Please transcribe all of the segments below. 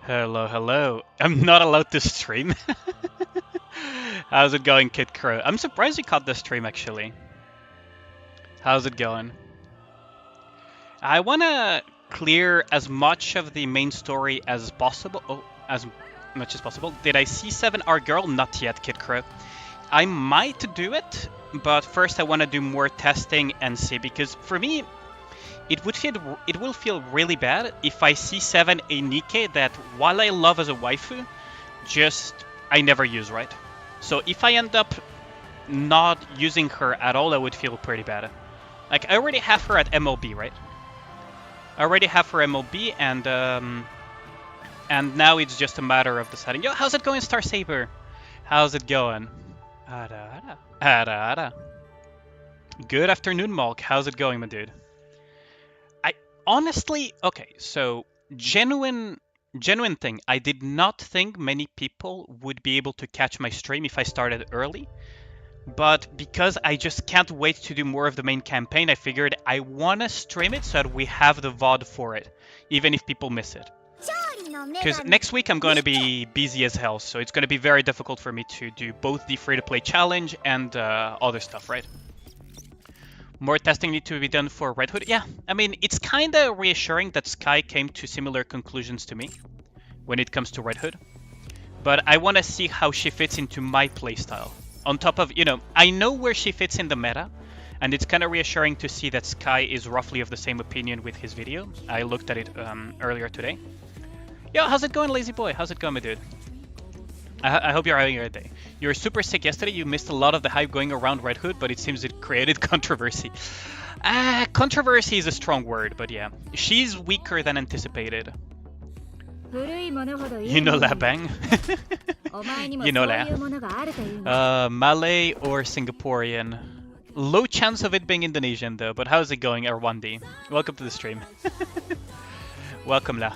Hello, hello. I'm not allowed to stream. How's it going, Kid Crow? I'm surprised you caught the stream, actually. How's it going? I want to clear as much of the main story as possible. Oh, as much as possible. Did I see 7 our girl? Not yet, Kid Crow. I might do it, but first I want to do more testing and see, because for me, it will feel really bad if I see 7 a Nikke that, while I love as a waifu, just I never use, right? So if I end up not using her at all, I would feel pretty bad. Like, I already have her at MLB, right? I already have her MLB, and now it's just a matter of deciding. Yo, how's it going, Star Saber? How's it going? Ara, ara. Ara, ara. Good afternoon, Malk. How's it going, my dude? I honestly, okay, so genuine thing. I did not think many people would be able to catch my stream if I started early. But because I just can't wait to do more of the main campaign, I figured I want to stream it so that we have the VOD for it, even if people miss it. Because next week I'm going to be busy as hell, so it's going to be very difficult for me to do both the free-to-play challenge and other stuff, right? More testing need to be done for Red Hood. Yeah, I mean, it's kind of reassuring that Sky came to similar conclusions to me when it comes to Red Hood. But I want to see how she fits into my playstyle. On top of, I know where she fits in the meta, and it's kind of reassuring to see that Sky is roughly of the same opinion with his video. I looked at it earlier today. Yo, how's it going, lazy boy? How's it going, my dude? I hope you're having a good day. You were super sick yesterday. You missed a lot of the hype going around Red Hood, but it seems it created controversy. Controversy is a strong word, but yeah. She's weaker than anticipated. You know La Bang? You know La. Malay or Singaporean? Low chance of it being Indonesian though, but how's it going, Erwandi? Welcome to the stream. Welcome, La.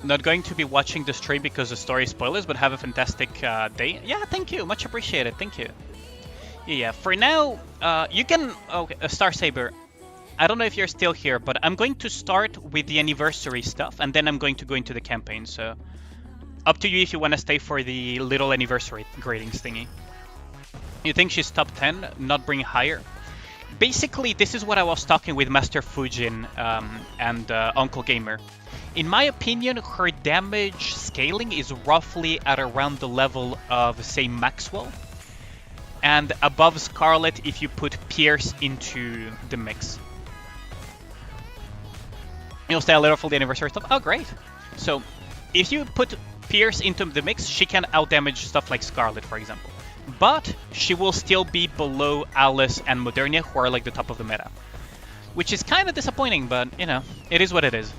Not going to be watching the stream because of story spoilers, but have a fantastic day. Yeah, thank you. Much appreciated. Thank you. Yeah, for now, you can... Okay, Star Saber, I don't know if you're still here, but I'm going to start with the anniversary stuff, and then I'm going to go into the campaign, so... Up to you if you want to stay for the little anniversary gradings thingy. You think she's top 10, not bring higher? Basically, this is what I was talking with Master Fujin and Uncle Gamer. In my opinion, her damage scaling is roughly at around the level of, say, Maxwell. And above Scarlet if you put Pierce into the mix. You'll stay a little for the anniversary stuff? Oh, great. So, if you put Pierce into the mix, she can outdamage stuff like Scarlet, for example. But she will still be below Alice and Modernia, who are like the top of the meta. Which is kind of disappointing, but, it is what it is.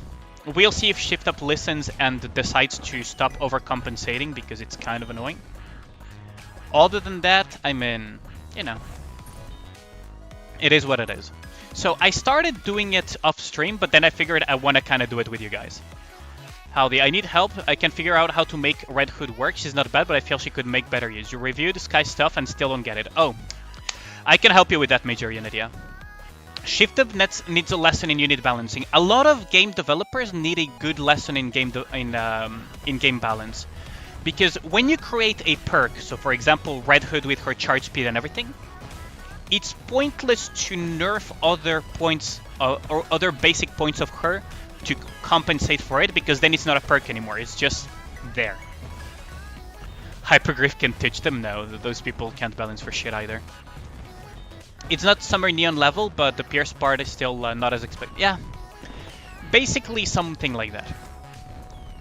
We'll see if Shift Up listens and decides to stop overcompensating, because it's kind of annoying. Other than that, I mean, it is what it is. So I started doing it off stream, but then I figured I want to kind of do it with you guys. Howdy, I need help. I can figure out how to make Red Hood work. She's not bad, but I feel she could make better use. You reviewed Sky stuff and still don't get it. Oh, I can help you with that, Major Unit, yeah. Shift Up needs a lesson in unit balancing. A lot of game developers need a good lesson in game balance. Because when you create a perk, so for example, Red Hood with her charge speed and everything, it's pointless to nerf other points or other basic points of her to compensate for it, because then it's not a perk anymore, it's just there. Hypergriff can teach them? No, those people can't balance for shit either. It's not Summer Neon level, but the Pierce part is still not as expected. Yeah, basically something like that.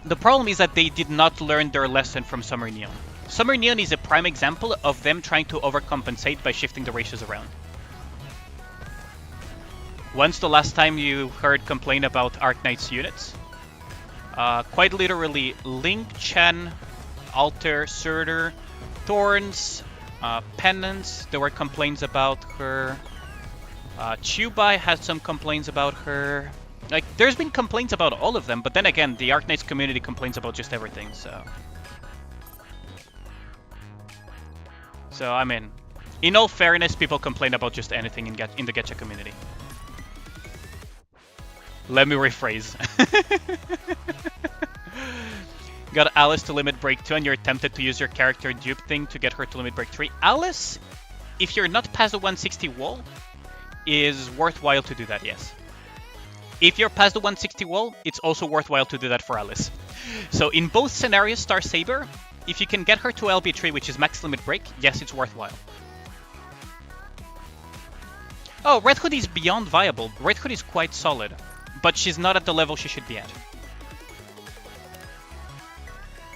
The problem is that they did not learn their lesson from Summer Neon. Summer Neon is a prime example of them trying to overcompensate by shifting the ratios around. When's the last time you heard complain about Arknight's units? Quite literally, Link, Chen, Alter, Surtur, Thorns, Penance, there were complaints about her. Chubai had some complaints about her. Like, there's been complaints about all of them, but then again, the Arknights community complains about just everything, so... So, I mean, In all fairness, people complain about just anything in the gacha community. Let me rephrase. Got Alice to limit break 2 and you're tempted to use your character dupe thing to get her to limit break 3. Alice, if you're not past the 160 wall, is worthwhile to do that, yes. If you're past the 160 wall, it's also worthwhile to do that for Alice. So in both scenarios, Star Saber, if you can get her to LB3, which is max limit break, yes, it's worthwhile. Oh, Red Hood is beyond viable. Red Hood is quite solid, but she's not at the level she should be at.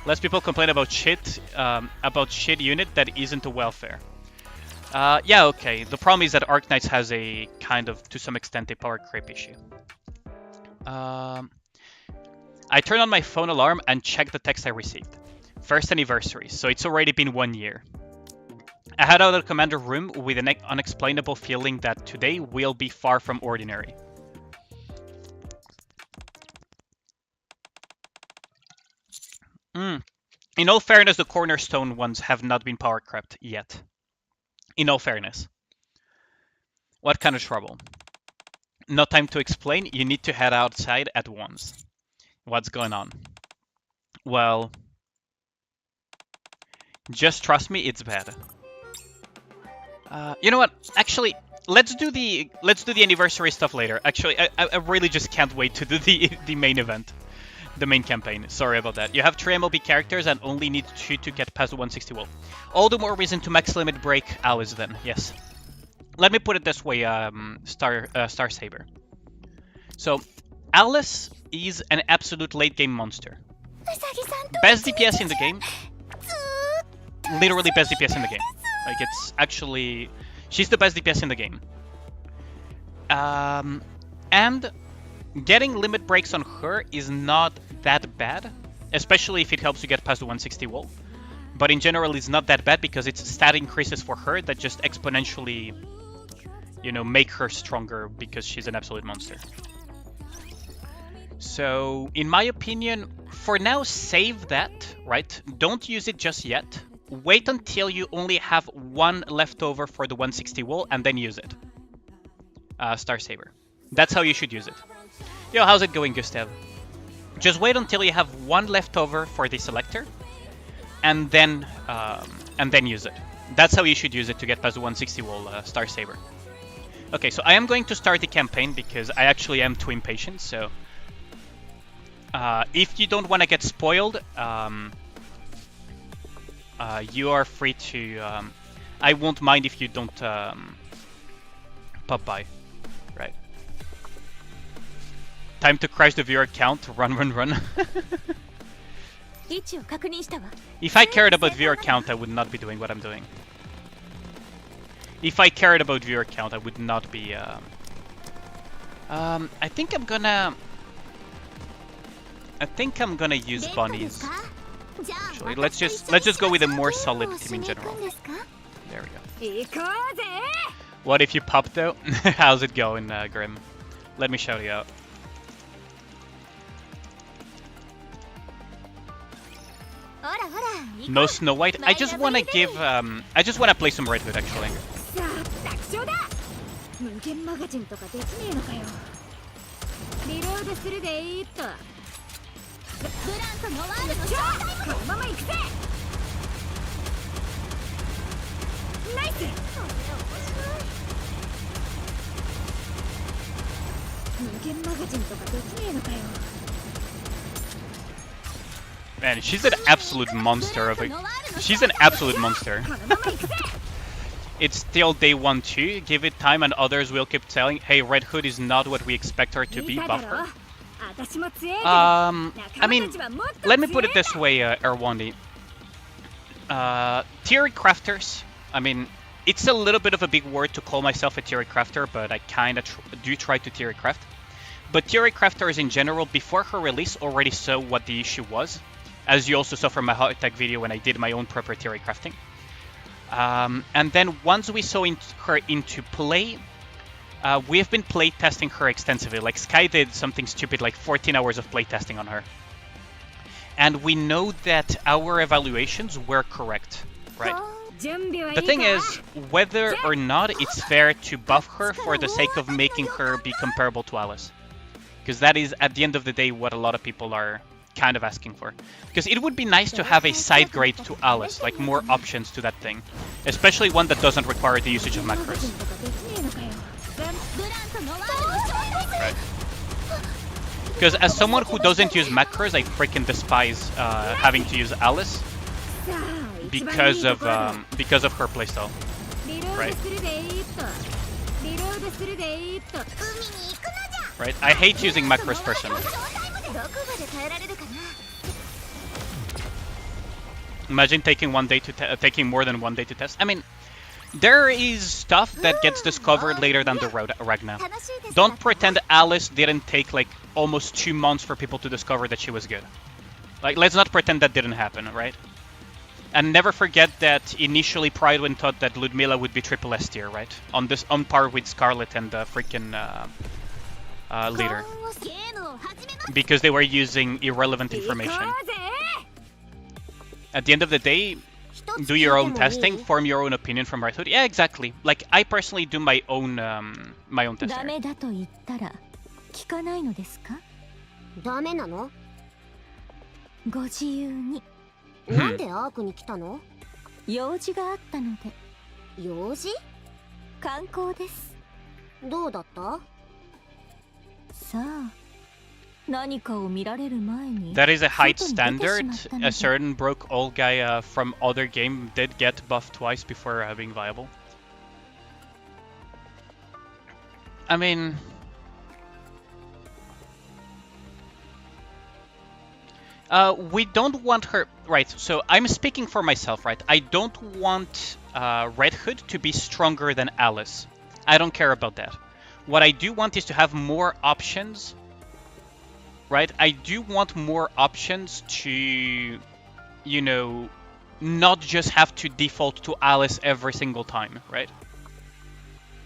Less people complain about shit unit that isn't a welfare. Yeah, okay. The problem is that Arknights has a kind of, to some extent, a power creep issue. I turned on my phone alarm and checked the text I received. First anniversary, so it's already been 1 year. I head out of the commander room with an unexplainable feeling that today will be far from ordinary. In all fairness, the cornerstone ones have not been power crept yet. In all fairness. What kind of trouble? No time to explain, you need to head outside at once. What's going on? Well, just trust me, it's bad. You know what? Actually, let's do the anniversary stuff later. Actually, I really just can't wait to do the main event. The main campaign. Sorry about that. You have 3 MLB characters and only need 2 to get past the 160 wall. All the more reason to max limit break Alice then, yes. Let me put it this way, Star Saber. So, Alice is an absolute late game monster. Best DPS in the game. Literally best DPS in the game. Like, it's actually... She's the best DPS in the game. And getting limit breaks on her is not that bad, especially if it helps you get past the 160 wall. But in general, it's not that bad because it's stat increases for her that just exponentially, you know, make her stronger because she's an absolute monster. So, in my opinion, for now, save that, right? Don't use it just yet. Wait until you only have 1 left over for the 160 wall and then use it. Star Saber. That's how you should use it. Yo, how's it going, Gustav? Just wait until you have 1 left over for the selector, and then use it. That's how you should use it to get past the 160 wall, Star Saber. Okay, so I am going to start the campaign because I actually am too impatient. So, if you don't want to get spoiled, you are free to. I won't mind if you don't pop by. Right. Time to crash the viewer count. Run, run, run. If I cared about viewer count, I would not be doing what I'm doing. If I cared about viewer count, I would not be. I think I'm gonna use bunnies. Actually, let's just go with a more solid team in general. There we go. What if you pop though? How's it going, Grim? Let me shout you out. No Snow White. I just want to give. I just want to play some Red Hood actually. Man, she's an absolute monster of a... She's an absolute monster. It's still day 1 too. Give it time and others will keep telling, hey, Red Hood is not what we expect her to be, buff her. I mean, let me put it this way, Erwandi. Theory crafters, I mean, it's a little bit of a big word to call myself a theory crafter, but I kind of do try to theory craft. But theory crafters in general, before her release, already saw what the issue was, as you also saw from my hot tech video when I did my own proper theory crafting. And then once we saw her into play, we have been play testing her extensively. Like Sky did something stupid like 14 hours of play testing on her. And we know that our evaluations were correct, right? The thing is, whether or not it's fair to buff her for the sake of making her be comparable to Alice. Because that is, at the end of the day, what a lot of people are kind of asking for. Because it would be nice to have a side grade to Alice, like more options to that thing. Especially one that doesn't require the usage of macros. Right. Because as someone who doesn't use macros, I freaking despise having to use Alice because of her playstyle. Right. Right. I hate using macros personally. Imagine taking taking more than 1 day to test. I mean, there is stuff that gets discovered later down the road, Ragna. Don't pretend Alice didn't take like almost 2 months for people to discover that she was good. Like, let's not pretend that didn't happen, right? And never forget that initially Prydwen thought that Ludmilla would be triple S tier, right? On par with Scarlet and the freaking leader. Because they were using irrelevant information. At the end of the day, do your own testing, form your own opinion from right hood. Yeah, exactly. Like, I personally do my own testing. That is a height standard. A certain broke old guy from other game did get buffed twice before being viable. I mean, we don't want her, right? So I'm speaking for myself, right? I don't want Red Hood to be stronger than Alice. I don't care about that. What I do want is to have more options. Right, I do want more options to, you know, not just have to default to Alice every single time, right?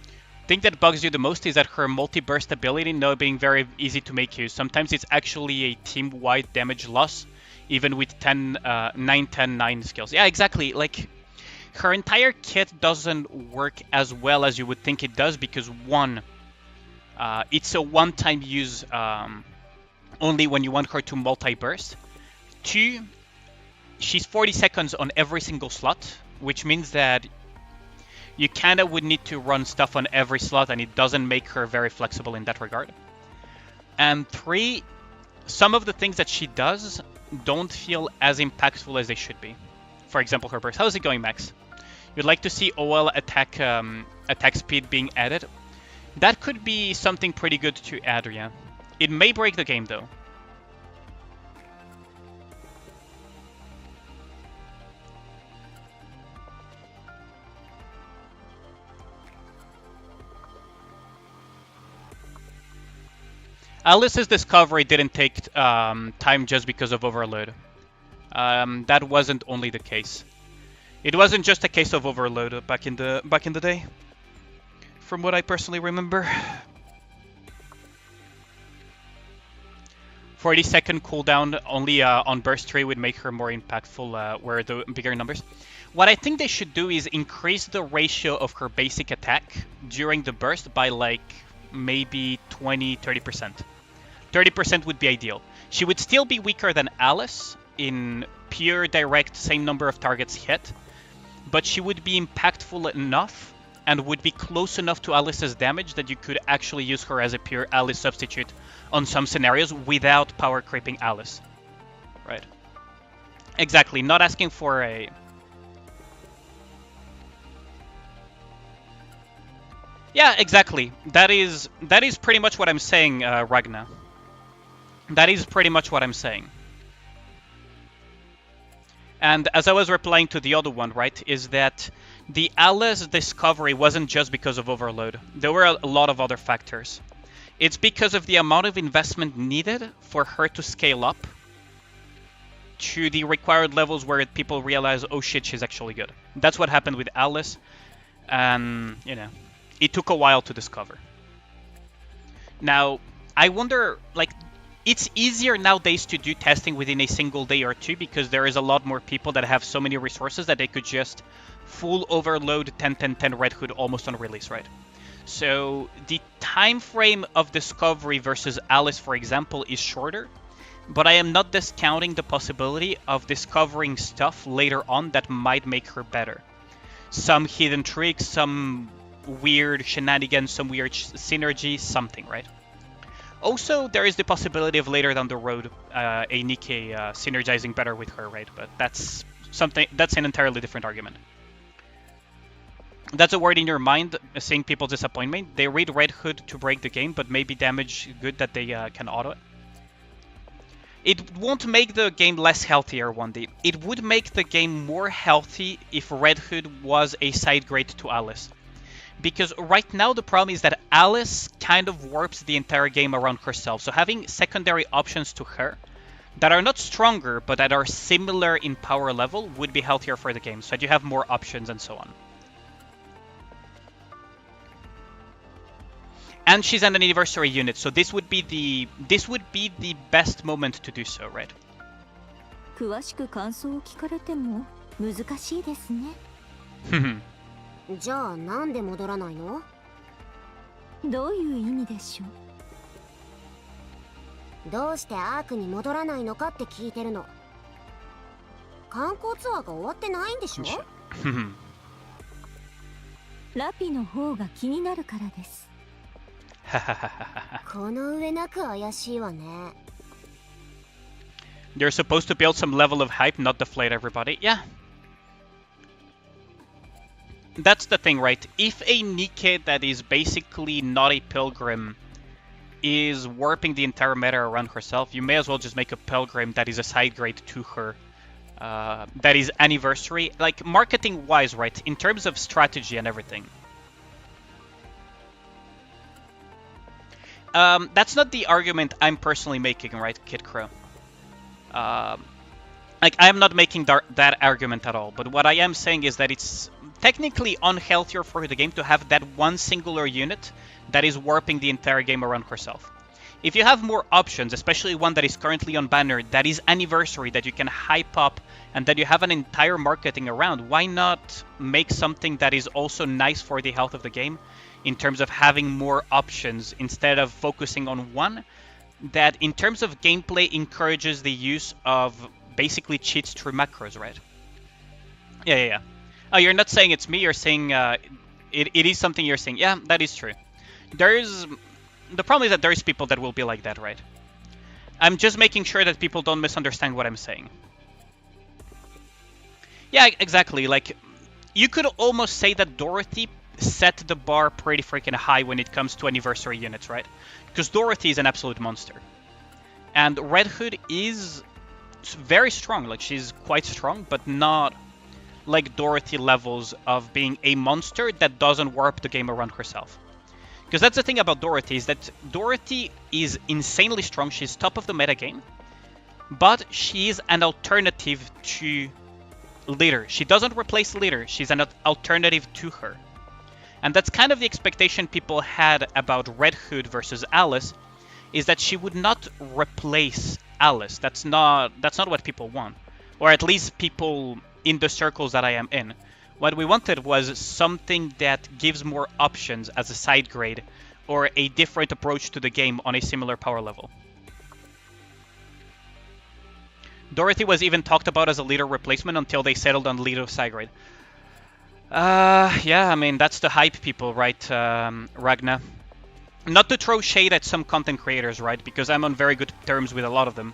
The thing that bugs you the most is that her multi-burst ability not being very easy to make use. Sometimes it's actually a team-wide damage loss, even with 9, 10, 9 skills. Yeah, exactly. Like, her entire kit doesn't work as well as you would think it does because, one, it's a one-time use only when you want her to multi-burst. 2, she's 40 seconds on every single slot, which means that you kind of would need to run stuff on every slot, and it doesn't make her very flexible in that regard. And 3, some of the things that she does don't feel as impactful as they should be. For example, her burst. How's it going, Max? You'd like to see OL attack speed being added? That could be something pretty good to add, yeah. It may break the game, though. Alice's discovery didn't take time just because of overload. That wasn't only the case. It wasn't just a case of overload back in the day, from what I personally remember. 40-second cooldown only on burst 3 would make her more impactful where the bigger numbers. What I think they should do is increase the ratio of her basic attack during the burst by like maybe 20-30%. 30% would be ideal. She would still be weaker than Alice in pure direct same number of targets hit, but she would be impactful enough and would be close enough to Alice's damage that you could actually use her as a pure Alice substitute on some scenarios without power creeping Alice. Right. Exactly, not asking for a... Yeah, exactly. That is pretty much what I'm saying, Ragna. That is pretty much what I'm saying. And as I was replying to the other one, right, is that the Alice discovery wasn't just because of overload. There were a lot of other factors. It's because of the amount of investment needed for her to scale up to the required levels where people realize, oh shit, she's actually good. That's what happened with Alice. And, you know, it took a while to discover. Now, I wonder, like, It's easier nowadays to do testing within a single day or two because there is a lot more people that have so many resources that they could just full overload 10-10-10 Red Hood almost on release, right? So the time frame of discovery versus Alice, for example, is shorter, but I am not discounting the possibility of discovering stuff later on that might make her better. Some hidden tricks, some weird shenanigans, some weird synergy, something, right? Also, there is the possibility of later down the road a Nikke synergizing better with her, right? But that's an entirely different argument. That's a word in your mind, seeing people's disappointment. They read Red Hood to break the game, but maybe damage good that they can auto it. It won't make the game less healthier one day. It would make the game more healthy if Red Hood was a side grade to Alice. Because right now the problem is that Alice kind of warps the entire game around herself. So having secondary options to her that are not stronger, but that are similar in power level would be healthier for the game. So that you have more options and so on. And she's an anniversary unit, so this would be the best moment to do so, right? 詳しく感想を聞かれても難しいですね。じゃあなんで戻らないの？どういう意味でしょう？どうしてアークに戻らないのかって聞いてるの。観光ツアーが終わってないんでしょ？ラピの方が気になるからです。この上なく怪しいわね。They're supposed to build some level of hype, not deflate everybody. Yeah. That's the thing, right? If a Nikke that is basically not a pilgrim is warping the entire meta around herself, you may as well just make a pilgrim that is a side grade to her. That is anniversary. Like, marketing-wise, right? In terms of strategy and everything. That's not the argument I'm personally making, right, Kid Crow? Like, I am not making that argument at all, but what I am saying is that it's technically unhealthier for the game to have that one singular unit that is warping the entire game around herself. If you have more options, especially one that is currently on banner, that is anniversary, that you can hype up, and that you have an entire marketing around, why not make something that is also nice for the health of the game in terms of having more options instead of focusing on one that in terms of gameplay encourages the use of basically cheats through macros, right? Yeah. Oh, you're not saying it's me, you're saying it is something you're saying. Yeah, that is true. The problem is that there's people that will be like that, right? I'm just making sure that people don't misunderstand what I'm saying. Yeah, exactly. Like, you could almost say that Dorothy set the bar pretty freaking high when it comes to anniversary units, right? Because Dorothy is an absolute monster. And Red Hood is very strong. Like, she's quite strong, but not like Dorothy levels of being a monster that doesn't warp the game around herself. Because that's the thing about Dorothy, is that Dorothy is insanely strong. She's top of the meta game, but she is an alternative to Leader. She doesn't replace Leader. She's an alternative to her. And that's kind of the expectation people had about Red Hood versus Alice, is that she would not replace Alice. That's not what people want. Or at least people in the circles that I am in. What we wanted was something that gives more options as a side grade, or a different approach to the game on a similar power level. Dorothy was even talked about as a Leader replacement until they settled on Leader side grade. Yeah, I mean, that's the hype people, right, Ragna? Not to throw shade at some content creators, right, because I'm on very good terms with a lot of them.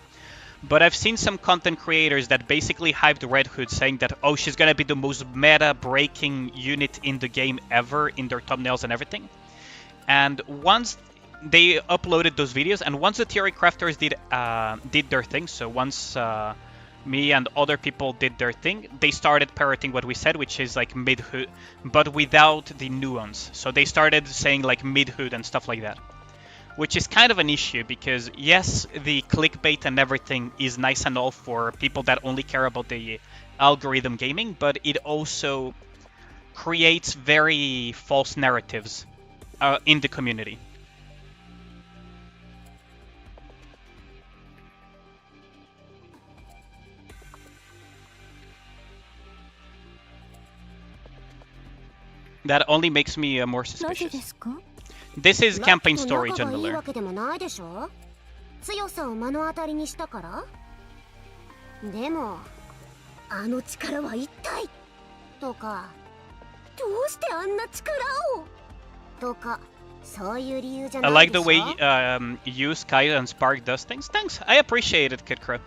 But I've seen some content creators that basically hyped Red Hood, saying that, oh, she's gonna be the most meta-breaking unit in the game ever, in their thumbnails and everything. And once they uploaded those videos, and once the theory crafters did their thing, so once me and other people did their thing, they started parroting what we said, which is like mid-hood, but without the nuance. So they started saying like mid-hood and stuff like that. Which is kind of an issue, because yes, the clickbait and everything is nice and all for people that only care about the algorithm gaming, but it also creates very false narratives in the community. That only makes me more suspicious. This is campaign story, Gentler. 強さを目の当たりにしたから？でもあの力は一体とか、どうしてあんな力をとか、そういう理由じゃないでしょ。 I like the way you, Sky, and Spark does things. Thanks, I appreciate it, KidCrow.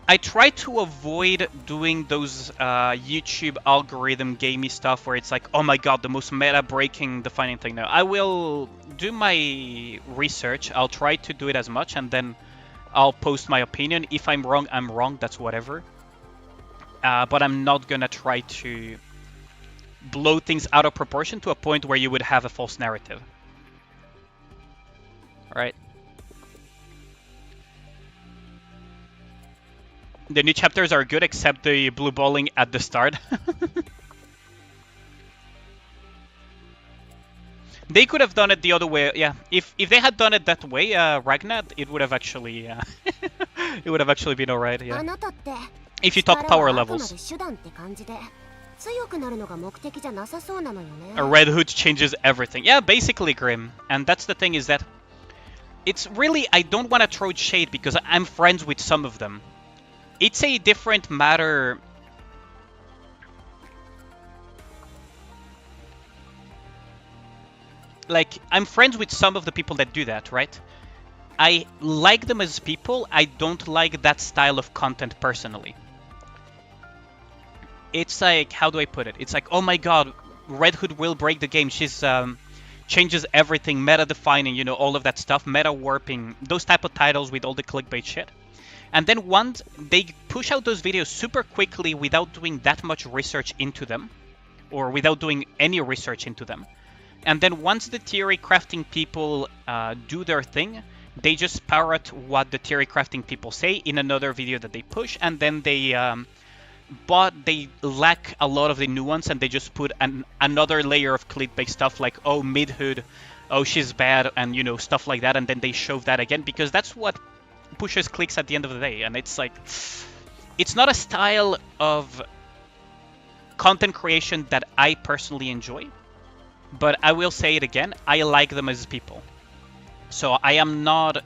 I try to avoid doing those YouTube algorithm gamey stuff where it's like, oh my god, the most meta-breaking defining thing. No, I will do my research, I'll try to do it as much, and then I'll post my opinion. If I'm wrong, that's whatever. But I'm not gonna try to blow things out of proportion to a point where you would have a false narrative. Alright. The new chapters are good except the blue balling at the start. They could have done it the other way. Yeah, if they had done it that way, Ragnar, it would have actually it would have actually been alright. Yeah. If you talk power levels. A Red Hood changes everything. Yeah, basically, Grim. And that's the thing, is that it's really, I don't want to throw shade because I'm friends with some of them. It's a different matter. Like, I'm friends with some of the people that do that, right? I like them as people. I don't like that style of content personally. It's like, how do I put it? It's like, oh my god, Red Hood will break the game. She's changes everything, meta-defining, you know, all of that stuff, meta-warping, those type of titles with all the clickbait shit. And then once they push out those videos super quickly without doing that much research into them, or without doing any research into them. And then once the theory crafting people do their thing, they just parrot what the theory crafting people say in another video that they push, and then they they lack a lot of the nuance, and they just put another layer of clickbait stuff like, oh, mid-hood, oh, she's bad, and, you know, stuff like that, and then they shove that again, because that's what pushes clicks at the end of the day. And it's like, it's not a style of content creation that I personally enjoy, but I will say it again, I like them as people. So I am not,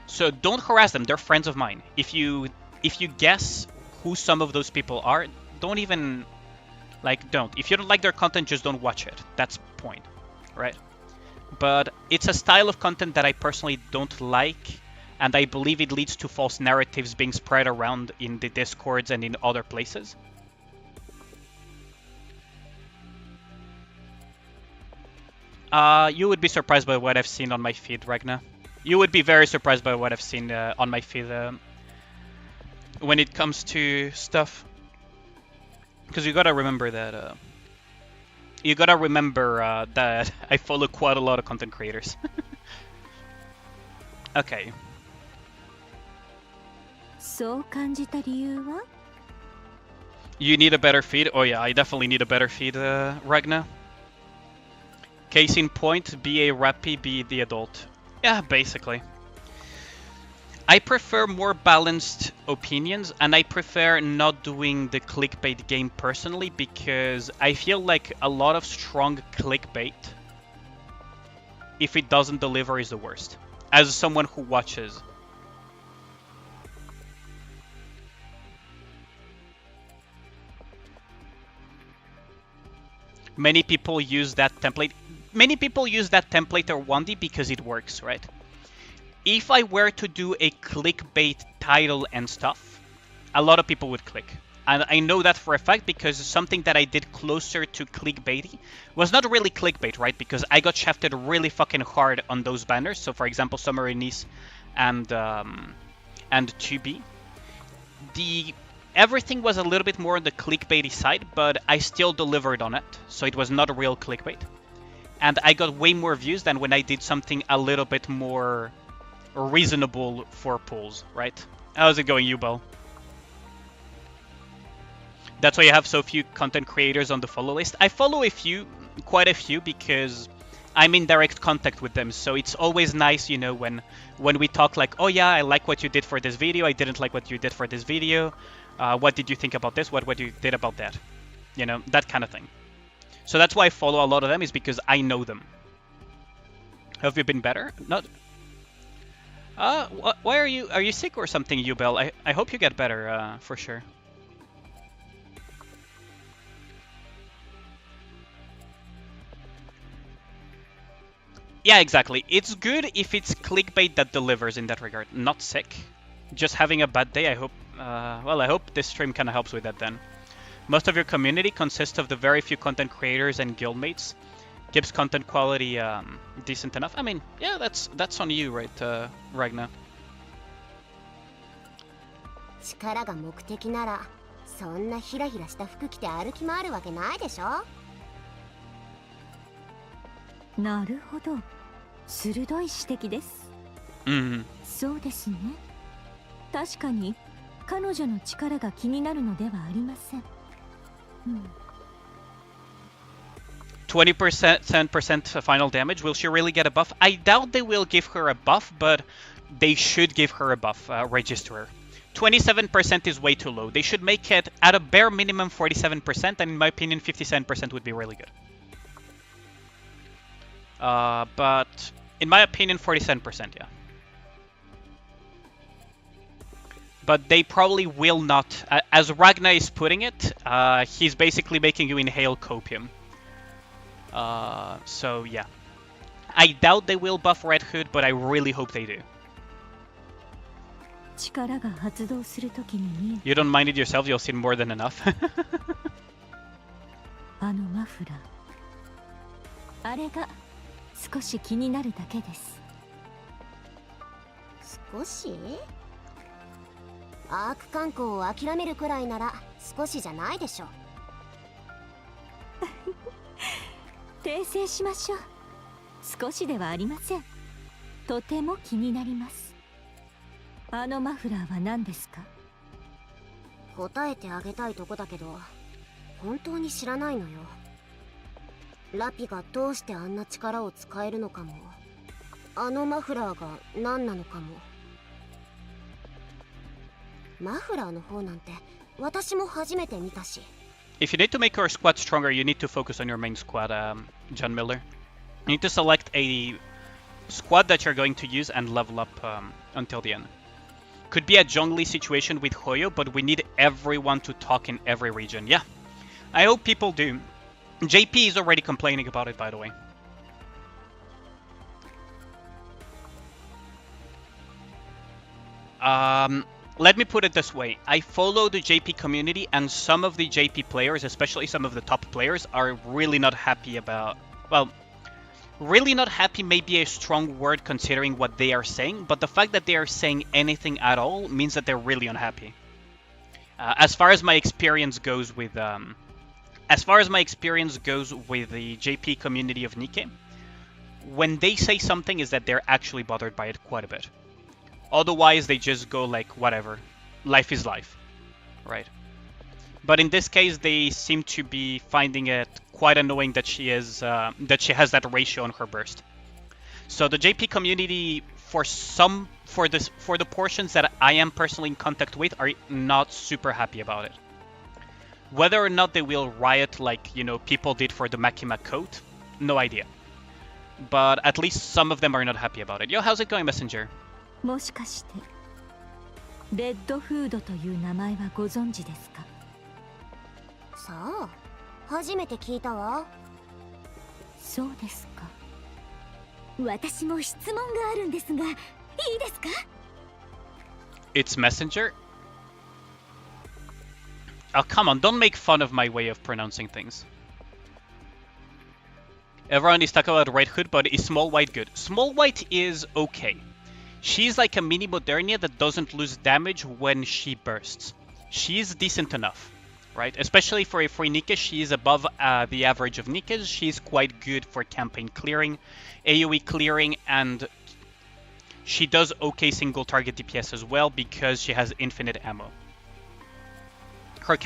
so don't harass them, they're friends of mine. If you guess who some of those people are, don't even, like, don't. If you don't like their content, just don't watch it. That's the point, right? But it's a style of content that I personally don't like, and I believe it leads to false narratives being spread around in the Discords and in other places. You would be surprised by what I've seen on my feed, Ragnar. You would be very surprised by what I've seen on my feed when it comes to stuff. Because you gotta remember that that I follow quite a lot of content creators. Okay. You need a better feed? Oh yeah, I definitely need a better feed, Ragnar. Case in point, be a rappy, be the adult. Yeah, basically. I prefer more balanced opinions, and I prefer not doing the clickbait game personally, because I feel like a lot of strong clickbait, if it doesn't deliver, is the worst. As someone who watches. Many people use that template. Many people use that template or 1D because it works, right? If I were to do a clickbait title and stuff, a lot of people would click. And I know that for a fact because something that I did closer to clickbaity was not really clickbait, right? Because I got shafted really fucking hard on those banners. So for example, Summer in Nice and 2B. Everything was a little bit more on the clickbaity side, but I still delivered on it. So it was not a real clickbait. And I got way more views than when I did something a little bit more reasonable for pools, right? How's it going, Ubel? That's why you have so few content creators on the follow list. I follow quite a few, because I'm in direct contact with them. So it's always nice, you know, when we talk like, oh yeah, I like what you did for this video. I didn't like what you did for this video. What did you think about this? What you did about that? You know, that kind of thing. So that's why I follow a lot of them, is because I know them. Have you been better? Not. Why are you sick or something, Yubel? I hope you get better, for sure. Yeah, exactly. It's good if it's clickbait that delivers in that regard. Not sick. Just having a bad day, I hope... well, I hope this stream kind of helps with that then. Most of your community consists of the very few content creators and guildmates. Gives content quality decent enough. I mean, yeah, that's on you, right, Ragnar? 力が目的なら、そんなヒラヒラした服着て歩き回るわけないでしょ。なるほど、鋭い指摘です。そうですね。確かに彼女の力が気になるのではありません。20% final damage. Will she really get a buff? I doubt they will give her a buff, but they should give her a buff, Registrar. 27% is way too low. They should make it at a bare minimum 47%, and in my opinion 57% would be really good. But in my opinion 47%, yeah. But they probably will not, as Ragnar is putting it, he's basically making you inhale copium. So yeah. I doubt they will buff Red Hood, but I really hope they do. You don't mind it yourself, you'll see more than enough. あのマフラー、あれが少し気になるだけです。少し？アーク観光を諦めるくらいなら少しじゃないでしょ。訂正しましょう。少しではありません。とても気になります。あのマフラーは何ですか？答えてあげたいとこだけど、本当に知らないのよ。ラピがどうしてあんな力を使えるのかも、あのマフラーが何なのかも。マフラーの方なんて私も初めて見たし。If you need to make your squad stronger, you need to focus on your main squad, John Miller. You need to select a squad that you're going to use and level up until the end. Could be a jungly situation with Hoyo, but we need everyone to talk in every region. Yeah, I hope people do. JP is already complaining about it, by the way. Let me put it this way. I follow the JP community, and some of the JP players, especially some of the top players, are really not happy about... Well, really not happy may be a strong word considering what they are saying, but the fact that they are saying anything at all means that they're really unhappy. As far as my experience goes with... As far as my experience goes with the JP community of Nikke, when they say something is that they're actually bothered by it quite a bit. Otherwise, they just go like, whatever. Life is life. Right? But in this case, they seem to be finding it quite annoying that she has that ratio on her burst. So the JP community, for the portions that I am personally in contact with, are not super happy about it. Whether or not they will riot like, you know, people did for the Makima coat, no idea. But at least some of them are not happy about it. Yo, how's it going, Messenger? もしかしてレッドフードという名前はご存知ですか？さあ、初めて聞いたわ。そうですか。私も質問があるんですが、いいですか？ It's Messenger? Oh, come on, don't make fun of my way of pronouncing things. Everyone is talking about Red Hood, but is Small White good? Small White is okay. She's like a mini Modernia that doesn't lose damage when she bursts. She's decent enough, right? Especially for a free Nikke, she's above the average of Nikkes. She's quite good for campaign clearing, AoE clearing, and she does okay single target DPS as well because she has infinite ammo. Her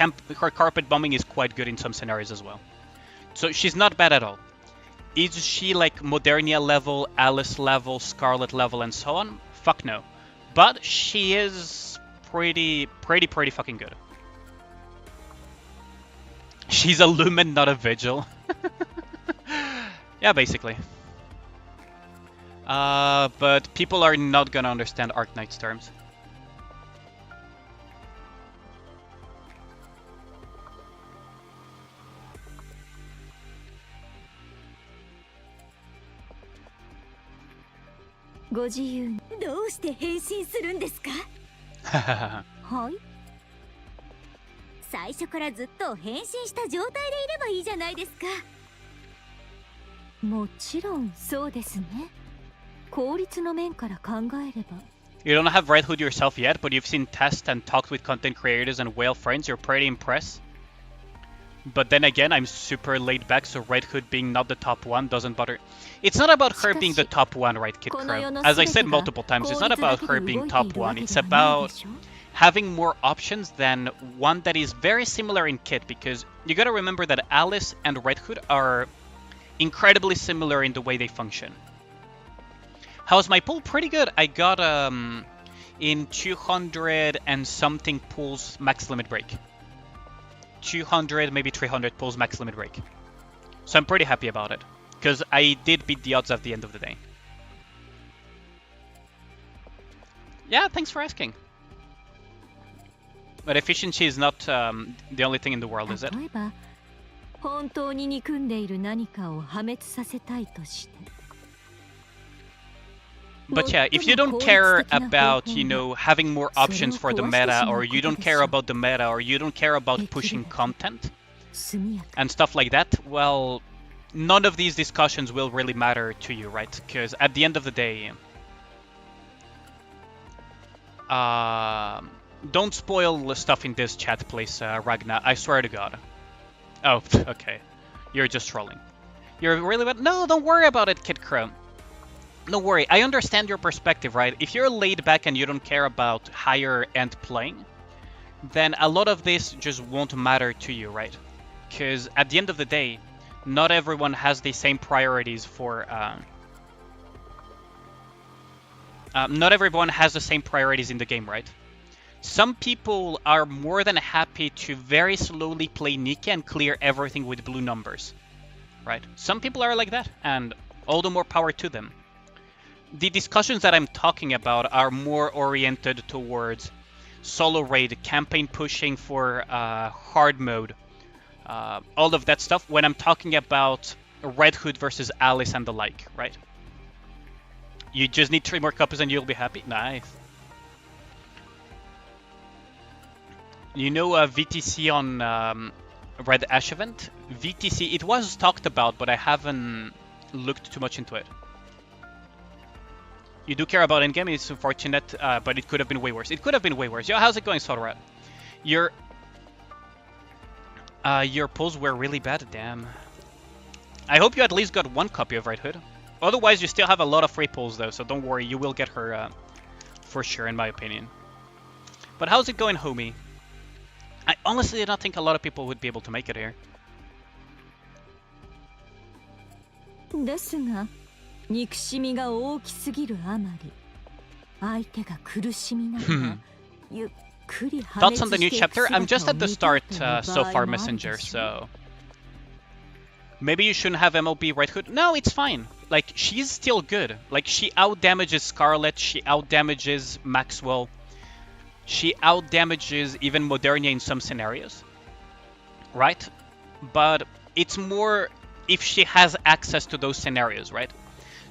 carpet bombing is quite good in some scenarios as well. So she's not bad at all. Is she like Modernia level, Alice level, Scarlet level, and so on? Fuck no. But she is pretty fucking good. She's a Lumen, not a Vigil. Yeah, basically. But people are not gonna understand Arknight's terms. Go自由。どうして変身するんですか？はい。最初からずっと変身した状態でいればいいじゃないですか。もちろんそうですね。効率の面から考えれば。You don't have Red Hood yourself yet, but you've seen tests and talked with content creators and whale friends. You're pretty impressed. But then again, I'm super laid back, so Red Hood being not the top one doesn't bother. It's not about her being the top one, right, Kid Crow? As I said multiple times, it's not about her being top one. It's about having more options than one that is very similar in kit, because you gotta remember that Alice and Red Hood are incredibly similar in the way they function. How's my pull? Pretty good. I got in 200 and something pulls max limit break. 200, maybe 300 pulls max limit break. So I'm pretty happy about it, because I did beat the odds at the end of the day. Yeah, thanks for asking. But efficiency is not the only thing in the world, is it? 本当に憎んでいる何かを破滅させたいとして。But yeah, if you don't care about, you know, having more options for the meta, or you don't care about the meta, or you don't care about pushing content and stuff like that, well, none of these discussions will really matter to you, right? Because at the end of the day, don't spoil stuff in this chat, please, Ragnar. I swear to God. Oh, okay. You're just trolling. You're really bad. No, don't worry about it, Kid Crow. Don't worry, I understand your perspective, right? If you're laid back and you don't care about higher end playing, then a lot of this just won't matter to you, right? Because at the end of the day, not everyone has the same priorities for... not everyone has the same priorities in the game, right? Some people are more than happy to very slowly play Nikke and clear everything with blue numbers, right? Some people are like that, and all the more power to them. The discussions that I'm talking about are more oriented towards solo raid, campaign pushing for hard mode, all of that stuff when I'm talking about Red Hood versus Alice and the like, right? You just need 3 more copies and you'll be happy. Nice. You know VTC on Red Ash event? VTC, it was talked about, but I haven't looked too much into it. You do care about endgame, it's unfortunate, but it could have been way worse. It could have been way worse. Yo, how's it going, Sodarat? Your pulls were really bad, damn. I hope you at least got 1 copy of Red Hood. Otherwise, you still have a lot of free pulls, though, so don't worry, you will get her for sure, in my opinion. But how's it going, homie? I honestly did not think a lot of people would be able to make it here. ですが、憎しみが大きすぎるあまり、相手が苦しみながら、ゆっくり破滅 Thoughts on the new していく chapter? I'm just at the 姿を start 見ている so 場合 far, もあるでしょ Messenger, so... Maybe you shouldn't have MLB Red Hood? No, it's fine. Like, she's still good. Like, she out-damages Scarlet, she out-damages Maxwell, she out-damages even Modernia in some scenarios. Right? But it's more if she has access to those scenarios, right?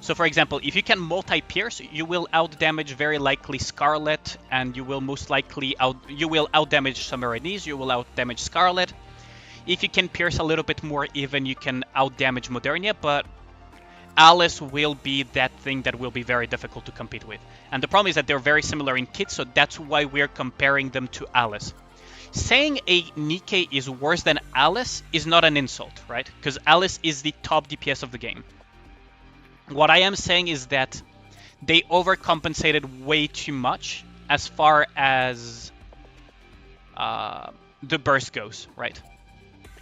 So for example, if you can multi-pierce, you will out-damage very likely Scarlet, and you will most likely out-damage Summerini's, you will out-damage Scarlet. If you can pierce a little bit more even, you can out-damage Modernia, but Alice will be that thing that will be very difficult to compete with. And the problem is that they're very similar in kit, so that's why we're comparing them to Alice. Saying a Nikke is worse than Alice is not an insult, right? Because Alice is the top DPS of the game. What I am saying is that they overcompensated way too much as far as the burst goes, right?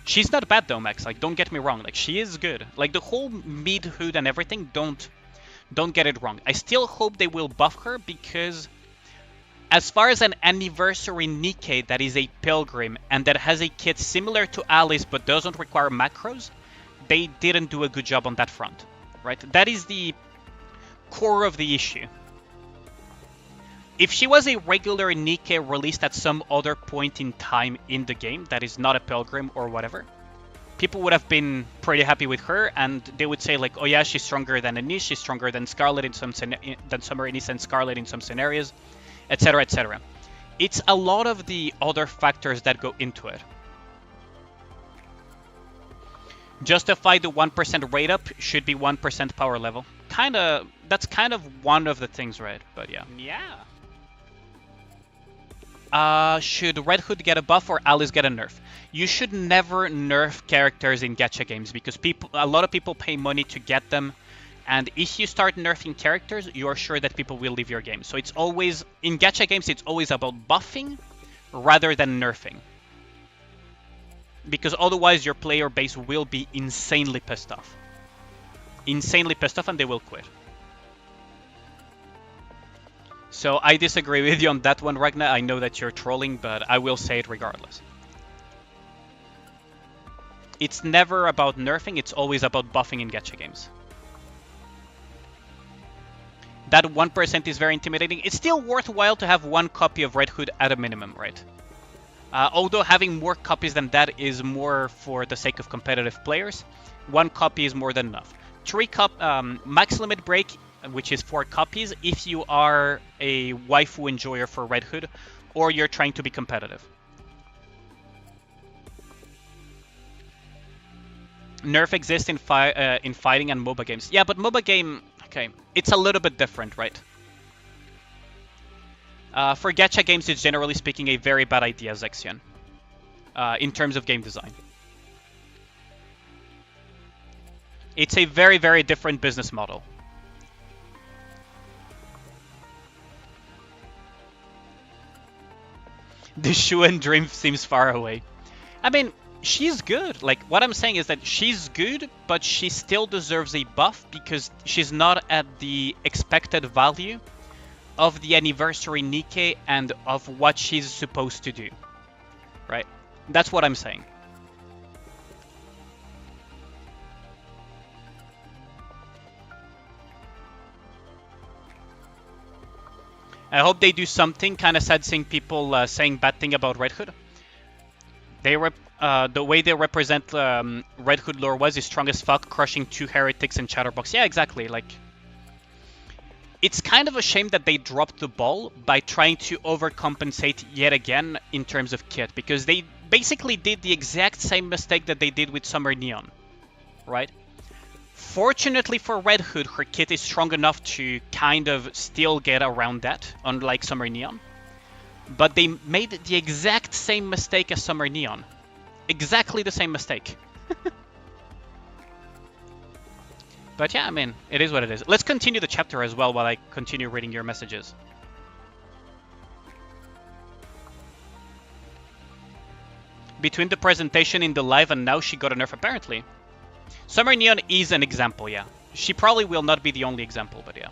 She's not bad though, Max. Like, don't get me wrong. Like, she is good. Like, the whole mid hood and everything, don't get it wrong. I still hope they will buff her, because as far as an anniversary Nikke that is a pilgrim and that has a kit similar to Alice but doesn't require macros, they didn't do a good job on that front, right? That is the core of the issue. If she was a regular Nikke released at some other point in time in the game that is not a pilgrim or whatever, people would have been pretty happy with her, and they would say like, oh yeah, she's stronger than Anish, she's stronger than Scarlet in some than Summer Anish and Scarlet in some scenarios, etc., etc. It's a lot of the other factors that go into it. Justify the 1% rate up should be 1% power level. That's kind of one of the things, right? But yeah. Should Red Hood get a buff or Alice get a nerf? You should never nerf characters in gacha games because a lot of people pay money to get them, and if you start nerfing characters, you are sure that people will leave your game. So it's always, in gacha games, it's always about buffing rather than nerfing. Because otherwise your player base will be insanely pissed off. Insanely pissed off, and they will quit. So I disagree with you on that one, Ragnar. I know that you're trolling, but I will say it regardless. It's never about nerfing, it's always about buffing in gacha games. That 1% is very intimidating. It's still worthwhile to have one copy of Red Hood at a minimum, right? Although having more copies than that is more for the sake of competitive players, one copy is more than enough. Max limit break, which is 4 copies, if you are a waifu enjoyer for Red Hood, or you're trying to be competitive. Nerf exists in fighting and MOBA games. Yeah, but MOBA game, okay, it's a little bit different, right? For gacha games, it's generally speaking a very bad idea, Zexion, in terms of game design. It's a very, very different business model. The Shuen dream seems far away. I mean, she's good. Like, what I'm saying is that she's good, but she still deserves a buff because she's not at the expected value of the anniversary Nikke and of what she's supposed to do. Right? That's what I'm saying. I hope they do something. Kind of sad seeing people saying bad thing about Red Hood. The way they represent Red Hood lore was is strong as fuck, crushing 2 heretics and Chatterbox. Yeah, exactly. Like, it's kind of a shame that they dropped the ball by trying to overcompensate yet again in terms of kit, because they basically did the exact same mistake that they did with Summer Neon, right? Fortunately for Red Hood, her kit is strong enough to kind of still get around that, unlike Summer Neon. But they made the exact same mistake as Summer Neon. Exactly the same mistake. But yeah, I mean, it is what it is. Let's continue the chapter as well while I continue reading your messages. Between the presentation in the live and now, she got a nerf apparently. Summer Neon is an example, yeah. She probably will not be the only example, but yeah.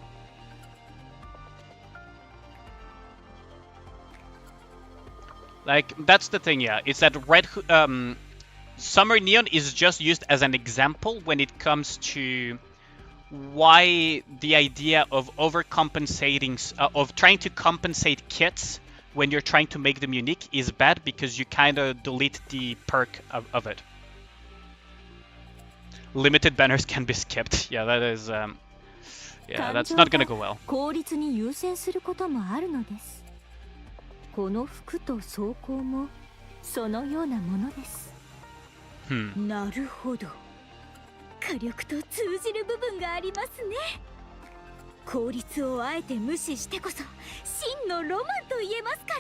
Like, that's the thing, yeah. It's that Summer Neon is just used as an example when it comes to why the idea of overcompensating, of trying to compensate kits when you're trying to make them unique is bad, because you kind of delete the perk of it. Limited banners can be skipped. Yeah, that is, yeah, that's not gonna go well. この服と装甲もそのようなものです。なるほど。火力と通じる部分がありますね。効率をあえて無視してこそ真のロマンと言えますか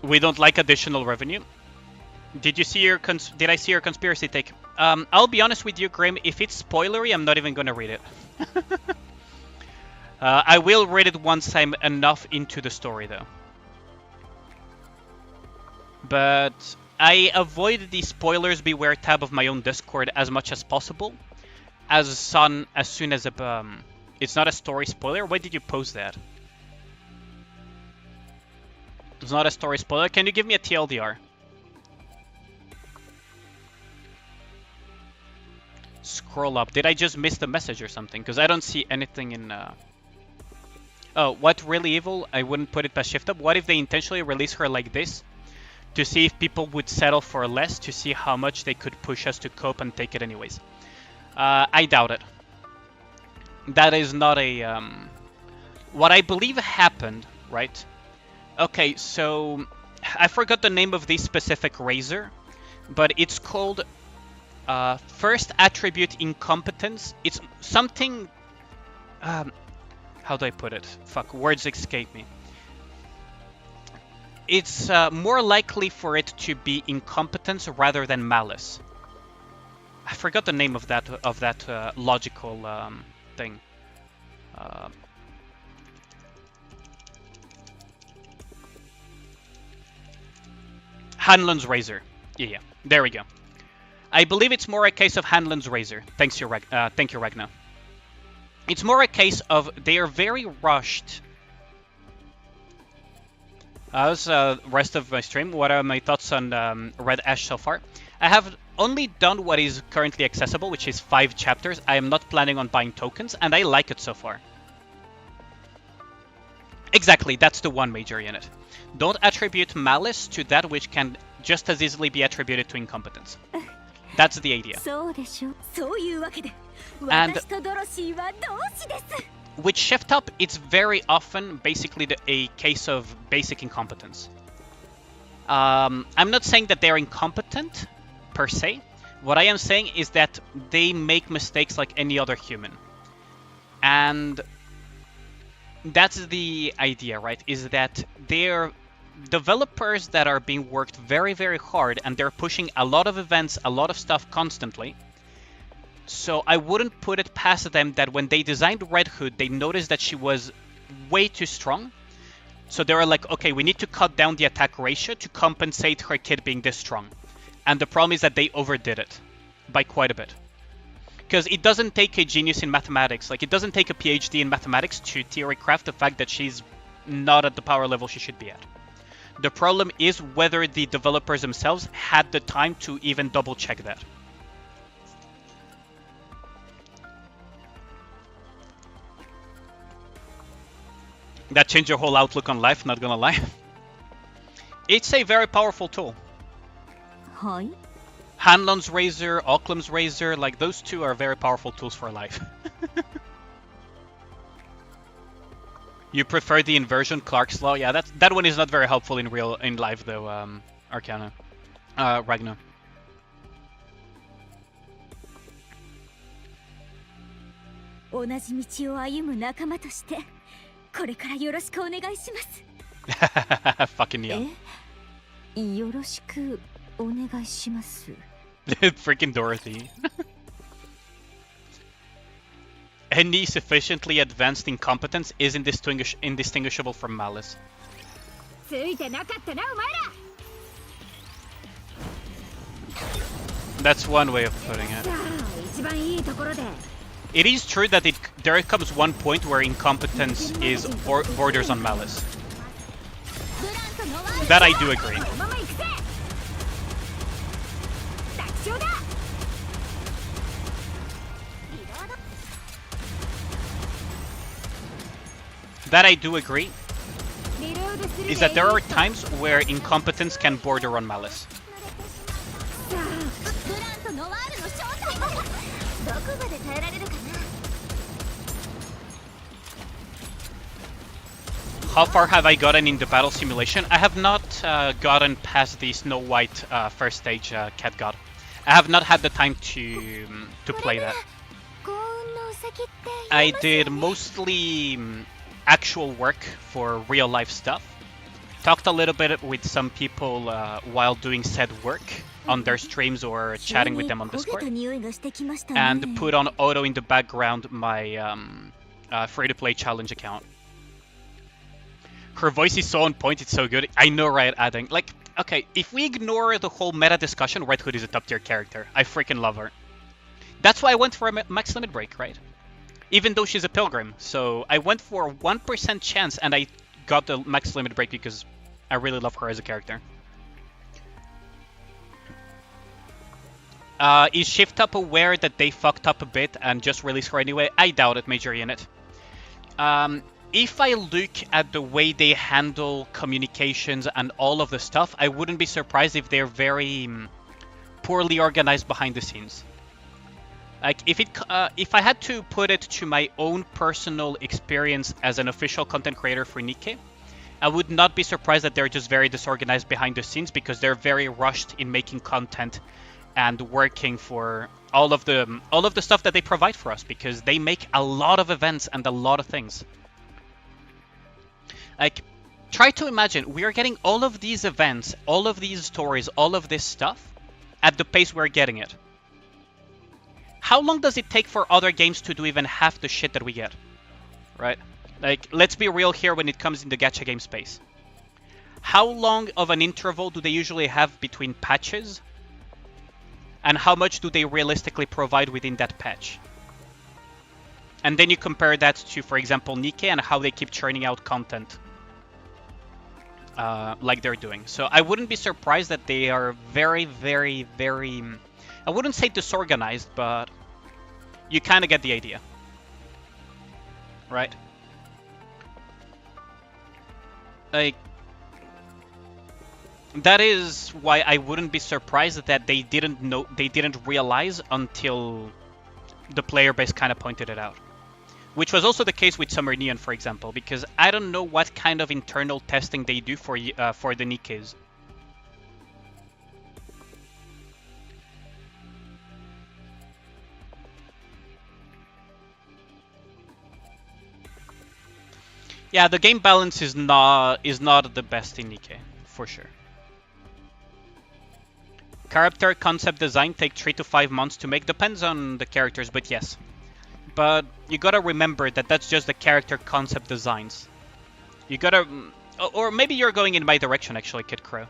ら。 We don't like additional revenue. Did I see your conspiracy take? I'll be honest with you, Grim. If it's spoilery, I'm not even gonna read it. I will read it once I'm enough into the story, though. But I avoid the spoilers beware tab of my own Discord as much as possible. As soon as it's not a story spoiler. Why did you post that? It's not a story spoiler. Can you give me a TLDR? scroll up. Did I just miss the message or something? Because I don't see anything in... Oh, what really evil? I wouldn't put it past shift up. What if they intentionally release her like this? To see if people would settle for less, to see how much they could push us to cope and take it anyways. I doubt it. That is not a... What I believe happened, right? Okay, so... I forgot the name of this specific razor, but it's called first attribute incompetence. It's something... how do I put it? Fuck, words escape me. It's more likely for it to be incompetence rather than malice. I forgot the name of that logical thing. Hanlon's razor. Yeah, there we go. I believe it's more a case of Hanlon's razor. Thank you, Ragnar. It's more a case of they are very rushed. How's the rest of my stream? What are my thoughts on Red Ash so far? I have only done what is currently accessible, which is 5 chapters. I am not planning on buying tokens, and I like it so far. Exactly, that's the one major in it. Don't attribute malice to that which can just as easily be attributed to incompetence. That's the idea. And with shift up, it's very often basically a case of basic incompetence. I'm not saying that they're incompetent per se. What I am saying is that they make mistakes like any other human. And that's the idea, right? Is that they're developers that are being worked very, very hard, and they're pushing a lot of events, a lot of stuff constantly. So I wouldn't put it past them that when they designed Red Hood, they noticed that she was way too strong. So they were like, okay, we need to cut down the attack ratio to compensate her kid being this strong. And the problem is that they overdid it by quite a bit. Because it doesn't take a genius in mathematics, like it doesn't take a PhD in mathematics to theory craft the fact that she's not at the power level she should be at. The problem is whether the developers themselves had the time to even double check that. That changed your whole outlook on life, not gonna lie. It's a very powerful tool. Hi. Hanlon's razor, Occam's razor, like those two are very powerful tools for life. You prefer the inversion Clark's law? Yeah, that one is not very helpful in life though, Arcana. Ragnar. Fucking Neon. Freaking Dorothy. Any sufficiently advanced incompetence is indistinguishable from malice. That's one way of putting it. It is true that there comes one point where incompetence is borders on malice. That I do agree. That I do agree. Is that there are times where incompetence can border on malice. How far have I gotten in the battle simulation? I have not gotten past the Snow White first stage Cat God. I have not had the time to play that. I did mostly actual work for real life stuff. Talked a little bit with some people while doing said work on their streams or chatting with them on Discord. And put on auto in the background my free-to-play challenge account. Her voice is so on point, it's so good. I know, right, Adding? Like, okay, if we ignore the whole meta discussion, Red Hood is a top-tier character. I freaking love her. That's why I went for a max limit break, right? Even though she's a pilgrim. So I went for a 1% chance and I got the max limit break because I really love her as a character. Is Shift Up aware that they fucked up a bit and just released her anyway? I doubt it, Major Unit. If I look at the way they handle communications and all of the stuff, I wouldn't be surprised if they're very poorly organized behind the scenes. Like, if I had to put it to my own personal experience as an official content creator for Nikke, I would not be surprised that they're just very disorganized behind the scenes because they're very rushed in making content and working for all of the stuff that they provide for us, because they make a lot of events and a lot of things. Like, try to imagine, we are getting all of these events, all of these stories, all of this stuff at the pace we're getting it. How long does it take for other games to do even half the shit that we get? Right? Like, let's be real here when it comes in the gacha game space. How long of an interval do they usually have between patches? And how much do they realistically provide within that patch? And then you compare that to, for example, Nikke and how they keep churning out content like they're doing. So I wouldn't be surprised that they are very, very, very... I wouldn't say disorganized, but you kind of get the idea. Right? Like, that is why I wouldn't be surprised that they didn't realize until the player base kind of pointed it out. Which was also the case with Summer Neon, for example, because I don't know what kind of internal testing they do for the Nikkes. Yeah, the game balance is not the best in Nikke, for sure. Character concept design take 3 to 5 months to make, depends on the characters, but yes. But you gotta remember that that's just the character concept designs. You gotta... Or maybe you're going in my direction, actually, Kid Crow.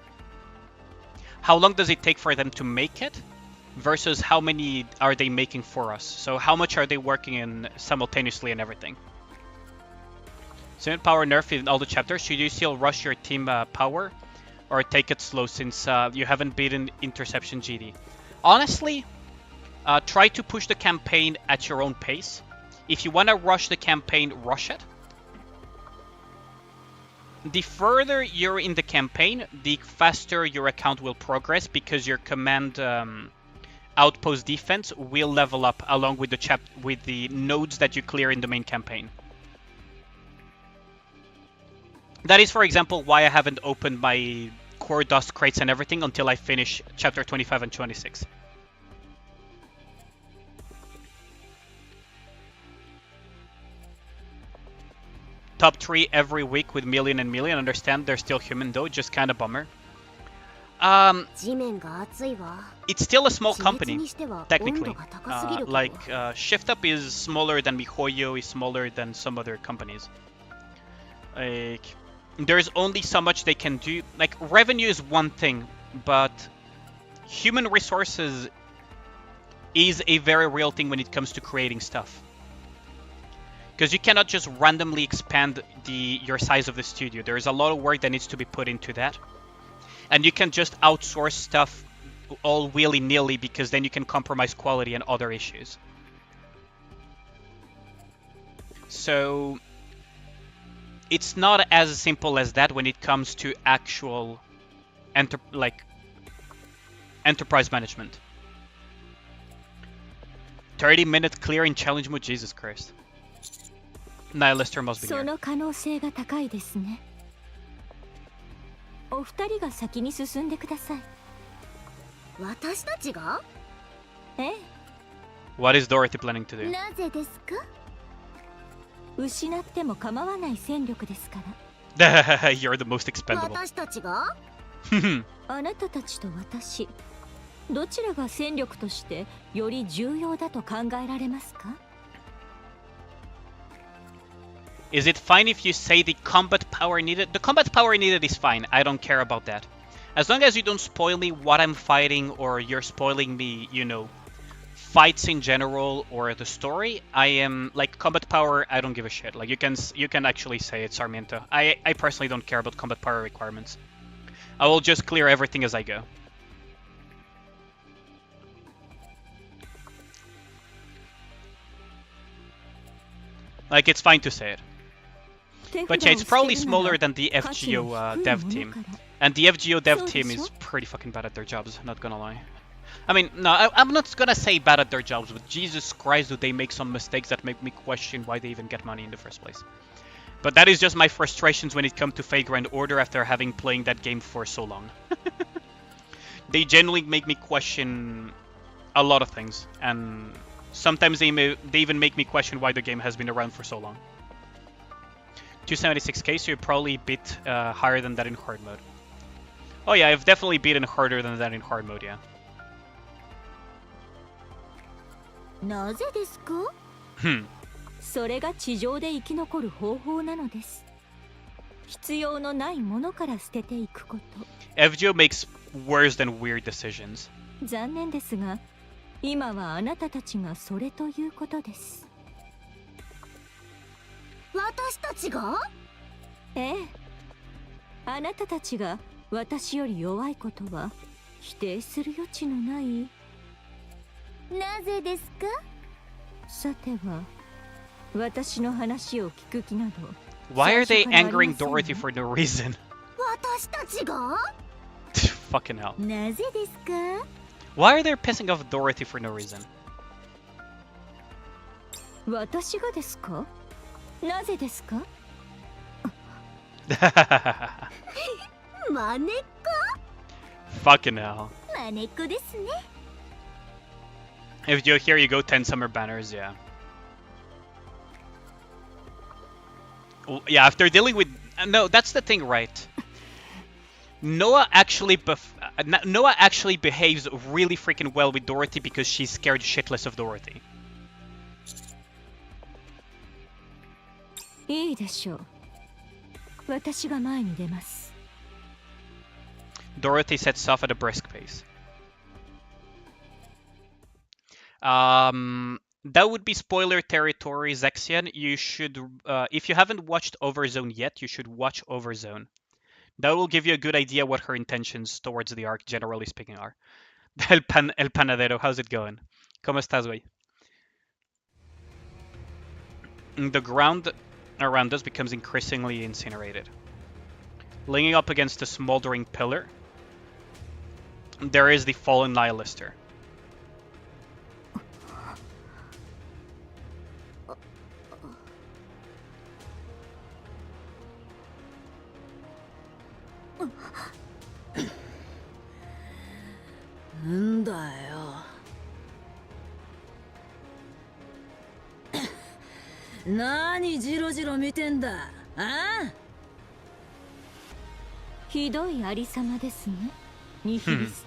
How long does it take for them to make it? Versus how many are they making for us? So how much are they working in simultaneously and everything? Summon power nerf in all the chapters. Should you still rush your team power? Or take it slow since you haven't beaten Interception GD? Honestly, try to push the campaign at your own pace. If you want to rush the campaign, rush it. The further you're in the campaign, the faster your account will progress, because your command outpost defense will level up along with the nodes that you clear in the main campaign. That is, for example, why I haven't opened my core dust crates and everything until I finish chapter 25 and 26. Top 3 every week with Million and Million. Understand they're still human though, just kind of bummer. It's still a small company, technically. Shift Up is smaller than MiHoYo, is smaller than some other companies. Like, there's only so much they can do. Like, revenue is one thing, but human resources is a very real thing when it comes to creating stuff. Because you cannot just randomly expand your size of the studio. There's a lot of work that needs to be put into that. And you can just outsource stuff all willy-nilly, because then you can compromise quality and other issues. So it's not as simple as that when it comes to actual enterprise management. 30-minute clear in challenge mode, Jesus Christ. Nihilister must be here. お二人が先に進んでください。私たちが？ええ。What is Dorothy planning to do? なぜですか？失っても構わない戦力ですから。You're the most expendable. 私たちが？あなたたちと私、どちらが戦力としてより重要だと考えられますか？ Is it fine if you say the combat power needed? The combat power needed is fine. I don't care about that. As long as you don't spoil me what I'm fighting, or you're spoiling me, you know, fights in general or the story, I am like combat power. I don't give a shit. Like you can actually say it, Sarmiento. I personally don't care about combat power requirements. I will just clear everything as I go. Like, it's fine to say it. But yeah, it's probably smaller than the FGO dev team. And the FGO dev team is pretty fucking bad at their jobs, not gonna lie. I mean, no, I'm not gonna say bad at their jobs, but Jesus Christ, do they make some mistakes that make me question why they even get money in the first place. But that is just my frustrations when it comes to Fate Grand Order after having played that game for so long. They generally make me question a lot of things, and sometimes they even make me question why the game has been around for so long. 276k, so you probably beat higher than that in hard mode. Oh yeah, I've definitely beaten harder than that in hard mode, yeah. なぜですか? それが地上で生き残る方法なのです。必要のないものから捨てていくこと。FGO makes worse than weird decisions. 残念ですが、今はあなたたちがそれということです。私たちが？ええ。あなたたちが私より弱いことは否定する余地のない。なぜですか？さては、私の話を聞く気など。Why are they angering Dorothy for no reason? 私たちが？ Fucking hell. なぜですか？ Why are they pissing off Dorothy for no reason? 私がですか？なぜですか？まねっこ？ Fucking hell. まねっこですね。If you here you go 10 summer banners, yeah. Yeah, after dealing with no, that's the thing, right? Noah actually behaves really freaking well with Dorothy because she's scared shitless of Dorothy. いいでしょう。私が前に出ます。Dorothy sets off at a brisk pace. That would be spoiler territory, Zexian. You should, if you haven't watched Overzone yet, you should watch Overzone. That will give you a good idea what her intentions towards the arc, generally speaking, are. El Panadero, how's it going? ¿Cómo estás, güey? The ground around us becomes increasingly incinerated. Leaning up against a smoldering pillar, there is the fallen Nihilister. Nani ジロジロ見てんだ。あ？ひどいありさまですね。ニヒリス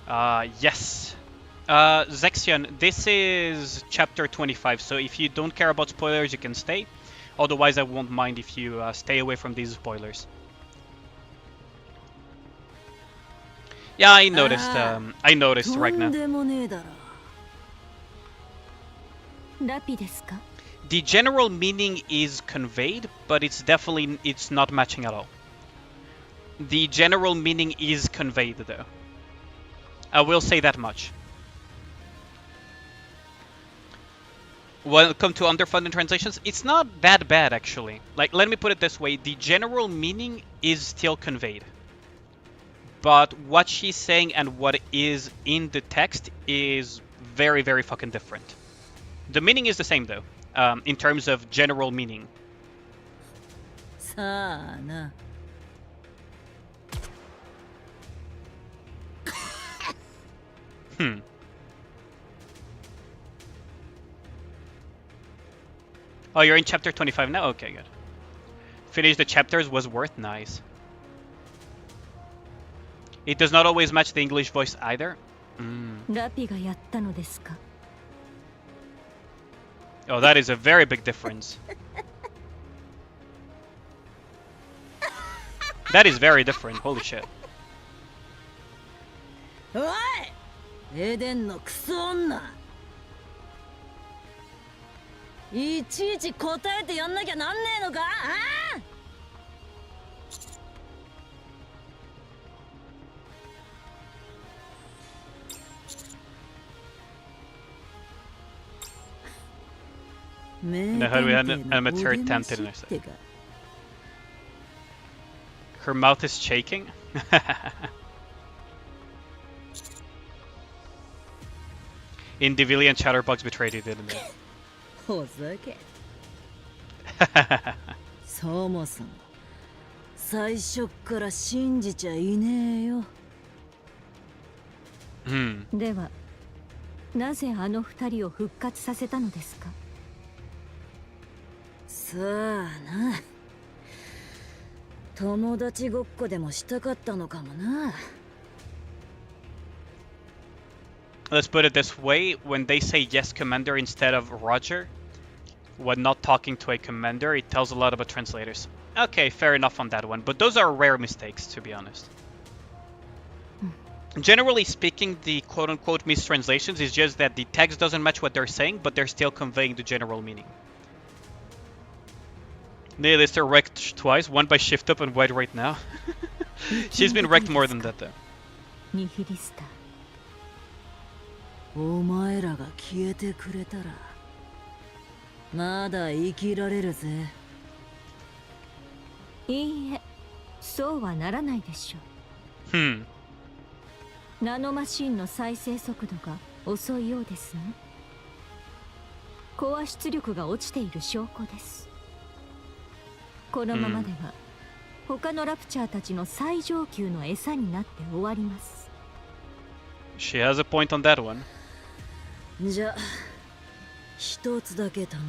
ター。Yes. Zexion, this is chapter 25, so if you don't care about spoilers, you can stay. Otherwise, I won't mind if you stay away from these spoilers. Yeah, I noticed right now. The general meaning is conveyed, but it's not matching at all. The general meaning is conveyed, though. I will say that much. Welcome to Underfunded Translations. It's not that bad, actually. Like, let me put it this way. The general meaning is still conveyed. But what she's saying and what is in the text is very, very fucking different. The meaning is the same, though, in terms of general meaning. Oh, you're in chapter 25 now? Okay, good. Finish the chapters was worth nice. It does not always match the English voice either. Oh, that is a very big difference. That is very different. Holy shit. In the hood we had an amateur tent in her. Her mouth is shaking. Indivilian Chatterbox betrayed you, didn't they? ほざけ。そもそも最初から信じちゃいねえよ。ではなぜあの二人を復活させたのですか。さあな。友達ごっこでもしたかったのかもな。Let's put it this way, when they say yes commander instead of Roger, when not talking to a commander, it tells a lot about translators. Okay, fair enough on that one, but those are rare mistakes, to be honest. Generally speaking, the quote-unquote mistranslations is just that the text doesn't match what they're saying, but they're still conveying the general meaning. Nihilists are wrecked twice, one by Shift Up and White right now. She's been wrecked more than that, though. お前らが消えてくれたらまだ生きられるぜ。いいえ、そうはならないでしょう。ナノマシンの再生速度が遅いようですね。コア出力が落ちている証拠です。このままでは他のラプチャーたちの最上級の餌になって終わります。She has a point on that one. じゃあ一つだけ頼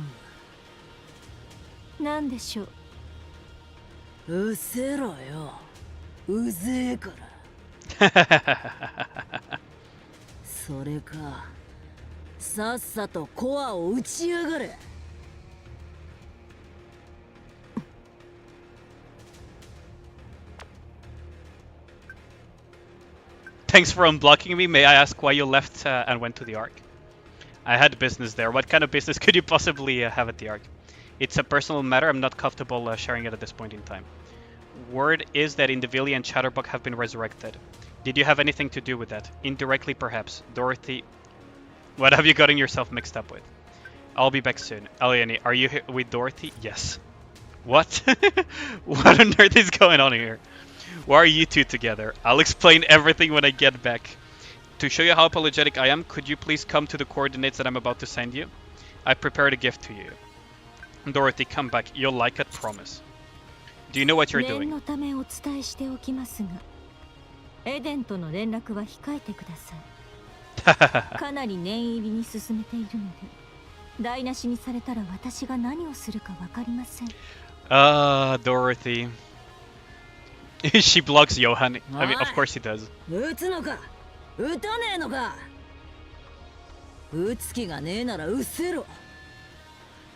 む。なんでしょう。うせろよ。うぜえから。それかさっさとコアを打ちやがれ。Thanks for unblocking me. May I ask why you left and went to the Ark? I had business there. What kind of business could you possibly have at the Ark? It's a personal matter. I'm not comfortable sharing it at this point in time. Word is that Indivili and Chatterbox have been resurrected. Did you have anything to do with that? Indirectly, perhaps. Dorothy... What have you gotten yourself mixed up with? I'll be back soon. Eliane, are you here with Dorothy? Yes. What? What on earth is going on here? Why are you two together? I'll explain everything when I get back. To show you how apologetic I am, could you please come to the coordinates that I'm about to send you? I prepared a gift to you. Dorothy, come back. You'll like it, promise. Do you know what you're doing? 念のためお伝えしておきますが、エデンとの連絡は控えてください。かなり念入りに進めているので、台無しにされたら私が何をするかわかりません。Dorothy. She blocks Johan. I mean, of course he does. 撃つのか撃たねえのか。撃つ気がねえなら撃せろ。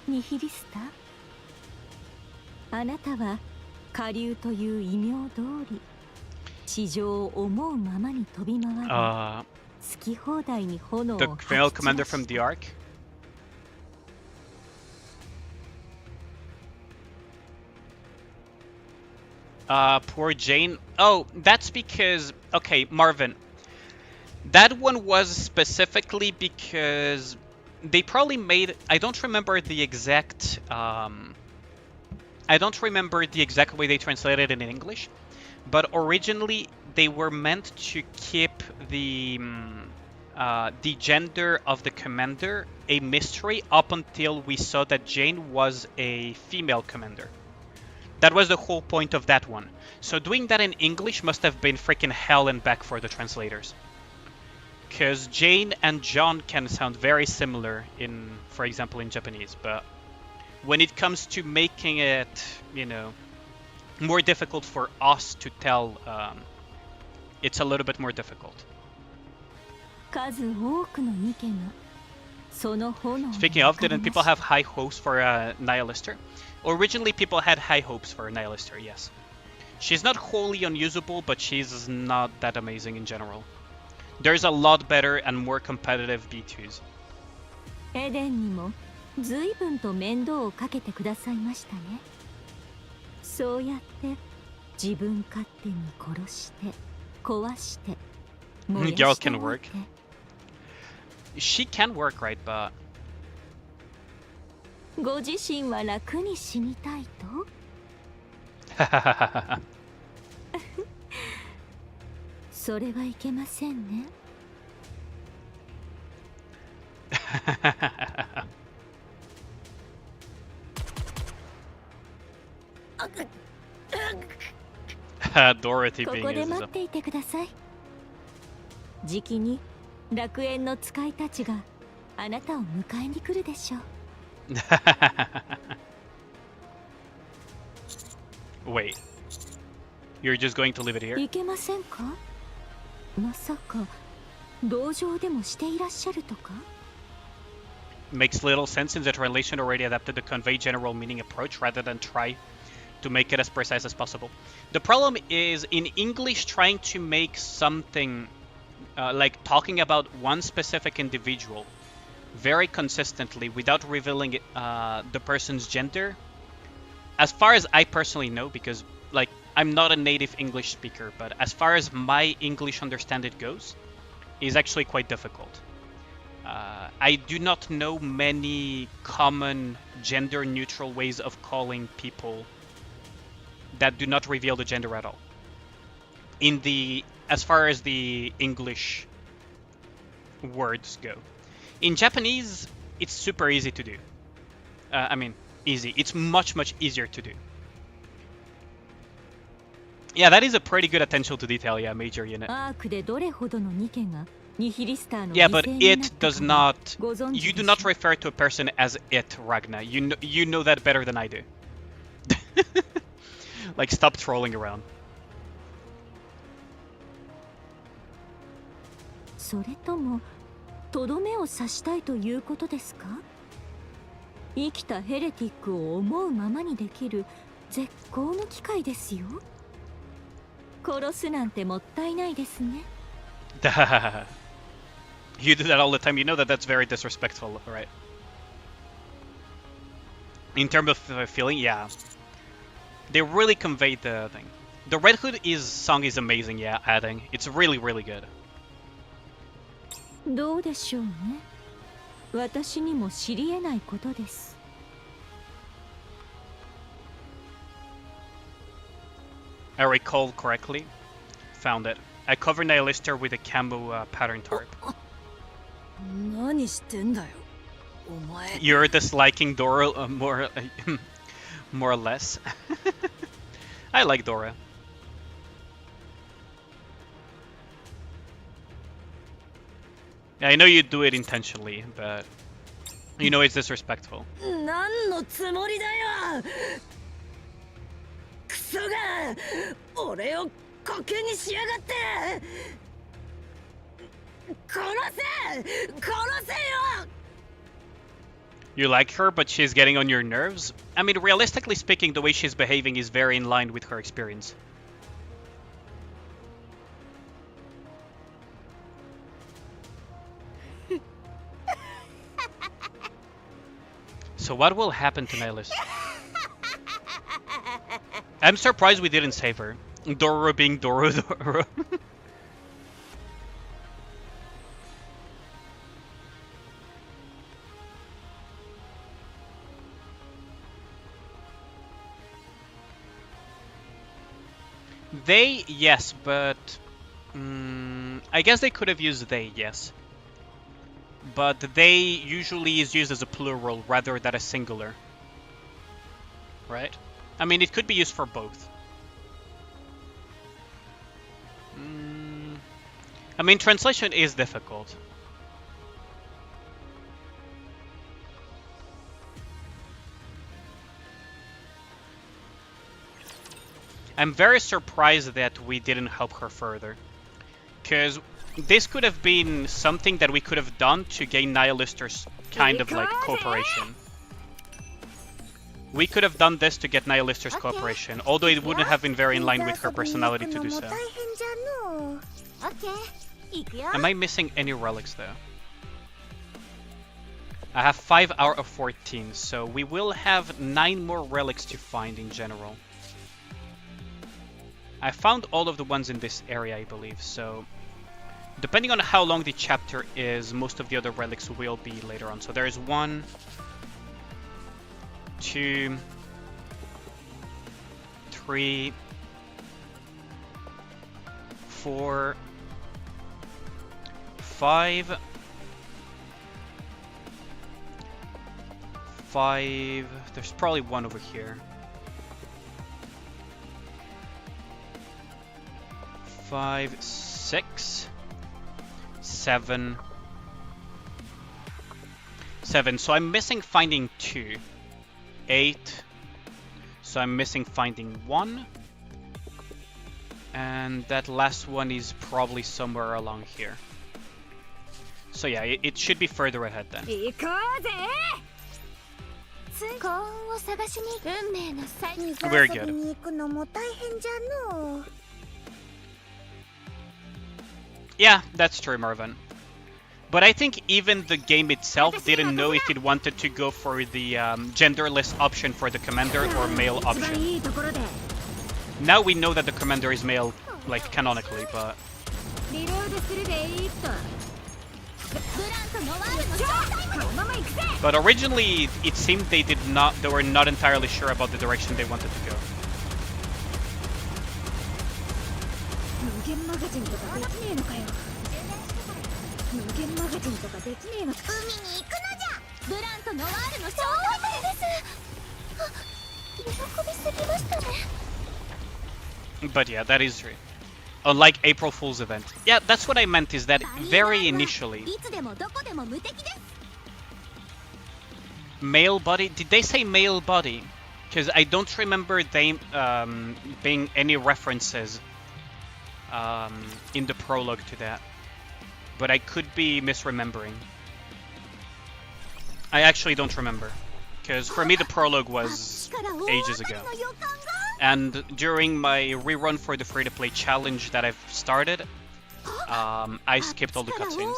ニヒリスタ、あなたは下流という異名通り地上を思うままに飛び回り、好き放題に炎を The female commander from the Ark? Poor Jane. Oh, that's because... Okay, Marvin. That one was specifically because they probably made... I don't remember the exact... I don't remember the exact way they translated it in English. But originally, they were meant to keep the gender of the commander a mystery up until we saw that Jane was a female commander. That was the whole point of that one. So doing that in English must have been freaking hell and back for the translators. Because Jane and John can sound very similar in, for example, in Japanese. But when it comes to making it, you know, more difficult for us to tell, it's a little bit more difficult. Speaking of, didn't people have high hopes for Nihilister? Originally, people had high hopes for Nihilister, yes. She's not wholly unusable, but she's not that amazing in general. There's a lot better and more competitive B2s. エデンにも随分と面倒をかけてくださいましたね。そうやって自分勝手に殺して壊して燃やして Girl can work. She can work, right, but... ご自身は楽に死にたいと？それはいけませんね。Dorothy こ being こで used 待 as っていてください。じきに楽園の使いたちがあなたを迎えに来るでしょう。Wait. You're just going to leave it here? いけませんか？まさか同情でもしていらっしゃるとか？ Makes little sense since the translation already adapted the convey general meaning approach rather than try to make it as precise as possible. The problem is in English trying to make something like talking about one specific individual very consistently without revealing the person's gender. As far as I personally know, because like I'm not a native English speaker, but as far as my English understanding goes, is actually quite difficult. I do not know many common gender-neutral ways of calling people that do not reveal the gender at all. As far as the English words go. In Japanese, it's super easy to do. I mean, easy. It's much, much easier to do. Yeah, that is a pretty good attention to detail, yeah, major unit. Yeah, but it does not... You do not refer to a person as it, Ragna. You know that better than I do. Like, stop trolling around. それともとどめを刺したいということですか？生きたヘレティックを思うままにできる絶好の機会ですよ。殺すなんてもったいないですね。You do that all the time. You know that that's very disrespectful, right? In terms of feeling, yeah. They really conveyed the thing. The Red Hood song is amazing, yeah, adding. It's really, really good. どうでしょうね。私にも知り得ないことです。I recall correctly. Found it. I covered Nihilister with a camo pattern tarp. 何してんだよ、お前。You're disliking Dora more or less. I like Dora. I know you do it intentionally, but you know it's disrespectful. 何のつもりだよ。クソが俺をコケにしやがって。殺せよ。You like her, but she's getting on your nerves? I mean, realistically speaking, the way she's behaving is very in line with her experience. So what will happen to Nihilist? I'm surprised we didn't save her. Doro being Doro. They, yes, but I guess they could have used they, yes. But they usually is used as a plural rather than a singular. Right? I mean, it could be used for both. I mean, translation is difficult. I'm very surprised that we didn't help her further. Because this could have been something that we could have done to gain Nihilister's kind of like cooperation. We could have done this to get Nihilister's cooperation, although it wouldn't have been very in line with her personality to do so. Am I missing any relics though? I have 5 out of 14, so we will have 9 more relics to find in general. I found all of the ones in this area, I believe, so depending on how long the chapter is, most of the other relics will be later on. So there is 1, 2, 3, 4, 5, 5. There's probably one over here. 5, 6, 7, 7. So I'm missing finding 2. 8. So I'm missing finding 1. And that last one is probably somewhere along here. So yeah, it should be further ahead then. We're good. Yeah, that's true, Marvin. But I think even the game itself didn't know if it wanted to go for the genderless option for the commander or male option. Now we know that the commander is male, like canonically, but... But originally, it seemed they were not entirely sure about the direction they wanted to go. But yeah, that is true. Unlike April Fool's event. Yeah, that's what I meant, is that very initially... Male body? Did they say male body? Because I don't remember them being any references in the prologue to that. But I could be misremembering. I actually don't remember. Because for me the prologue was ages ago. And during my rerun for the free-to-play challenge that I've started, I skipped all the cutscenes.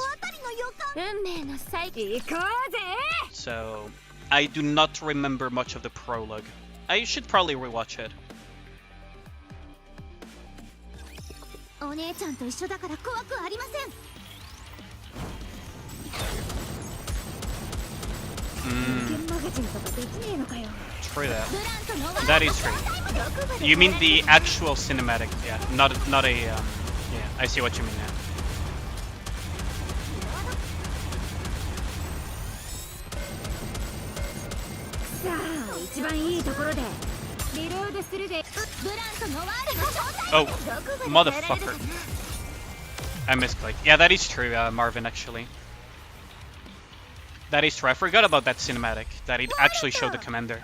So, I do not remember much of the prologue. I should probably rewatch it. True that. That is true. You mean the actual cinematic, yeah, not a, yeah, I see what you mean now. Oh, motherfucker. I misclicked. Yeah, that is true, Marvin, actually. That is true. I forgot about that cinematic, that it actually showed the commander.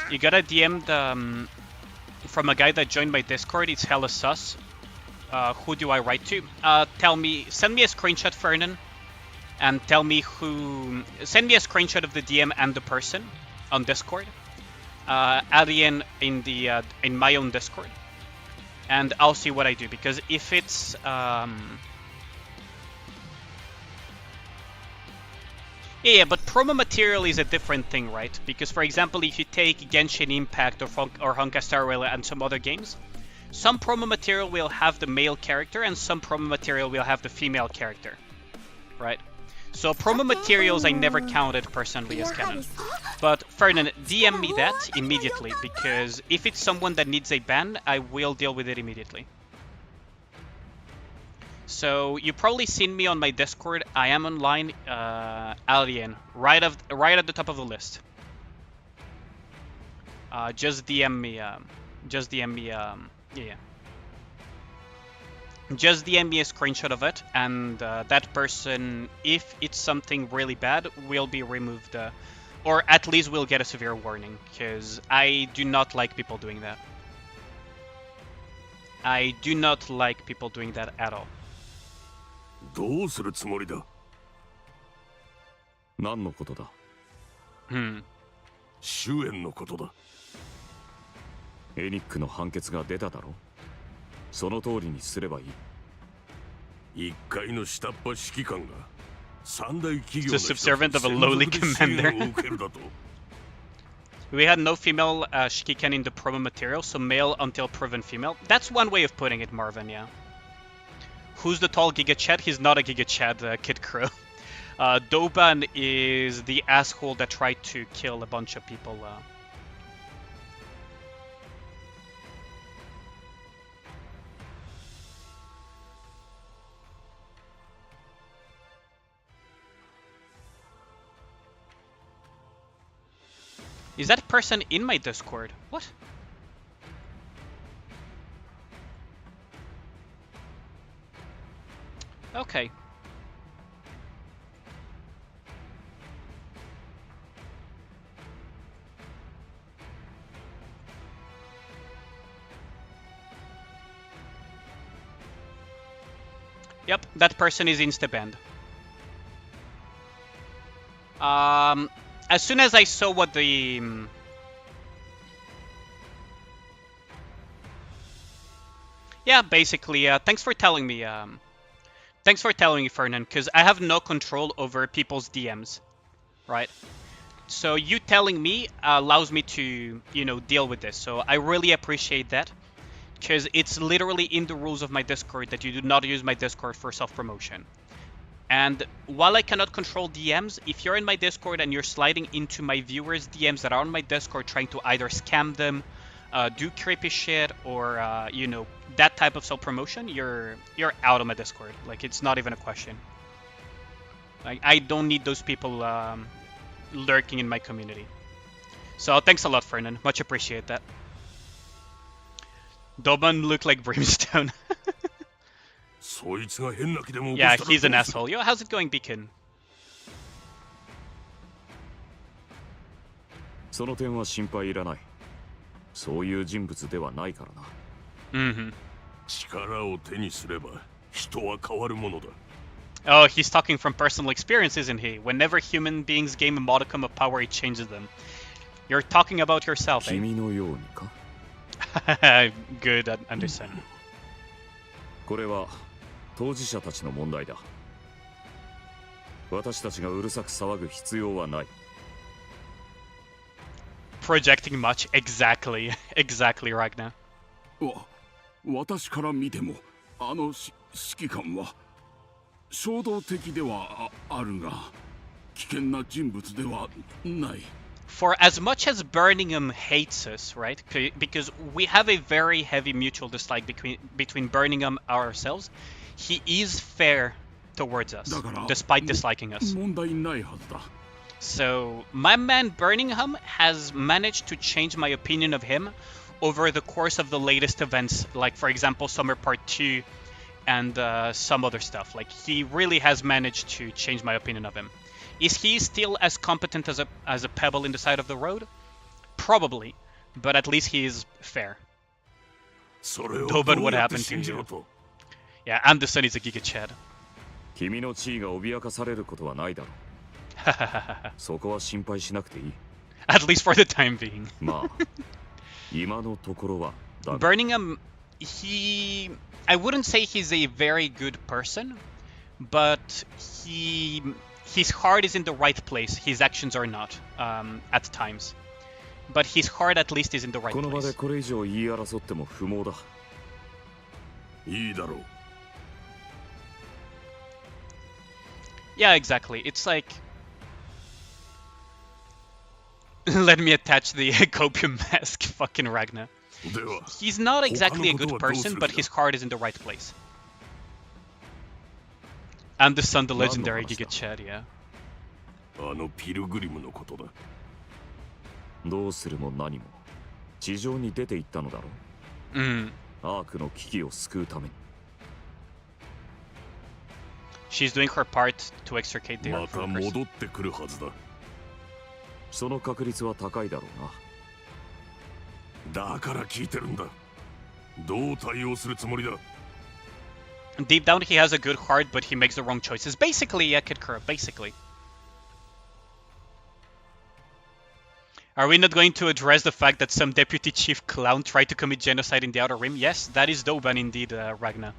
You got a DM from a guy that joined my Discord. It's hella sus. Who do I write to? Send me a screenshot, Fernan, and tell me who. Send me a screenshot of the DM and the person on Discord. Alien in my own Discord, and I'll see what I do. Because if it's yeah, but promo material is a different thing, right? Because, for example, if you take Genshin Impact or Honka Starrail and some other games, some promo material will have the male character and some promo material will have the female character, right? So promo materials I never counted personally as canon. But Ferdinand, DM me that immediately, because if it's someone that needs a ban, I will deal with it immediately. So you probably seen me on my Discord. I am online, Alien, right at the top of the list. Just DM me. Just DM me. Yeah. Just DM me a screenshot of it, and that person, if it's something really bad, will be removed, or at least will get a severe warning. Because I do not like people doing that. I do not like people doing that at all. どうするつもりだ。何のことだ。終焉のことだ。エニックの判決が出ただろ。その通りにすればいい。一階の下っ端指揮官が三大企業の人に専属で支援を受けるだと。We had no female Shikiken in the promo material, so male until proven female. That's one way of putting it, Marvin, yeah. Who's the tall Giga Chad? He's not a Giga Chad, Kid Crow. Doban is the asshole that tried to kill a bunch of people. Is that person in my Discord? What? Okay. Yep, that person is insta-banned. As soon as I saw what the... Yeah, basically, thanks for telling me, Fernand, because I have no control over people's DMs, right? So you telling me allows me to, you know, deal with this. So I really appreciate that, because it's literally in the rules of my Discord that you do not use my Discord for self-promotion. And while I cannot control DMs, if you're in my Discord and you're sliding into my viewers' DMs that are on my Discord trying to either scam them, do creepy shit, or you know, that type of self-promotion, you're out of my Discord. Like, it's not even a question. Like, I don't need those people lurking in my community. So thanks a lot, Fernan. Much appreciate that. Doban look like Brimstone. Yeah, he's an asshole. Yo, how's it going, Beacon? その点は心配いらない。そういう人物ではないからな。力を手にすれば人は変わるものだ。Oh, he's talking from personal experience, isn't he? Whenever human beings gain a modicum of power, it changes them. You're talking about yourself, eh? 君のようにか? Good, I understand. これは当事者たちの問題だ。私たちがうるさく騒ぐ必要はない。Projecting much, exactly, Ragnar. 私から見ても、あの指揮官は衝動的ではあるが、危険な人物ではない。For as much as Birmingham hates us, right? Because we have a very heavy mutual dislike between Birmingham ourselves, he is fair towards us, despite disliking us. 問題ないはずだ。 So, my man Birmingham has managed to change my opinion of him over the course of the latest events, like, for example, Summer Part 2 and some other stuff. Like, he really has managed to change my opinion of him. Is he still as competent as a pebble in the side of the road? Probably, but at least he is fair. Doban, what happened to you? Yeah, Anderson is a Giga Chad. 君の地位が脅かされることはないだろう。そこは心配しなくていい。At least for the time being. まあ、今のところは。Birmingham, I wouldn't say he's a very good person, but his heart is in the right place. His actions are not, at times. But his heart at least is in the right place. この場でこれ以上言い争っても不毛だ。いいだろう。Yeah, exactly. It's like... Let me attach the copium mask, fucking Ragnar. He's not exactly a good person, but his heart is in the right place. And the son, the legendary Giga Chad, yeah. あのピルグリムのことだ。どうするも何も地上に出て行ったのだろう。アークの危機を救うために。She's doing her part to extricate the Earth. また戻ってくるはずだ。その確率は高いだろうな。だから聞いてるんだ。どう対応するつもりだ。Deep down, he has a good heart, but he makes the wrong choices. Basically, yeah, Kid Kura, basically. Are we not going to address the fact that some deputy chief clown tried to commit genocide in the Outer Rim? Yes, that is Doban indeed, Ragnar.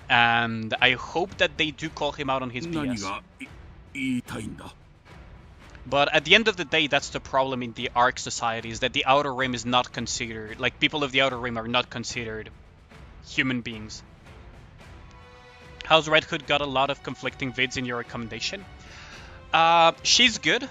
And I hope that they do call him out on his BS. 言いたいんだ。 But at the end of the day, that's the problem in the Ark society, is that the Outer Rim is not considered, like, people of the Outer Rim are not considered human beings. How's Red Hood got a lot of conflicting vids in your recommendation? She's good.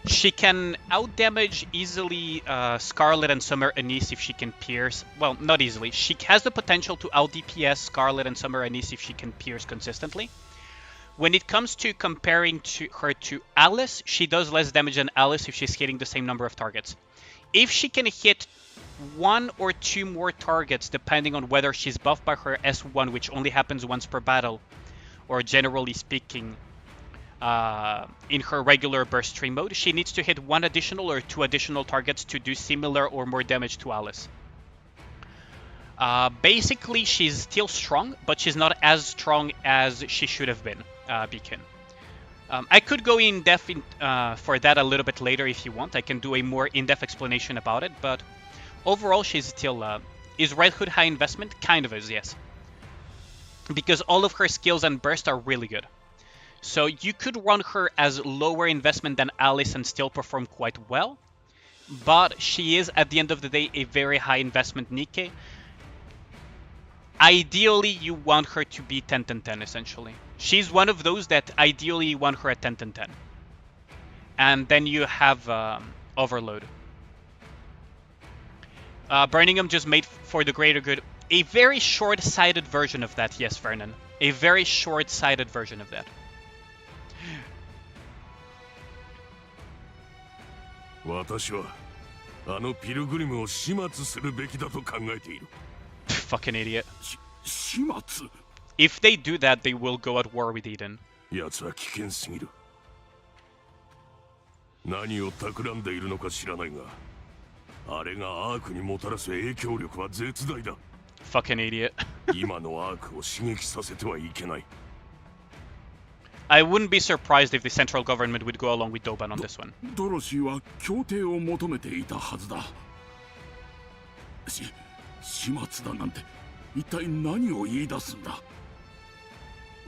She can outdamage easily Scarlet and Summer Anise if she can pierce. Well, not easily. She has the potential to out DPS Scarlet and Summer Anise if she can pierce consistently. When it comes to comparing her to Alice, she does less damage than Alice if she's hitting the same number of targets. If she can hit 1 or 2 more targets, depending on whether she's buffed by her S1, which only happens once per battle, or generally speaking, in her regular burst stream mode, she needs to hit 1 additional or 2 additional targets to do similar or more damage to Alice. Basically, she's still strong, but she's not as strong as she should have been, Beacon. I could go in depth for that a little bit later if you want. I can do a more in-depth explanation about it, but overall, she's still... is Red Hood high investment? Kind of is, yes. Because all of her skills and burst are really good. So you could run her as lower investment than Alice and still perform quite well. But she is, at the end of the day, a very high investment Nikke. Ideally, you want her to be 10-10-10, essentially. She's one of those that ideally you want her at 10-10-10. And then you have Overload. Birmingham just made for the greater good a very short-sighted version of that, yes, Vernon. A very short-sighted version of that. Fucking idiot. If they do that, they will go at war with Eden. 何を企んでいるのか知らないが、あれがアークにもたらす影響力は絶大だ。Fucking idiot. 今のアークを刺激させてはいけない。I wouldn't be surprised if the central government would go along with Doban on this one. ドロシーは協定を求めていたはずだ。始末だなんて一体何を言い出すんだ。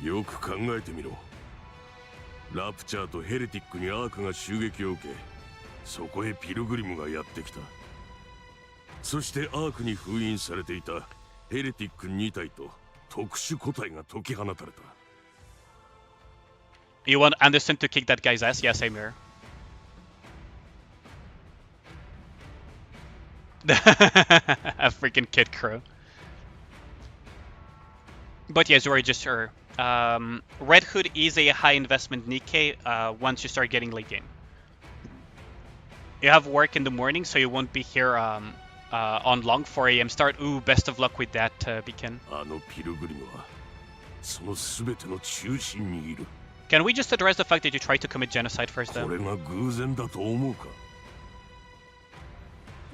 よく考えてみろ。ラプチャーとヘレティックにアークが襲撃を受け、そこへピルグリムがやってきた。そしてアークに封印されていたヘレティック2体と特殊個体が解き放たれた。You want Anderson to kick that guy's ass? Yeah, same here. A freaking Kid Crow. But yeah, Zori, just her. Red Hood is a high investment Nikke once you start getting late game. You have work in the morning, so you won't be here on long 4 AM start. Ooh, best of luck with that, Beacon. Can we just address the fact that you tried to commit genocide first, though?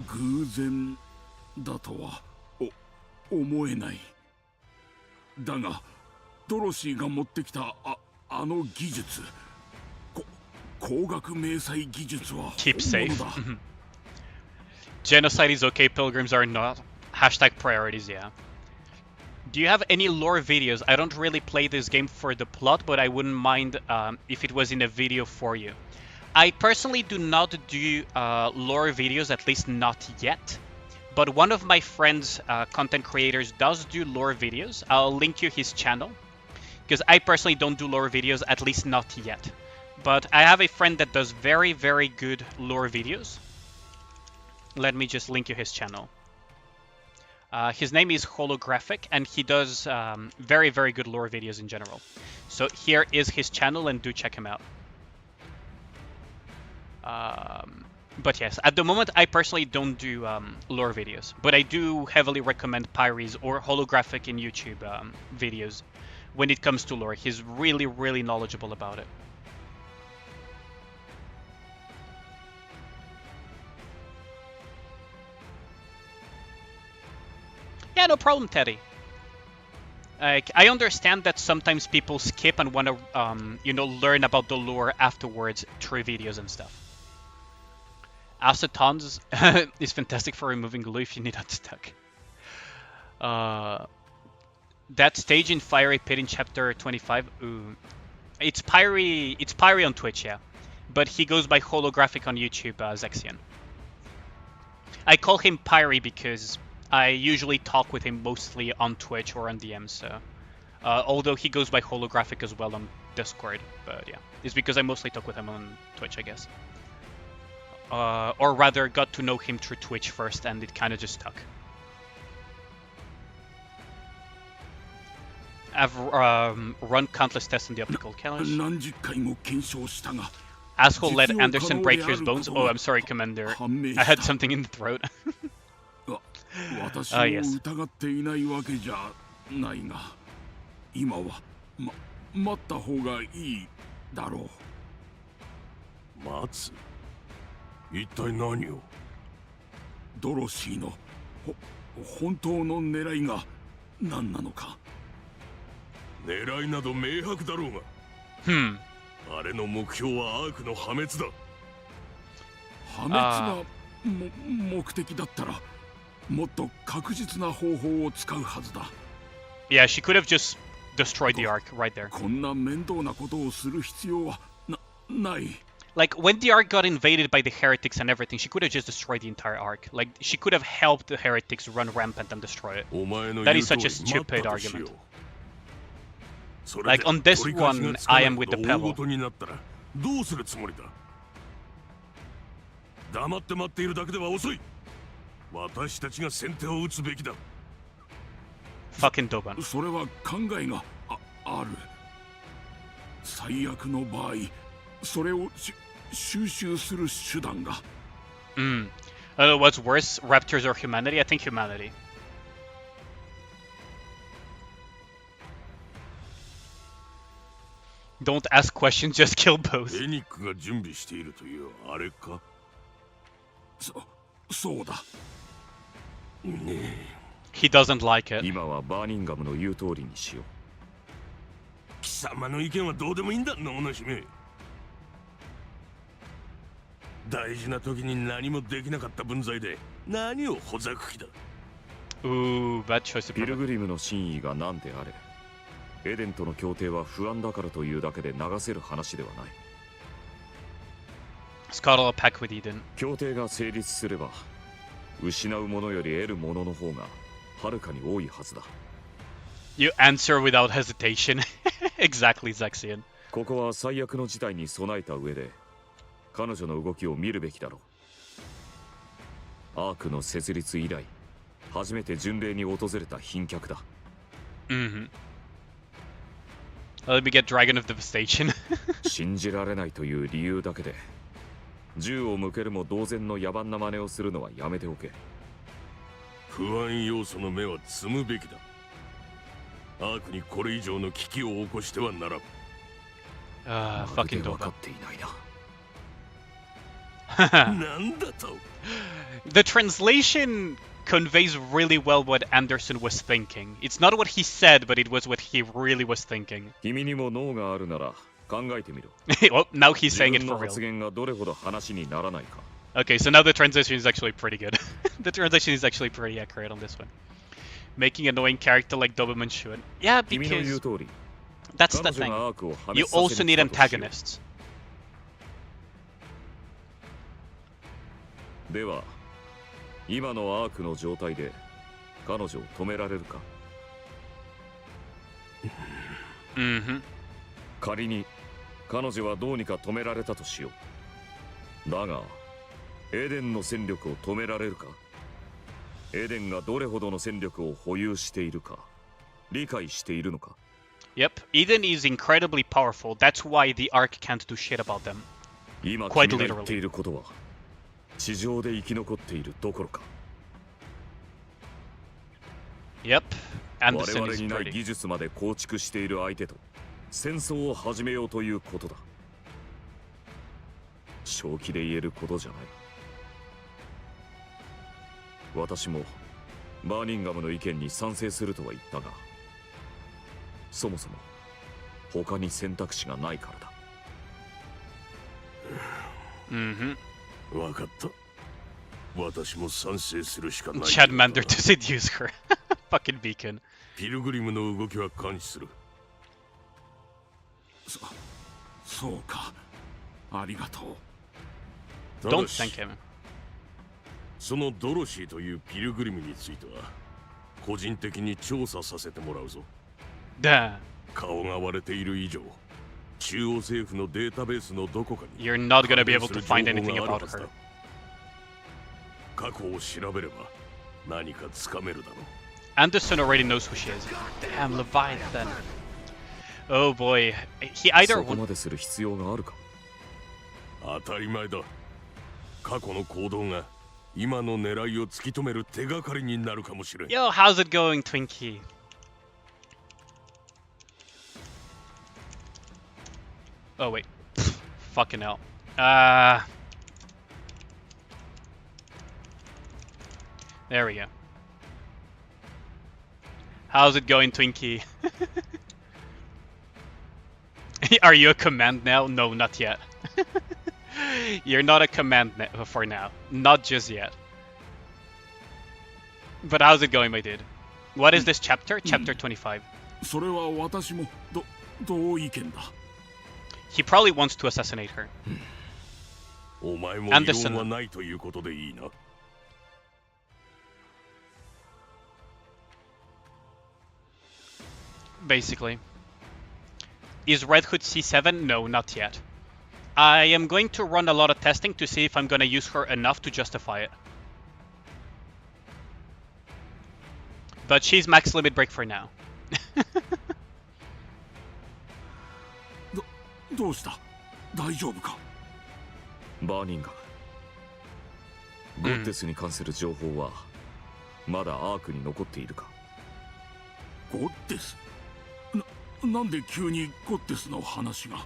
偶然だとは思えない。だがドロシーが持ってきたあの技術、光学迷彩技術は Keep safe. Genocide is okay, pilgrims are not. Hashtag priorities, yeah. Do you have any lore videos? I don't really play this game for the plot, but I wouldn't mind if it was in a video for you. I personally do not do lore videos, at least not yet. But one of my friends, content creators, does do lore videos. I'll link you his channel. Because I personally don't do lore videos, at least not yet. But I have a friend that does very, very good lore videos. Let me just link you his channel. His name is Holographic, and he does very, very good lore videos in general. So here is his channel, and do check him out. But yes, at the moment, I personally don't do lore videos. But I do heavily recommend Pyre's or Holographic in YouTube videos when it comes to lore. He's really, really knowledgeable about it. Yeah, no problem, Teddy. Like, I understand that sometimes people skip and want to, you know, learn about the lore afterwards through videos and stuff. Acetons is fantastic for removing glue if you need unstuck. That stage in Fiery Pit in chapter 25, ooh. It's Pyre on Twitch, yeah. But he goes by Holographic on YouTube, Zexion. I call him Pyre because I usually talk with him mostly on Twitch or on DM, so... although he goes by Holographic as well on Discord, but yeah, it's because I mostly talk with him on Twitch, I guess. Or rather, got to know him through Twitch first, and it kind of just stuck. I've run countless tests on the optical counters. Asshole let Anderson break his bones. Oh, I'm sorry, Commander. I had something in the throat. Ah, yes. 今は、待った方がいいだろう。待つ？一体何を？ドロシーの本当の狙いが何なのか。狙いなど明白だろうが。あれの目標はアークの破滅だ。破滅が目的だったら、もっと確実な方法を使うはずだ。Yeah, she could have just destroyed the Ark right there. こんな面倒なことをする必要はない。Like, when the Ark got invaded by the heretics and everything, she could have just destroyed the entire Ark. Like, she could have helped the heretics run rampant and destroy it. That is such a stupid argument. Like, on this one, I am with the Pebble. どうするつもりだ。黙って待っているだけでは遅い。私たちが先手を打つべきだ。Fucking Doban. それは考えがある。最悪の場合、それを収集する手段が。What's worse, Raptors or humanity? I think humanity. Don't ask questions, just kill both. エニックが準備しているというあれか？そうだ。ねえ。He doesn't like it. 今はバーニンガムの言う通りにしよう。貴様の意見はどうでもいいんだ、野々姫。大事な時に何もできなかった分際で何をほざく気だ。Ooh, bad choice of ピルグリムの真意が何であれ、エデンとの協定は不安だからというだけで流せる話ではない。Scuttle a pact with Eden. 協定が成立すれば、失うものより得るものの方がはるかに多いはずだ。You answer without hesitation. Exactly, Zexion. ここは最悪の事態に備えた上で、彼女の動きを見るべきだろう。アークの設立以来、初めて巡礼に訪れた賓客だ。Let me get Dragon of Devastation. 信じられないという理由だけで、銃を向けるも同然の野蛮な真似をするのはやめておけ。不安要素の目は積むべきだ。アークにこれ以上の危機を起こしてはならん。Fucking Doban. 分かっていないな。なんだと。The translation conveys really well what Anderson was thinking. It's not what he said, but it was what he really was thinking. 君にも脳があるなら考えてみろ。Well, now he's saying it for 発 real. 言がどれほど話にならないか。Okay, so now the translation is actually pretty good. The translation is actually pretty accurate on this one. Making an annoying character like Doberman should. Yeah, because that's the thing. You also need antagonists. では、今のアークの状態で彼女を止められるか？仮に彼女はどうにか止められたとしよう。だが、エデンの戦力を止められるか？エデンがどれほどの戦力を保有しているか理解しているのか？ Yep, Eden is incredibly powerful. That's why the Ark can't do shit about them. 今 Quite 君が言ってい literally. ることは地上で生き残っているどころか、 Yep, 我 Anderson 々 is にない pretty. 技術まで構築している相手と戦争を始めようということだ。正気で言えることじゃない。私もバーニンガムの意見に賛成するとは言ったが、そもそも他に選択肢がないからだ。分かった。私も賛成するしかない。 Chad Mander to seduce her. Fucking beacon. ピルグリムの動きは監視する。そうか。ありがとう。Don't thank him. そのドロシーというピルグリムについては個人的に調査させてもらうぞ。Duh. 顔が割れている以上中央政府のデータベースのどこかに You're not gonna be able to find anything about her. 過去を調べれば何かつかめるだろう。 Anderson already knows who she is. Damn, Leviathan. Oh boy. He either そこまでする必要があるか。当たり前だ。過去の行動が今の狙いを突き止める手がかりになるかもしれん。 Yo, how's it going, Twinkie? Oh wait. Fucking hell. There we go. How's it going, Twinkie? Are you a command now? No, not yet. You're not a command for now. Not just yet. But how's it going, my dude? What is this chapter? Chapter 25. それは私も同意見だ。 He probably wants to assassinate her. お前も異論はないということでいいな。 Basically. Is Red Hood C7? No, not yet. I am going to run a lot of testing to see if I'm going to use her enough to justify it. But she's max limit break for now. どうした？大丈夫か？バーニンガー。ゴッテスに関する情報はまだアークに残っているか？ゴッテス？なんで急にゴッテスの話が？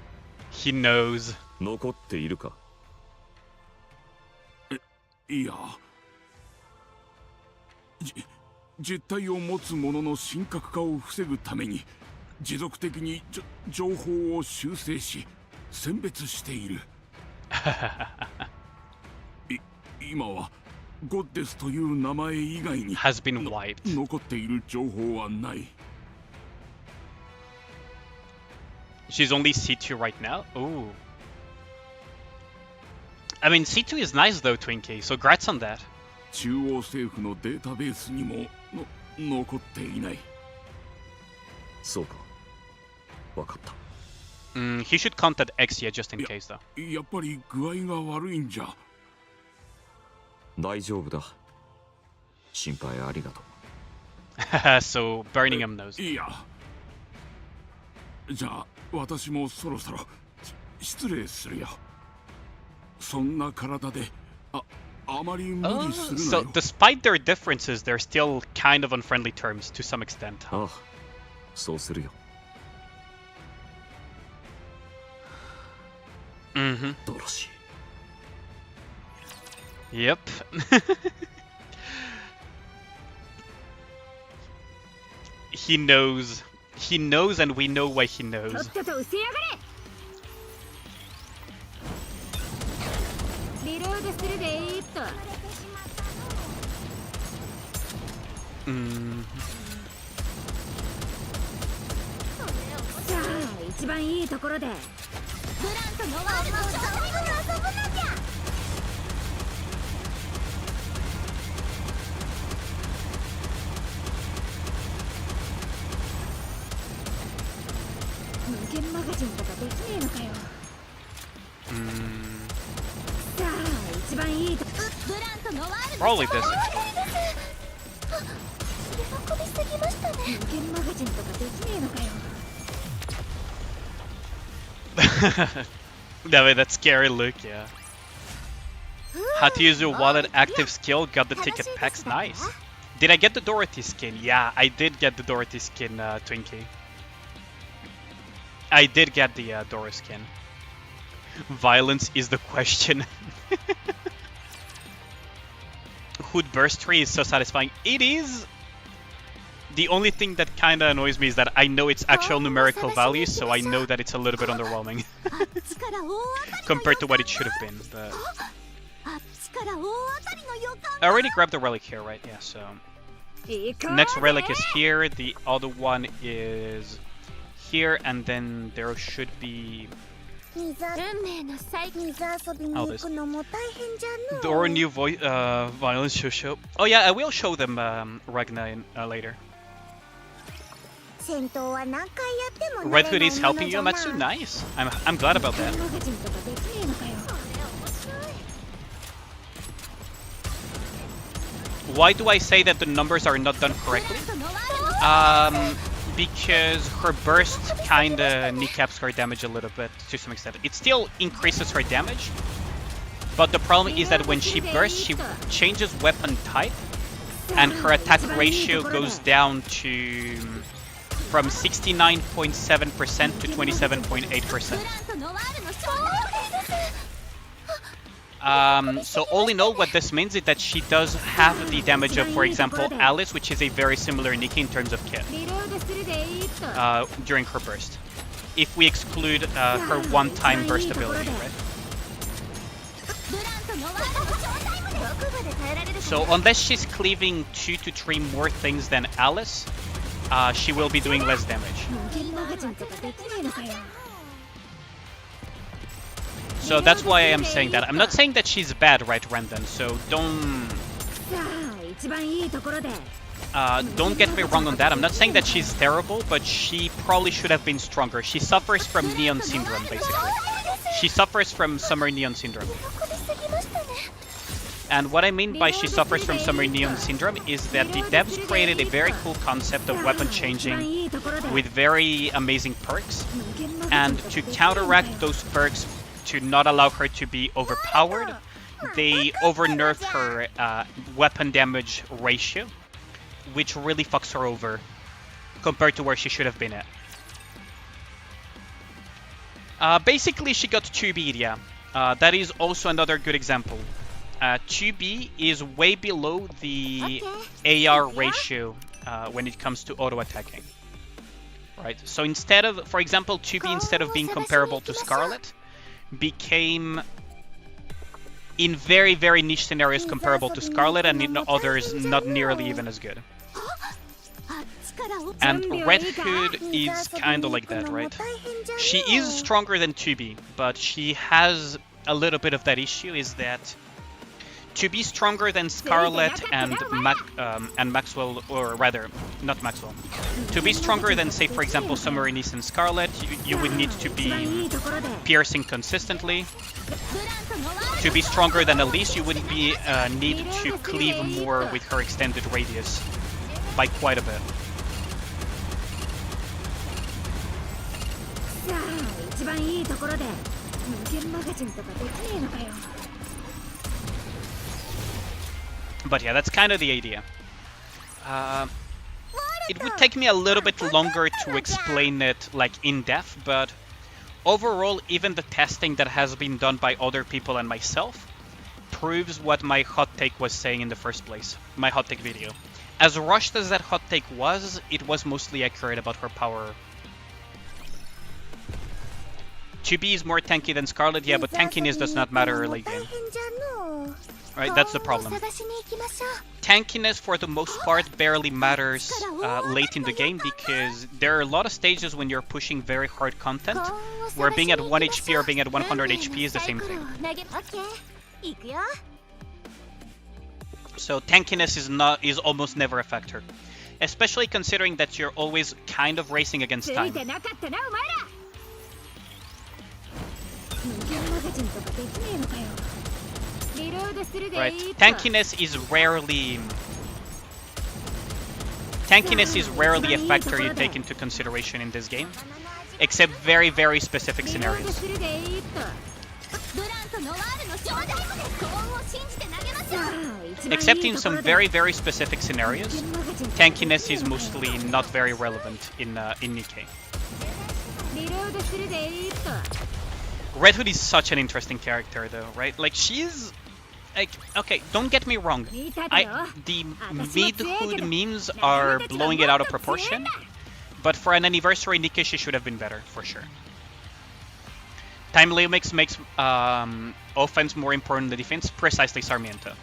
He knows. 残っているか？いや。実体を持つ者の神格化を防ぐために持続的に情報を修正し選別している。今はゴッデスという名前以外に Has been wiped. 残っている情報はない。 She's only C2 right now? Ooh. I mean, C2 is nice though, Twinkie, so grats on that. 中央政府のデータベースにも残っていない。そうか。わかった。He should contact Exia just in case though. やっぱり具合が悪いんじゃ。大丈夫だ。心配ありがとう。So, burning him knows. いや。じゃあ、私もそろそろ失礼するよ。そんな体で、あまり無理するなよ。So, despite their differences, they're still kind of on friendly terms to some extent. ああ、そうするよ。ドロシー。Yep. He knows. He knows and we know why he knows. リロードするでーっと。さあ、一番いいところで。ブラントのワールドを最後に遊ぶなきゃ。無限マガジンとかできねえのかよ。さあ、一番いいと。ブラントのワールド。Probably this. 喜びすぎましたね。無限マガジンとかできねえのかよ。That scary look, yeah. How to use your wallet active skill, got the ticket packs, nice. Did I get the Dorothy skin? Yeah, I did get the Dorothy skin, Twinkie. I did get the Dora skin. Violence is the question. Hood burst tree is so satisfying. It is! The only thing that kinda annoys me is that I know its actual numerical values, so I know that it's a little bit underwhelming. Compared to what it should have been, but... I already grabbed the relic here, right? Yeah, so... Next relic is here, the other one is... here, and then there should be... Oh, this. Or new violence show. Oh yeah, I will show them Ragna later. Red Hood is helping you, Amatsu. Nice. I'm glad about that. Why do I say that the numbers are not done correctly? Because her burst kinda kneecaps her damage a little bit to some extent. It still increases her damage, but the problem is that when she bursts, she changes weapon type, and her attack ratio goes down to from 69.7% to 27.8%. So all in all, what this means is that she does have the damage of, for example, Alice, which is a very similar Nikke in terms of kit during her burst. If we exclude her one-time burst ability, right? So unless she's cleaving 2 to 3 more things than Alice, she will be doing less damage. So that's why I am saying that. I'm not saying that she's bad, right, Randon? So don't get me wrong on that. I'm not saying that she's terrible, but she probably should have been stronger. She suffers from Neon Syndrome, basically. She suffers from Summer Neon Syndrome. And what I mean by she suffers from Summer Neon Syndrome is that the devs created a very cool concept of weapon changing with very amazing perks. And to counteract those perks, to not allow her to be overpowered, they over-nerfed her weapon damage ratio, which really fucks her over compared to where she should have been at. Basically, she got 2B, yeah. That is also another good example. 2B is way below the AR ratio when it comes to auto-attacking. Right? So instead of, for example, 2B, instead of being comparable to Scarlet, became in very, very niche scenarios comparable to Scarlet, and in others not nearly even as good. And Red Hood is kind of like that, right? She is stronger than 2B, but she has a little bit of that issue, is that to be stronger than Scarlet and Maxwell, or rather, not Maxwell, to be stronger than, say, for example, Summerinice and Scarlet, you would need to be piercing consistently. To be stronger than Elise, you would need to cleave more with her extended radius by quite a bit. But yeah, that's kind of the idea. It would take me a little bit longer to explain it like in depth, but overall, even the testing that has been done by other people and myself proves what my hot take was saying in the first place, my hot take video. As rushed as that hot take was, it was mostly accurate about her power. 2B is more tanky than Scarlet, yeah, but tankiness does not matter late game. Right, that's the problem. Tankiness, for the most part, barely matters late in the game, because there are a lot of stages when you're pushing very hard content, where being at 1 HP or being at 100 HP is the same thing. So tankiness is almost never a factor, especially considering that you're always kind of racing against time. Right, tankiness is rarely a factor you take into consideration in this game, except very, very specific scenarios. Except in some very, very specific scenarios, tankiness is mostly not very relevant in Nikke. Red Hood is such an interesting character, though, right? Like, she's... Like, okay, don't get me wrong. The mid-hood memes are blowing it out of proportion, but for an anniversary Nikke, she should have been better, for sure. Time limits makes offense more important than defense. Precisely, Sarmiento.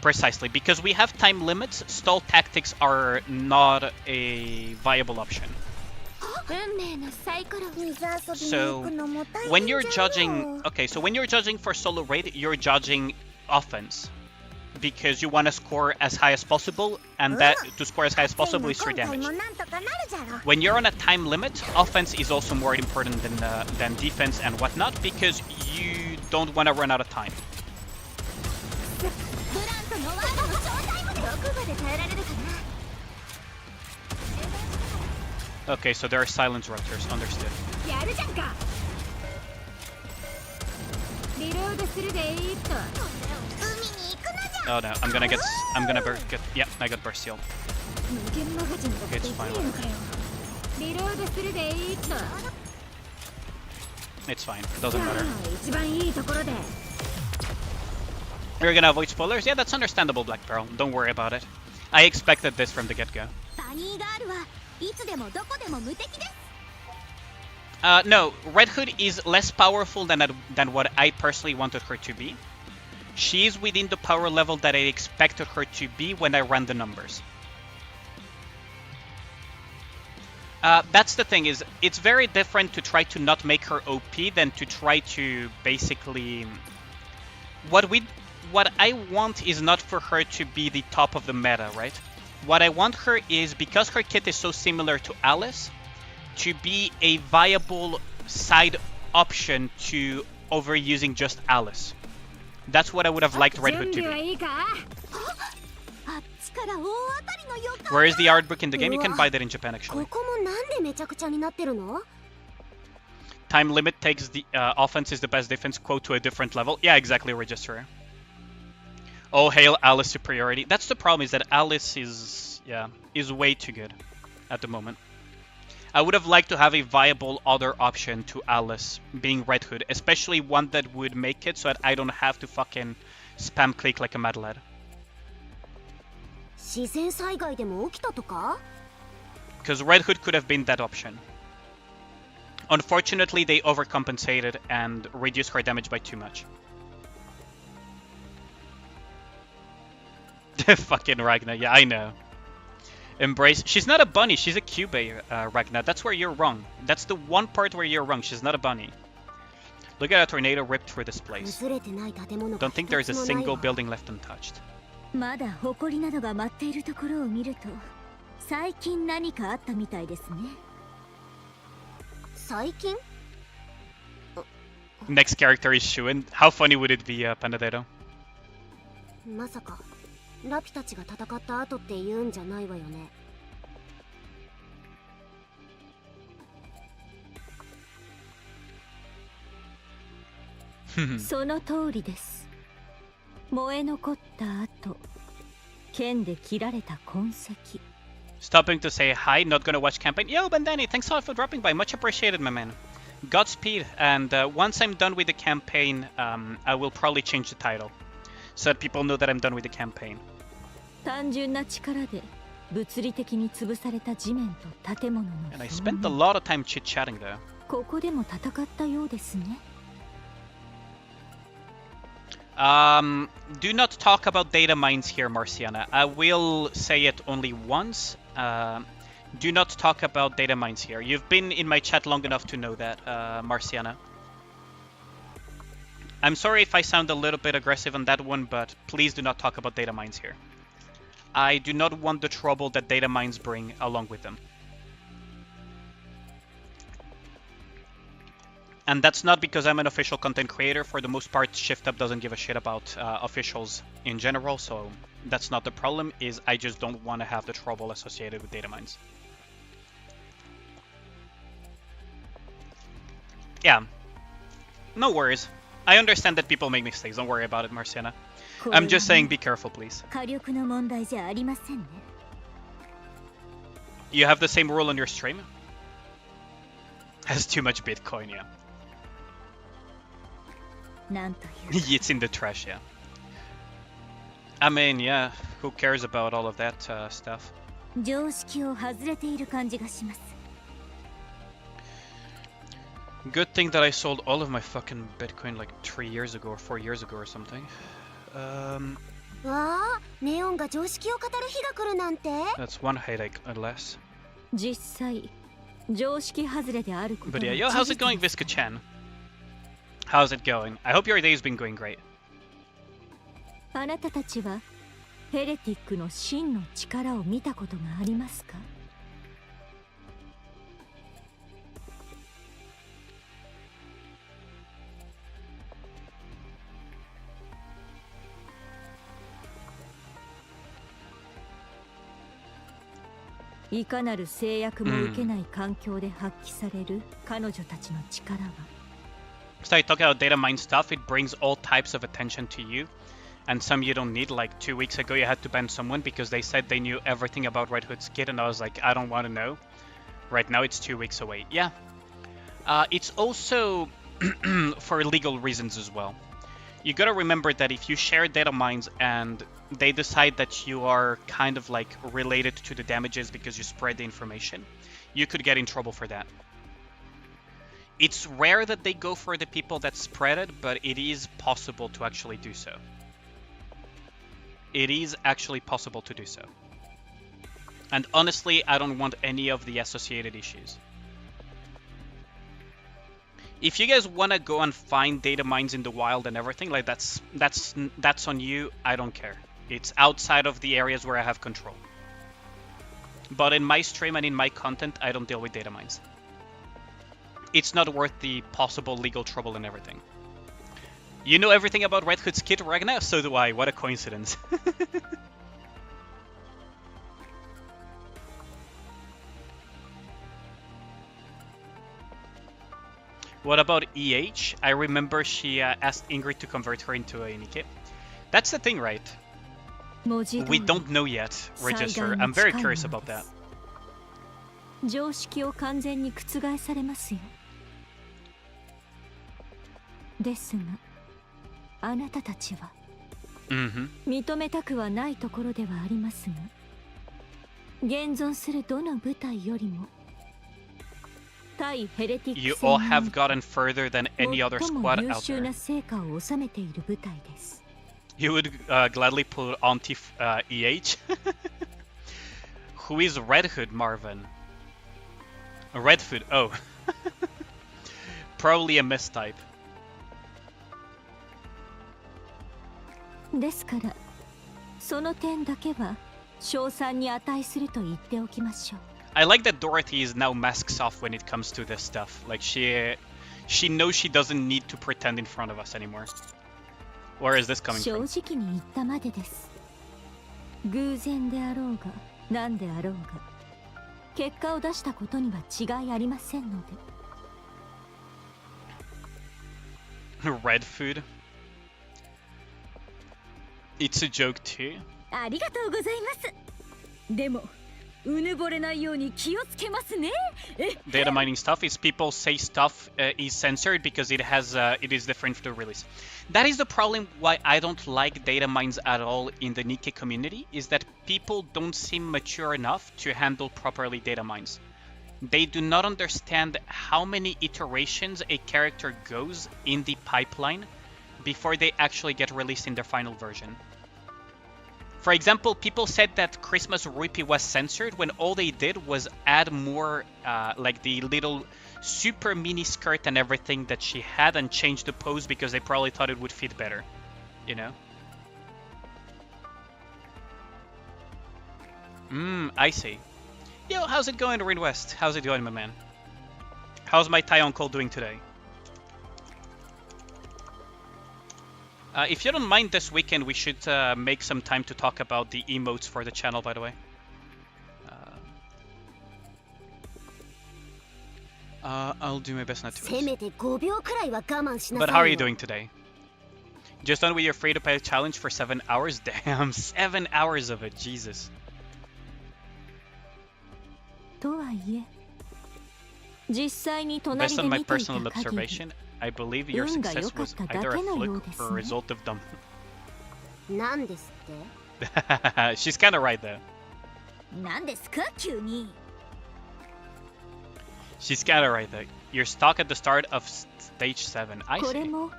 Precisely, because we have time limits, stall tactics are not a viable option. So, when you're judging... Okay, so when you're judging for solo raid, you're judging offense. because you want to score as high as possible, and that to score as high as possible is your damage. When you're on a time limit, offense is also more important than defense and whatnot, because you don't want to run out of time. Okay, so there are silence ruptures, understood. Oh no, I'm gonna get, yeah, I got burst healed. Okay, it's fine. It's fine, doesn't matter. You're gonna avoid spoilers? Yeah, that's understandable, Black Pearl. Don't worry about it. I expected this from the get-go. No, Red Hood is less powerful than what I personally wanted her to be. She is within the power level that I expected her to be when I ran the numbers. That's the thing, is it's very different to try to not make her OP than to try to basically... What I want is not for her to be the top of the meta, right? What I want her is, because her kit is so similar to Alice, to be a viable side option to overusing just Alice. That's what I would have liked Red Hood to be. Where is the art book in the game? You can buy that in Japan, actually. Time limit takes the offense is the best defense quote to a different level. Yeah, exactly, Register. Oh, hail Alice superiority. That's the problem, is that Alice is way too good at the moment. I would have liked to have a viable other option to Alice being Red Hood, especially one that would make it so that I don't have to fucking spam click like a mad lad. Because Red Hood could have been that option. Unfortunately, they overcompensated and reduced her damage by too much. Fucking Ragnar, yeah, I know. Embrace. She's not a bunny, she's a cube, Ragnar. That's where you're wrong. That's the one part where you're wrong. She's not a bunny. Look at a tornado ripped through this place. Don't think there's a single building left untouched. Next character is Shuin. How funny would it be, Panadero? まさかラピたちが戦った後って言うんじゃないわよね。その通りです。燃え残った後、剣で切られた痕跡。Stopping to say hi, not gonna watch campaign. Yo, Bandani, thanks a lot for dropping by. Much appreciated, my man. Godspeed, and once I'm done with the campaign, I will probably change the title, so that people know that I'm done with the campaign. 単純な力で物理的に潰された地面と建物の。And I spent a lot of time chit-chatting though. ここでも戦ったようですね。Do not talk about data mines here, Marciana. I will say it only once. Do not talk about data mines here. You've been in my chat long enough to know that, Marciana. I'm sorry if I sound a little bit aggressive on that one, but please do not talk about data mines here. I do not want the trouble that data mines bring along with them. And that's not because I'm an official content creator. For the most part, ShiftUp doesn't give a shit about officials in general, so that's not the problem, is I just don't want to have the trouble associated with data mines. Yeah, no worries. I understand that people make mistakes, don't worry about it, Marciana. I'm just saying be careful, please. You have the same rule on your stream? Has too much Bitcoin, yeah. It's in the trash, yeah. I mean, yeah, who cares about all of that stuff? Good thing that I sold all of my fucking Bitcoin like 3 years ago or 4 years ago or something. That's one headache less. But yeah, yo, how's it going, Visca-chan? How's it going? I hope your day's been going great. あなたたちはヘレティックの真の力を見たことがありますか？いかなる制約も受けない環境で発揮される彼女たちの力は。So you talk about data mine stuff, it brings all types of attention to you. And some you don't need. Like 2 weeks ago you had to ban someone because they said they knew everything about Red Hood's kid, and I was like, I don't want to know. Right now it's 2 weeks away. Yeah. It's also for legal reasons as well. You gotta remember that if you share data mines and they decide that you are kind of like related to the damages because you spread the information, you could get in trouble for that. It's rare that they go for the people that spread it, but it is possible to actually do so. It is actually possible to do so. And honestly, I don't want any of the associated issues. If you guys want to go and find data mines in the wild and everything, like that's on you. I don't care. It's outside of the areas where I have control. But in my stream and in my content, I don't deal with data mines. It's not worth the possible legal trouble and everything. You know everything about Red Hood's kid, Ragnar? So do I. What a coincidence. What about EH? I remember she asked Ingrid to convert her into a Nikke. That's the thing, right? We don't know yet, Register. I'm very curious about that. 常識を完全に覆されますよ。ですが、あなたたちは認めたくはないところではありますが、現存するどの部隊よりも対ヘレティック You all have gotten further than any other 最も squad 優 out 秀 there. な成果を収めている部隊です。You would gladly put onto EH? Who is Red Hood, Marvin? Red Hood, oh. Probably a mistype. ですから、その点だけは賞賛に値すると言っておきましょう。I like that Dorothy is now masks off when it comes to this stuff. Like she knows she doesn't need to pretend in front of us anymore. Where is this coming 正 from? 直に言ったまでです。偶然であろうが何であろうが、結果を出したことには違いありませんので。Red food. It's a joke too. ありがとうございます。でも、うぬぼれないように気をつけますね。Data mining stuff is people say stuff is censored because it is different for the release. That is the problem why I don't like data mines at all in the Nikke community, is that people don't seem mature enough to handle properly data mines. They do not understand how many iterations a character goes in the pipeline before they actually get released in their final version. For example, people said that Christmas Rupee was censored when all they did was add more, like the little super mini skirt and everything that she had and change the pose because they probably thought it would fit better, you know? I see. Yo, how's it going, Rin West? How's it going, my man? How's my Thai uncle doing today? If you don't mind, this weekend we should make some time to talk about the emotes for the channel, by the way. I'll do my best not to. せめて5秒くらいは我慢しなさい But よ。 how are you doing today? Just done with your free-to-play challenge for 7 hours? Damn, 7 hours of it, Jesus. とはいえ、実際に隣 Based で on my 見ていた personal 限り、 observation, I believe your 運が success 良かっ was ただ either け a のよう fluke です or a ね。 result of dumb. なんですって She's kinda right though. 何ですか急に。She's kinda right though. You're stuck at the start of stage 7. I これ see. も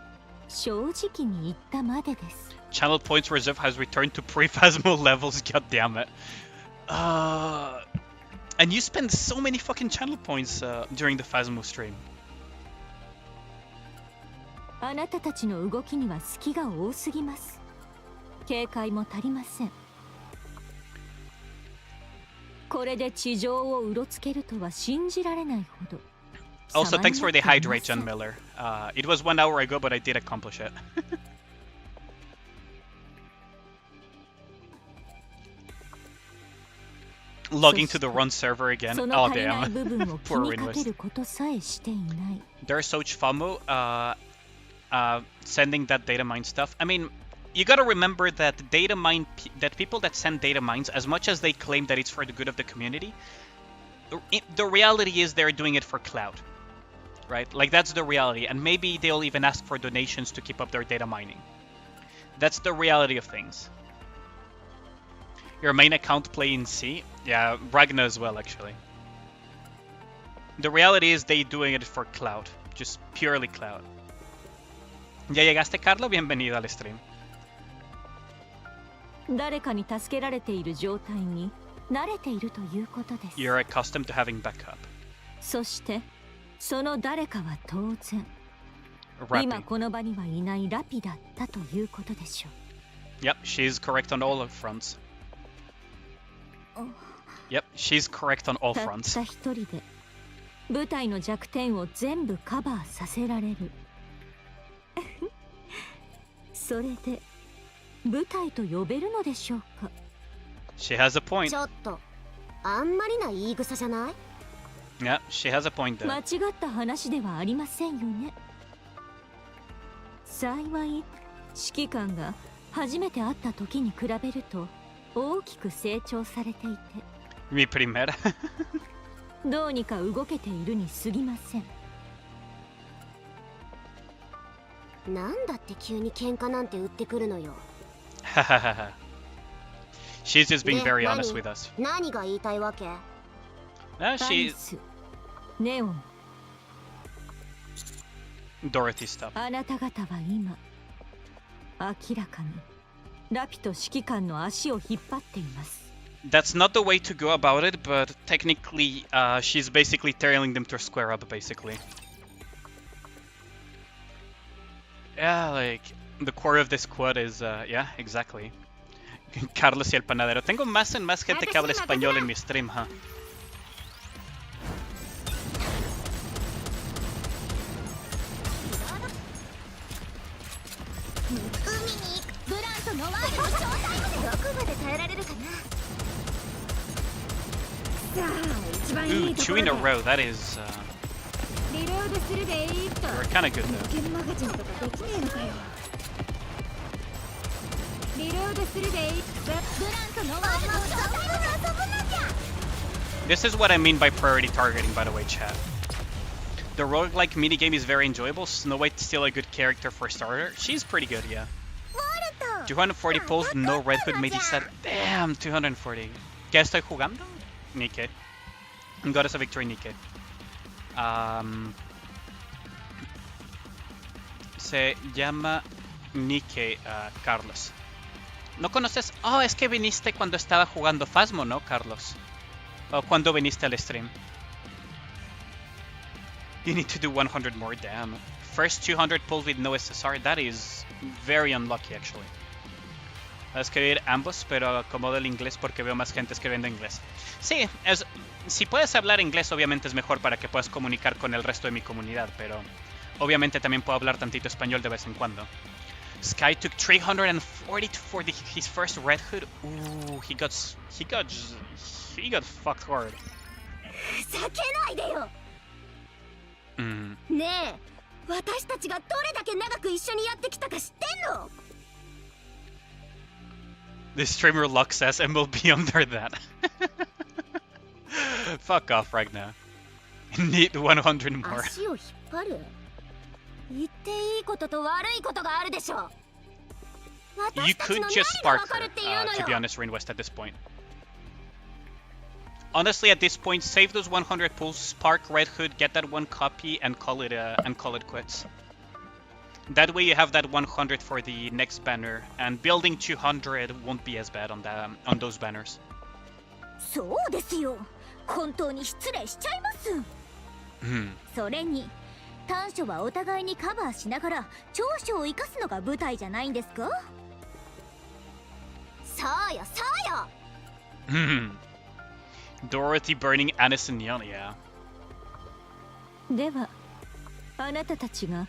正直に言ったまでです。Channel points reserve has returned to pre-Phasmo levels. God damn it. And you spend so many fucking channel points during the Phasmo stream. あなたたちの動きには隙が多すぎます。警戒も足りません。これで地上をうろつけるとは信じられないほど。 Also, thanks for the hydrate, John Miller. It was 1 hour ago, but I did accomplish it. Logging to the run server again. Oh damn. Poor Rinwest. There's Soch Famu sending that data mine stuff. I mean, you gotta remember that that people that send data mines, as much as they claim that it's for the good of the community, the reality is they're doing it for clout. Right? Like, that's the reality. And maybe they'll even ask for donations to keep up their data mining. That's the reality of things. Your main account play in C? Yeah, Ragna as well, actually. The reality is they doing it for clout. Just purely clout. ¿Ya llegaste, Carlo? Bienvenido al stream. 誰かに助けられている状態に慣れているということです。 You're accustomed to having backup. そしてその誰かは当然 Rapping. 今この場にはいないラピだったということでしょう。 Yep, she's correct on all fronts. Yep, she's correct on all たっ fronts. た一人で部隊の弱点を全部カバーさせられる。それで部隊と呼べるのでしょうか。 She has a point. ちょっとあんまりな言い草じゃない？ Yeah, she has a point there. 間違った話ではありませんよね。幸い指揮官が初めて会った時に比べると大きく成長されていて Me pretty mad. どうにか動けているに過ぎません。なんだって急に喧嘩なんて売ってくるのよ。She's just being ね、very honest with us. 何が言いたいわけ？ She's ネオン、 Dorothy stuff. あなた方は今明らかにラピと指揮官の足を引っ張っています。 That's not the way to go about it, but technically, she's basically telling them to square up, basically. Yeah, like, the core of this quad is, yeah, exactly. Carlos y el panadero. Tengo más en más gente que habla español en mi stream, huh? Ooh, 2 in a row, that is, you're kinda good though. This is what I mean by priority targeting, by the way, chat. The roguelike minigame is very enjoyable. Snow White's still a good character for a starter. She's pretty good, yeah. 240 pulls, no Red Hood made set. Damn, 240. ¿Qué estoy jugando? Nikke. Got us a victory, Nikke. Se llama Nikke, Carlos. ¿No conoces? Oh, es que viniste cuando estaba jugando Phasmo, ¿no, Carlos? O cuando viniste al stream. You need to do 100 more, damn. First 200 pulls with no SSR, that is very unlucky, actually. Voy a escribir ambos, pero acomodo el inglés porque veo más gente escribiendo inglés. Sí, si puedes hablar inglés, obviamente es mejor para que puedas comunicar con el resto de mi comunidad, pero obviamente también puedo hablar tantito español de vez en cuando. Sky took 340 for his first Red Hood. Ooh, he got fucked hard. 避けないでよ。ねえ、私たちがどれだけ長く一緒にやってきたか知ってんの？ The streamer luck says, and we'll be under that. Fuck off right now. Need 100 more. 足を引っ張る。言っていいことと悪いことがあるでしょ。 You could just spark her, to be honest, Rainwest, at this point. Honestly, at this point, save those 100 pulls, spark Red Hood, get that one copy, and call it quits. That way you have that 100 for the next banner, and building 200 won't be as bad on those banners. そうですよ。本当に失礼しちゃいます。それに短所はお互いにカバーしながら長所を生かすのが舞台じゃないんですか？そうよそうよ。Dorothy burning Anis and Neon, yeah. ではあなたたちが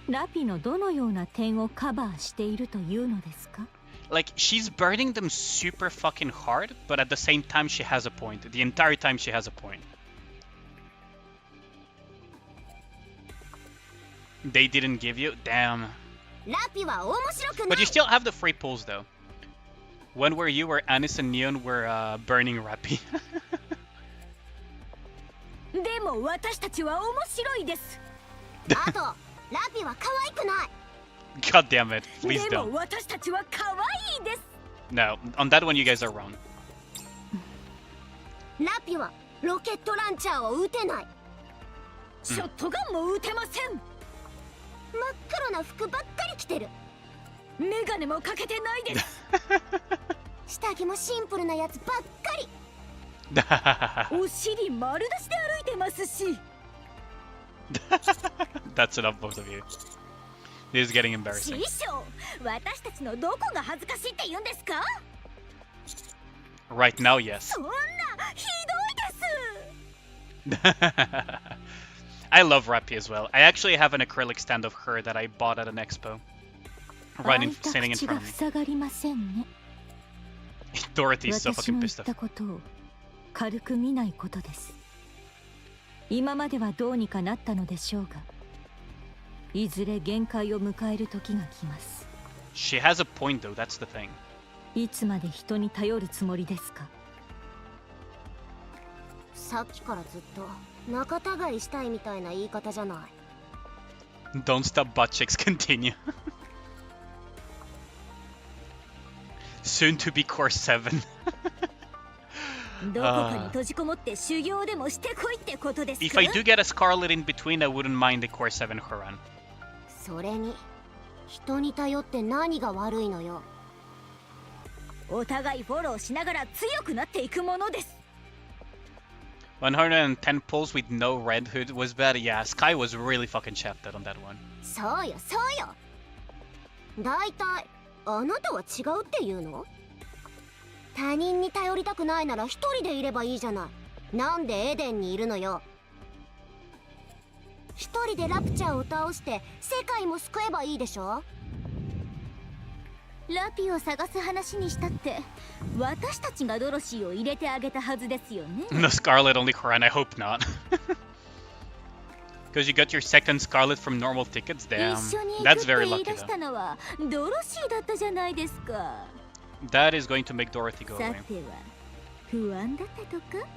ラピのどのような点をカバーしているというのですか？ Like, she's burning them super fucking hard, but at the same time she has a point. The entire time she has a point. They didn't give you? Damn. ラピは面白くな But い。 you still have the free pulls though. When were you where Anis and Neon were burning Rappy? でも私たちは面白いです。あとラピは可愛くない。 God damn it, please でも don't. 私たちは可愛いです。 No, on that one you guys are wrong. ラピはロケットランチャーを撃てない。ショットガンも撃てません。真っ黒な服ばっかり着てる。メガネもかけてないです。下着もシンプルなやつばっかり。お尻丸出しで歩いてますし。That's enough, both of you. This is getting 師 embarrassing. 匠、私たちのどこが恥ずかしいって言うんですか？ Right now, yes. そんなひどいです。 I love Rappy as well. I actually have an acrylic stand of her that I bought at an expo. Right in, 開いた standing in 口が front of me. 塞がりませんね。 Dorothy's so 私 fucking の言 pissed った off. ことを軽く見ないことです。今まではどうにかなったのでしょうが、いずれ限界を迎える時が来ます。 She has a point though, that's the thing. いつまで人に頼るつもりですか？さっきからずっと仲違いしたいみたいな言い方じゃない。 Don't stop butt chicks, continue. Soon to be course 7. どこかに閉じこもって修行でもしてこいってことです If か？ I do get a Scarlet in between, I wouldn't mind the course 7 Huran. それに人に頼って何が悪いのよ。お互いフォローしながら強くなっていくものです。110 pulls with no red hood was bad. Yeah, Sky was really fucking shafted on that one. そうよそうよ。だいたいあなたは違うって言うの？他人に頼りたくないなら一人でいればいいじゃない。なんでエデンにいるのよ。一人でラプチャーを倒して世界も救えばいいでしょ。ラピを探す話にしたって私たちがドロシーを入れてあげたはずですよね。 No Scarlet only Huran, I hope not. Because you got your second Scarlet from normal tickets? 一 Damn. 緒に行く That's って very 言い lucky 出し though. たのはドロシーだったじゃないですか。 That is going to make Dorothy go さ away. ては不安だったとか？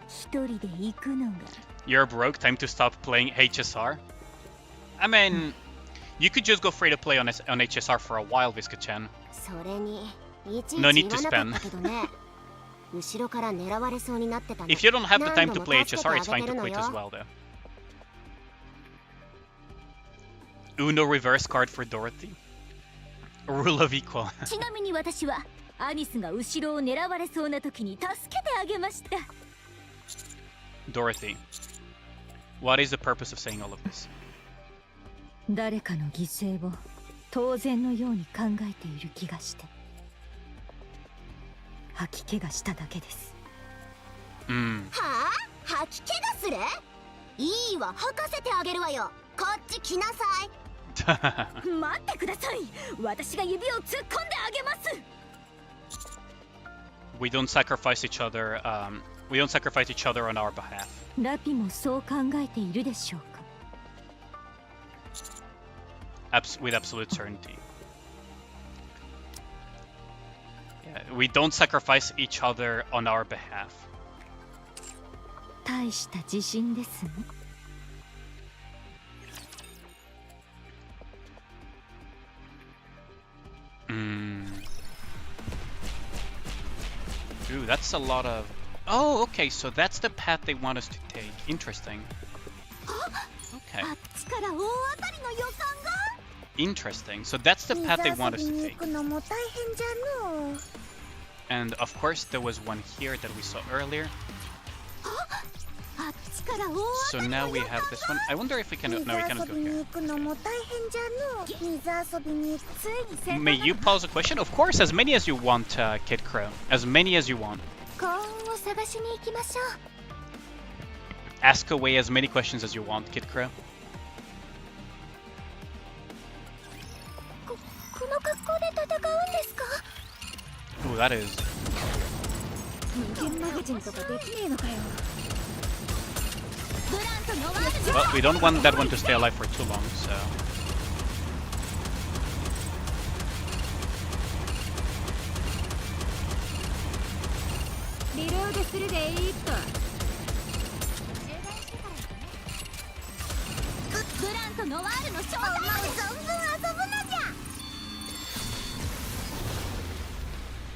一人で行くのが。 You're broke, time to stop playing HSR? I mean, you could just go free to play on HSR for a while, Visca-chan. それにいちい No ち need 言 to わなかったけどね。後ろから狙われそうになってたの。 If you don't have the time 何 to 度も play 助けて HSR, あ it's げ fine て to るの quit as よ。 well, though. Uno reverse card for Dorothy. Rule of equal. ちなみに私はアニスが後ろを狙われそうな時に助けてあげました。 Dorothy, what is the purpose of saying all of this? 誰かの犠牲を当然のように考えている気がして吐き気がしただけです。Hmm. はあ？吐き気がする？いいわ、吐かせてあげるわよ。こっち来なさい。待ってください。私が指を突っ込んであげます。We don't sacrifice each other. We don't sacrifice each other on our behalf. ラピもそう考えているでしょうか。With absolute certainty. Yeah, we don't sacrifice each other on our behalf. 大した自信ですね。Ooh, that's a lot of... Oh, okay, so that's the path they want us to take. Interesting. Okay. あっちから大当たりの予感が。 Interesting. So that's the path they want us 水遊び to に take. 行くのも大変じゃのう。 And of course, there was one here that we saw earlier. あっちか So now we have this one. I wonder if we can. No, we cannot go here. May you pause a question? Of course, as many as you want, Kid Crow. As many as you want. Ask away as many questions as you want, Kid Crow. Ooh, that is. Well, we don't want that one to stay alive for too long, so.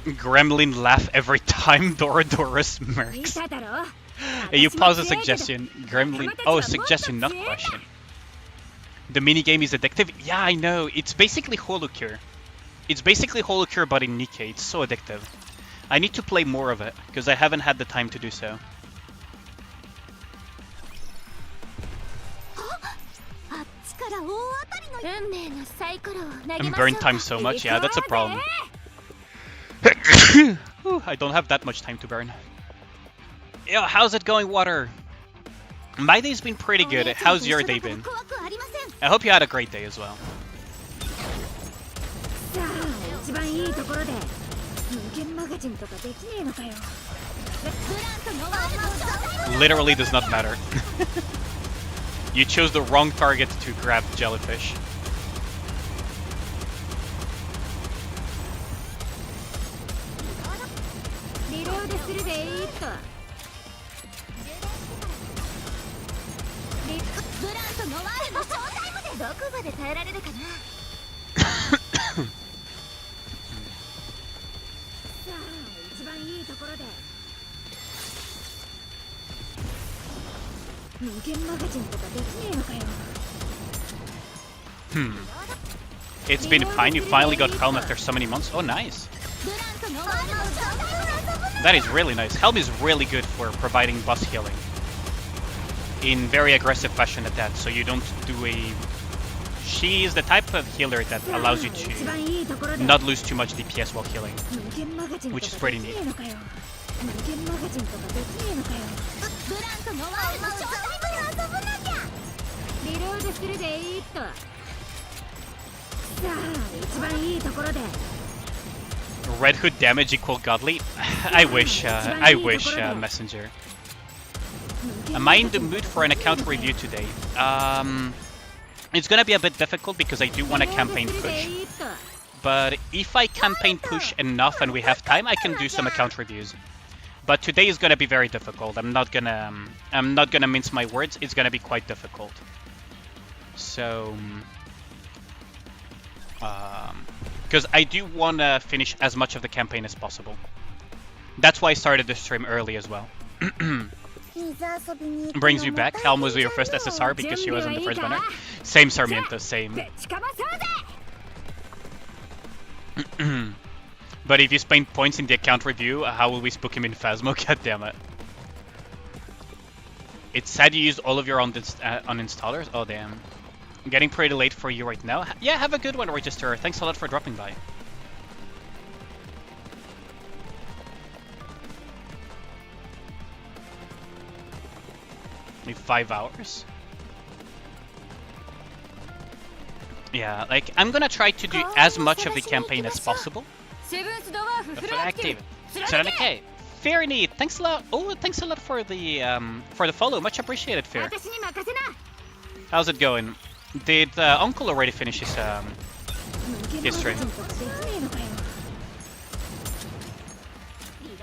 Gremlin laugh every time Doradora smirks. Hey, you pause a suggestion. Gremlin. Oh, suggestion, not question. The minigame is addictive? Yeah, I know. It's basically Holocure. It's basically Holocure, but in Nikke. It's so addictive. I need to play more of it, because I haven't had the time to do so. And burn time so much, yeah, that's a problem. Ooh, I don't have that much time to burn. Yo, how's it going, Water? My day's been pretty good. How's your day been? I hope you had a great day as well. Literally does not matter. You chose the wrong target to grab jellyfish. It's been fine. You finally got Helm after so many months. Oh, nice. That is really nice. Helm is really good for providing boss healing. In very aggressive fashion at that, so you don't do a... She is the type of healer that allows you to not lose too much DPS while healing, which is pretty neat. Red Hood damage equal godly? I wish, Messenger. Am I in the mood for an account review today? It's gonna be a bit difficult because I do want a campaign push. But if I campaign push enough and we have time, I can do some account reviews. But today is gonna be very difficult. I'm not gonna mince my words. It's gonna be quite difficult. So, because I do want to finish as much of the campaign as possible. That's why I started the stream early as well. Brings you back. Helm was your first SSR because she wasn't the first banner. Same, Sarmiento, same. But if you spend points in the account review, how will we spook him in Phasmo? God damn it. It's sad you used all of your uninstallers. Oh damn. Getting pretty late for you right now. Yeah, have a good one, Register. Thanks a lot for dropping by. Only 5 hours? Yeah, like, I'm gonna try to do as much of the campaign as possible. Active. Nikke. Very neat. Thanks a lot. Oh, thanks a lot for the follow. Much appreciated, Fair. How's it going? Did Uncle already finish his stream?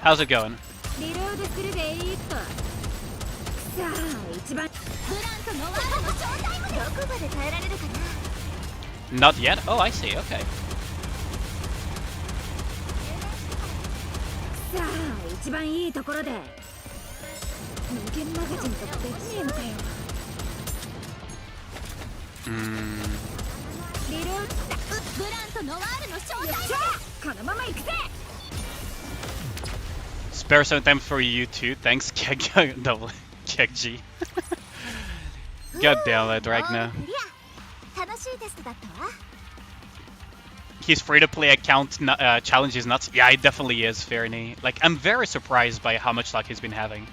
How's it going? Not yet? Oh, I see. Okay. Spare some time for you too. Thanks, Check G. God damn it, Ragnar. 楽しいテストだったわ。 His free-to-play account challenge is nuts. Yeah, it definitely is, Fairney. Like, I'm very surprised by how much luck he's been having.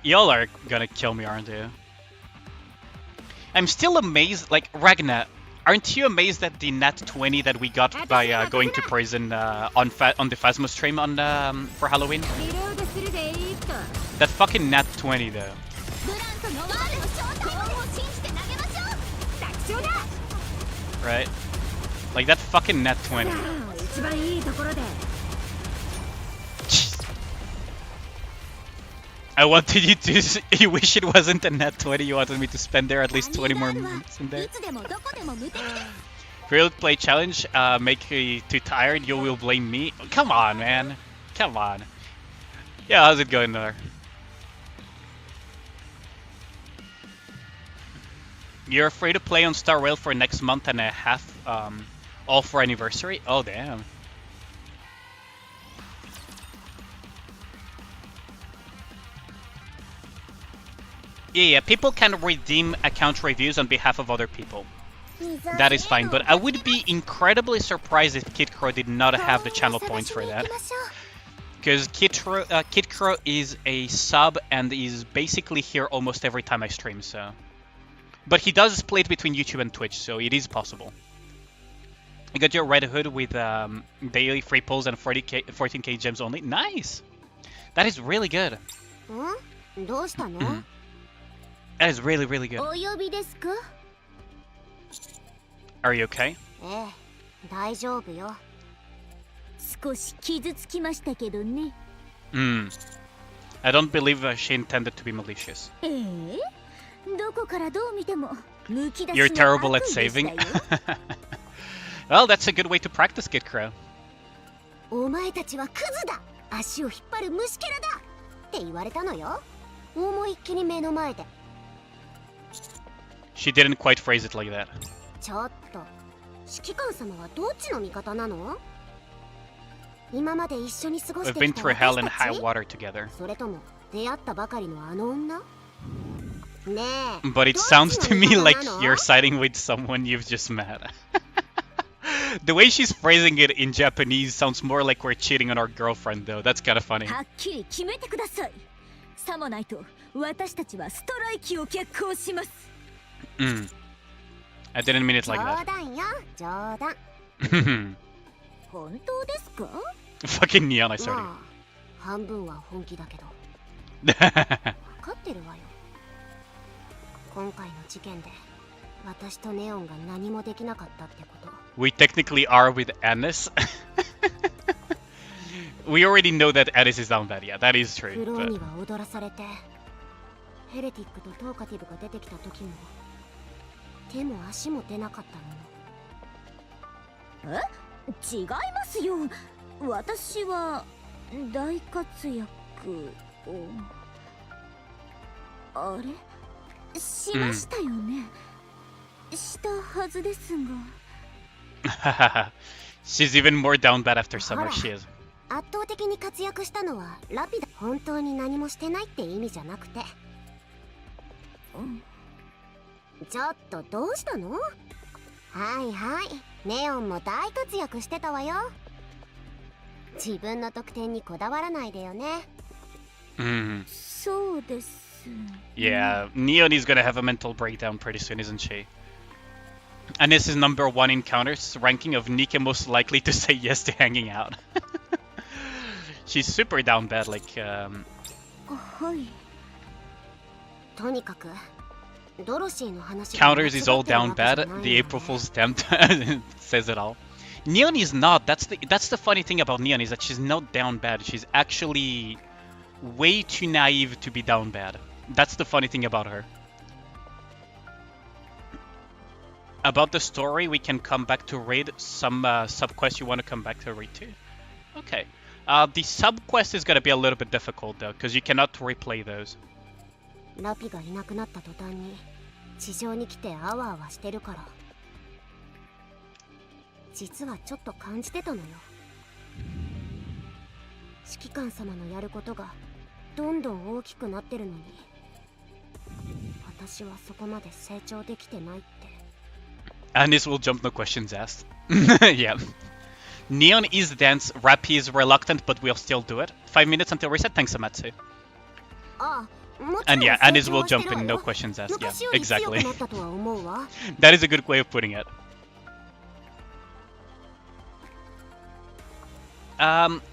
Y'all are gonna kill me, aren't you? I'm still amazed, like, Ragnar, aren't you amazed at the nat 20 that we got by going to prison on the Phasma stream on for Halloween? That fucking nat 20 though. Right? Like that fucking nat 20. I wanted you to. You wish it wasn't a nat 20. You wanted me to spend there at least 20 more minutes in there. Real play challenge. Make you too tired. You will blame me. Come on, man. Come on. Yeah, how's it going there? You're free to play on Starrail for next month and a half. All for anniversary. Oh damn. Yeah, people can redeem account reviews on behalf of other people. That is fine, but I would be incredibly surprised if NikkeCreator did not have the channel points for that. Because NikkeCreator is a sub and is basically here almost every time I stream, so... But he does split between YouTube and Twitch, so it is possible. You got your Red Hood with daily free pulls and 14k gems only. Nice! That is really good. That is really, really good. Are you okay? I don't believe she intended to be malicious. You're terrible at saving. Well, that's a good way to practice, NikkeCreator. She didn't quite phrase it like that. We've been through hell and high water together. But it sounds to me like you're siding with someone you've just met. The way she's phrasing it in Japanese sounds more like we're cheating on our girlfriend, though. That's kind of funny. I didn't mean it like that. Fucking Neon, I swear to you. We technically are with Anis. We already know that Anis is down bad, yeah, that is true. But... She's even more down bad after summer, she is. Yeah, Neon is gonna have a mental breakdown pretty soon, isn't she? And this is number 1 encounters ranking of Nikke most likely to say yes to hanging out. She's super down bad, like Counters is all down bad. The April Fool's attempt says it all. Neon is not. That's the funny thing about Neon, is that she's not down bad. She's actually way too naive to be down bad. That's the funny thing about her. About the story, we can come back to read some sub-quests you want to come back to read too. Okay. The sub-quest is going to be a little bit difficult though, because you cannot replay those. 実はちょっと感じてたのよ。指揮官様のやることがどんどん大きくなってるのに、私はそこまで成長できてないって。Anis will jump, no questions asked. Yeah. Neon is dense, Rappy is reluctant, but we'll still do it. 5 minutes until reset, thanks Amatsu. ああ、もちろん And yeah, 成 Anis 長 will はして jump るわ in, よ。 no questions asked. Yeah, 昔より強く exactly. なったとは思うわ。That is a good way of putting it.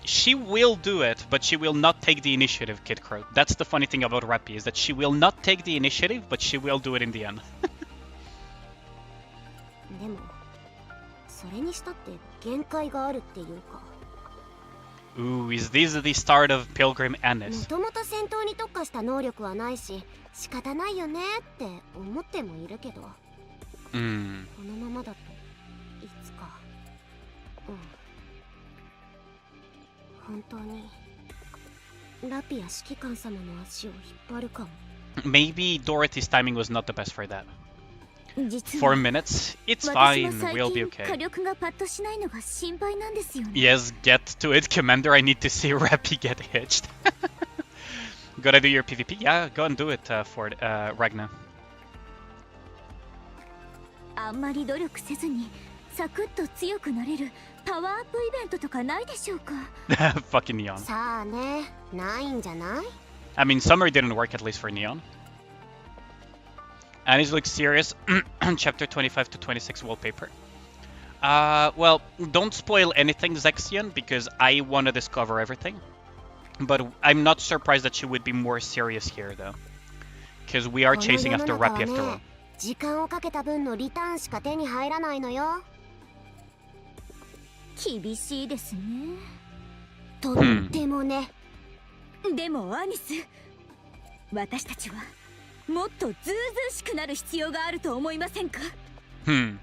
She will do it, but she will not take the initiative, Kid Crow. That's the funny thing about Rappy, is that she will not take the initiative, but she will do it in the end. でもそれにしたって限界があるっていうか。 Ooh, is this the start of Pilgrim も Anis? ともと戦闘に特化した能力はないし仕方ないよねって思ってもいるけど、こ Hmm. のままだといつか、本当にラピや指揮官様の足を引っ張るかも。 Maybe Dorothy's timing was not the best for that. 実 4 は minutes? It's 私は fine, 最 we'll be 近火 okay. 力がパッとしないのが心配なんですよね。 Yes, get to it, Commander. I need to see Rappy get hitched. Gotta do your PvP? Yeah, go and do it, Ford, Ragnar. あんまり努力せずにサクッと強くなれるパワーアップイベントとかないでしょうか。 Fucking Neon. さあね、ないんじゃない？ I mean, Summer didn't work, at least for Neon. And it looks serious. Chapter 25 to 26 wallpaper. Well, don't spoil anything, Zexion, because I want to discover everything. But I'm not surprised that she would be more serious here, though. Because we are この chasing 世の after 中は Rappy after all. ね、時間をかけた分のリターンしか手に入らないのよ。厳しいですね。とってもね。でもアニス、私たちはもっとずうずうしくなる必要があると思いませんか？ Hmm.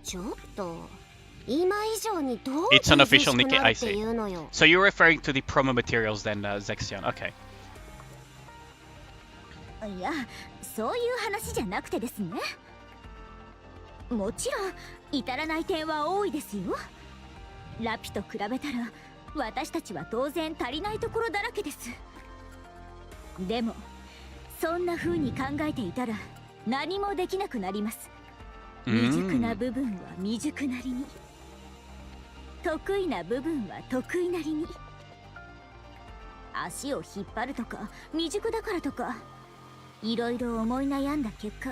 ちょっと今以上にどう It's ず an うずうし official く Nikke, なる I って see. いうのよ。 So you're referring to the promo materials then, Zexion. Okay. いや、そういう話じゃなくてですね。もちろん至らない点は多いですよ。ラピと比べたら私たちは当然足りないところだらけです。でもそんな風に考えていたら何もできなくなります。未熟な部分は未熟なりに、得意な部分は得意なりに。足を引っ張るとか未熟だからとかいろいろ思い悩んだ結果、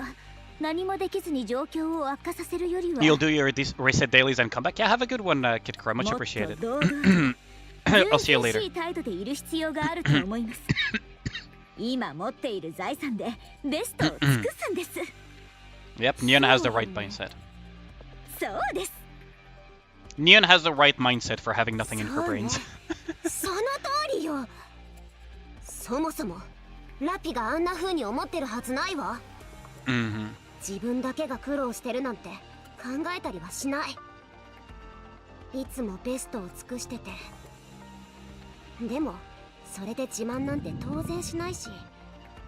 何もできずに状況を悪化させるよりは You'll do your reset dailies and come back. Yeah, have a good one, Kid Crow. Much もっと appreciated. 堂々 I'll see you と later. しい態度でいる必要があると思います。今持っている財産でベストを尽くすんです。 Yep, Neon has the right mindset. そうです。 Neon has the right mindset for having nothing in her そうね brains. その通りよ。そもそもラピがあんな風に思ってるはずないわ。 Mm-hmm. 自分だけが苦労してるなんて考えたりはしない。いつもベストを尽くしてて、でもそれで自慢なんて当然しないし、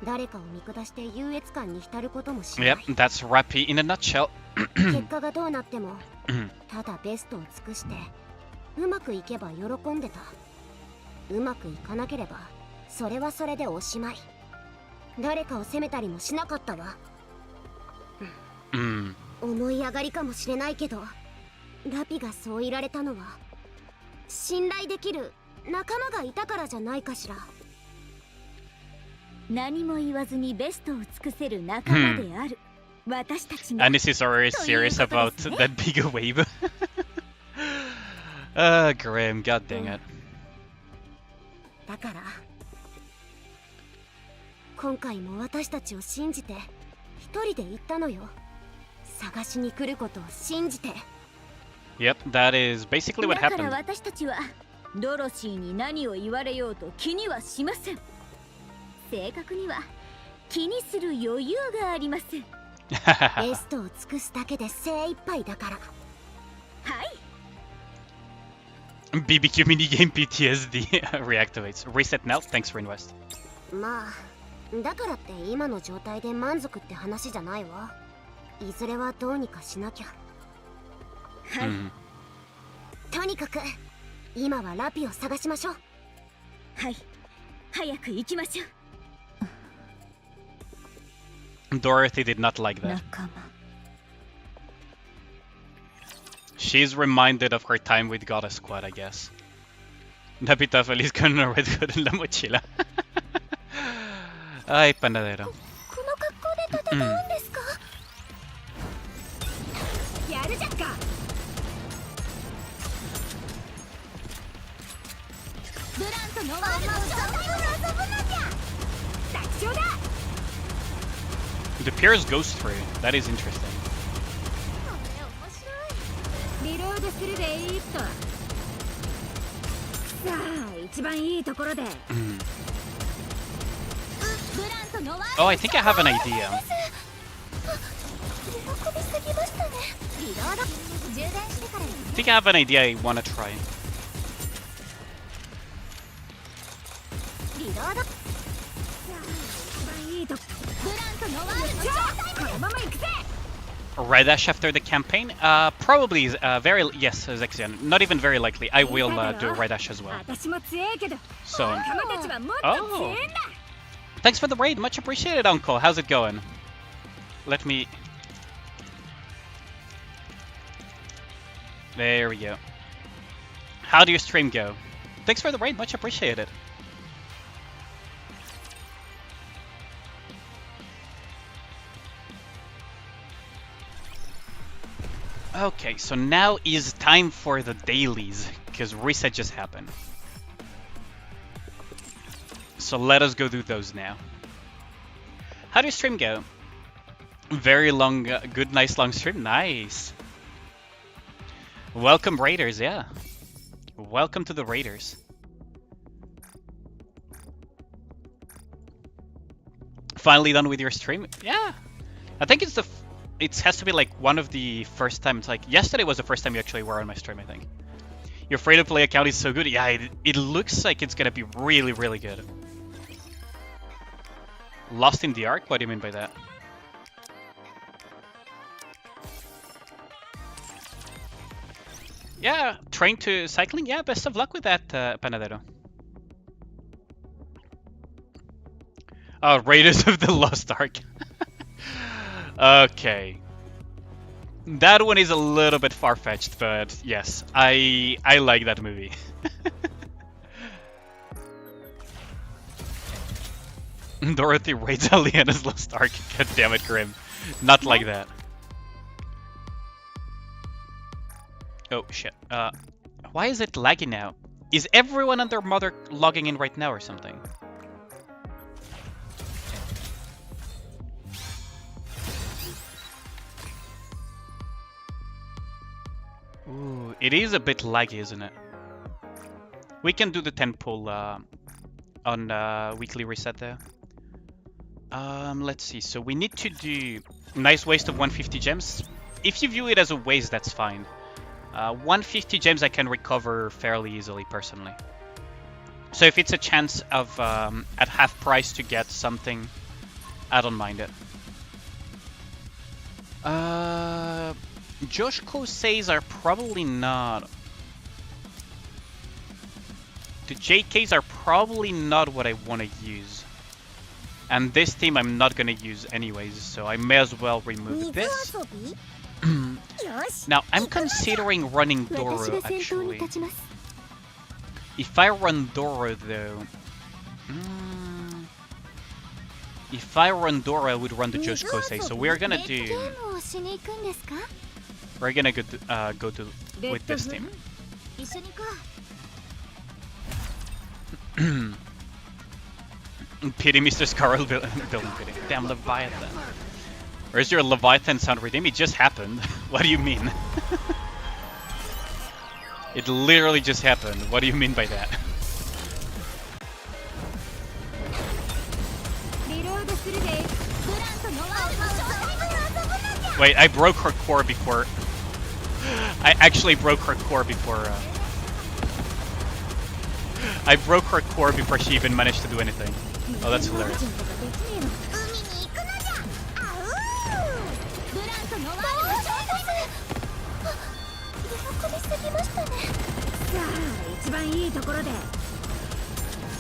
誰かを見下して優越感に浸ることもしない。 Yep, that's Rappy in a nutshell. 結果がどうなってもただベストを尽くしてうまくいけば喜んでた。うまくいかなければそれはそれでおしまい。誰かを責めたりもしなかったわ。Mm. 思い上がりかもしれないけど、ラピがそういられたのは信頼できる仲間がいたからじゃないかしら。何も言わずにベストを尽くせる仲間である私たちが And this is already serious about that big wave. Graham, god dang it. だから今回も私たちを信じて一人で行ったのよ。探しに来ることを信じて。 Yep, that is basically what だから happened. 私たちはドロシーに何を言われようと気にはしません。正確には気にする余裕があります。ベストを尽くすだけで精一杯だから。はい。 BBQ minigame PTSD reactivates. Reset now, thanks for invest. まあだからって今の状態で満足って話じゃないわ。いずれはどうにかしなきゃ。Hmm. とにかく今はラピを探しましょう。はい、早く行きましょう。 Dorothy did not like that. 仲間。 She's reminded of her time with Goddess Squad, I guess. Napita feliz con una red hood en la mochila. Ay, panadero. この格好で戦うんですか？やるじゃんか。ブランとノワールの正体を遊ぶなきゃ。楽勝だ。 The Pierce goes through. That is interesting. リロードするでいいと。さあ、一番いいところで。ブランとノワール。 Oh, I think I have an idea. 喜びすぎましたね。リロード。充電してから。 I think I have an idea I wanna try. リロード。さあ、一番いいと。ブランとノワールの正体。このまま行くぜ。 Red Ash after the campaign? Probably, very, yes, Zexian. Not even very likely. I will do Red Ash as well. 私も強いけど。 So, 仲間たちはもっと強いんだ。 thanks for the raid. Much appreciated, Uncle. How's it going? Let me... There we go. How do your stream go? Thanks for the raid. Much appreciated. Okay, so now is time for the dailies, because reset just happened. So let us go do those now. How do your stream go? Very long, good, nice long stream. Nice. Welcome Raiders, yeah. Welcome to the Raiders. Finally done with your stream? Yeah. I think it's it has to be like one of the first times, like yesterday was the first time you actually were on my stream, I think. Your free-to-play account is so good. Yeah, it looks like it's gonna be really, really good. Lost in the Ark? What do you mean by that? Yeah, train to cycling? Yeah, best of luck with that, Panadero. Oh, Raiders of the Lost Ark. Okay. That one is a little bit far-fetched, but yes, I like that movie. Dorothy raids Aliena's Lost Ark. God damn it, Grim. Not like that. Oh shit. Why is it lagging now? Is everyone and their mother logging in right now or something? Ooh, it is a bit laggy, isn't it? We can do the 10 pull on weekly reset there. Let's see. So we need to do nice waste of 150 gems. If you view it as a waste, that's fine. 150 gems I can recover fairly easily, personally. So if it's a chance of at half price to get something, I don't mind it. Josh Koseis are probably not. The JKs are probably not what I want to use. And this team I'm not going to use anyways, so I may as well remove this. Now, I'm considering running Doro, actually. If I run Doro, though... If I run Doro, I would run the Josh Kosei, so we're gonna do... We're gonna go to with this team. Pity Mr. Scarl building pity. Damn Leviathan. Where's your Leviathan sound redeem? It just happened. What do you mean? It literally just happened. What do you mean by that? Wait, I broke her core before... I actually broke her core before... I broke her core before she even managed to do anything. Oh, that's hilarious.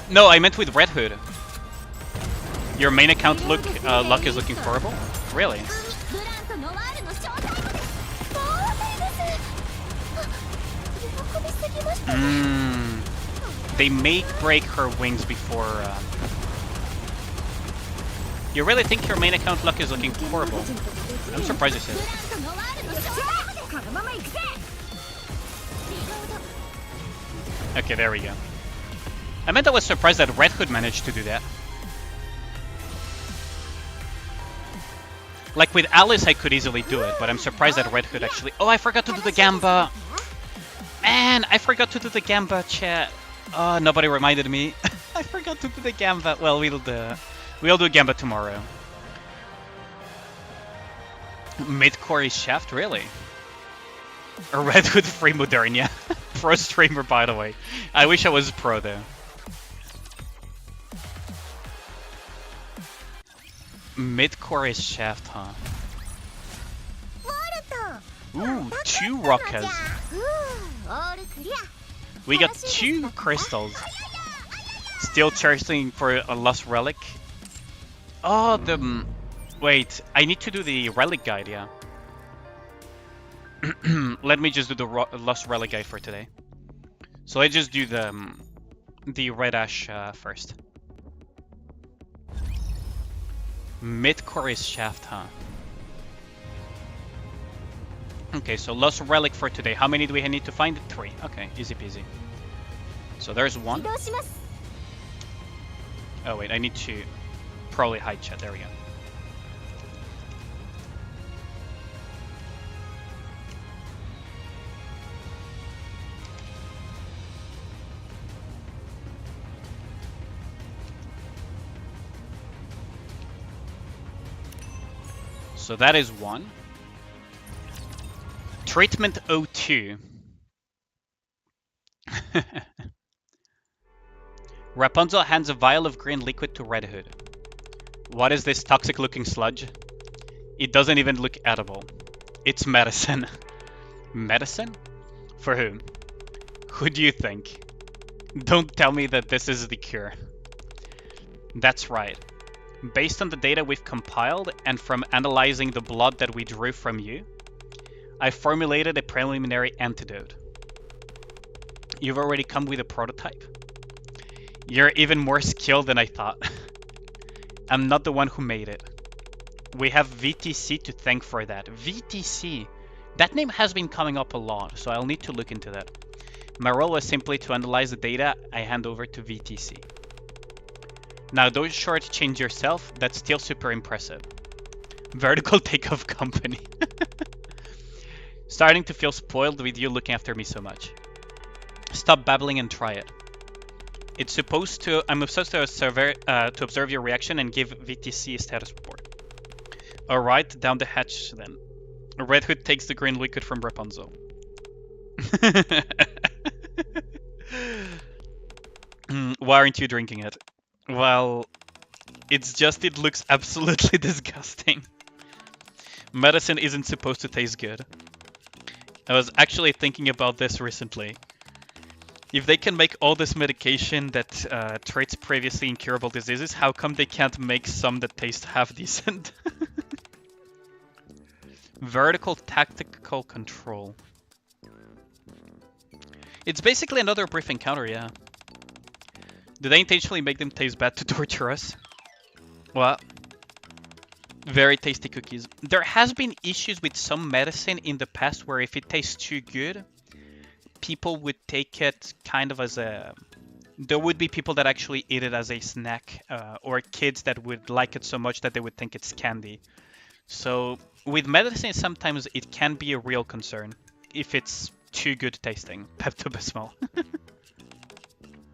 No, I meant with Red Hood. Your main account luck is looking horrible? Really? They may break her wings before... You really think your main account luck is looking horrible? I'm surprised you said it. Okay, there we go. I meant I was surprised that Red Hood managed to do that. Like with Alice I could easily do it, but I'm surprised that Red Hood actually... Oh, I forgot to do the Gamba! Man, I forgot to do the Gamba, chat. Oh, nobody reminded me. I forgot to do the Gamba. Well, we'll do Gamba tomorrow. Mid-core is Shaft, really? A Red Hood free Modernia. Pro streamer, by the way. I wish I was pro, though. Mid-core is Shaft, huh? Ooh, 2 Rockers. We got 2 crystals. Still chasing for a Lost Relic. Oh, the... Wait, I need to do the Relic Guide, yeah. Let me just do the Lost Relic Guide for today. So let's just do the Red Ash first. Mid-core is Shaft, huh? Okay, so Lost Relic for today. How many do we need to find? 3. Okay, easy peasy. So there's 1. Oh wait, I need to probably hide chat. There we go. So that is 1. Treatment 02. Rapunzel hands a vial of green liquid to Red Hood. What is this toxic looking sludge? It doesn't even look edible. It's medicine. Medicine? For whom? Who do you think? Don't tell me that this is the cure. That's right. Based on the data we've compiled and from analyzing the blood that we drew from you, I formulated a preliminary antidote. You've already come with a prototype? You're even more skilled than I thought. I'm not the one who made it. We have VTC to thank for that. VTC? That name has been coming up a lot, so I'll need to look into that. My role was simply to analyze the data I hand over to VTC. Now, don't shortchange yourself, that's still super impressive. Vertical takeoff company. Starting to feel spoiled with you looking after me so much. Stop babbling and try it. It's supposed to... I'm supposed to observe your reaction and give VTC a status report. Alright, down the hatch then. Red Hood takes the green liquid from Rapunzel. Why aren't you drinking it? Well, it's just it looks absolutely disgusting. Medicine isn't supposed to taste good. I was actually thinking about this recently. If they can make all this medication that treats previously incurable diseases, how come they can't make some that taste half decent? Vertical tactical control. It's basically another brief encounter, yeah. Did I intentionally make them taste bad to torture us? Well, very tasty cookies. There has been issues with some medicine in the past where if it tastes too good, people would take it kind of as a... There would be people that actually eat it as a snack, or kids that would like it so much that they would think it's candy. So with medicine, sometimes it can be a real concern if it's too good tasting. Pepto-Bismol.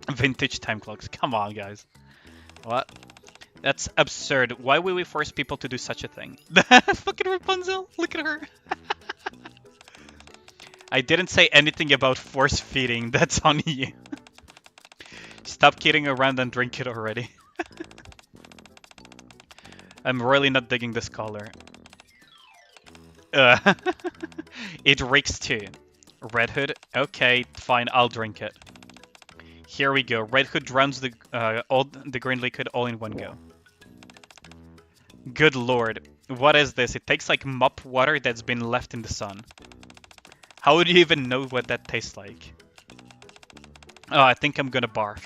Vintage time clocks. Come on, guys. What? That's absurd. Why would we force people to do such a thing? Fucking Rapunzel. Look at her. I didn't say anything about force feeding. That's on you. Stop kidding around and drink it already. I'm really not digging this color. It reeks too. Red Hood. Okay, fine, I'll drink it. Here we go. Red Hood drowns the green liquid all in one go. Good lord. What is this? It tastes like mop water that's been left in the sun. How would you even know what that tastes like? Oh, I think I'm gonna barf.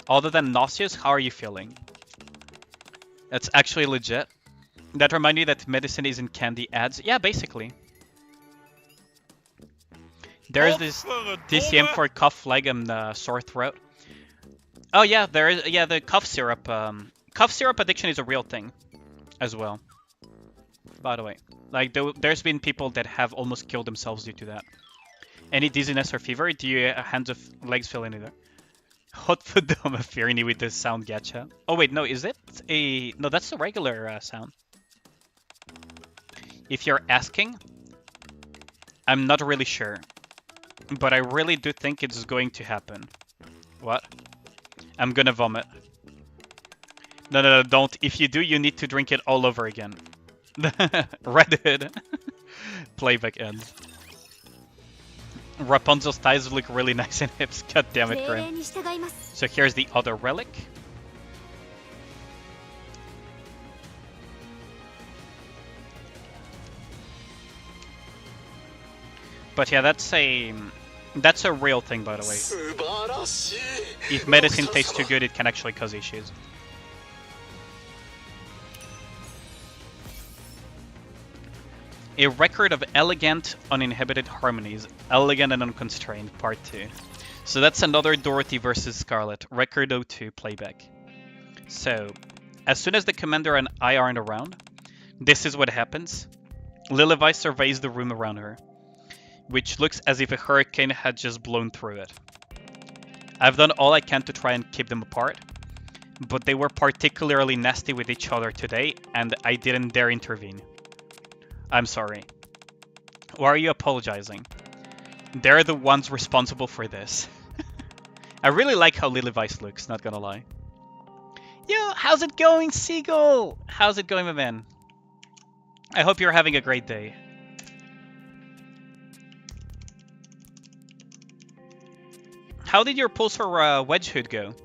Other than nauseous, how are you feeling? That's actually legit. That reminds you that medicine is in candy ads. Yeah, basically. There's this TCM for cough, phlegm, and sore throat. Oh yeah, there is. Yeah, the cough syrup. Cough syrup addiction is a real thing, as well. By the way, like there's been people that have almost killed themselves due to that. Any dizziness or fever? Do your hands or legs feel anything? Hot foot Doma Firini with the sound gacha. Oh wait, no, is it a... No, that's a regular sound. If you're asking, I'm not really sure. But I really do think it's going to happen. What? I'm gonna vomit. No, don't. If you do, you need to drink it all over again. Red Hood. Playback ends. Rapunzel's thighs look really nice in hips. God damn it, Grim. So here's the other relic. But yeah, that's a real thing, by the way. If medicine tastes too good, it can actually cause issues. A record of elegant, uninhibited harmonies, elegant and unconstrained, part 2. So that's another Dorothy versus Scarlet, record 02 playback. So, as soon as the commander and I aren't around, this is what happens. Lilivai surveys the room around her, which looks as if a hurricane had just blown through it. I've done all I can to try and keep them apart, but they were particularly nasty with each other today, and I didn't dare intervene. I'm sorry. Why are you apologizing? They're the ones responsible for this. I really like how Lilivai looks, not gonna lie. Yo, how's it going, Seagull? How's it going, my man? I hope you're having a great day. How did your pulls for Wedge Hood go?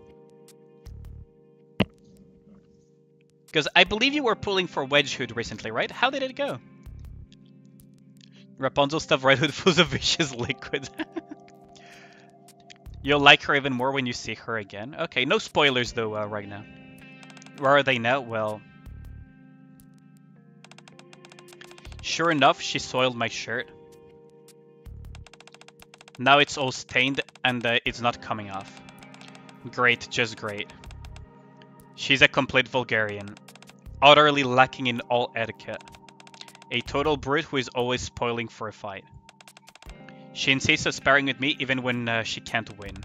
Because I believe you were pulling for Wedge Hood recently, right? How did it go? Rapunzel stuff Red Hood full of vicious liquid. You'll like her even more when you see her again. Okay, no spoilers though right now. Where are they now? Well... Sure enough, she soiled my shirt. Now it's all stained and it's not coming off. Great, just great. She's a complete vulgarian. Utterly lacking in all etiquette. A total brute who is always spoiling for a fight. She insists on sparring with me even when she can't win.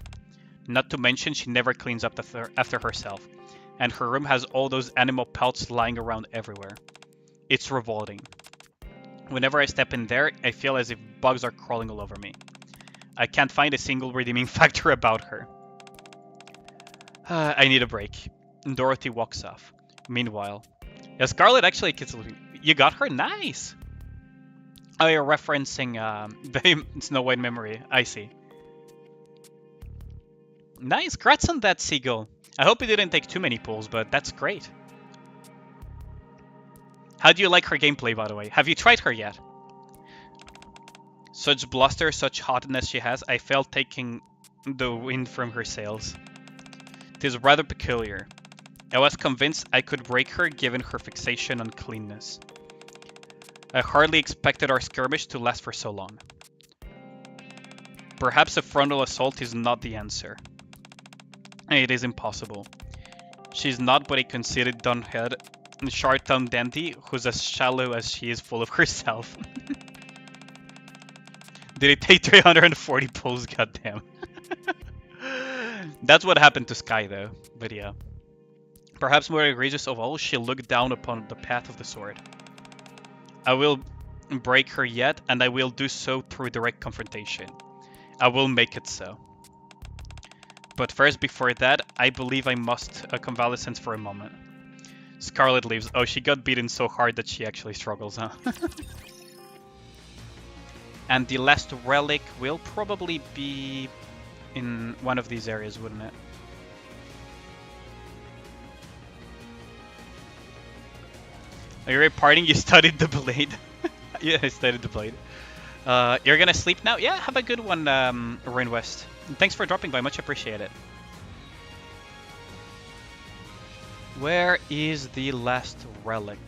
Not to mention she never cleans up after herself. And her room has all those animal pelts lying around everywhere. It's revolting. Whenever I step in there, I feel as if bugs are crawling all over me. I can't find a single redeeming factor about her. I need a break. Dorothy walks off. Meanwhile... Yeah, Scarlet actually gets... You got her? Nice! Oh, you're referencing the Snow White memory. I see. Nice! Congrats on that, Seagull. I hope you didn't take too many pulls, but that's great. How do you like her gameplay, by the way? Have you tried her yet? Such bluster, such hotness she has, I felt taking the wind from her sails. It is rather peculiar. I was convinced I could break her given her fixation on cleanness. I hardly expected our skirmish to last for so long. Perhaps a frontal assault is not the answer. It is impossible. She's not but a conceited dunhead, a short-tongued dandy who's as shallow as she is full of herself. Did it take 340 pulls? Goddamn. That's what happened to Sky, though. But yeah. Perhaps more egregious of all, she looked down upon the path of the sword. I will break her yet, and I will do so through direct confrontation. I will make it so. But first, before that, I believe I must convalescence for a moment. Scarlet leaves. Oh, she got beaten so hard that she actually struggles, huh? And the last relic will probably be in one of these areas, wouldn't it? Are you reporting you studied the blade? Yeah, I studied the blade. You're gonna sleep now? Yeah, have a good one, Rain West. And thanks for dropping by, much appreciated. Where is the last relic?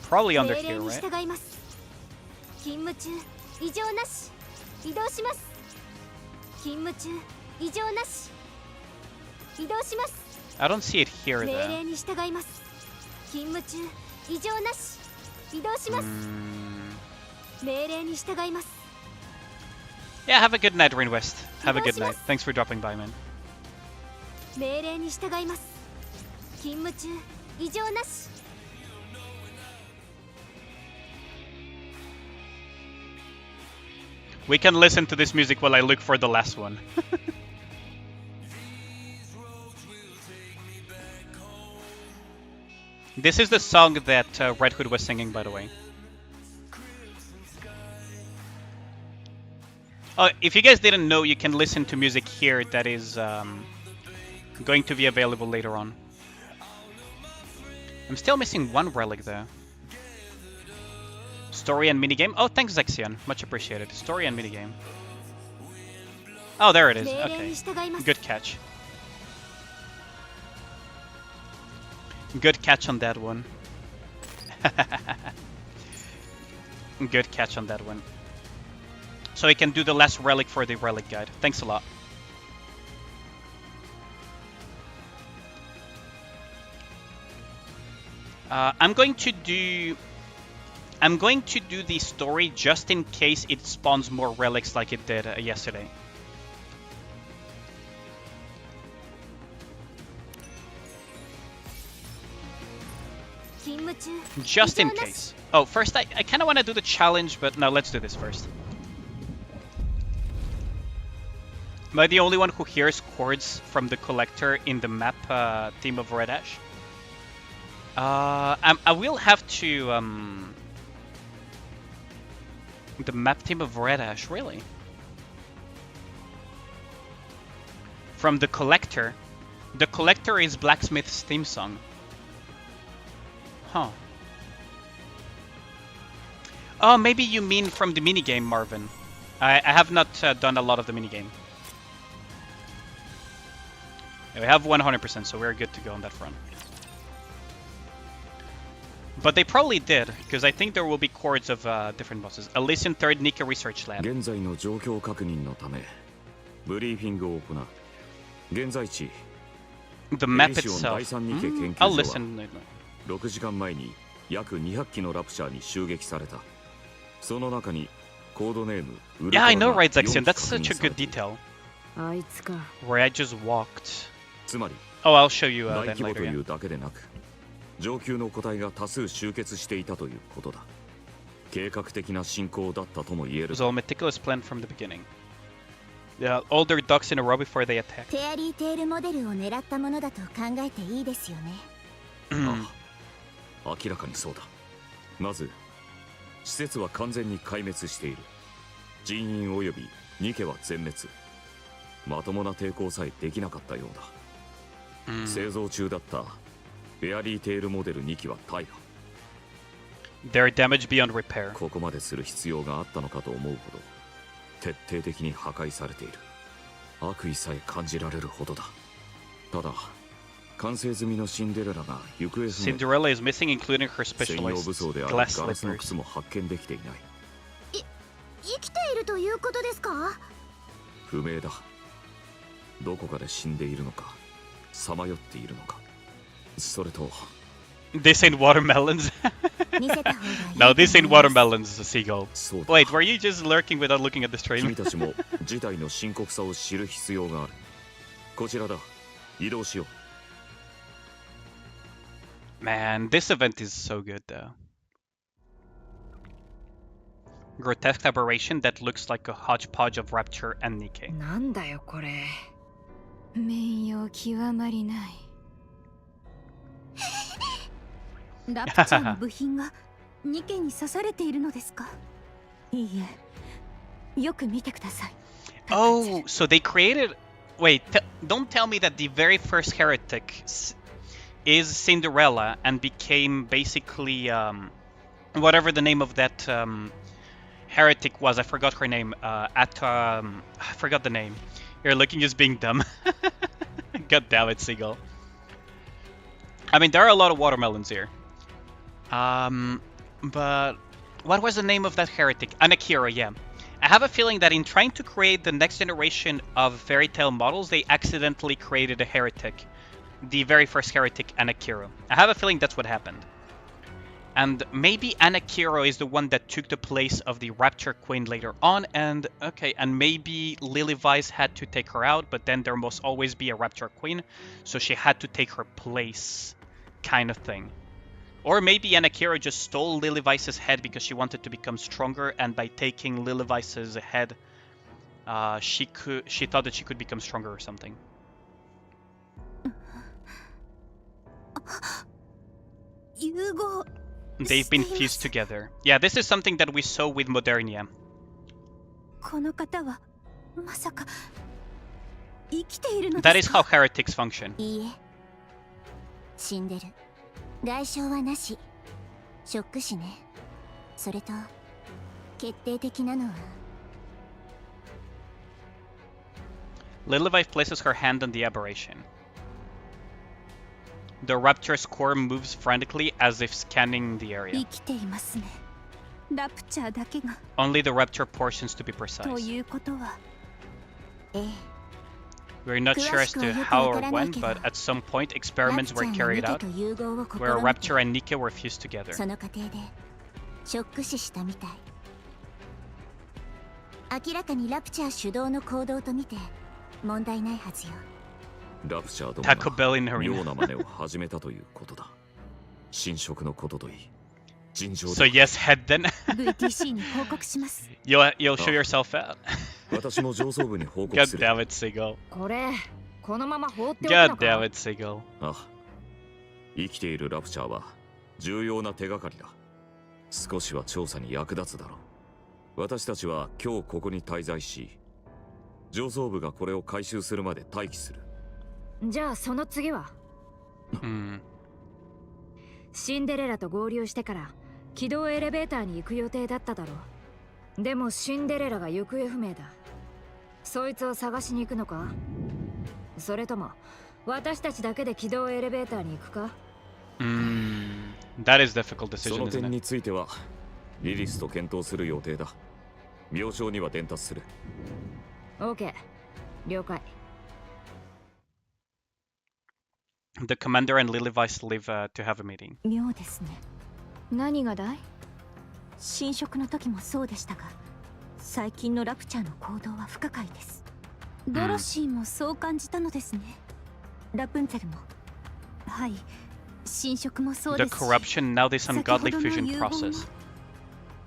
Probably under here, right? I don't see it here, though. Yeah, have a good night, Rain West. Have a good night. Thanks for dropping by, man. We can listen to this music while I look for the last one. This is the song that Red Hood was singing, by the way. Oh, if you guys didn't know, you can listen to music here that is going to be available later on. I'm still missing one relic though. Story and minigame. Oh, thanks, Zexion. Much appreciated. Story and minigame. Oh, there it is. Okay. Good catch. Good catch on that one. Good catch on that one. So we can do the last relic for the relic guide. Thanks a lot. I'm going to do the story just in case it spawns more relics like it did yesterday. Just in case. Oh, first I kind of want to do the challenge, but no, let's do this first. Am I the only one who hears chords from the collector in the map theme of Red Ash? I will have to the map theme of Red Ash, really? From the collector. The collector is Blacksmith's theme song. Huh. Oh, maybe you mean from the minigame, Marvin. I have not done a lot of the minigame. Yeah, we have 100%, so we're good to go on that front. But they probably did, because I think there will be chords of different bosses. Elysian 3rd Nikke Research Lab. The map itself. I'll listen. 6時間前に約200機のラプチャーに襲撃された。その中にコードネーム Yeah, I know, right, Zexion. That's such a good detail. Where I just walked. つまり Oh, I'll show you 大 that 規模と later. い Yeah. うだけでなく、上級の個体が多数集結していたということだ。計画的な進行だったとも言え It る。 was all meticulous plan from the beginning. Yeah, all their ducks in a row before they attack. フェアリーテールモデルを狙ったものだと考えていいですよね。明らかにそうだ。まず施設は完全に壊滅している。人員およびニケは全滅。まともな抵抗さえできなかったようだ。製造中だったフェアリーテールモデル2機は大破。 They're damaged beyond repair. ここまでする必要があったのかと思うほど徹底的に破壊されている。悪意さえ感じられるほどだ。ただ完成済みのシンデレラが行方不明。 Cinderella is missing, including her 専用武 specialized 装である glass ガラスの slippers. 靴も発見できていない。生きているということですか？不明だ。どこかで死んでいるのか、さまよっているのか、それと This ain't watermelons. 見せた方がいい。No, this ain't watermelons, seagull. そうだ。 Wait, were you just lurking without looking at the stream? 君たちも事態の深刻さを知る必要がある。こちらだ。移動しよう。 Man, this event is so good though. Grotesque aberration that looks like a hodgepodge of Rapture and Nikke. なんだよこれ。名誉極まりない。ラプチャーの部品がニケに刺されているのですか？ Oh, so they created. Wait, don't tell me that the very first heretic is Cinderella and became basically whatever the name of that heretic was. I forgot her name. I forgot the name. You're looking just being dumb. God damn it, Seagull. I mean, there are a lot of watermelons here. But what was the name of that heretic? Anakira, yeah. I have a feeling that in trying to create the next generation of fairy tale models, they accidentally created a heretic. The very first heretic, Anakira. I have a feeling that's what happened. And maybe Anakira is the one that took the place of the Rapture Queen later on, and okay, and maybe Lilywise had to take her out, but then there must always be a Rapture Queen, so she had to take her place, kind of thing. Or maybe Anakira just stole Lilyvice's head because she wanted to become stronger, and by taking Lilyvice's head, she thought that she could become stronger or something. They've been fused together. Yeah, this is something that we saw with Modernia. That is how heretics function. 死んでる。外傷はなし。ショック死ね。それと決定的なのは。Lilyvice places her hand on the aberration. The Rapture's core moves frantically as if scanning the area. Only the Rapture portions to be precise. We're not sure as to how or when, but at some point experiments were carried out where Rapture and Nikke were fused together. 明らかにラプチャー主導の行動と見て問題ないはずよ。ラプチャーども Taco Bell in が arena. 妙な真似を始めたということだ。侵食のことといい、尋常だ。So yes, head then. VTC に報告します。you'll show yourself out. 私も上層部に報 God 告する。 damn it, Seagull. これこのまま放っておく God の damn か it, Seagull. あ、生きているラプチャーは重要な手がかりだ。少しは調査に役立つだろう。私たちは今日ここに滞在し、上層部がこれを回収するまで待機する。じゃあその次は、シンデレラと合流してから軌道エレベーターに行く予定だっただろう。でもシンデレラが行方不明だ。そいつを探しに行くのか、それとも私たちだけで軌道エレベーターに行くか。That is difficult そ decision, の isn't 点 it? についてはリリスと検討する予定だ。明朝には伝達する。OK、了解。The commander and Lilyvice leave to have a meeting. 妙ですね。何がだい？侵食の時もそうでしたが、最近のラプチャーの行動は不可解です。ドロシーもそう感じたのですね。ラプンツェルも。はい、侵食もそう The ですし。 corruption, now this ungodly fusion process.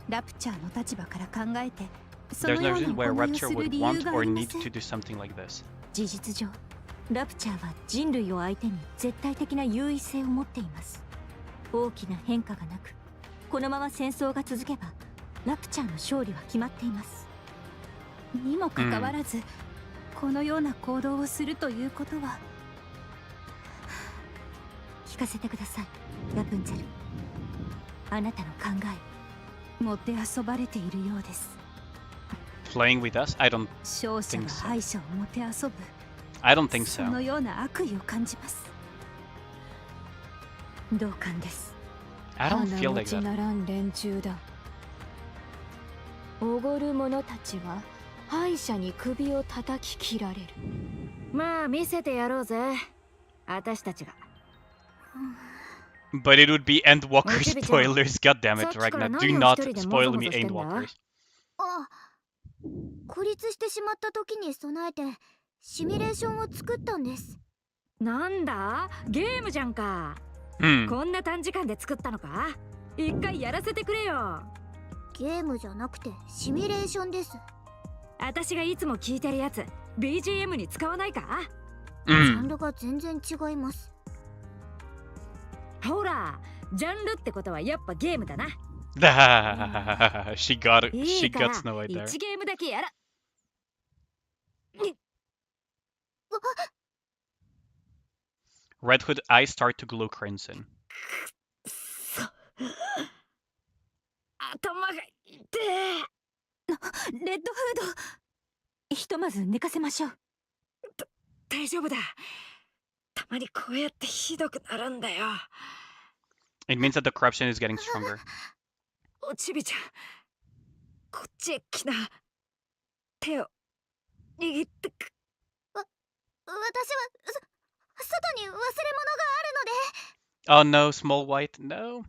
ラプチャーの立場から考えて、そ There's の no よう reason な why 行いを Rapture する would 理由 want があ or りま need せん。 to do something like this. 事実上、ラプチャーは人類を相手に絶対的な優位性を持っています。大きな変化がなく、このまま戦争が続けば、ラプチャーの勝利は決まっています。にもかかわらず、このような行動をするということは、聞かせてください、ラプンツェル。あなたの考え、もてあそばれているようです。Playing with us? I don't 勝者 think が so. 敗者をもてあそぶ。I don't think そ so. のような悪意を感じます。同感です。 I don't feel like 鼻持ち that. ならん連中だ。おごる者たちは敗者に首を叩き切られる。まあ見せてやろうぜ、私たちが。But it would be Endwalker Ochibi-chan, spoilers. God damn it, さっきから Ragnar. 何 Do を not 一人で spoil も me ぞもぞしてんだ？ Endwalkers. あ、孤立してしまった時に備えてシミュレーションを作ったんです。なんだゲームじゃんか。こんな短時間で作ったのか。一回やらせてくれよ。ゲームじゃなくてシミュレーションです。私がいつも聞いてるやつ BGM に使わないか。ジャンルが全然違います。ほら、ジャンルってことはやっぱゲームだな。She got it. い She いから got Snow White there. 1ゲームだけやら。 Red Hood eyes start to glow crimson. 頭が痛え。レッドフード、ひとまず寝かせましょう。大丈夫だ。たまにこうやってひどくなるんだよ。 It means that the corruption is getting stronger. おちびちゃん、こっちへ来な。手を握ってく。私は外に忘れ物があるので。 Oh no, Small White, no.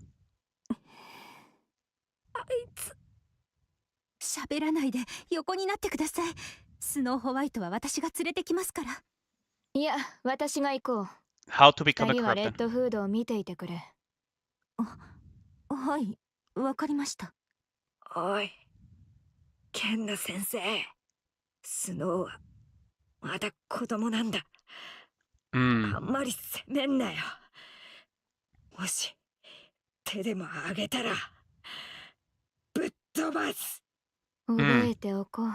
あいつ。喋らないで横になってください。スノーホワイトは私が連れてきますから。いや、私が行こう。 How to become 二 a 人はレッ corrupted. ドフードを見ていてくれ。はい、わかりました。おい、ケンナ先生。スノーはまだ子供なんだ。あんまり責めんなよ。もし手でもあげたらぶっ飛ばす。覚えておこう。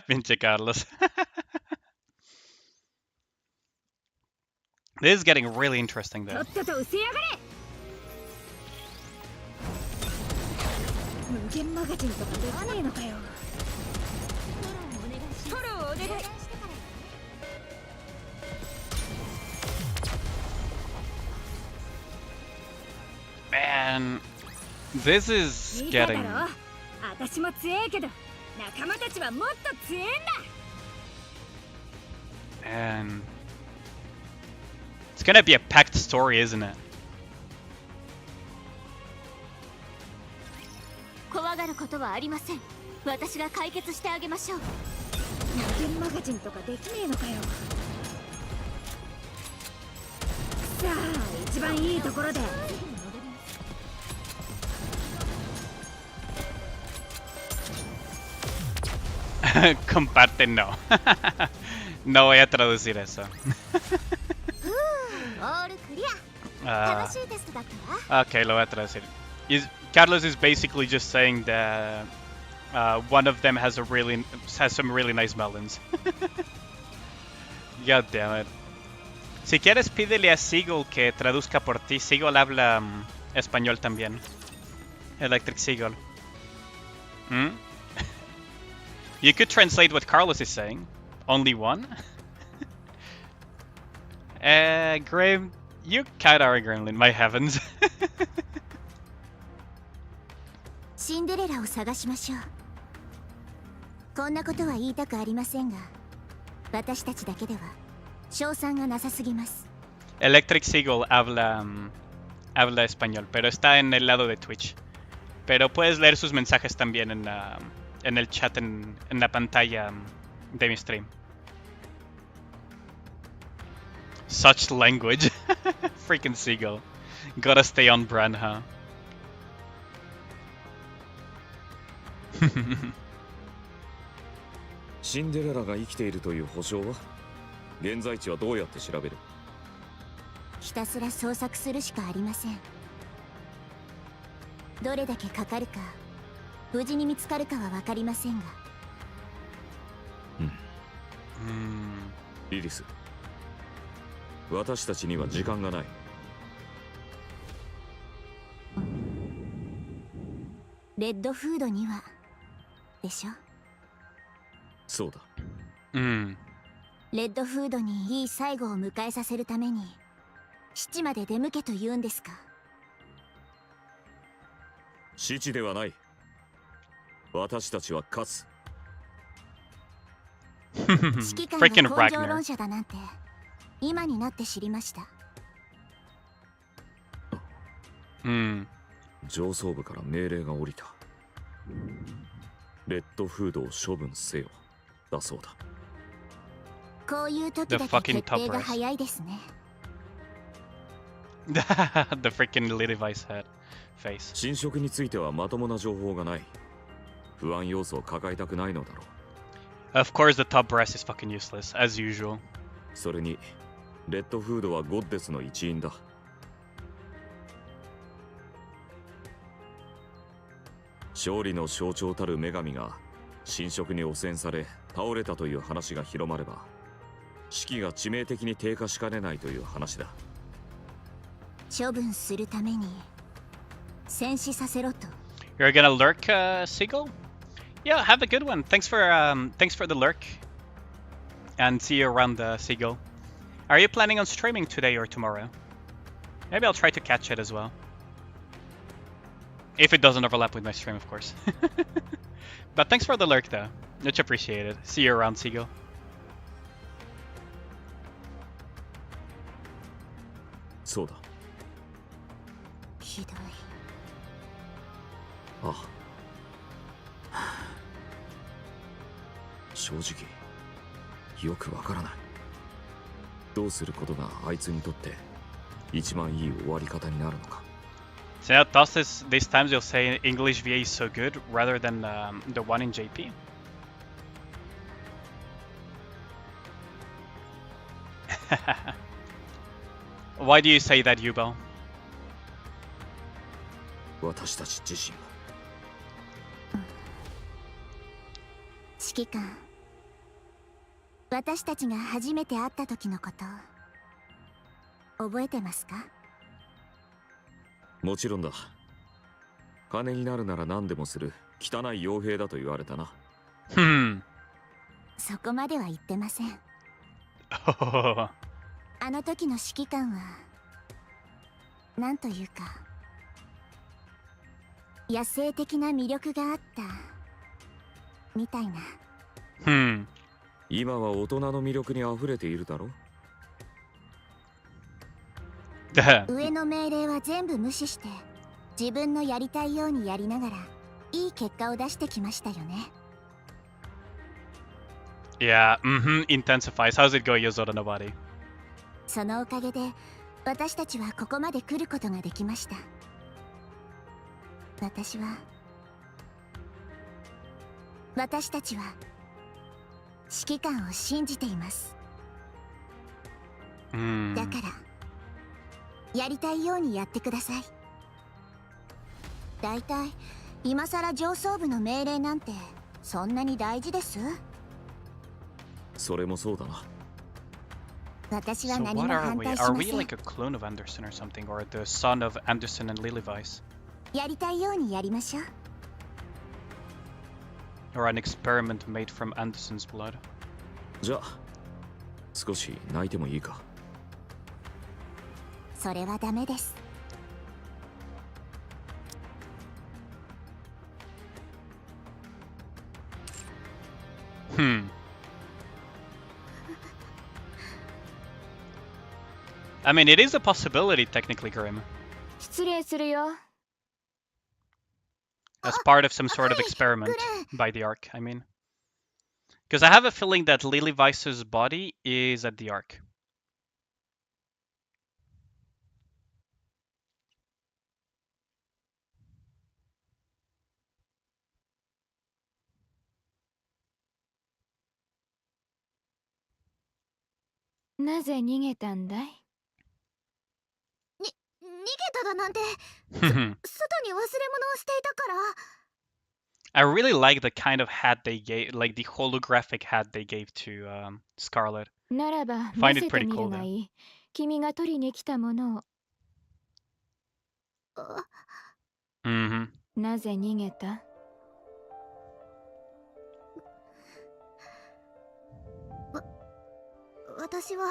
Pinche Carlos. This is getting really interesting と though. っとと失せやがれ。無限マガジンとかできねえのかよ。フォローお願い。 Man, this is いいだ getting. ろ。私も強えけど、仲間たちはもっと強えんだ。 Man. It's gonna be a packed story, isn't it? 怖がることはありません。私が解決してあげましょう。無限マガジンとかできねえのかよ。さあ、一番いいところで。 Comparte no. No voy a traducir eso. オールクリア。楽しいテストだったわ。 Okay, lo voy a traducir. Carlos is basically just saying that one of them has some really nice melons. God damn it. Si quieres, pídele a Seagull que traduzca por ti. Seagull habla español también. Electric Seagull. ¿Mm? You could translate what Carlos is saying. Only one? Graham, you kinda are Gremlin, my heavens. シンデレラを探しましょう。こんなことは言いたくありませんが、私たちだけでは賞賛がなさすぎます。 Electric Seagull habla español, pero está en el lado de Twitch. Pero puedes leer sus mensajes también en el chat en la pantalla de mi stream. Such language. Freaking Seagull. Gotta stay on brand, huh? シンデレラが生きているという保証は現在地はどうやって調べる？ひたすら捜索するしかありません。どれだけかかるか、無事に見つかるかは分かりませんが。リリス、私たちには時間がない。レッドフードにはでしょ。そうだ。レッドフードにいい最後を迎えさせるために基地まで出向けと言うんですか。死地ではない。私たちは勝つ。指揮官が根性論者だなんて今になって知りました。上層部から命令が下りた。レッドフードを処分せよ。だそうだ。こういう時だけ決定が早いですね。The freaking Levi's head face. 侵食についてはまともな情報がない。不安要素を抱えたくないのだろう。Of course, the top brass is fucking useless, as usual. それに、レッドフードはゴッデスの一員だ。勝利の象徴たる女神が侵食に汚染され倒れたという話が広まれば、士気が致命的に低下しかねないという話だ。処分するために戦死させろと。 You're gonna lurk, Seagull? Yeah, have a good one. Thanks for the lurk. And see you around, Seagull. Are you planning on streaming today or tomorrow? Maybe I'll try to catch it as well. If it doesn't overlap with my stream, of course. But thanks for the lurk, though. Much appreciated. See you around, Seagull. そうだ。ひどい。ああ。正直よくわからない。どうすることがあいつにとって一番いい終わり方になるのか。So yeah, thus these times you'll say English VA is so good rather than the one in JP. Why do you say that, Yubo? 私たち自身も。指揮官、私たちが初めて会った時のこと覚えてますか？もちろんだ。金になるなら何でもする汚い傭兵だと言われたな。そこまでは言ってません。あの時の指揮官はなんというか野生的な魅力があったみたいな。今は大人の魅力にあふれているだろ。上の命令は全部無視して自分のやりたいようにやりながらいい結果を出してきましたよね。Yeah, intensifies. How's it go, Yozoda Nobody? そのおかげで私たちはここまで来ることができました。私たちは指揮官を信じています。だからやりたいようにやってください。だいたい今さら上層部の命令なんてそんなに大事です？それもそうだな。私は So 何も what are 反 we? 対し Are ま we せん。 like a clone of Anderson or something? Or the son of Anderson and Lillivice? やりたいようにやりましょう。 Or an experiment made from Anderson's blood? じゃあ少し泣いてもいいか。それはダメです。I mean, it is a possibility, technically, Grim. 失礼するよ。 As part of some sort of experiment by the Ark, I mean. Because I have a feeling that Lillivice's body is at the Ark. なぜ逃げたんだい？逃げただなんて外に忘れ物をしていたから。 I really like the kind of hat they gave, like the holographic hat they gave to Scarlet. ならば Find 見 it せて pretty み cool るがいい。君が取りに来たものを。なぜ逃げた？私は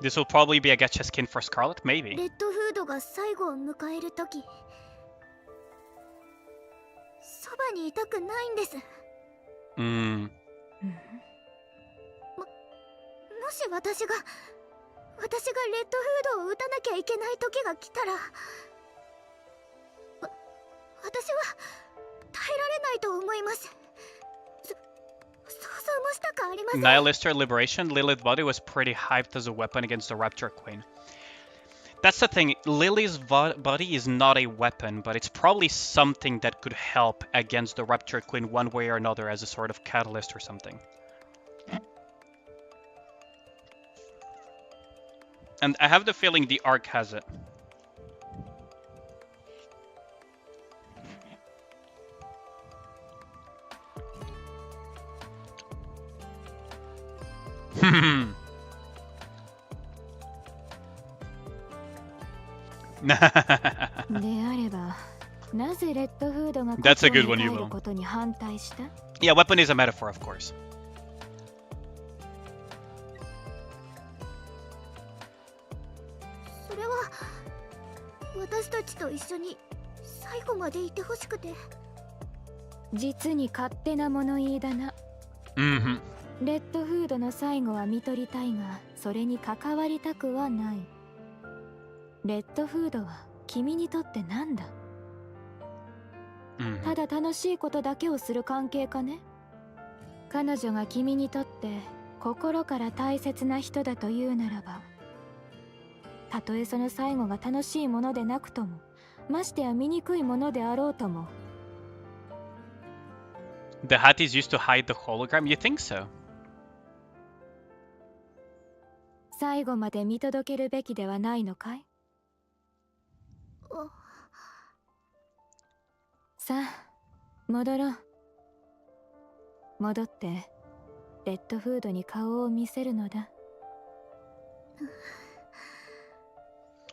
This will probably be a gacha skin for Scarlet, レ maybe. ッドフードが最後を迎えるときそばにいたくないんです。もし私がレッドフードを撃たなきゃいけない時が来たら私は耐えられないと思います。想像もしたくありません。 Nihilister Liberation, Lilith's body was pretty hyped as a weapon against the Rapture Queen. That's the thing, Lily's body is not a weapon, but it's probably something that could help against the Rapture Queen one way or another as a sort of catalyst or something. And I have the feeling the Ark has it. That's a good one, Yubo. Yeah, weapon is a metaphor, of course. それは私たちと一緒に最後までいてほしくて。実に勝手な物言いだな。レッドフードの最後は見取りたいが、それに関わりたくはない。レッドフードは君にとって何だ？ただ楽しいことだけをする関係かね？彼女が君にとって心から大切な人だというならば、たとえその最後が楽しいものでなくとも、ましてや醜いものであろうとも。The hat is used to hide the hologram? You think so? 最後まで見届けるべきではないのかい？さあ、戻ろう。戻って、レッドフードに顔を見せるのだ。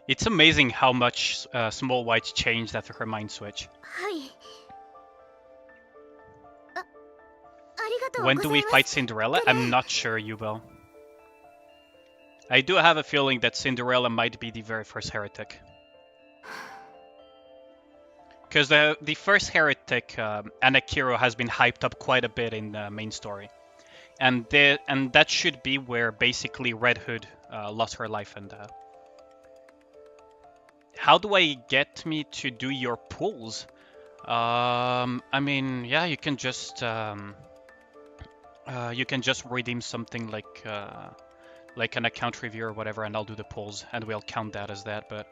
It's amazing how much Small White changed after her mind switch. はい。ありがとうござい When ます。 do we fight Cinderella? I'm not sure, Yubel. I do have a feeling that Cinderella might be the very first heretic. Because the first heretic, Anakiro, has been hyped up quite a bit in the main story. And that should be where basically Red Hood lost her life. And how do I get me to do your pulls? I mean, yeah, you can just redeem something like an account review or whatever, and I'll do the pulls, and we'll count that as that. But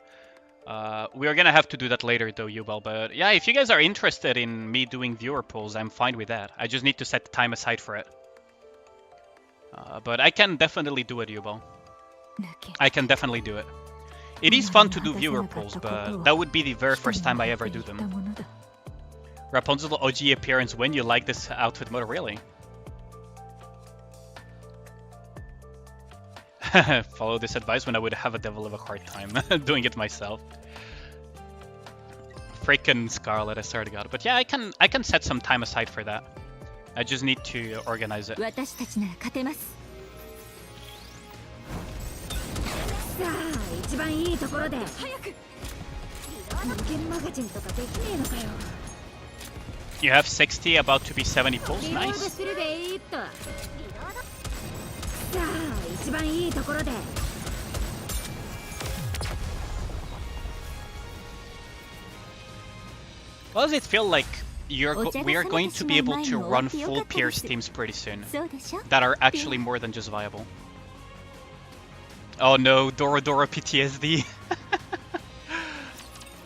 we are gonna have to do that later, though, Yubel. But yeah, if you guys are interested in me doing viewer pulls, I'm fine with that. I just need to set the time aside for it. But I can definitely do it, Yubel. I can definitely do it. It is fun to do viewer pulls, but that would be the very first time I ever do them. Rapunzel OG appearance when you like this outfit mode, really? Follow this advice when I would have a devil of a hard time doing it myself. Freaking Scarlet, I swear to God. But yeah, I can set some time aside for that. I just need to organize it. さあ、一番いいところで早く。人間マガジンとかできねえのかよ。You have 60, about to be 70 pulls. リロード Nice. するでいいと。さあ、一番いいところで。Well, does it feel like we are going to be able to run full Pierce teams pretty soon that are actually more than just viable? Oh no, Dora Dora PTSD.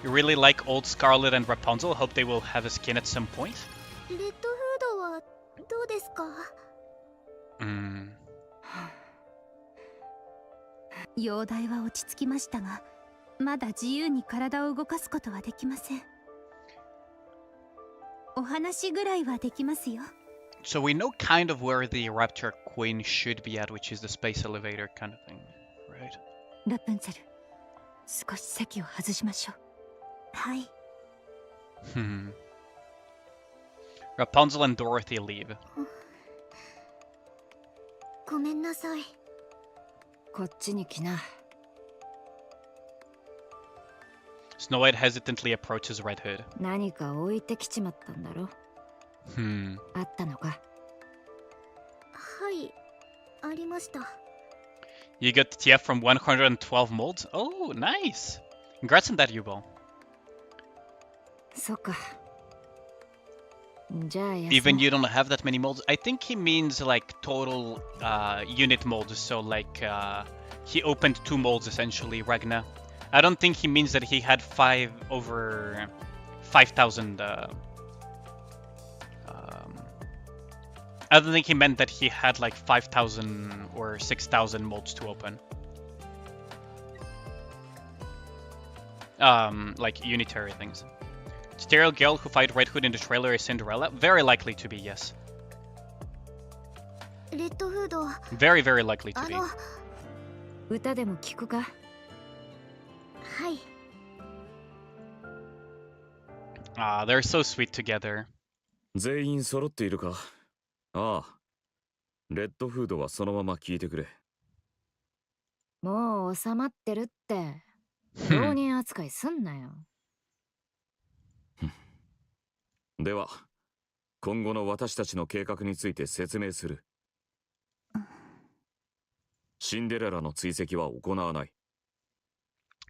You really like old Scarlet and Rapunzel? Hope they will have a skin at some point. レッドフードはどうですか？容体は落ち着きましたが、まだ自由に体を動かすことはできません。お話ぐらいはできますよ。So we know kind of where the Raptor Queen should be at, which is the space elevator kind of thing, right? ラプンツェル、少し席を外しましょう。はい。Rapunzel and Dorothy leave. ごめんなさい。こっちに来な。Snow White hesitantly approaches Red Hood. 何か置いてきちまったんだろ。あったのか。はい、ありました。You got the TF from 112 molds? Oh, nice! Congrats on that, Yubel. そっか。じゃあ Even you don't have that many molds? I think he means like total unit molds, so like he opened 2 molds essentially, Ragna. I don't think he means that he had over 5,000 I don't think he meant that he had like 5,000 or 6,000 molds to open. Like unitary things. Starrail girl who fight Red Hood in the trailer is Cinderella? Very likely to be, yes. レッドフード、 Very, very likely to あ be. の、歌でも聞くか？はい。 Ah, they're so sweet together. 全員揃っているか？ああ。レッドフードはそのまま聞いてくれ。もう収まってるって。浪 Hmm. 人扱いすんなよ。では、今後の私たちの計画について説明する。シンデレラの追跡は行わない。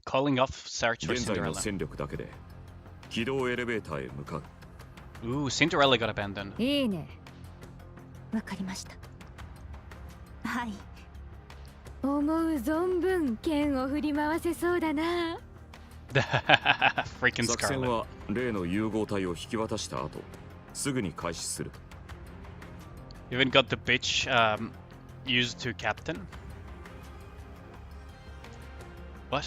Calling off search for 現在の Cinderella. 戦力だけで軌道エレベーターへ向かう。 Ooh, Cinderella got abandoned. いいね。わかりました。はい。思う存分剣を振り回せそうだな。Freaking 作戦 Scarlet. は例の融合体を引き渡した後、すぐに開始する。 Even got the bitch used to captain. What?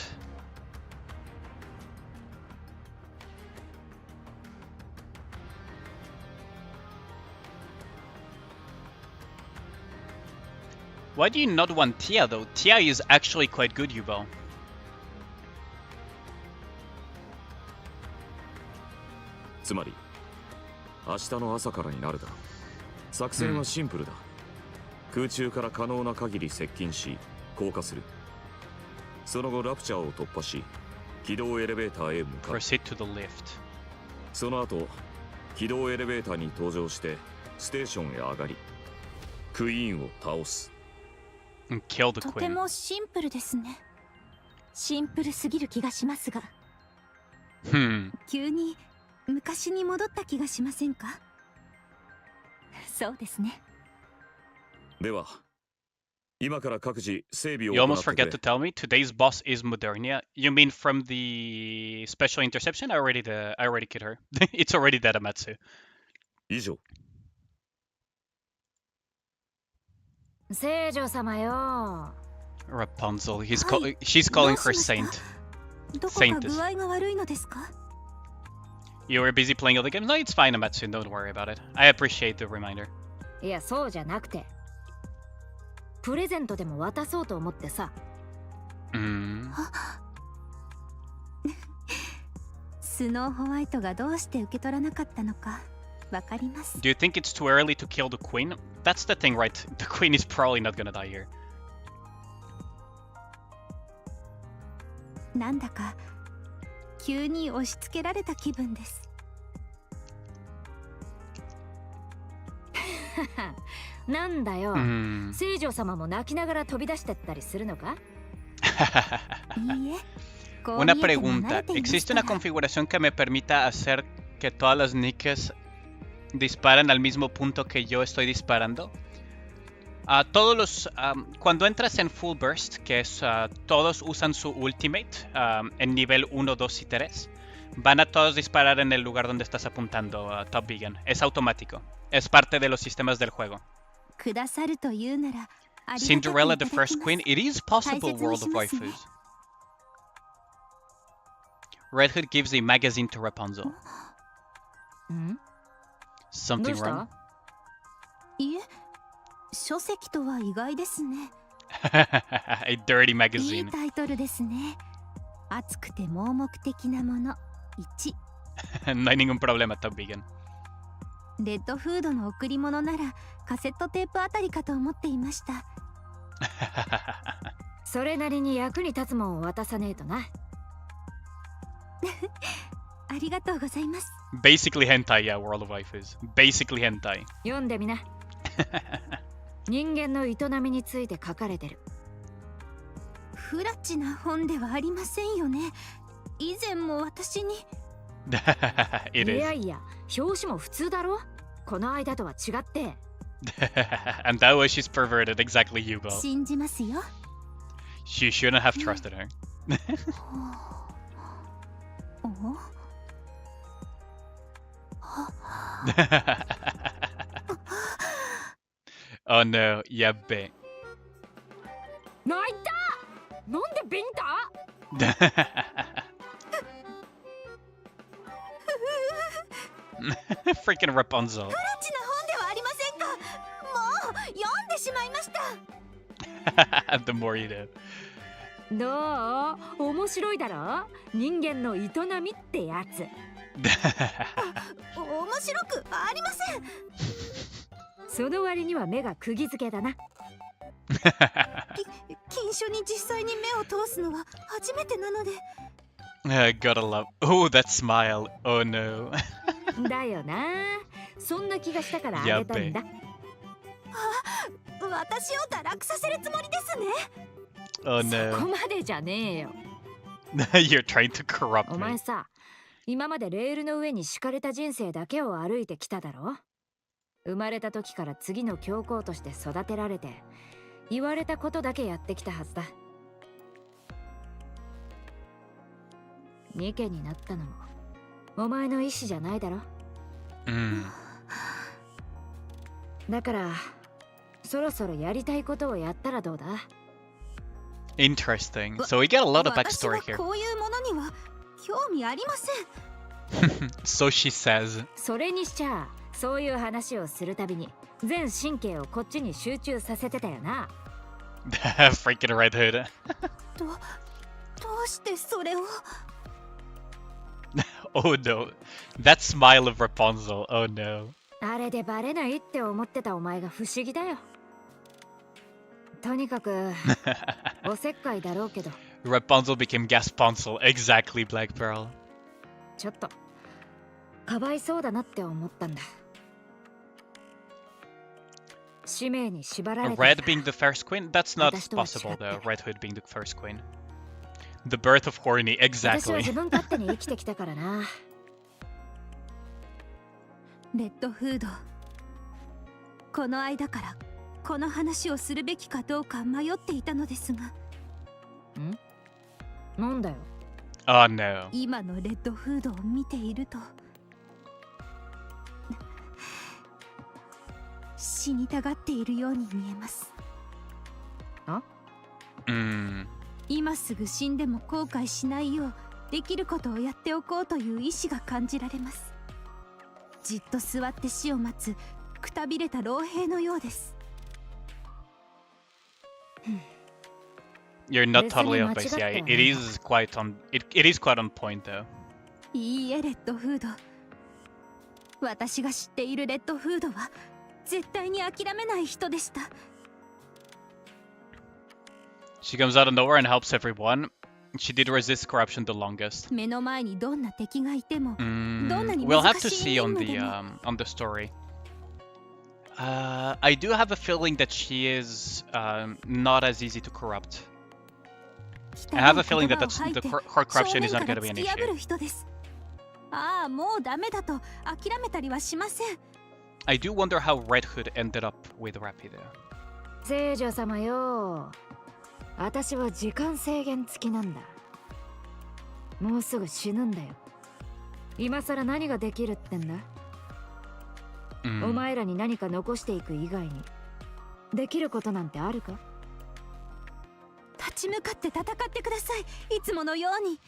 Why do you not want Tia though? Tia is actually quite good, Yubo. つまり、明日の朝からになるだろう。作戦はシンプルだ。空中から可能な限り接近し、降下する。その後、ラプチャーを突破し、軌道エレベーターへ向かう。 Proceed to the lift. その後、軌道エレベーターに登場して、ステーションへ上がり、クイーンを倒す。 And kill the とて queen. もシンプルですね。シンプルすぎる気がしますが、 急に昔に戻った気がしませんか？そうですね。では、今から各自整備を You 行っ almost てく forget れ。 to tell me today's boss is Modernia. You mean from the special interception? I already killed her. It's already dead, Amatsu. 以上。聖女様よ。 Rapunzel. Hi. She's calling どう her しました？ saint. どこか Saint 具合が悪いのですか？ You were busy playing other games? No, it's fine, Amatsu. Don't worry about it. I appreciate the reminder. いや、そうじゃなくて。プレゼントでも渡そうと思ってさ。スノーホワイトがどうして受け取らなかったのかわかります。 Do you think it's too early to kill the queen? That's the thing, right? The queen is probably not gonna die here. なんだか急に押し付けられた気分です。なんだよ。 Hmm. 聖女様も泣きながら飛び出してったりするのか？いいえ。こう Una 見えても慣 pregunta. れていま ¿Existe した una ら configuración que me permita hacer que todas las Nikkes disparen al mismo punto que yo estoy disparando? Cuando entras en Full Burst, que es todos usan su ultimate en nivel 1, 2 y 3, van a todos disparar en el lugar donde estás apuntando, Top Vegan. Es automático. Es parte de los sistemas del juego. くださるというならありがたくい Cinderella, た the だき first ま queen. す。 It is possible, 大切に World し of ますね。 Waifus. Red Hood gives a magazine to Rapunzel. ん？ Something どうし wrong? た？いえ、書籍とは意外ですね。A dirty いい magazine. タイトルですね。熱くて盲目的なもの1。No hay ningún problema, Top Vegan. レッドフードの贈り物ならカセットテープあたりかと思っていました。それなりに役に立つもんを渡さねえとな。ありがとうございます。 Basically hentai, yeah, World of Waifus. Basically hentai. 読んでみな。人間の営みについて書かれてる。フラチな本ではありませんよね。以前も私に。It い is. やいや、表紙も普通だろ。この間とは違って。And that way she's perverted, exactly, Yubo. 信じますよ。She shouldn't have trusted her. おOh no, やっべ。泣いた！なんでビンタ？ Freaking Rapunzel. フラチな本ではありませんか。もう読んでし The more you do. どう？面白いだろ？人間の営みってやつ。面白くありません。その割には目が釘付けだな。禁書に実際に目を通すのは初めてなので。Gotta love. Oh, that smile. Oh no. だよな。そんな気がしたからあげたんだ。私を堕落させるつもりですね。Oh そ no. こまでじゃねえよ。You're trying to corrupt お前 me. さ、今までレールの上に敷かれた人生だけを歩いてきただろ。生まれた時から次の教皇として育てられて、言われたことだけやってきたはずだ。ニケになったのもお前の意思じゃないだろ。だからそろそろやりたいことをやったらどうだ？ Interesting. So we get a lot of 私 backstory は here. こういうものには興味ありません。So she says. それにしちゃそういう話をするたびに全神経をこっちに集中させてたよな。Freaking Red Hood. どうしてそれを？ Oh no. That smile of Rapunzel. Oh no. あれでバレないって思ってたお前が不思議だよ。とにかくおせっかいだろうけど。Rapunzel became Gasponzel. Exactly, Black Pearl. ちょっとかわいそうだなって思ったんだ。使命に縛られて。 Red being the first queen? That's not possible though. Red Hood being the first queen. The birth of horny. 私は Exactly. 自分勝手に生きてきたからな。レッドフード。この間からこの話をするべきかどうか迷っていたのですが。なんだよ。Oh no. 今のレッドフードを見ていると死にたがっているように見えます。今すぐ死んでも後悔しないようできることをやっておこうという意志が感じられます。じっと座って死を待つくたびれた老兵のようです。You're not totally off base. Yeah, it is quite on. It is quite on point though. いいえ、レッドフード。私が知っているレッドフードは絶対に諦めない人でした。She comes out of nowhere and helps everyone. She did resist corruption the longest. 目の前にどんな敵がいても、どんなに We'll have 難 to しい see 任 on 務 the でも。on the story. I do have a feeling that she is not as easy to corrupt. I have a feeling that her corruption is not going to be an issue. ああ、もうダメだと諦めたりはしません。I do wonder how Red Hood ended up with Rappy though. 聖女様よ。私は時間制限付きなんだ。もうすぐ死ぬんだよ。今さら何ができるってんだ？お前らに何か残していく以外にできることなんてあるか？立ち向かって戦ってください。いつものように。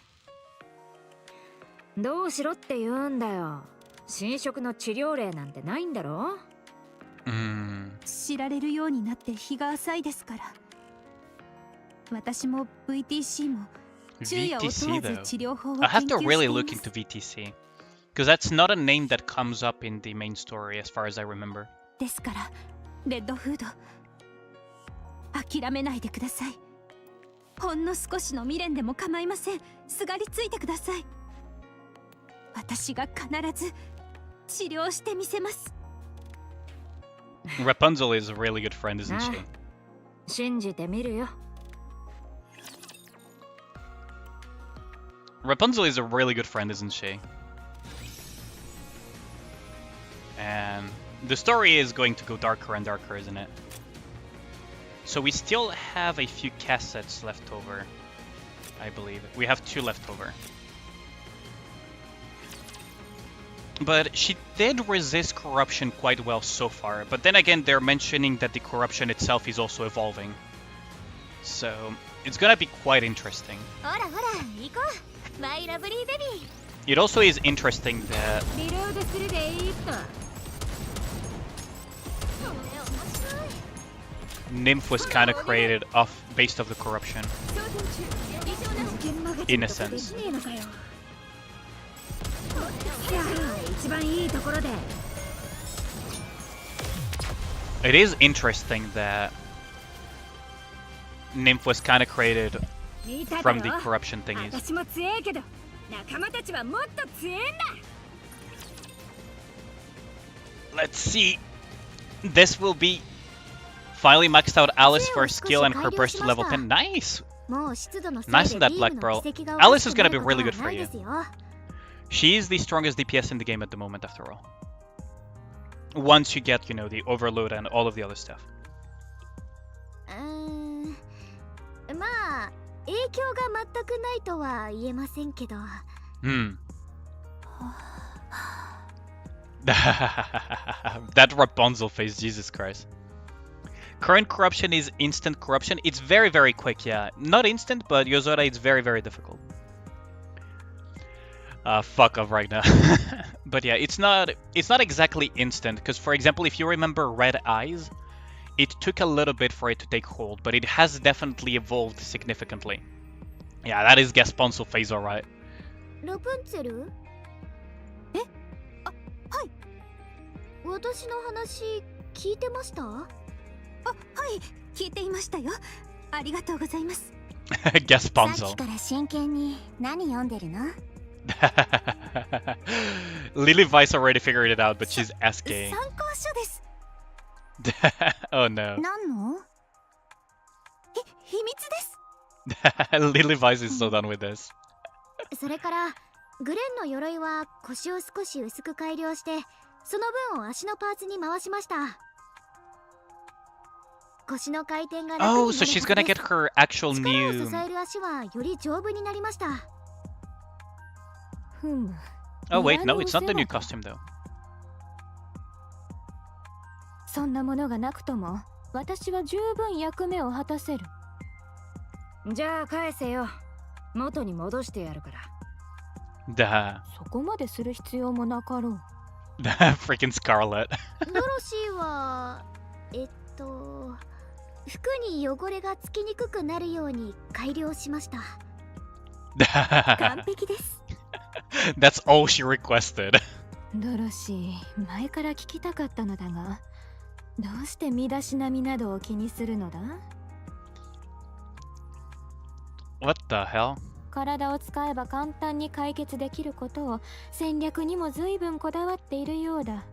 どうしろって言うんだよ。侵食の治療例なんてないんだろ？知られるようになって日が浅いですから。私も VTC も昼夜を問わず治療法を研究 I してい have ます。 to really look into VTC. Because that's not a name that comes up in the main story as far as I remember. ですから、レッドフード、諦めないでください。ほんの少しの未練でも構いません。すがりついてください。私が必ず治療してみせます。Rapunzel is a really good friend, isn't she? 信じてみるよ。Rapunzel is a really good friend, isn't she? And the story is going to go darker and darker, isn't it? So we still have a few cassettes left over, I believe. We have 2 left over. But she did resist corruption quite well so far. But then again, they're mentioning that the corruption itself is also evolving. So it's gonna be quite interesting. It also is interesting that Nymph was kind of created based off the corruption. In a sense. It is interesting that Nymph was kind of created from the corruption thingies. Let's see. This will be finally maxed out Alice for skill and her burst to level 10. Nice! Nice on that Black Pearl. Alice is gonna be really good for you. She is the strongest DPS in the game at the moment, after all. Once you get, you know, the overload and all of the other stuff. That Rapunzel face, Jesus Christ. Current corruption is instant corruption. It's very, very quick, yeah. Not instant, but Yozora, it's very, very difficult. Fuck off right now. But yeah, it's not exactly instant, because for example, if you remember Red Eyes, it took a little bit for it to take hold, but it has definitely evolved significantly. Yeah, that is Gasponzel phase, alright. Rapunzel? Eh? Hi. 私の話聞いてました？はい、聞いていましたよ。ありがとうございます。Gasponzel. さっきから真剣に何読んでるの？Lily Vice already figured it out, but she's asking. 参考書です。Oh no. 何の？秘密です。Lily Vice is so done with this. それからグレンの鎧は腰を少し薄く改良して、その分を足のパーツに回しました。腰の回転が楽になるはずです。Oh, so she's gonna get her actual new. 力を支える足はより丈夫になりました。Oh wait, no, it's not the new costume though. そんなものがなくとも私は十分役目を果たせる。じゃあ返せよ。元に戻してやるから。そこまでする必要もなかろう。Freaking Scarlet. ドロシーは服に汚れがつきにくくなるように改良しました。完璧です。That's all she requested. ドロシー、前から聞きたかったのだが、どうして身だしなみなどを気にするのだ？ What the hell? 体を使えば簡単に解決できることを戦略にも随分こだわっているようだ。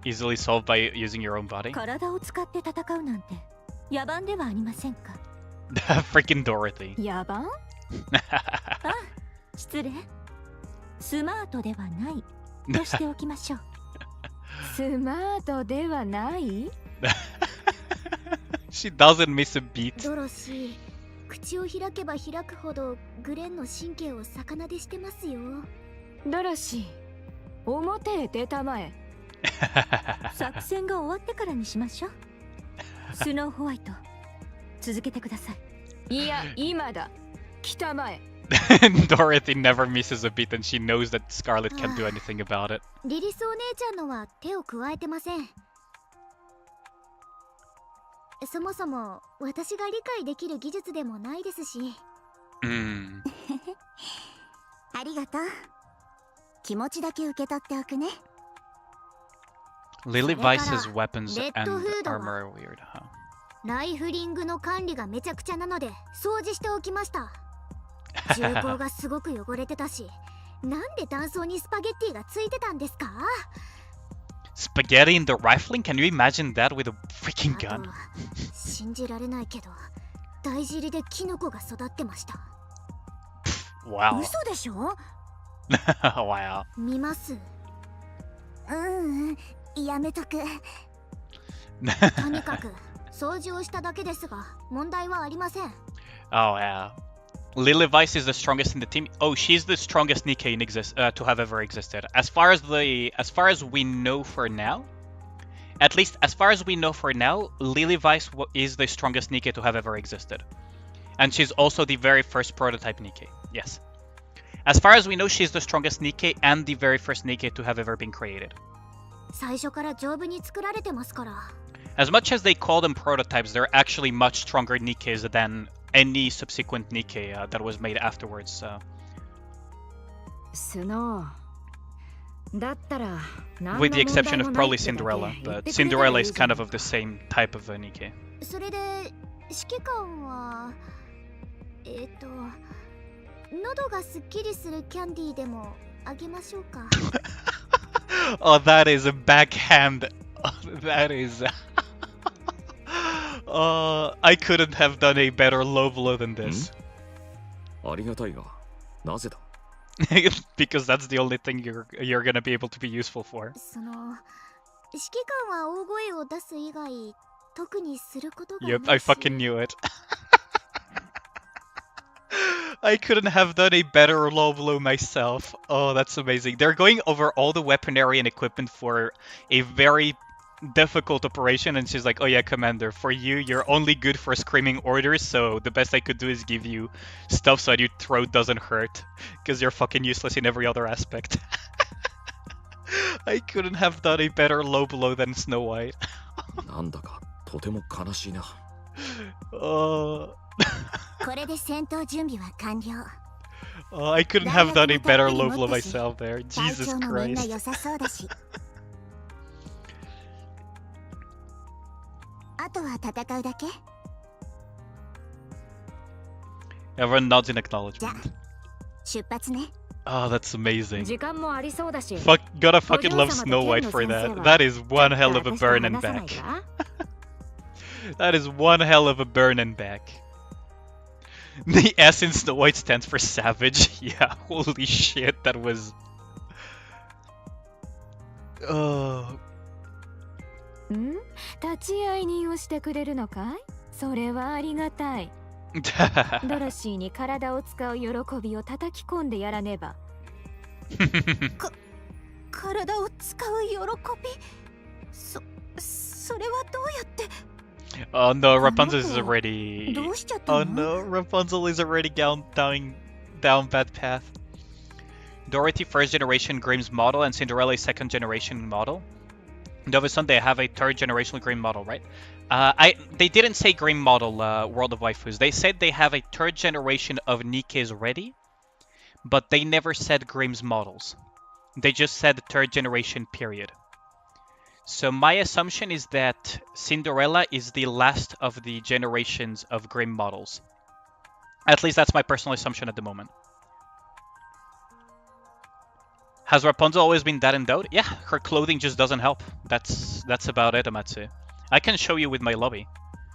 Easily solved by using your own body? 体を使って戦うなんて野蛮ではありませんか？ Freaking Dorothy. 野蛮？あ、失礼。スマートではないとしておきましょう。スマートではない？ She doesn't miss a beat. ドロシー、口を開けば開くほどグレンの神経を逆なでしてますよ。ドロシー、表へ出たまえ。作戦が終わってからにしましょう。スノーホワイト、続けてください。いや、今だ。来たまえ。Dorothy never misses a beat and she knows that Scarlet can't do anything about it. リリスお姉ちゃんのは手を加えてません。そもそも私が理解できる技術でもないですし。ありがとう。気持ちだけ受け取っておくね。Lily Vice's weapons and armor are weird, huh? ライフリングの管理がめちゃくちゃなので掃除しておきました。銃口がすごく汚れてたし、なんで弾倉にスパゲッティがついてたんですか？ Spaghetti in the rifling? Can you imagine that with a freaking gun? 信じられないけど、大尻でキノコが育ってました。Wow. 嘘でしょ？ Wow. 見ます。やめとく。とにかく掃除をしただけですが、問題はありません。Oh yeah. Lily Vice is the strongest in the team. Oh, she's the strongest Nikke to have ever existed. As far as we know for now, at least as far as we know for now, Lily Vice is the strongest Nikke to have ever existed, and she's also the very first prototype Nikke. Yes, as far as we know, she's the strongest Nikke and the very first Nikke to have ever been created. 最初から丈夫に作られてますから。As much as they call them prototypes, they're actually much stronger Nikkes than any subsequent Nikke that was made afterwards, so... Snow. With the exception of probably Cinderella, but Cinderella is kind of the same type of a Nikke. それで指揮官は喉がすっきりするキャンディーでもあげましょうか。Oh, that is a backhand. That is... I couldn't have done a better low blow than this. ありがたいが、なぜだ Because that's the only thing you're gonna be able to be useful for. その指揮官は大声を出す以外特にすることがないし。Yep, I fucking knew it. I couldn't have done a better low blow myself. Oh, that's amazing. They're going over all the weaponry and equipment for a very difficult operation, and she's like, oh yeah, Commander, for you, you're only good for screaming orders, so the best I could do is give you stuff so that your throat doesn't hurt, because you're fucking useless in every other aspect. I couldn't have done a better low blow than Snow White. なんだかとても悲しいな。これで戦闘準備は完了。I couldn't have done a better low blow myself there. Jesus 隊長もみんな Christ. 良さそうだし。あとは戦うだけ。 Everyone nods in じゃ acknowledgement. あ出発ね。 Oh, that's amazing. 時間もありそうだし。 Gotta fucking love Snow White for that. That is one hell of a burn and back. That is one hell of a burn and back. The S in Snow White stands for savage. Yeah, holy shit, that was... Oh. 立ち会い人をしてくれるのかい？それはありがたい。ドロシーに体を使う喜びを叩き込んでやらねば。体を使う喜び。それはどうやって。 Oh no, Rapunzel is already... どうしちゃったの？ Oh no, Rapunzel is already down bad path. Dorothy first generation Grimm's model and Cinderella second generation model. Dovison, they have a third generation Grimm model, right? They didn't say Grimm model, World of Waifus. They said they have a third generation of Nikkes ready, but they never said Grimm's models. They just said third generation period. So my assumption is that Cinderella is the last of the generations of Grimm models. At least that's my personal assumption at the moment. Has Rapunzel always been that endowed? Yeah, her clothing just doesn't help. That's about it, Amatsu. I can show you with my lobby.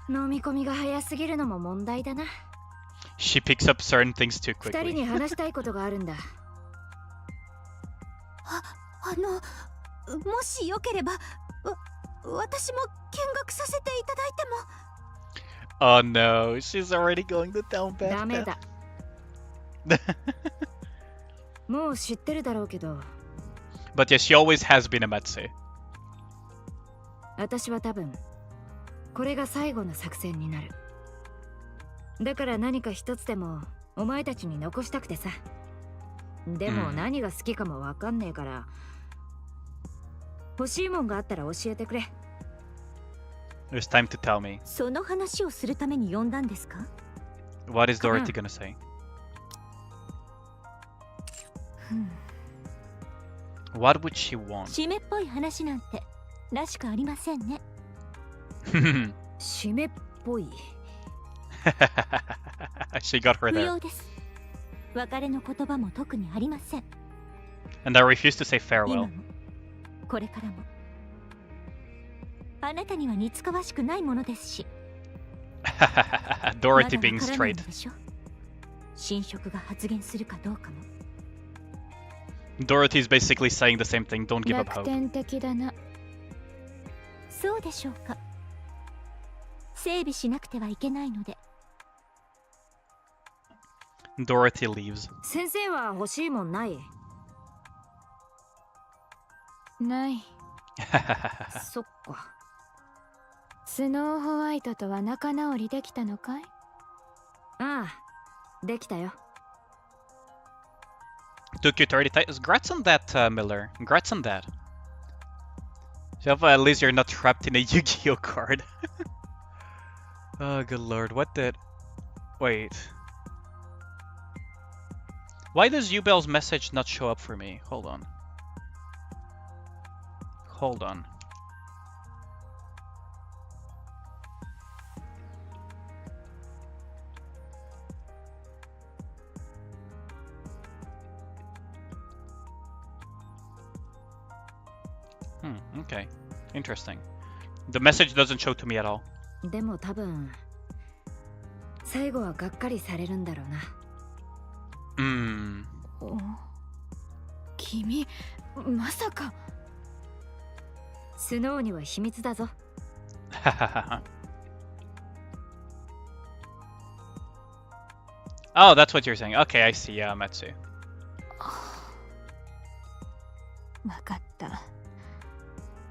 飲み込みが早すぎるのも問題だな。 She picks up certain things too 二人 quickly. に話したいことがあるんだ。もしよければ、私も見学させていただいても。 Oh no, she's already going the down bad ダメ path. だ。もう知ってるだろうけど、 But yeah, she always has been Amatsu. 私は多分これが最後の作戦になる。だから何か一つでもお前たちに残したくてさ。でも何が好きかもわかんねえから、欲しいもんがあったら教えてくれ。 There's time to tell me. その話をするために呼んだんですか？ What is Dorothy gonna say? What would she want? 締めっぽい話なんてらしくありませんね。締めっぽい。She got her 不 there. 要です。別れの言葉も特にありません。 And I refuse to say 今 farewell. もこれからもあなたには似つかわしくないものですし。 Dorothy まだ being わからない straight. のでしょ。新色が発現するかどうかも。 Dorothy's basically saying the same thing. Don't give up 楽 hope. 天的だな。そうでしょうか。整備しなくてはいけないので。 Dorothy leaves. 先生は欲しいもんない？ない。そっか。スノーホワイトとは仲直りできたのかい？ああ、できたよ。 Took you 30 times. Congrats on that, Miller. Congrats on that. So at least you're not trapped in a Yu-Gi-Oh card. Oh, good lord. What did... Wait. Why does Yubel's message not show up for me? Hold on. Hold on. Okay. Interesting. The message doesn't show to me at all. でも多分最後はがっかりされるんだろうな。君まさか。スノーには秘密だぞ。Oh, that's what you're saying. Okay, I see. Yeah, Matsu. わかった。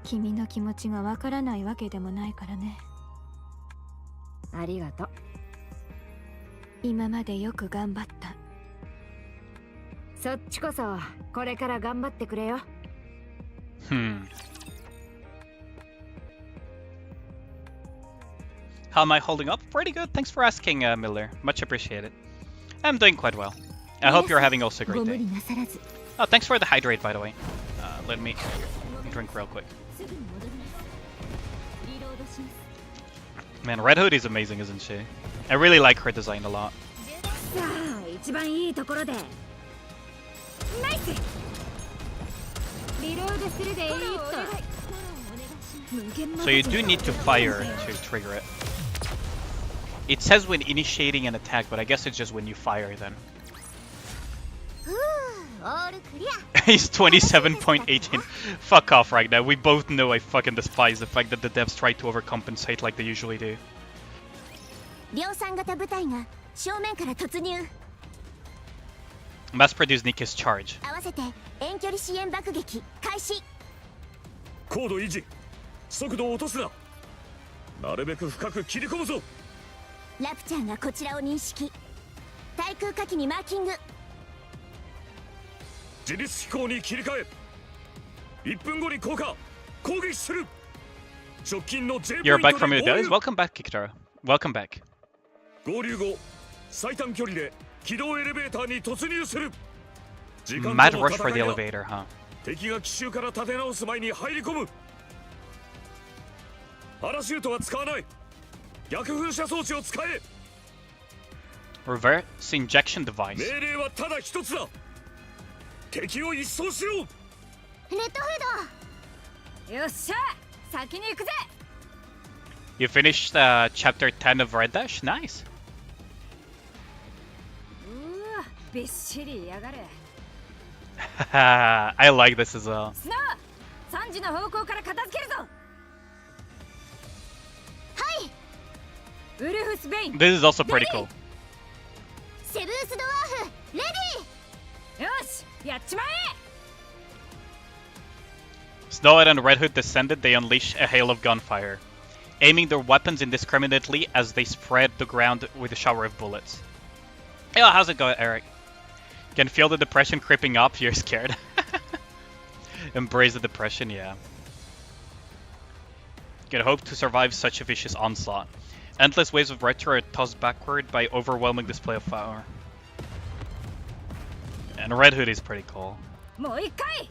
君の気持ちがわからないわけでもないからね。ありがとう。今までよく頑張った。そっちこそこれから頑張ってくれよ。How am I holding up? Pretty good. Thanks for asking, Miller. Much appreciated. I'm doing quite well. I hope you're having also a great day. Oh, thanks for the hydrate, by the way. Let me drink real quick. Man, Red Hood is amazing, isn't she? I really like her design a lot. さあ、一番いいところで。ナイス。リロードするでいいと。So you do need to fire to trigger it. It says when initiating an attack, but I guess it's just when you fire then. He's 27.18. Fuck off right now. We both know I fucking despise the fact that the devs try to overcompensate like they usually do. Mass-produce Nikke's charge. 高度維持速度を落とすななるべく深く切り込むぞラプチャーがこちらを認識対空火器にマーキング自律飛行に切り替え1分後に降下攻撃する直近の J ポイントで You're back from your days? Welcome back, Kitara. Welcome back. 合流後最短距離で軌道エレベーターに突入する Mad rush for the elevator, huh? 敵が奇襲から立て直す前に入り込むパラシュートは使わない逆噴射装置を使え Reverse injection device. 命令はただ一つだ敵を一掃しろレッドフードよっしゃ先に行くぜ You finished chapter 10 of Red Dash? Nice. うわびっしりやがれ I like this as well. スノー3時の方向から片付けるぞはいウルフスベイン This is also pretty cool. セブンスドワーフレディよしやっちまえ Snowhead and Red Hood descended, they unleash a hail of gunfire, aiming their weapons indiscriminately as they spread the ground with a shower of bullets. Hey, how's it going, Eric? Can feel the depression creeping up, you're scared. Embrace the depression, yeah. Can hope to survive such a vicious onslaught. Endless waves of retro are tossed backward by overwhelming display of power. And Red Hood is pretty cool. もう一回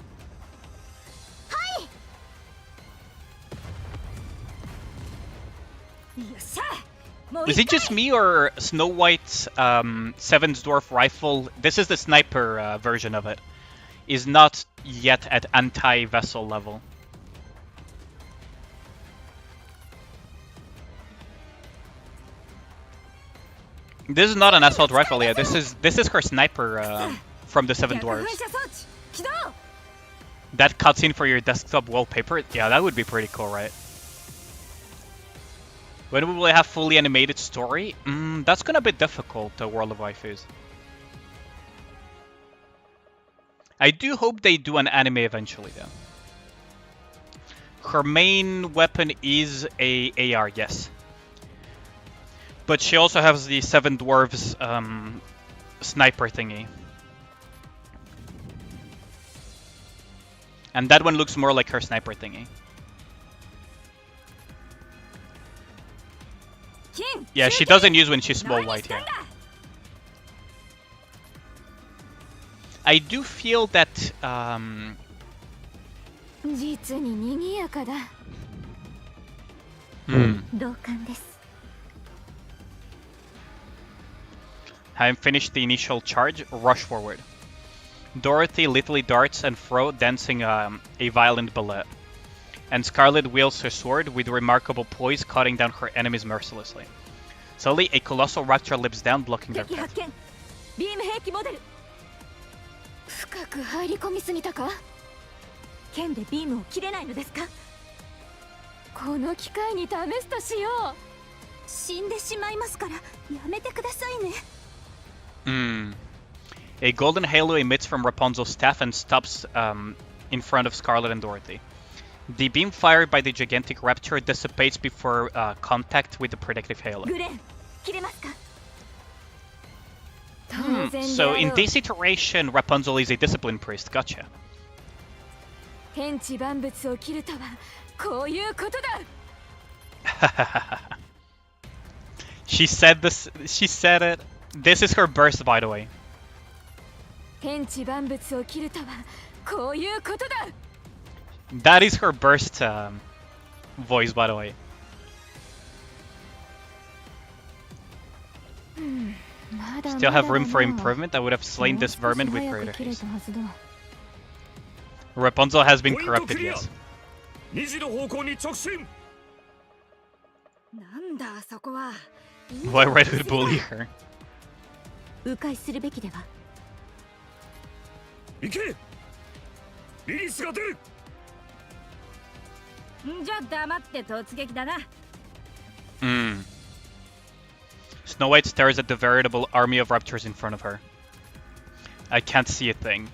Is it just me or Snow White's Seven's Dwarf rifle, this is the sniper version of it, is not yet at anti-vessel level? This is not an assault rifle, yeah, this is her sniper from the Seven Dwarfs. That cutscene for your desktop wallpaper, yeah, that would be pretty cool, right? When will we have fully animated story? That's gonna be difficult, World of Waifus. I do hope they do an anime eventually, though. Her main weapon is a AR, yes. But she also has the Seven Dwarves sniper thingy. And that one looks more like her sniper thingy. Yeah, she doesn't use when she's small white here. I do feel that 実に賑やかだ。同感です。 having finished the initial charge, rush forward. Dorothy literally darts and throw, dancing a violent ballet. And Scarlet wields her sword with remarkable poise, cutting down her enemies mercilessly. Suddenly, a colossal raptor leaps down, blocking their 敵 path. 発見。ビーム兵器モデル。深く入り込みすぎたか？剣でビームを切れないのですか？この機会に試すとしよう。死んでしまいますからやめてくださいね。A golden halo emits from Rapunzel's staff and stops in front of Scarlet and Dorothy. The beam fired by the gigantic raptor dissipates before contact with the protective halo. グレン、切れますか？ So in this iteration, Rapunzel is a disciplined priest. Gotcha. 天地万物を切るとはこういうことだ。She said this. She said it. This is her burst, by the way. 天地万物を切るとはこういうことだ。 That is her burst voice, by the way. Still have room for improvement. I would have slain this vermin with greater haste. Rapunzel has been corrupted, yes. 2時の方向に直進。なんだそこは。 Why Red Hood bully her? 迂回するべきでは。行け。リリスが出る。じゃあ黙って突撃だな。Snow White stares at the veritable army of raptors in front of her. I can't see a thing.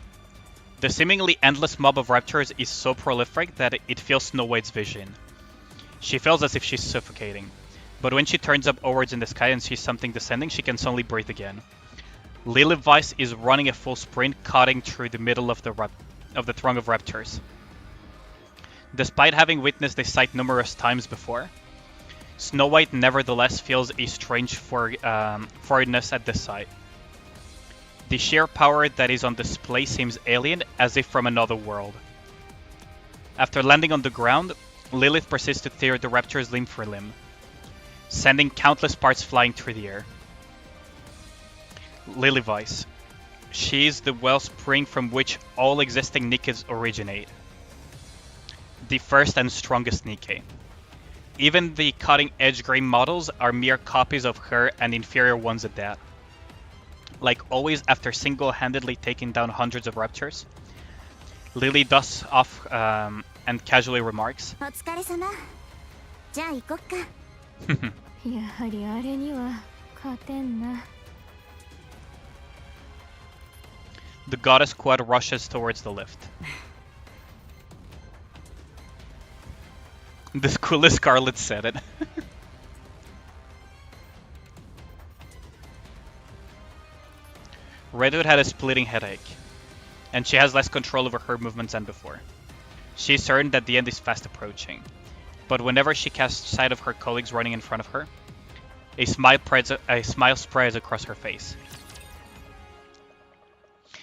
The seemingly endless mob of raptors is so prolific that it fills Snow White's vision. She feels as if she's suffocating. But when she turns up upwards in the sky and sees something descending, she can suddenly breathe again. Lily Vice is running a full sprint, cutting through the middle of the throng of raptors. Despite having witnessed this sight numerous times before, Snow White nevertheless feels a strange foreignness at this sight. The sheer power that is on display seems alien, as if from another world. After landing on the ground, Lilith proceeds to tear the raptors limb for limb, sending countless parts flying through the air. Lily Vice. She is the wellspring from which all existing Nikkes originate. The first and strongest Nikke. Even the cutting-edge grey models are mere copies of her and inferior ones at that. Like always, after single-handedly taking down hundreds of raptors, Lily dusts off and casually remarks, お疲れ様。じゃあ行こっか。やはりあれには勝てんな。 The goddess squad rushes towards the lift. The coolest Scarlet said it. Red Hood had a splitting headache, and she has less control over her movements than before. She is certain that the end is fast approaching, but whenever she casts sight of her colleagues running in front of her, a smile spreads across her face.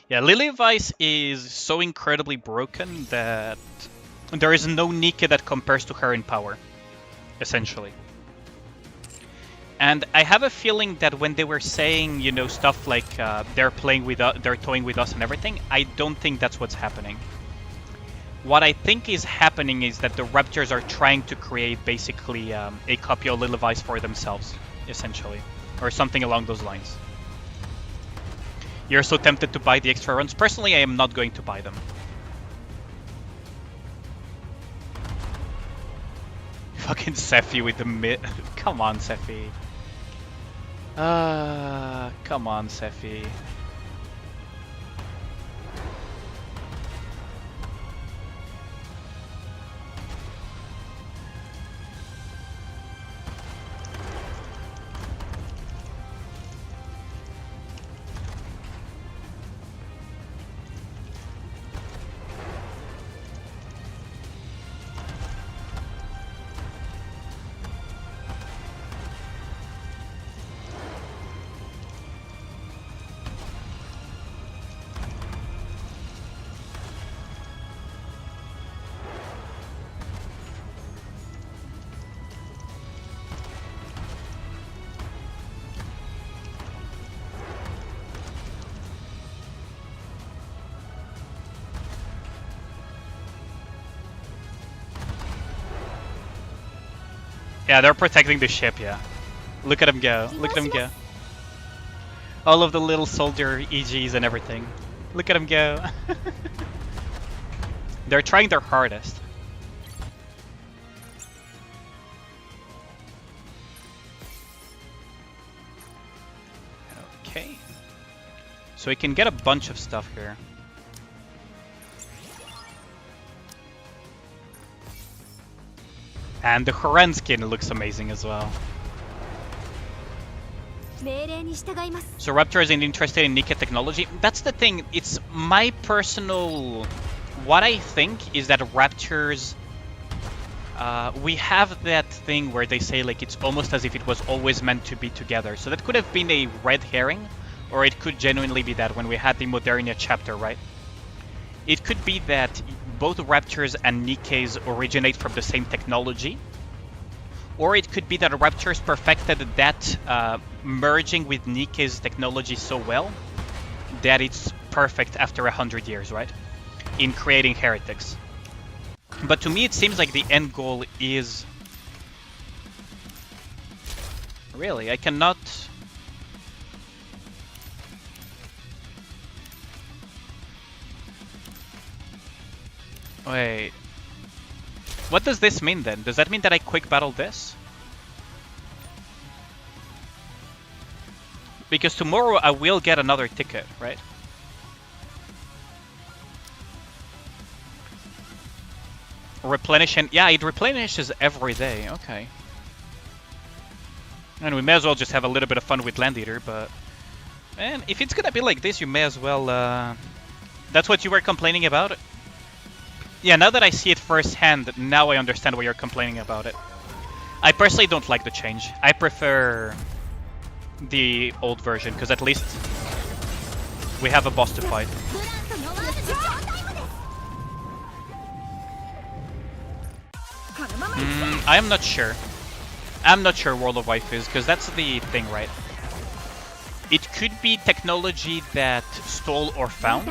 Yeah, Lily Vice is so incredibly broken that there is no Nikke that compares to her in power, essentially. And I have a feeling that when they were saying, you know, stuff like they're playing with us, they're toying with us and everything, I don't think that's what's happening. What I think is happening is that the Raptors are trying to create basically a copy of Lily Vice for themselves, essentially, or something along those lines. You're so tempted to buy the extra runs. Personally, I am not going to buy them. Fucking Sephi with the mid. Come on, Sephi. Come on, Sephi. Yeah, they're protecting the ship, yeah. Look at them go. Look at them go. All of the little soldier EGs and everything. Look at them go. They're trying their hardest. Okay. So we can get a bunch of stuff here. And the Horan skin looks amazing as well. So Raptor isn't interested in Nikke technology. That's the thing. It's my personal... What I think is that Raptors... we have that thing where they say like it's almost as if it was always meant to be together. So that could have been a red herring, or it could genuinely be that when we had the Modernia chapter, right? It could be that both Raptors and Nikkes originate from the same technology. Or it could be that Raptors perfected that merging with Nikke's technology so well that it's perfect after 100 years, right? In creating heretics. But to me it seems like the end goal is... Really, I cannot... Wait... What does this mean then? Does that mean that I quick battle this? Because tomorrow I will get another ticket, right? Replenish and... Yeah, it replenishes every day, okay. And we may as well just have a little bit of fun with Land Eater, but... Man, if it's gonna be like this, you may as well... That's what you were complaining about? Yeah, now that I see it firsthand, now I understand why you're complaining about it. I personally don't like the change. I prefer the old version, because at least we have a boss to fight. I am not sure. I'm not sure World of Waifus, because that's the thing, right? It could be technology that stole or found,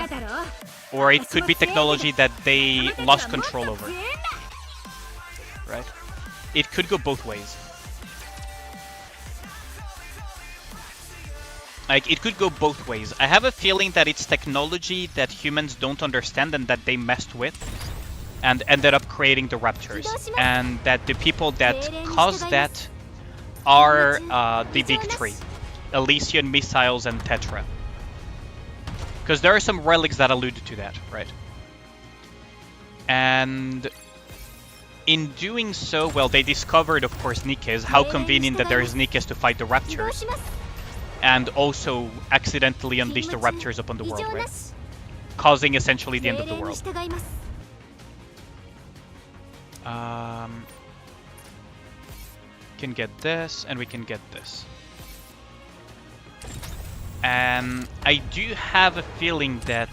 or it could be technology that they lost control over. Right? It could go both ways. Like, it could go both ways. I have a feeling that it's technology that humans don't understand and that they messed with and ended up creating the Raptors. And that the people that caused that are the big three. Elysian, Missiles, and Tetra. Because there are some relics that allude to that, right? And in doing so, well, they discovered, of course, Nikkes. How convenient that there's Nikkes to fight the Raptors. And also accidentally unleash the Raptors upon the world, right? Causing essentially the end of the world. Can get this, and we can get this. And I do have a feeling that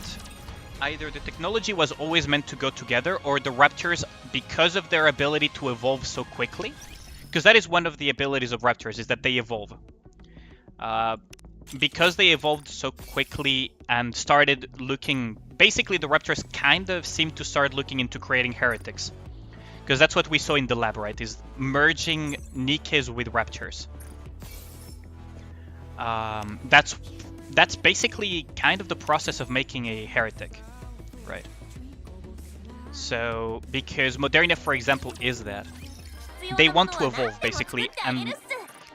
either the technology was always meant to go together, or the Raptors, because of their ability to evolve so quickly, because that is one of the abilities of Raptors, is that they evolve. Because they evolved so quickly and started looking... Basically, the Raptors kind of seemed to start looking into creating heretics. Because that's what we saw in the lab, right? Is merging Nikkes with Raptors. That's basically kind of the process of making a heretic, right? So, because Modernia, for example, is that. They want to evolve, basically, and...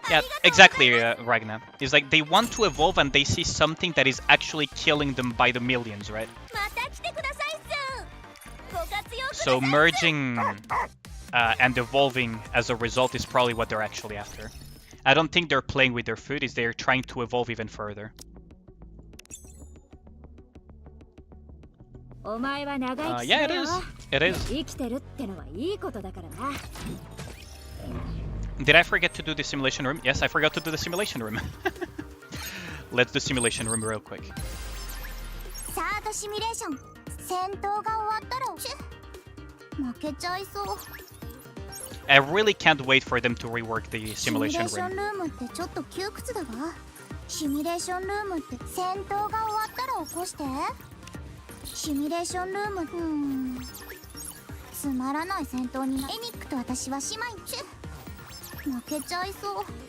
Yeah, exactly, Ragnar. It's like they want to evolve and they see something that is actually killing them by the millions, right? So merging and evolving as a result is probably what they're actually after. I don't think they're playing with their food, is they're trying to evolve even further. Yeah, it is. It is. Did I forget to do the simulation room? Yes, I forgot to do the simulation room. Let's do simulation room real quick. I really can't wait for them to rework the simulation room.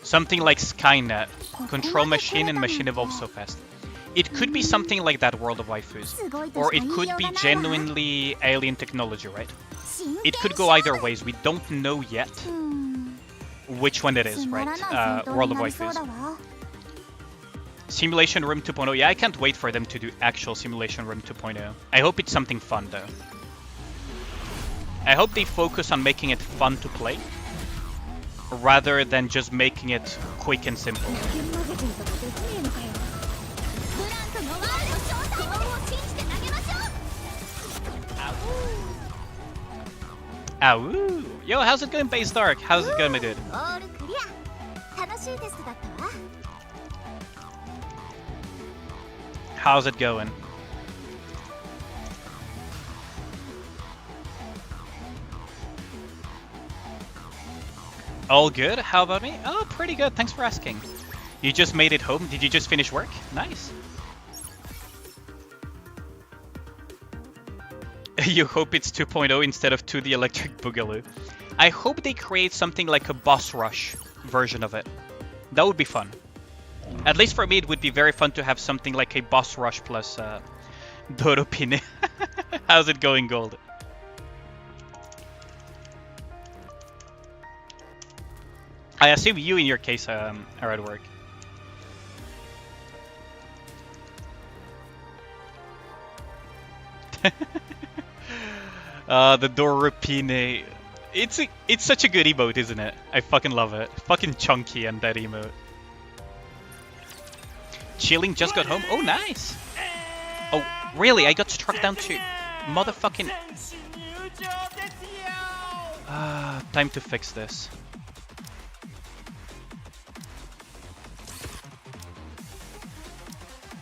Something like Skynet. Control machine and machine evolve so fast. It could be something like that, World of Waifus. Or it could be genuinely alien technology, right? It could go either ways. We don't know yet which one it is, right? World of Waifus. Simulation Room 2.0. Yeah, I can't wait for them to do actual Simulation Room 2.0. I hope it's something fun, though. I hope they focus on making it fun to play, rather than just making it quick and simple. Ow! Yo, how's it going, Base Dark? How's it going, my dude? How's it going? All good? How about me? Oh, pretty good. Thanks for asking. You just made it home? Did you just finish work? Nice. You hope it's 2.0 instead of 2D Electric Boogaloo. I hope they create something like a boss rush version of it. That would be fun. At least for me, it would be very fun to have something like a boss rush plus Doropine. How's it going, Gold? I assume you, in your case, are at work. The Doropine. It's such a good emote, isn't it? I fucking love it. Fucking chunky and that emote. Chilling, just got home. Oh, nice. Oh, really? I got struck down too. Motherfucking. Time to fix this.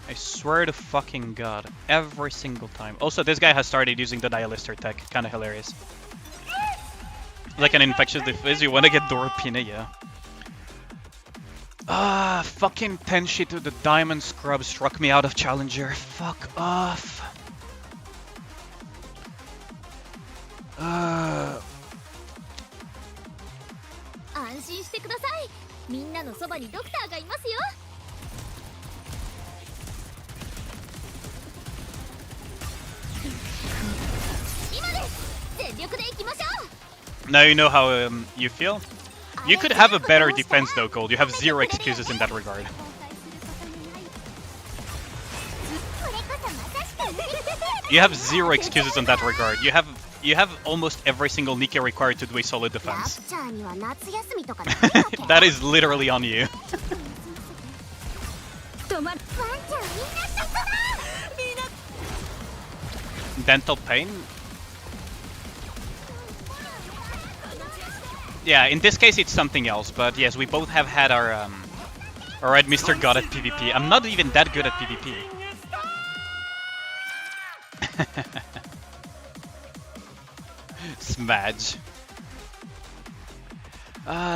I swear to fucking god, every single time. Also, this guy has started using the Nihilister tech. Kinda hilarious. Like an infectious disease, you wanna get Doropine, yeah. Fucking Tenshi to the Diamond Scrub struck me out of Challenger. Fuck off. Now you know how you feel? You could have a better defense though, Gold. You have zero excuses in that regard. You have zero excuses in that regard. You have almost every single Nikke required to do a solid defense. That is literally on you. Dental pain? Yeah, in this case it's something else, but yes, we both have had our alright, Mr. God at PvP. I'm not even that good at PvP. Smadge.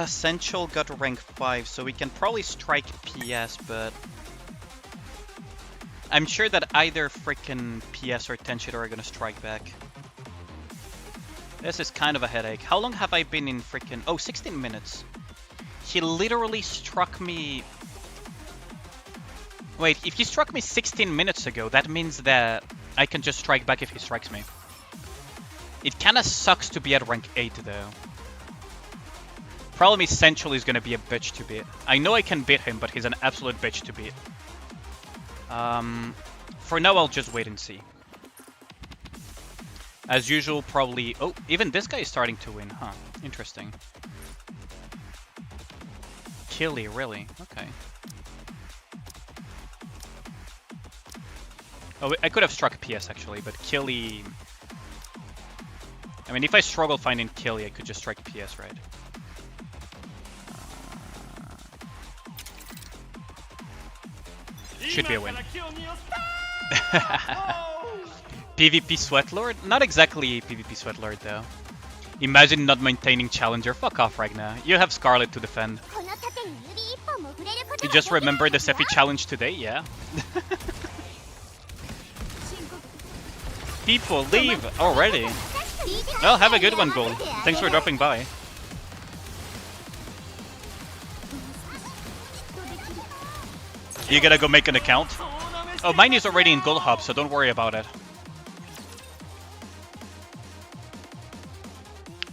Sensual got rank 5, so we can probably strike PS, but I'm sure that either frickin' PS or Tenshito are gonna strike back. This is kind of a headache. How long have I been in frickin'... Oh, 16 minutes. He literally struck me... Wait, if he struck me 16 minutes ago, that means that I can just strike back if he strikes me. It kinda sucks to be at rank 8, though. Problem is Sensual is gonna be a bitch to beat. I know I can beat him, but he's an absolute bitch to beat. For now, I'll just wait and see. As usual, probably... Oh, even this guy is starting to win, huh? Interesting. Killy, really? Okay. Oh, I could have struck PS, actually, but Killy... I mean, if I struggle finding Killy, I could just strike PS, right? Should be a win. PvP Sweatlord? Not exactly PvP Sweatlord though. Imagine not maintaining Challenger. Fuck off, Ragna. You have Scarlet to defend. You just remember the Sephi challenge today? Yeah. People, leave already. Well, have a good one, Gold. Thanks for dropping by. You gotta go make an account. Oh, mine is already in Gold Hub, so don't worry about it.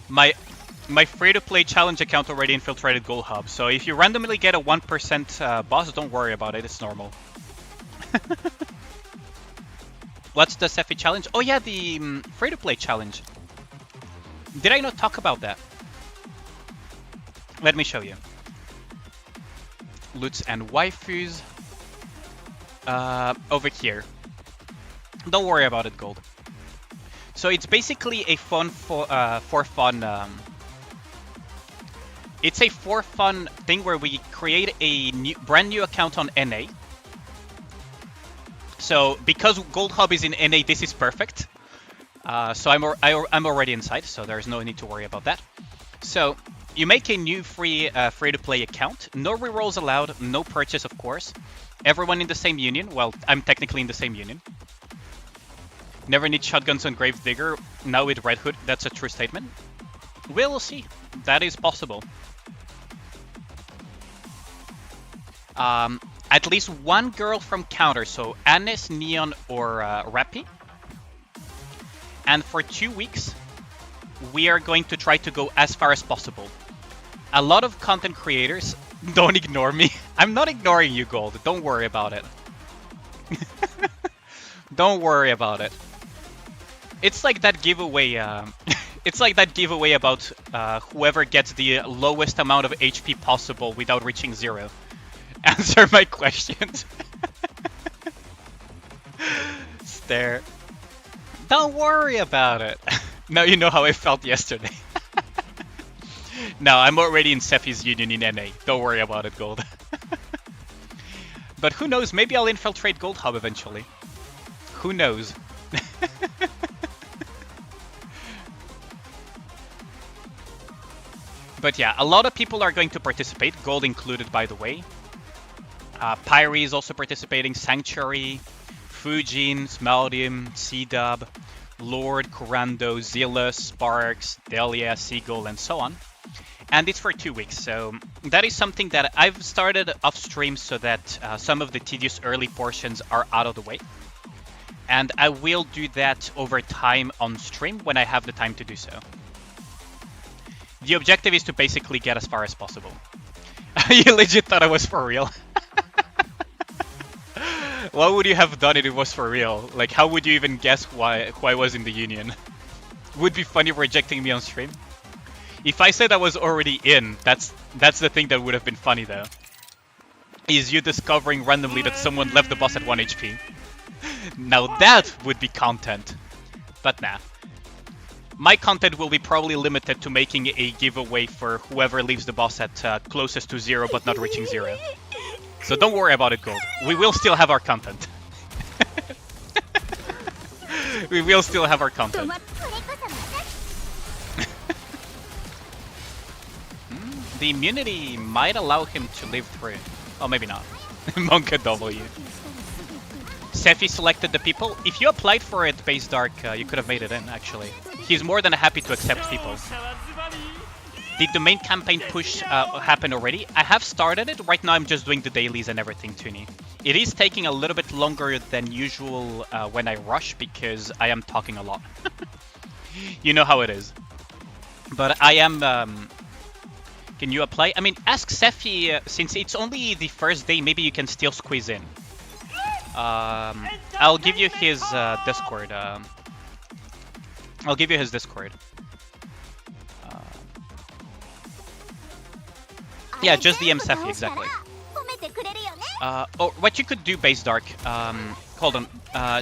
My free-to-play challenge account already infiltrated Gold Hub, so if you randomly get a 1% boss, don't worry about it, it's normal. What's the Sephi challenge? Oh yeah, the free-to-play challenge. Did I not talk about that? Let me show you. Loots and waifus. Over here. Don't worry about it, Gold. So it's basically a fun for fun. It's a for fun thing where we create a brand new account on NA. So because Gold Hub is in NA, this is perfect. So I'm already inside, so there's no need to worry about that. So you make a new free-to-play account. No rerolls allowed, no purchase, of course. Everyone in the same union. Well, I'm technically in the same union. Never need shotguns on Gravedigger. Now with Red Hood, that's a true statement. We'll see. That is possible. At least one girl from Counter, so Anis, Neon, or Rappy. And for 2 weeks, we are going to try to go as far as possible. A lot of content creators, don't ignore me. I'm not ignoring you, Gold. Don't worry about it. Don't worry about it. It's like that giveaway. It's like that giveaway about whoever gets the lowest amount of HP possible without reaching 0. Answer my questions. Stare. Don't worry about it. Now you know how I felt yesterday. No, I'm already in Sephi's union in NA. Don't worry about it, Gold. But who knows? Maybe I'll infiltrate Gold Hub eventually. Who knows? But yeah, a lot of people are going to participate, Gold included, by the way. Pyre is also participating, Sanctuary, Fujin, Smaldium, C-Dub, Lord, Kurando, Zilla, Sparks, Delia, Seagull, and so on. And it's for 2 weeks, so that is something that I've started off stream so that some of the tedious early portions are out of the way. And I will do that over time on stream when I have the time to do so. The objective is to basically get as far as possible. You legit thought I was for real? What would you have done if it was for real? Like, how would you even guess why I was in the union? Would be funny rejecting me on stream. If I said I was already in, that's the thing that would have been funny though. Is you discovering randomly that someone left the boss at 1 HP. Now that would be content. But nah. My content will be probably limited to making a giveaway for whoever leaves the boss at closest to 0 but not reaching 0. So don't worry about it, Gold. We will still have our content. We will still have our content. The immunity might allow him to live through. Oh, maybe not. Monka W. Sephi selected the people. If you applied for it, Base Dark, you could have made it in, actually. He's more than happy to accept people. Did the main campaign push happen already? I have started it. Right now I'm just doing the dailies and everything, Toonie. It is taking a little bit longer than usual when I rush because I am talking a lot. You know how it is. But I am... Can you apply? I mean, ask Sephi, since it's only the first day, maybe you can still squeeze in. I'll give you his Discord. I'll give you his Discord. Yeah, just DM Sephi, exactly. Oh, what you could do, Base Dark, hold on,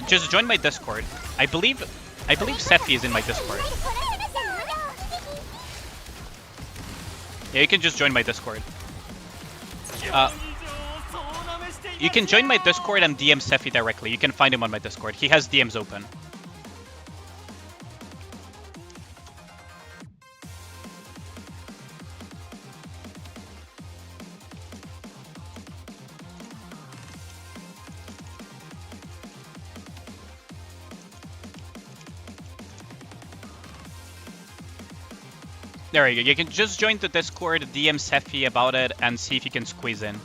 just join my Discord. I believe Sephi is in my Discord. Yeah, you can just join my Discord. You can join my Discord and DM Sephi directly. You can find him on my Discord. He has DMs open. There you go. You can just join the Discord, DM Sephi about it, and see if you can squeeze in.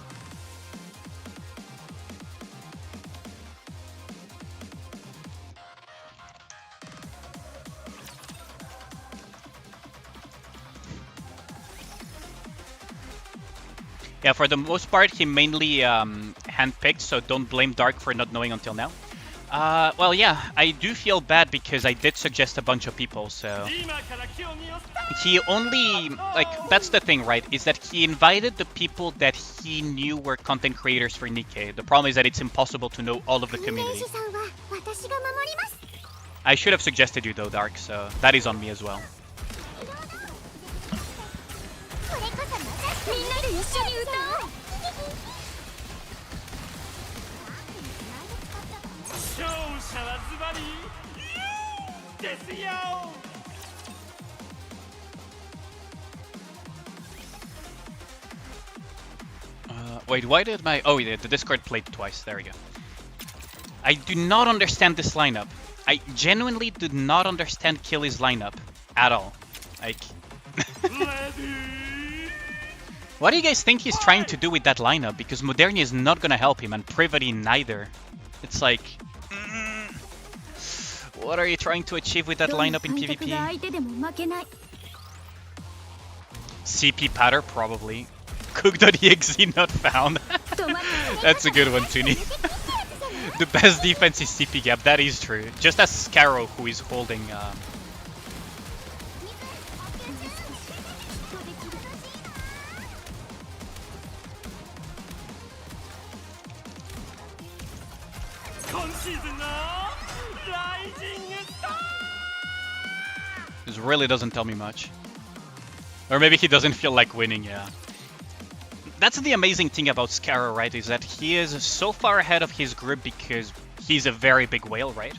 Yeah, for the most part, he mainly handpicked, so don't blame Dark for not knowing until now. Well, yeah, I do feel bad because I did suggest a bunch of people, so... He only... Like, that's the thing, right? Is that he invited the people that he knew were content creators for Nikke. The problem is that it's impossible to know all of the community. I should have suggested you though, Dark, so that is on me as well. Wait, why did my... Oh, yeah, the Discord played twice. There we go. I do not understand this lineup. I genuinely do not understand Killy's lineup at all. Like... What do you guys think he's trying to do with that lineup? Because Modernia is not gonna help him, and Privity neither. It's like... What are you trying to achieve with that lineup in PvP? CP patter, probably. Cook.exe not found. That's a good one, Tuni. The best defense is CP gap, that is true. Just as Scarrow, who is holding... This really doesn't tell me much. Or maybe he doesn't feel like winning, yeah. That's the amazing thing about Scarrow, right? Is that he is so far ahead of his group because he's a very big whale, right?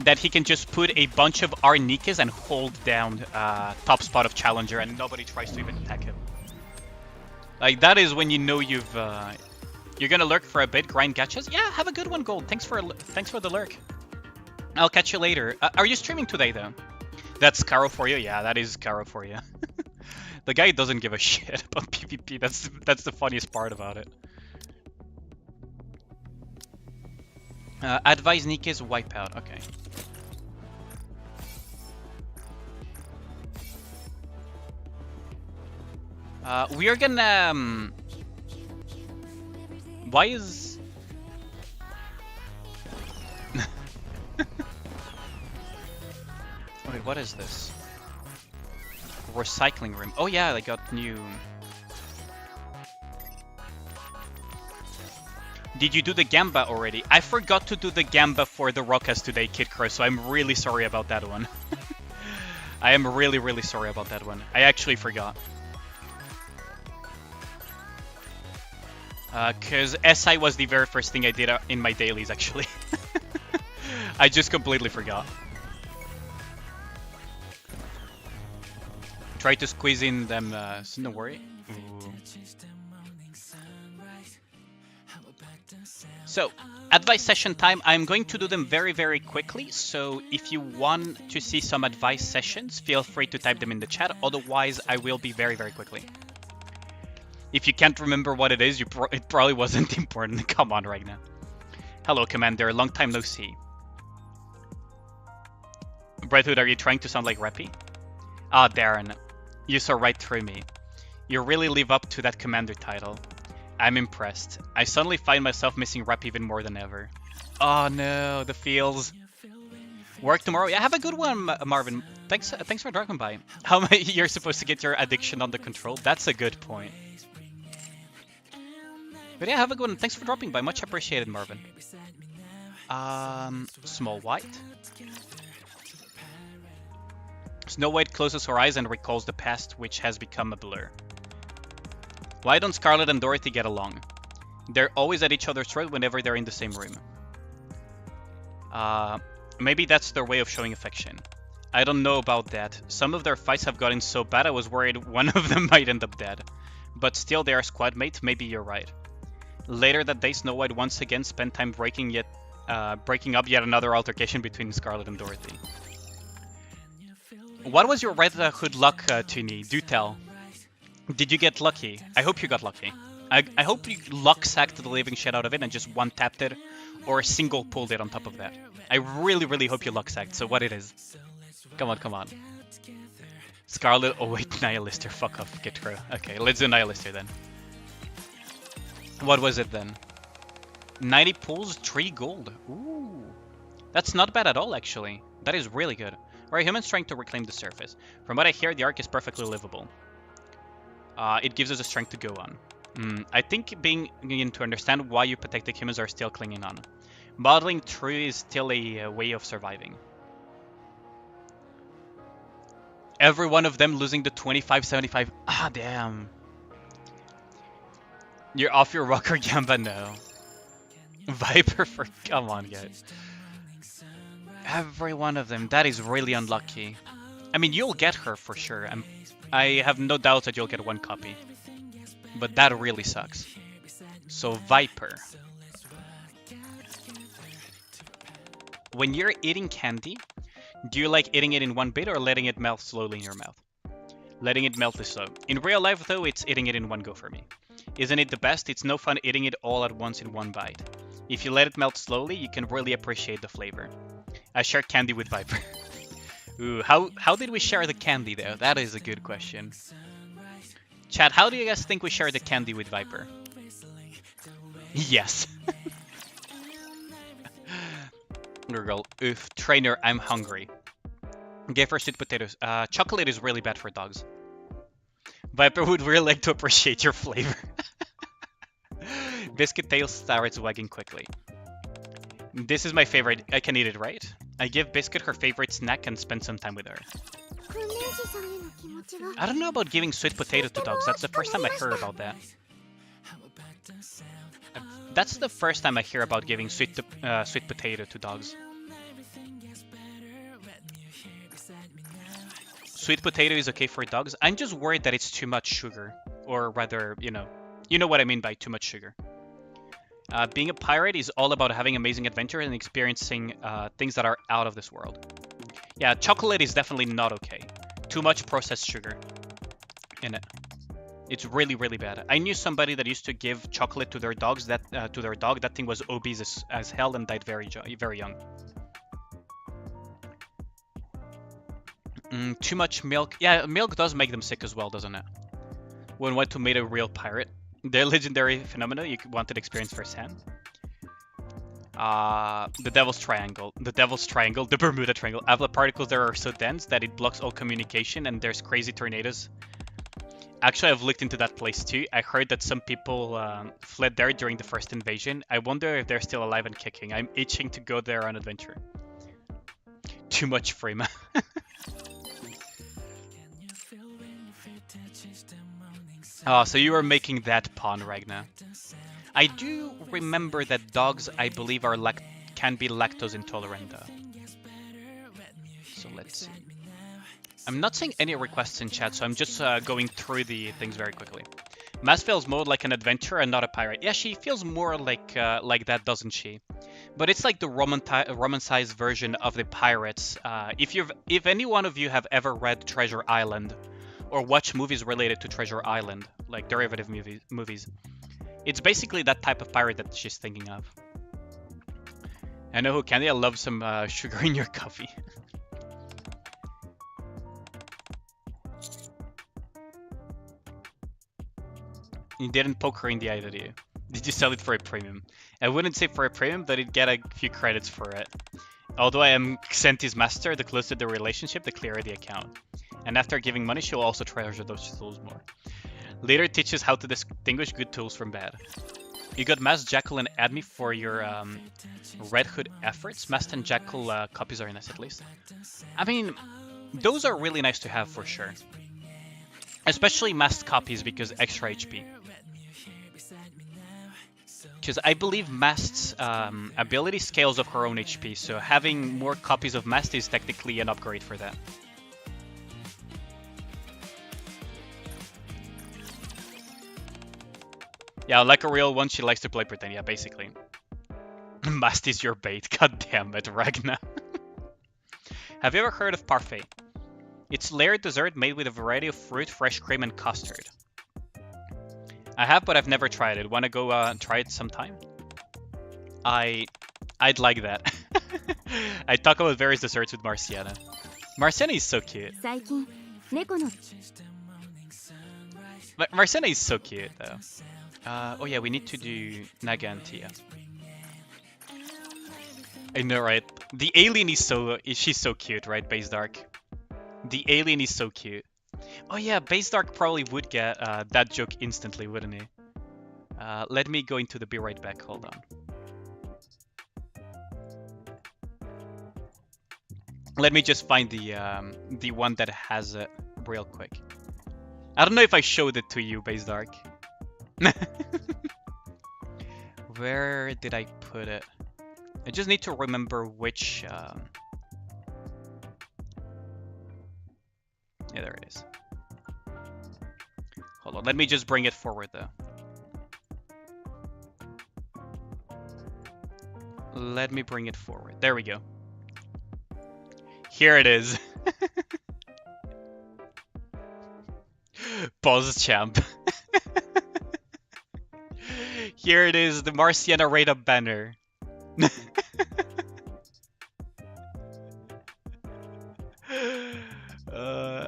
That he can just put a bunch of our Nikkes and hold down top spot of Challenger and nobody tries to even attack him. Like, that is when you know you've... You're gonna lurk for a bit, grind gachas? Yeah, have a good one, Gold. Thanks for the lurk. I'll catch you later. Are you streaming today, though? That's Caro for you? Yeah, that is Caro for you. The guy doesn't give a shit about PvP. That's the funniest part about it. Advise Nikke's wipeout. Okay. We are gonna... Why is... Wait, what is this? Recycling room. Oh yeah, they got new... Did you do the Gamba already? I forgot to do the Gamba for the Rockers today, Kid Crow, so I'm really sorry about that one. I am really, really sorry about that one. I actually forgot. Because SI was the very first thing I did in my dailies, actually. I just completely forgot. Try to squeeze in them, so don't worry. Ooh. So, advice session time. I'm going to do them very, very quickly. So, if you want to see some advice sessions, feel free to type them in the chat. Otherwise, I will be very, very quickly. If you can't remember what it is, it probably wasn't important. Come on right now. Hello, Commander. Long time no see. Brightwood, are you trying to sound like Reppy? Ah, Darren. You saw right through me. You really live up to that Commander title. I'm impressed. I suddenly find myself missing Rep even more than ever. Oh no, the feels. Work tomorrow? Yeah, have a good one, Marvin. Thanks for dropping by. How am you're supposed to get your addiction under control? That's a good point. But yeah, have a good one. Thanks for dropping by. Much appreciated, Marvin. Small White. Snow White closes her eyes and recalls the past, which has become a blur. Why don't Scarlet and Dorothy get along? They're always at each other's throat whenever they're in the same room. Maybe that's their way of showing affection. I don't know about that. Some of their fights have gotten so bad I was worried one of them might end up dead. But still they are squad mates, maybe you're right. Later that day, Snow White once again spent time breaking up yet another altercation between Scarlet and Dorothy. What was your Red Hood luck, Tuni? Do tell. Did you get lucky? I hope you got lucky. I hope you luck-sacked the living shit out of it and just one-tapped it, or single pulled it on top of that. I really, really hope you luck-sacked, so what it is. Come on, come on. Scarlet, oh wait, Nihilister, fuck off, get through. Okay, let's do Nihilister then. What was it then? 90 pulls, 3 gold. Ooh. That's not bad at all, actually. That is really good. Alright, humans trying to reclaim the surface. From what I hear, the arc is perfectly livable. It gives us the strength to go on. I think beginning to understand why you pathetic humans are still clinging on. Modeling through is still a way of surviving. Every one of them losing the 25-75. Ah, damn. You're off your rocker, Gamba? No. Viper for... Come on, guys. Every one of them. That is really unlucky. I mean, you'll get her for sure. I have no doubt that you'll get 1 copy. But that really sucks. So, Viper. When you're eating candy, do you like eating it in one bit or letting it melt slowly in your mouth? Letting it melt is slow. In real life, though, it's eating it in one go for me. Isn't it the best? It's no fun eating it all at once in one bite. If you let it melt slowly, you can really appreciate the flavor. I share candy with Viper. Ooh, how did we share the candy though? That is a good question. Chat, how do you guys think we share the candy with Viper? Yes. Girl, oof, trainer, I'm hungry. Gave her sweet potatoes. Chocolate is really bad for dogs. Viper would really like to appreciate your flavor. Biscuit tail starts wagging quickly. This is my favorite. I can eat it, right? I give Biscuit her favorite snack and spend some time with her. I don't know about giving sweet potato to dogs. That's the first time I heard about that. That's the first time I hear about giving sweet potato to dogs. Sweet potato is okay for dogs. I'm just worried that it's too much sugar. Or rather, you know what I mean by too much sugar. Being a pirate is all about having amazing adventures and experiencing things that are out of this world. Yeah, chocolate is definitely not okay. Too much processed sugar in it. It's really, really bad. I knew somebody that used to give chocolate to their dogs. That thing was obese as hell and died very young. Too much milk. Yeah, milk does make them sick as well, doesn't it? When what to meet a real pirate. Their legendary phenomena you wanted to experience firsthand. The Devil's Triangle. The Bermuda Triangle. Avla particles there are so dense that it blocks all communication and there's crazy tornadoes. Actually, I've looked into that place too. I heard that some people fled there during the first invasion. I wonder if they're still alive and kicking. I'm itching to go there on adventure. Too much frame. Oh, so you were making that pun, Ragnar. I do remember that dogs, I believe, can be lactose intolerant. So let's see. I'm not seeing any requests in chat, so I'm just going through the things very quickly. Mass feels more like an adventurer and not a pirate. Yeah, she feels more like that, doesn't she? But it's like the romanticized version of the pirates. If any one of you have ever read Treasure Island, or watch movies related to Treasure Island, like derivative movies. It's basically that type of pirate that she's thinking of. I know who Candy, I love some sugar in your coffee. You didn't poke her in the eye, did you? Did you sell it for a premium? I wouldn't say for a premium, but it'd get a few credits for it. Although I am Xenti's master, the closer the relationship, the clearer the account. And after giving money, she'll also treasure those tools more. Later teaches how to distinguish good tools from bad. You got Masked Jackal and Adme for your Red Hood efforts. Masked and Jackal copies are nice at least. I mean, those are really nice to have for sure. Especially Masked copies because extra HP. Because I believe Masked's ability scales of her own HP, so having more copies of Masked is technically an upgrade for that. Yeah, like a real one, she likes to play pretend, yeah, basically. Mast is your bait, god damn it, Ragnar. Have you ever heard of parfait? It's layered dessert made with a variety of fruit, fresh cream, and custard. I have, but I've never tried it. Wanna go and try it sometime? I'd like that. I talk about various desserts with Marciana. Marciana is so cute. Marciana is so cute, though. Oh yeah, we need to do Naga and Tia. I know, right? The alien is she's so cute, right, Base Dark? The alien is so cute. Oh yeah, Base Dark probably would get that joke instantly, wouldn't he? Let me go into the be right back, hold on. Let me just find the one that has it real quick. I don't know if I showed it to you, Base Dark. Where did I put it? I just need to remember which... Yeah, there it is. Hold on, let me just bring it forward though. Let me bring it forward. There we go. Here it is. Pause champ. Here it is, the Marciana rate-up banner.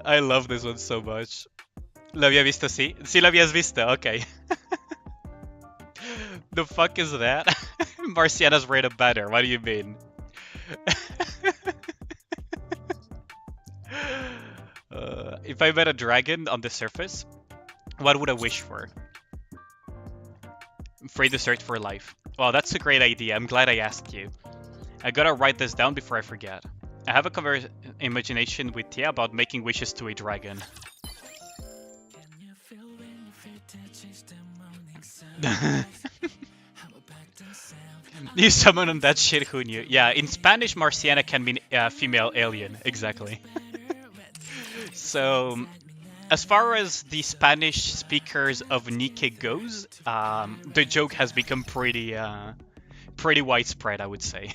I love this one so much. ¿Lo había visto? Sí. Sí lo habías visto, okay. The fuck is that? Marciana's rate-up banner, what do you mean? If I met a dragon on the surface, what would I wish for? Free dessert for life. Wow, that's a great idea. I'm glad I asked you. I gotta write this down before I forget. I have a imagination with Tia about making wishes to a dragon. You summon on that shit, who knew? Yeah, in Spanish, Marciana can mean female alien. Exactly. So, as far as the Spanish speakers of Nikke goes, the joke has become pretty widespread, I would say.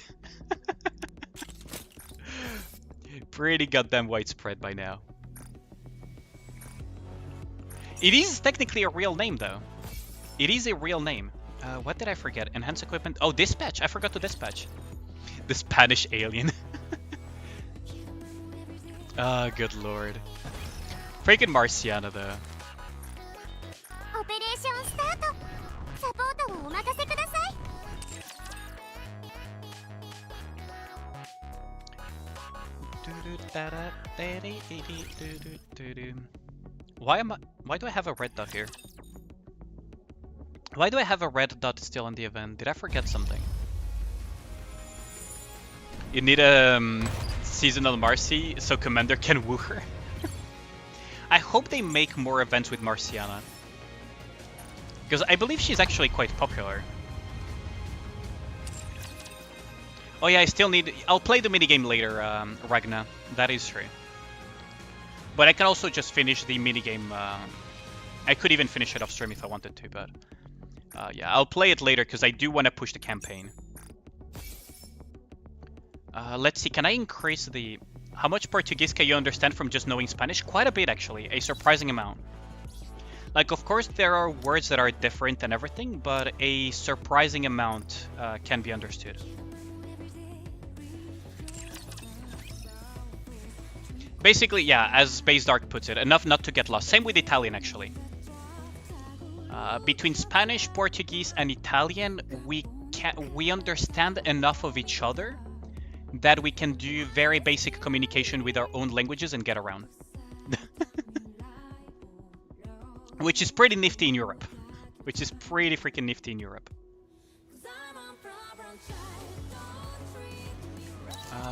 Pretty goddamn widespread by now. It is technically a real name, though. It is a real name. What did I forget? Enhanced equipment. Oh, dispatch. I forgot to dispatch. The Spanish alien. Ah, good lord. Freaking Marciana, though. Why do I have a red dot here? Why do I have a red dot still in the event? Did I forget something? You need a seasonal Marcy so Commander can woo her. I hope they make more events with Marciana, because I believe she's actually quite popular. Oh yeah, I still need... I'll play the minigame later, Ragna. That is true. But I can also just finish the minigame. I could even finish it off stream if I wanted to, but... yeah, I'll play it later because I do want to push the campaign. Let's see, can I increase the... How much Portuguese can you understand from just knowing Spanish? Quite a bit, actually. A surprising amount. Like, of course, there are words that are different and everything, but a surprising amount can be understood. Basically, yeah, as Space Dark puts it, enough not to get lost. Same with Italian, actually. Between Spanish, Portuguese, and Italian, we understand enough of each other that we can do very basic communication with our own languages and get around. Which is pretty nifty in Europe. Which is pretty freaking nifty in Europe.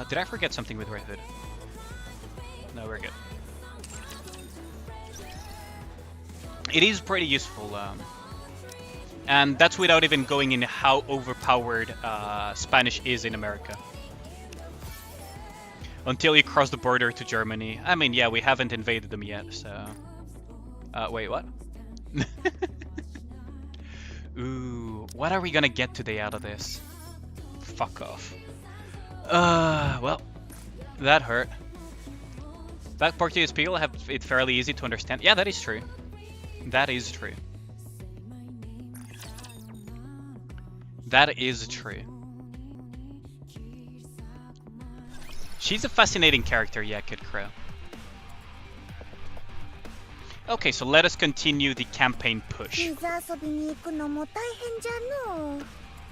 Did I forget something with Red Hood? No, we're good. It is pretty useful. And that's without even going in how overpowered Spanish is in America. Until you cross the border to Germany. I mean, yeah, we haven't invaded them yet, so... wait, what? Ooh, what are we gonna get today out of this? Fuck off. Well, that hurt. That Portuguese people have it fairly easy to understand. Yeah, that is true. That is true. That is true. She's a fascinating character, yeah, Kid Crow. Okay, so let us continue the campaign push. 水遊びに行くのも大変じゃのう。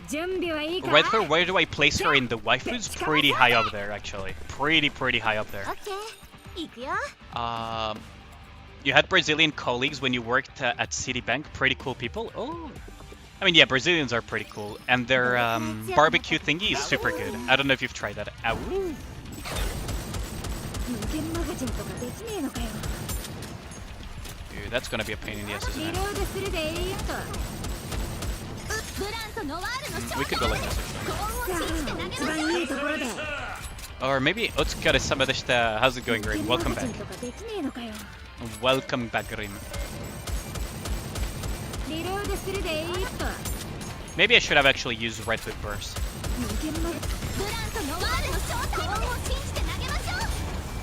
準備はいいか Red Her, where do I place her in the waifus? Pretty high up there, actually. Pretty high up there. オッケー。行くよ。You had Brazilian colleagues when you worked at Citibank. Pretty cool people. Oh, I mean, yeah, Brazilians are pretty cool, and their barbecue thingy is super good. I don't know if you've tried that. Ow. 無限マガジンとかできねえのかよ Dude, that's gonna be a pain in the ass, リ isn't ロードするでいいと it? We could go like this. さあ一番いいところで Or maybe Otsuka sama deshita. How's it going, Grim? Welcome back. とかできねえのかよ Welcome back, Grim. リロードするでいいと Maybe I should have actually used Red Hood Burst. 無限マガ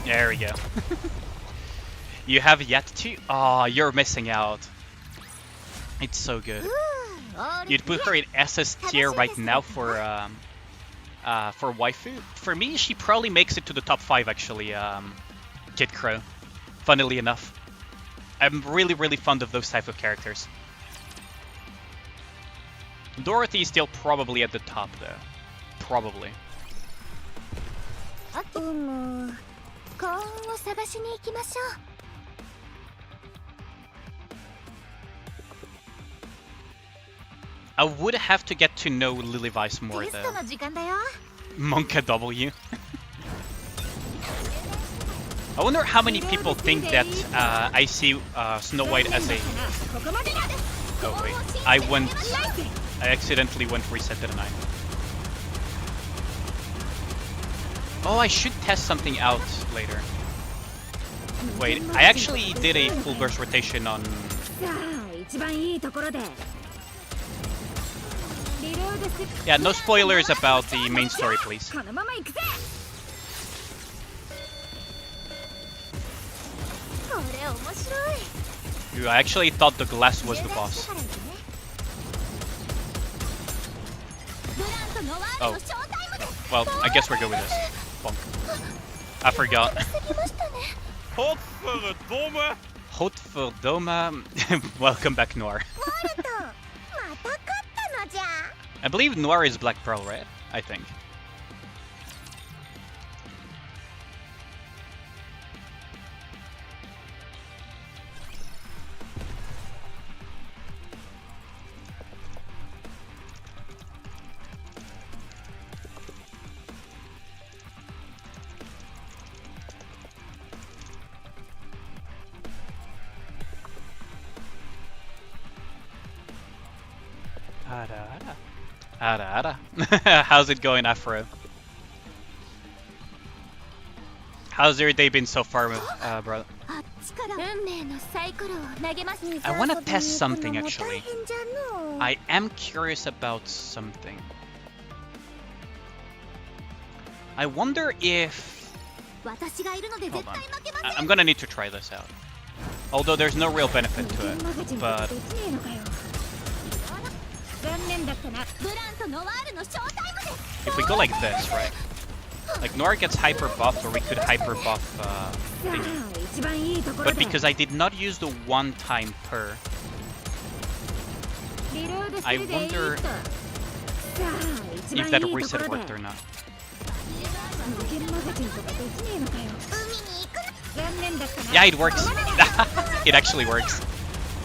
There we go. You have yet to? Oh, you're missing out. It's so good. You'd put her in SS tier right now for waifu. For me, she probably makes it to the top 5 actually. Kid Crow. Funnily enough, I'm really fond of those type of characters. Dorothy is still probably at the top though. Probably. 幸運を探しに行きましょう。 I would have to get to know Lily Weiss more テスト though. の時間だよ。 Monka W. I wonder how many people think that I see Snow White as a... ここまでだ Oh wait, I accidentally went reset, didn't I? Oh, I should test something out later. Wait, I actually did a full burst rotation on... さあ一番いいところでリロードする Yeah, no spoilers about the main story, please. このまま行くぜこれ面白い。 Dude, I actually thought the glass was the boss. Oh. Well, I guess we're good with this. Bonk. I forgot. Hotferdoma. Welcome back, Noir. ワルト、また勝ったのじゃ。 I believe Noir is Black Pearl, right? I think. How's it going, Afro? How's your day been so far, brother? 運命のサイコロを投げます。 I wanna test something, actually. 水遊びに行くのも大変じゃのう。 I am curious about something. I wonder if... 私がいるので Hold 絶対 on. 負けません。 I'm gonna need to try this out. Although there's no real benefit to 無 it. 限マガジンと But かできねえのかよ残念だったなブランとノワールのショータイムです。 if we go like this, right? Like Nora gets hyper buffed, or we could hyper buff さあ thingy. 一番いいところ But で because I did not use the one time per, リロードす I るでいいと wonder さあ一 if 番 that いいとこ reset ろ worked で or not. 無限マガジンとかできねえのかよ海に行くの。残念だったな Yeah, it works. It actually works.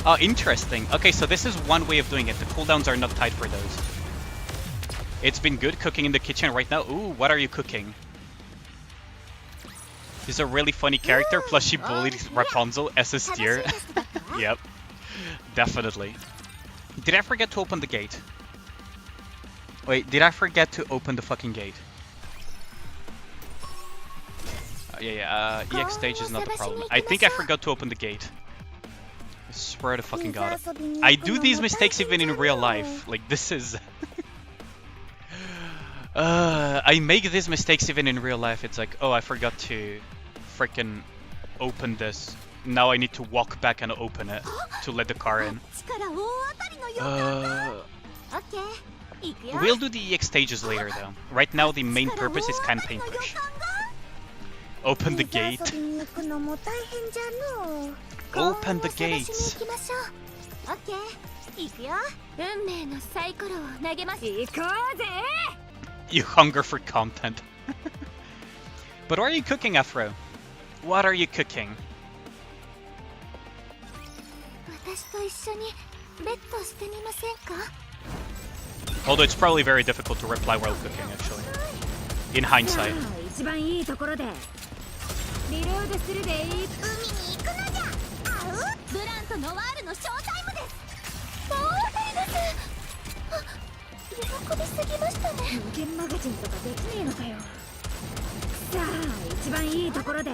Oh, interesting. Okay, so this is one way of doing it. The cooldowns are not tied for those. It's been good cooking in the kitchen right now. Ooh, what are you cooking? He's a really funny character, plus she bullied Rapunzel as a steer. Yep, definitely. Did I forget to open the gate? Wait, did I forget to open the fucking gate? EX stage is not the problem. I think I forgot to open the gate. I swear to fucking god. I do these mistakes even in real life. Like, this is... I make these mistakes even in real life. It's like, oh, I forgot to freaking open this. Now I need to walk back and open it to let the car in. 力大当たりの予感が。オッケー。行くよ。 We'll do the EX stages later though. Right now the main purpose is campaign push. Open the gate. 遊びに行くのも大変じゃのう。 Open the 幸運を探しに gates. 行きましょう。オッケー、行くよ。運命のサイコロを投げます。行こうぜ。 You hunger for content. But what are you cooking, Afro? What are you cooking? 私と一緒にベッドしてみませんか？ Although it's probably very difficult to reply while cooking, actually. In hindsight. 一番いいところでリロードするで。海に行くのじゃ。ブランとノワールのショータイムです。オーケーです。あ、喜びすぎましたね。無限マガジンとかできねえのかよ。さあ一番いいところで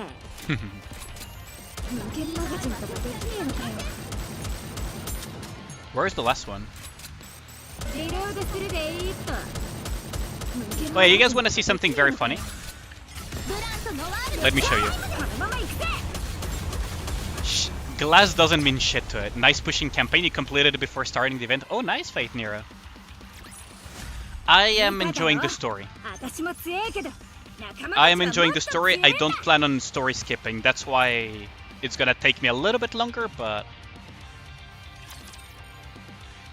無限マガジンとかできねえのかよ。 Where's the last one? リロードするでーっと。 Wait, you guys want to see something very funny? ブランとノワールの Let me show you. このまま行くぜ。 Glass doesn't mean shit to it. Nice pushing campaign. You completed it before starting the event. Oh, nice fight, Nero. I am enjoying the story. 私も強いけど。 I am enjoying the story. I don't plan on story skipping. That's why it's gonna take me a little bit longer, but...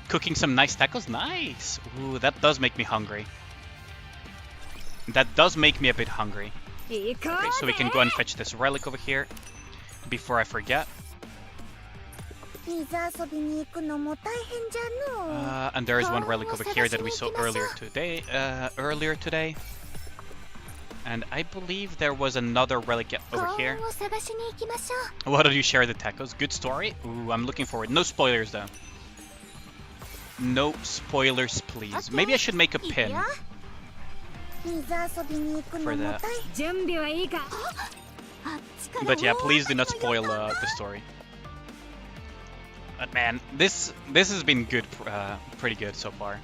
Cooking some nice tacos? Nice! Ooh, that does make me hungry. That does make me a bit hungry. Okay, so we can go and fetch this relic over here before I forget. 水遊びに行くのも大変じゃのう。 And there is one relic over here that we saw earlier today. And I believe there was another relic over here. 幸運を探しに行きましょう。 What did you share the tacos? Good story? Ooh, I'm looking forward. No spoilers though. No spoilers, please. Maybe I should make a pin 水遊びに行く for のも that. 大変。準備はいいか。 But yeah, please do not spoil the story. But man, this has been good, pretty good so far.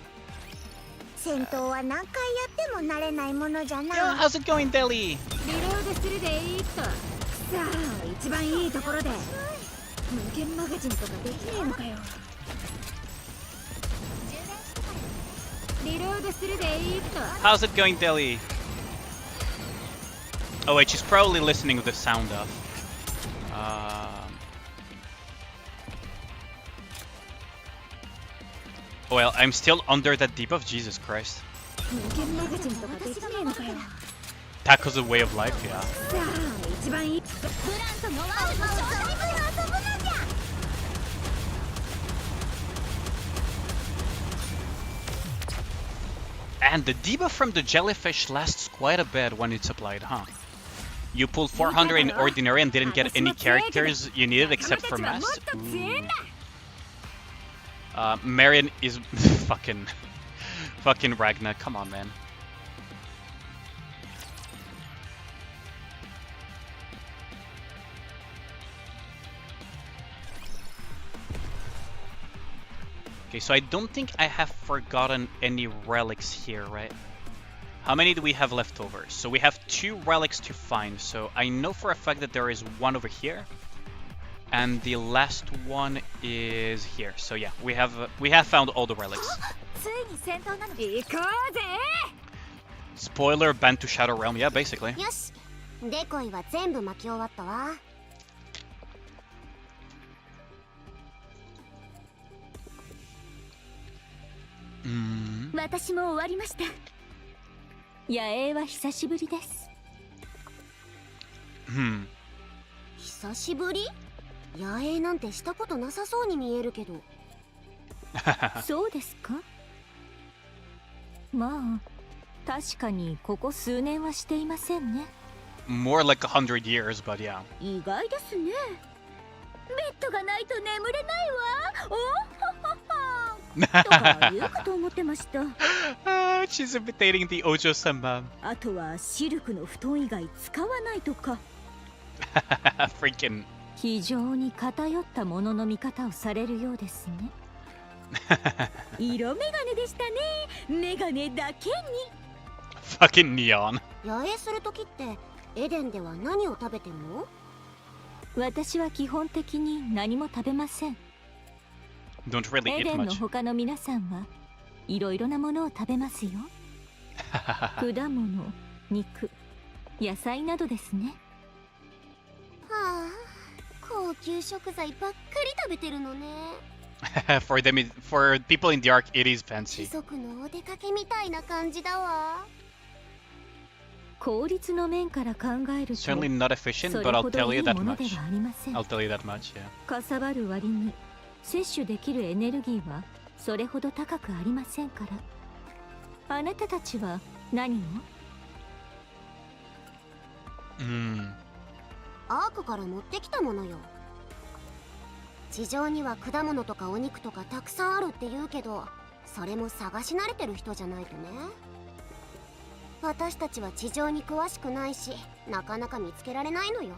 戦闘は何回やっても慣れないものじゃ Yo, な。 how's it going, Deli? リロードするでーっと。さあ一番いいところで無限マガジンとかできねえのかよ。リロードするでーっと。 How's it going, Deli? Oh wait, she's probably listening with the sound off. Well, I'm still under that debuff. Jesus Christ. 無限マガジンとかできねえのかよ。 Taco's a way of life, yeah. さあ一番いい。ブランとノワールのショータイムです。 遊ぶのじゃ。 And the debuff from the jellyfish lasts quite a bit when it's applied, huh? You pulled 400 in ordinary and didn't get any characters you needed except for mass? Ooh. Marion is fucking Ragna, come on, man. Okay, so I don't think I have forgotten any relics here, right? How many do we have left over? So we have 2 relics to find. So I know for a fact that there is one over here. And the last one is here. So yeah, we have found all the relics. ついに戦闘なの。行こうぜ。 Spoiler, banned to Shadow Realm. Yeah, basically. よし、デコイは全部巻き終わったわ。 私も終わりました。野営は久しぶりです。久しぶり？野営なんてしたことなさそうに見えるけど。そうですか。まあ、確かにここ数年はしていませんね。More like 100 years, but yeah. 意外ですね。ベッドがないと眠れないわ。おははは。とか言うかと思ってました。She's imitating the Ojo-sama. あとはシルクの布団以外使わないとか。Freaking. 非常に偏ったものの見方をされるようですね。色眼鏡でしたね。眼鏡だけに。Fucking neon. 野営するときってエデンでは何を食べてんの？私は基本的に何も食べません。 Don't really エ eat デンの much. 他の皆さんはいろいろなものを食べますよ。果物、肉、野菜などですね。高級食材ばっかり食べてるのね。For them, for people in the arc, it is 貴 fancy. 族のお出かけみたいな感じだわ。効率の面から考えると Certainly not efficient, そ but れ I'll ほ tell どい you い that もので much. はありません。 I'll tell you that much, yeah. かさばる割に摂取できるエネルギーはそれほど高くありませんから。あなたたちは何を？アークから持ってきたものよ。地上には果物とかお肉とかたくさんあるって言うけど、それも探し慣れてる人じゃないとね。私たちは地上に詳しくないし、なかなか見つけられないのよ。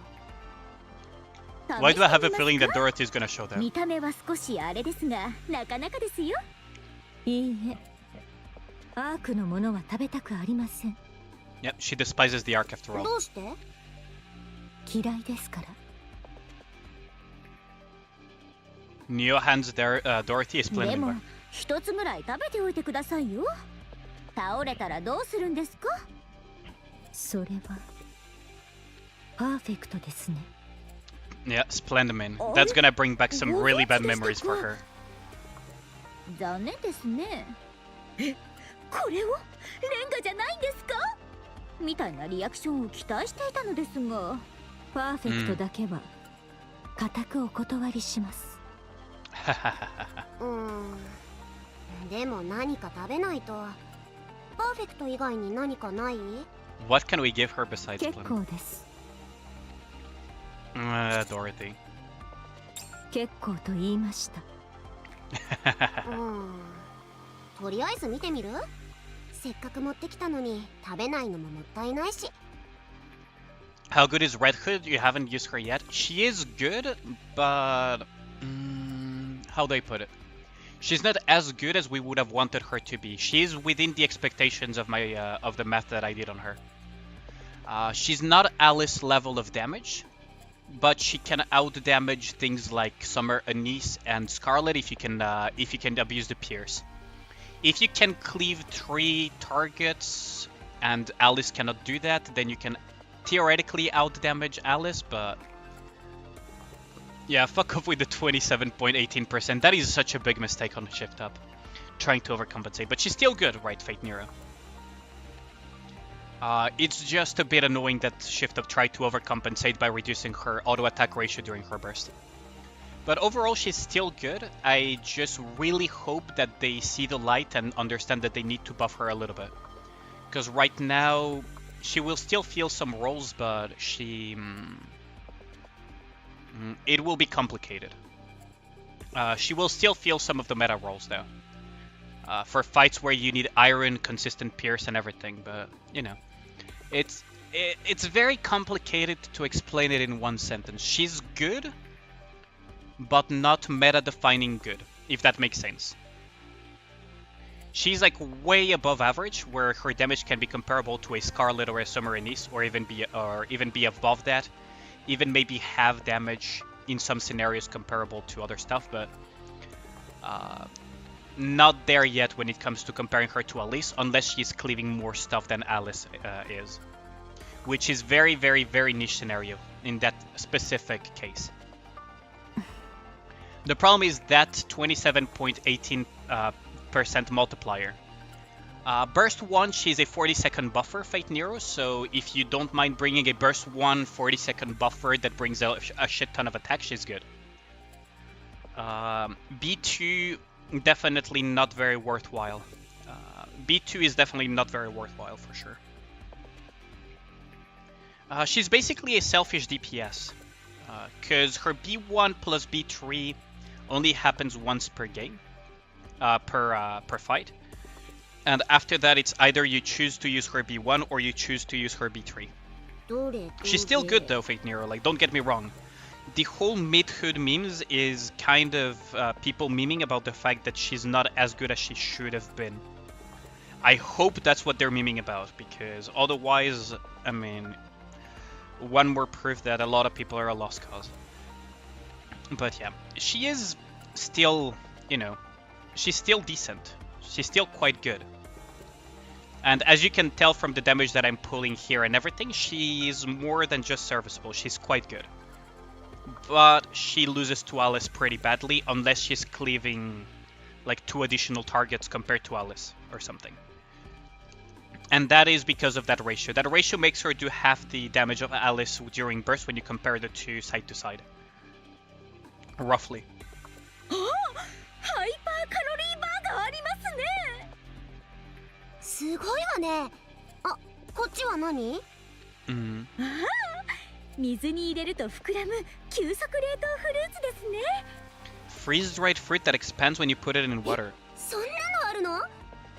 Why do I have a feeling that Dorothy is gonna show that? 見た目は少しあれですが、なかなかですよ。いいえ、アークのものは食べたくありません。 Yep, she despises the arc after all. どうして？嫌いですから。 Neo hands Dorothy a で splendid も bar. 一つぐらい食べておいてくださいよ。倒れたらどうするんですか？それはパーフェクトですね。 Yeah, splendid man. That's gonna bring back some really bad memories for her. 残念ですね。これをレンガじゃないんですか？みたいなリアクションを期待していたのですが。パーフェクトだけは固くお断りします。でも何か食べないと。パーフェクト以外に何かない？ What can we give her besides 結 splendid? 構です。Dorothy. 結構と言いました。とりあえず見てみる？せっかく持ってきたのに食べないのももったいないし。 How good is Red Hood? You haven't used her yet. She is good, but how do I put it? She's not as good as we would have wanted her to be. She is within the expectations of my of the math that I did on her. She's not Alice level of damage, but she can out damage things like Summer, Anise, and Scarlet if you can abuse the Pierce. If you can cleave 3 targets and Alice cannot do that, then you can theoretically out damage Alice, but yeah, fuck off with the 27.18%. That is such a big mistake on Shift Up, trying to overcompensate, but she's still good, right, Fate Nero? It's just a bit annoying that Shift Up tried to overcompensate by reducing her auto attack ratio during her burst. But overall, she's still good. I just really hope that they see the light and understand that they need to buff her a little bit. Because right now, she will still feel some rolls, but she... it will be complicated. She will still feel some of the meta rolls, though. For fights where you need iron, consistent pierce, and everything, but, you know. It's very complicated to explain it in one sentence. She's good, but not meta-defining good, if that makes sense. She's like way above average, where her damage can be comparable to a Scarlet or a Summer Anise, or even be above that, even maybe have damage in some scenarios comparable to other stuff, but not there yet when it comes to comparing her to Alice, unless she's cleaving more stuff than Alice is, which is very, very, very niche scenario in that specific case. The problem is that 27.18% multiplier. Burst 1, she's a 40-second buffer, Fate Nero, so if you don't mind bringing a Burst 1 40-second buffer that brings a shit ton of attack, she's good. B2, definitely not very worthwhile. B2 is definitely not very worthwhile, for sure. She's basically a selfish DPS, because her B1 plus B3 only happens once per game, per fight. And after that, it's either you choose to use her B1 or you choose to use her B3. She's still good though, Fate Nero, like, don't get me wrong. The whole mid-hood memes is kind of people memeing about the fact that she's not as good as she should have been. I hope that's what they're memeing about, because otherwise, I mean, one more proof that a lot of people are a lost cause. But yeah, she is still, you know, she's still decent. She's still quite good. And as you can tell from the damage that I'm pulling here and everything, she's more than just serviceable. She's quite good. but she loses to Alice pretty badly unless she's cleaving like 2 additional targets compared to Alice or something. And that is because of that ratio. That ratio makes her do half the damage of Alice during burst when you compare the two side to side. Roughly. ハイパーカロリーバーがありますね。すごいわね。あ、こっちは何？水に入れると膨らむ急速冷凍フルーツですね。Freeze-dried fruit that expands when you put it in water. そんなのあるの？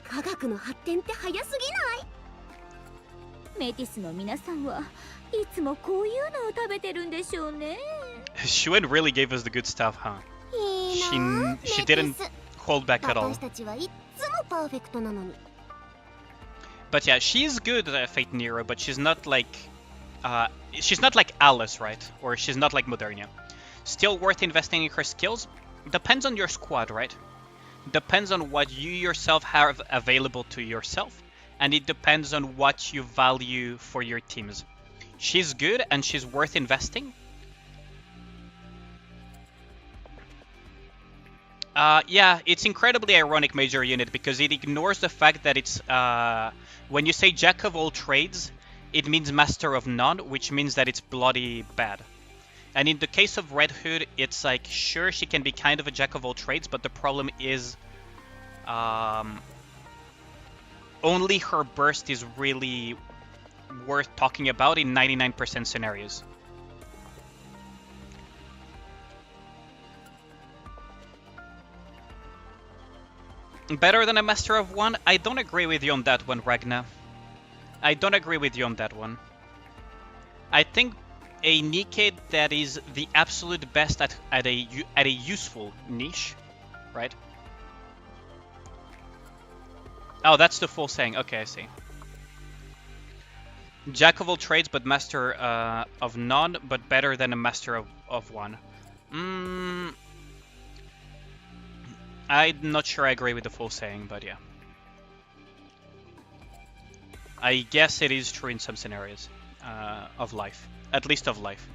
科学の発展って早すぎない？メティスの皆さんはいつもこういうのを食べてるんでしょうね。Shuen really gave us the good stuff, huh? いいな。She didn't hold back at all. 私たちはいつもパーフェクトなのに。But yeah, she's good at Fate Nero, but she's not like Alice, right? Or she's not like Modernia. Still worth investing in her skills. Depends on your squad, right? Depends on what you yourself have available to yourself, and it depends on what you value for your teams. She's good and she's worth investing. Yeah, it's incredibly ironic major unit because it ignores the fact that it's when you say jack of all trades, it means master of none, which means that it's bloody bad. And in the case of Red Hood, it's like, sure, she can be kind of a jack of all trades, but the problem is only her burst is really worth talking about in 99% scenarios. Better than a Master of One? I don't agree with you on that one, Ragna. I don't agree with you on that one. I think a Nikke that is the absolute best at a useful niche, right? Oh, that's the full saying. Okay, I see. Jack of all trades, but master of none, but better than a master of one. I'm not sure I agree with the full saying, but yeah. I guess it is true in some scenarios of life. At least of life.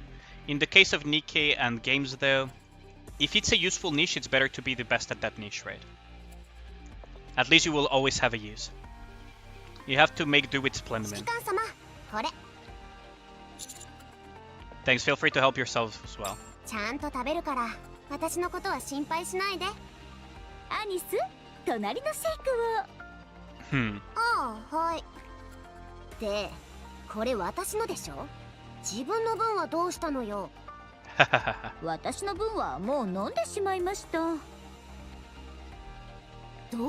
In the case of Nikke and games though, if it's a useful niche, it's better to be the best at that niche, right? At least you will always have a use. You have to make do with Splendman. Thanks, feel free to help yourself as well. ちゃんと食べるから私のことは心配しないで。アニス、隣のシェイクを。ああ、はい。で、これ私のでしょ？自分の分はどうしたのよ？私の分はもう飲んでしまいました。堂々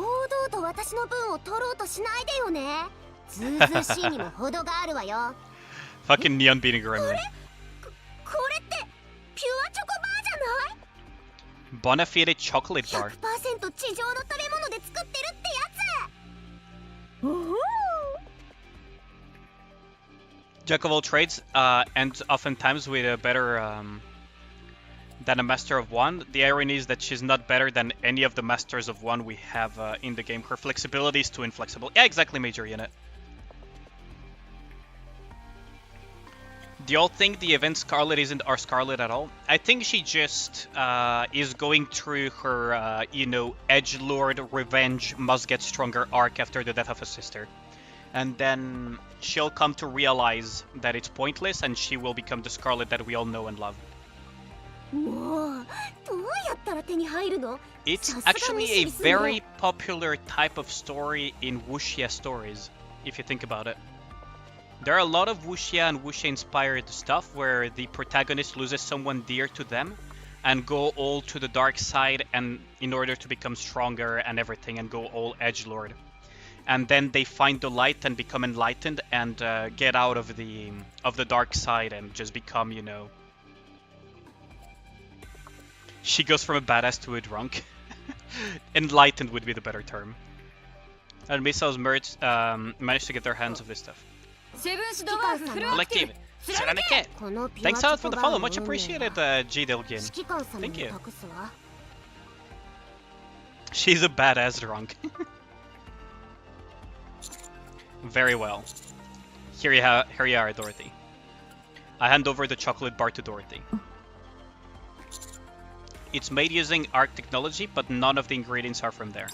と私の分を取ろうとしないでよね。ずうずうしいにも程があるわよ。Fucking neon beating gremlin. これってピュアチョコバーじゃない？ Bonafide chocolate bar. 100% 地上の食べ物で作ってるってやつ。おお。Jack of all trades, and oftentimes with a better than a master of one. The irony is that she's not better than any of the masters of one we have in the game. Her flexibility is too inflexible. Yeah, exactly, Major Unit. Do y'all think the event Scarlet isn't our Scarlet at all? I think she just is going through her, you know, edgelord revenge must get stronger arc after the death of her sister. And then she'll come to realize that it's pointless and she will become the Scarlet that we all know and love. It's actually a very popular type of story in wuxia stories, if you think about it. There are a lot of wuxia and wuxia-inspired stuff where the protagonist loses someone dear to them and go all to the dark side and in order to become stronger and everything and go all edgelord. And then they find the light and become enlightened and get out of the dark side and just become, you know... She goes from a badass to a drunk. Enlightened would be the better term. And Misao's merged managed to get their hands of this stuff. Collective. Nikke. Thanks out for the follow. Much appreciated, G. Dilgin. Thank you. She's a badass drunk. Very well. Here you are, Dorothy. I hand over the chocolate bar to Dorothy. It's made using ARC technology, but none of the ingredients are from there.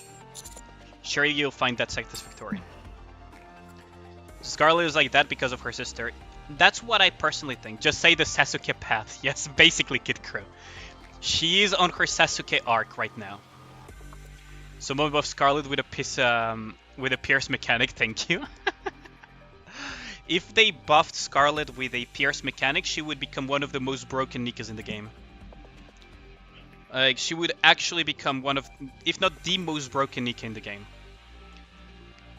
Sure, you'll find that satisfactory. Scarlet is like that because of her sister. That's what I personally think. Just say the Sasuke path. Yes, basically Kid Crow. She is on her Sasuke arc right now. Someone buff Scarlet with a pierce mechanic, thank you. If they buffed Scarlet with a pierce mechanic, she would become one of the most broken Nikkes in the game. She would actually become one of, if not the most broken Nikke in the game.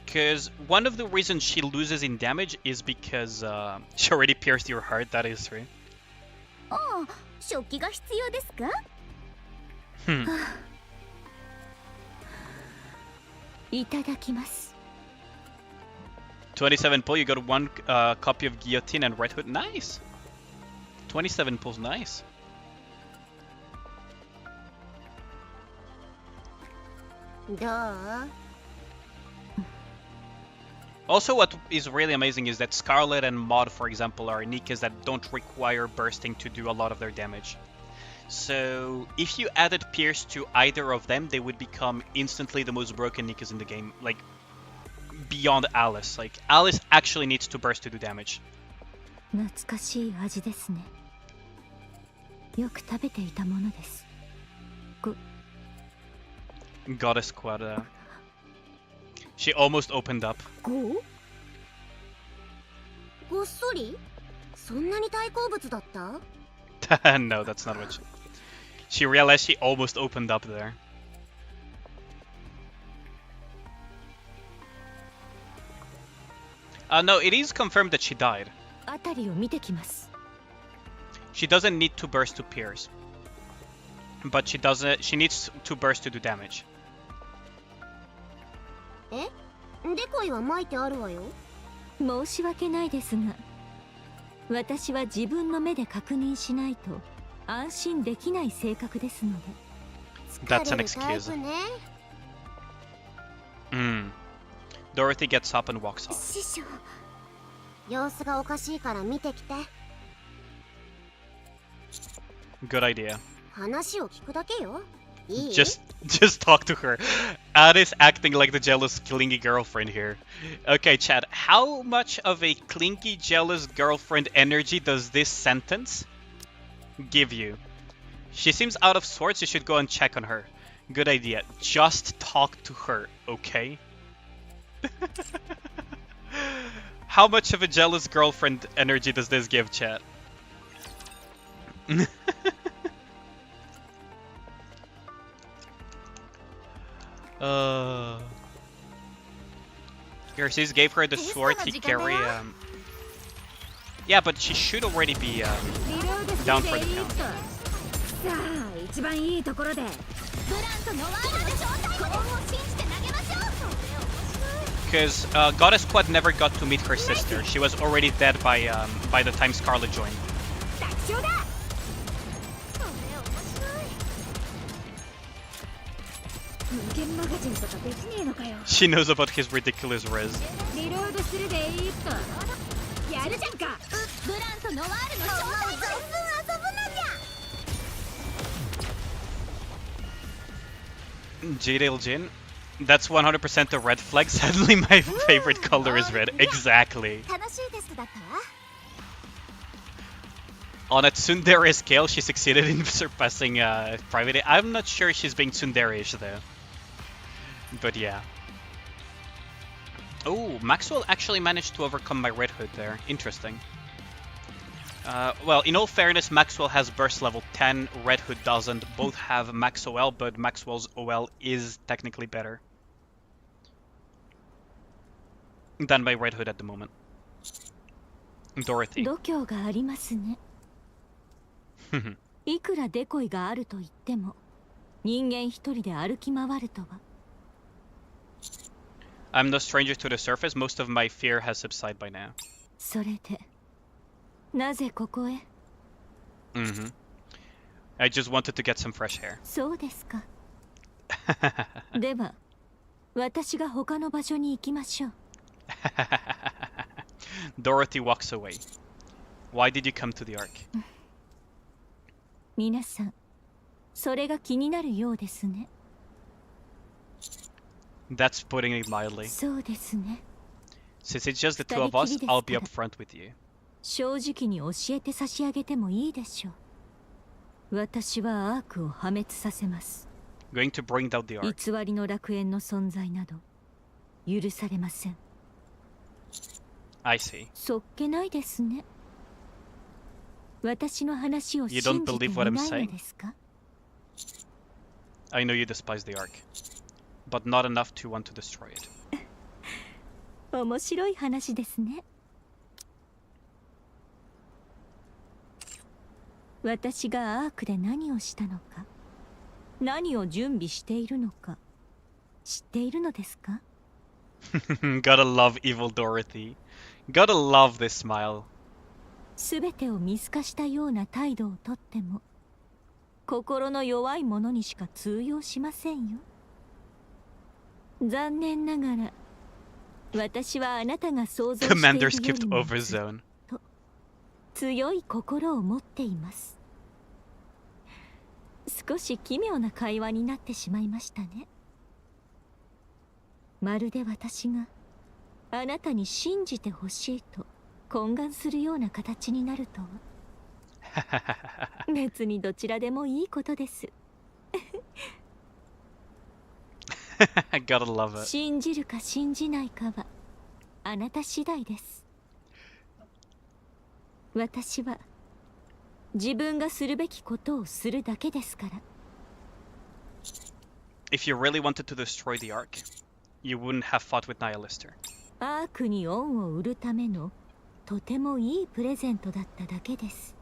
Because one of the reasons she loses in damage is because she already pierced your heart, that is true. Oh, 食器が必要ですか? Hmm. いただきます。 27 pull, you got one copy of Guillotine and Red Hood. Nice! 27 pulls, nice. Duh. Also, what is really amazing is that Scarlet and Maud, for example, are Nikkes that don't require bursting to do a lot of their damage. So, if you added Pierce to either of them, they would become instantly the most broken Nikkes in the game. Like, beyond Alice. Like, Alice actually needs to burst to do damage. 懐かしい味ですね。よく食べていたものです。Goddess Squad. She almost opened up. ごっそりそんなに大好物だった No, that's not what she realized she almost opened up there. No, it is confirmed that she died. あたりを見てきます。 She doesn't need to burst to pierce. But she needs to burst to do damage. えデコイは巻いてあるわよ。申し訳ないですが、私は自分の目で確認しないと安心できない性格ですので。 That's an excuse. Dorothy gets up and walks off. 師匠、様子がおかしいから見てきて。Good idea. 話を聞くだけよ。いい Just talk to her. Alice acting like the jealous, clingy girlfriend here. Okay, Chad, how much of a clingy, jealous girlfriend energy does this sentence give you? She seems out of sorts, you should go and check on her. Good idea. Just talk to her, okay? How much of a jealous girlfriend energy does this give, Chad? Garces gave her the sword to carry. Yeah, but she should already be down for the count. さあ一番いいところで。 Because Goddess Squad never got to meet her sister. She was already dead by the time Scarlet joined. She knows about his ridiculous res. Jadale Jin? That's 100% a red flag. Sadly, my favorite color is red. Exactly. On a tsundere scale, she succeeded in surpassing Private. I'm not sure she's being tsundere-ish though. But yeah. Oh, Maxwell actually managed to overcome my Red Hood there. Interesting. Well, in all fairness, Maxwell has burst level 10, Red Hood doesn't. Both have max OL, but Maxwell's OL is technically better than my Red Hood at the moment. Dorothy. 度胸がありますね。いくらデコイがあると言っても、人間一人で歩き回るとは。I'm no stranger to the surface. Most of my fear has subsided by now. それで、なぜここへ？ I just wanted to get some fresh air. そうですか。では、私が他の場所に行きましょう。Dorothy walks away. Why did you come to the Ark? 皆さん、それが気になるようですね。 That's putting it mildly. そうですね。 Since it's just the two of us, I'll be upfront with you. 正直に教えて差し上げてもいいでしょう。私はアークを破滅させます。 Going to bring down the ark. 偽りの楽園の存在など許されません。 I see. そっけないですね。私の話を You 信 don't じてい believe な what い I'm の saying? ですか？ I know you despise the ark, but not enough to want to destroy it. 面白い話ですね。私がアークで何をしたのか、何を準備しているのか知っているのですか？ Gotta love evil Dorothy. Gotta love this smile. すべてを見透かしたような態度をとっても心の弱い者にしか通用しませんよ。残念ながら私はあなたが想像しているよ Commander り skipped も over zone. 強い心を持っています。少し奇妙な会話になってしまいましたね。まるで私があなたに信じてほしいと懇願するような形になるとは。別にどちらでもいいことです。Gotta love it. 信じるか信じないかはあなた次第です。私は自分がするべきことをするだけですから。 If you really wanted to destroy the ark, you wouldn't have fought with Nihilister. アークに恩を売るためのとてもいいプレゼントだっただけです。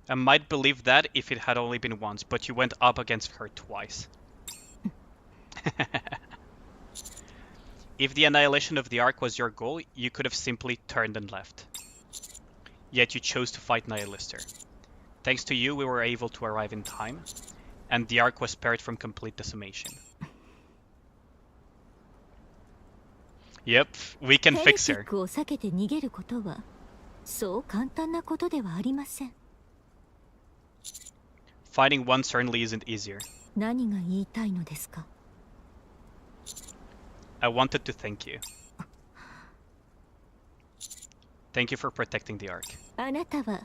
I might believe that if it had only been once, but you went up against her twice. If the annihilation of the ark was your goal, you could have simply turned and left. Yet you chose to fight Nihilister. Thanks to you, we were able to arrive in time, and the ark was spared from complete decimation. Yep, we can fix ヘ her. ルティックを避けて逃げることはそう簡単なことではありません。 Fighting one certainly isn't easier. 何が言いたいのですか？ I wanted to thank you. Thank you for protecting the ark. あなたは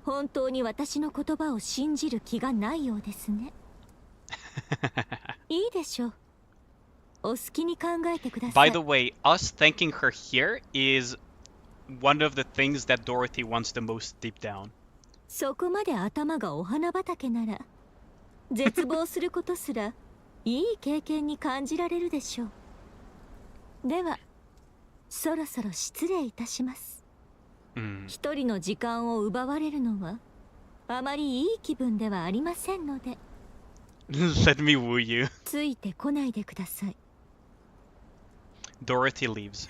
本当に私の言葉を信じる気がないようですね。いいでしょう。お好きに考えてくださ By い。 the way, us thanking her here is one of the things that Dorothy wants the most deep down. そこまで頭がお花畑なら絶望することすらいい経験に感じられるでしょう。ではそろそろ失礼いたします。一人の時間を奪われるのはあまりいい気分ではありませんので Let me woo you. ついてこないでください。 Dorothy leaves.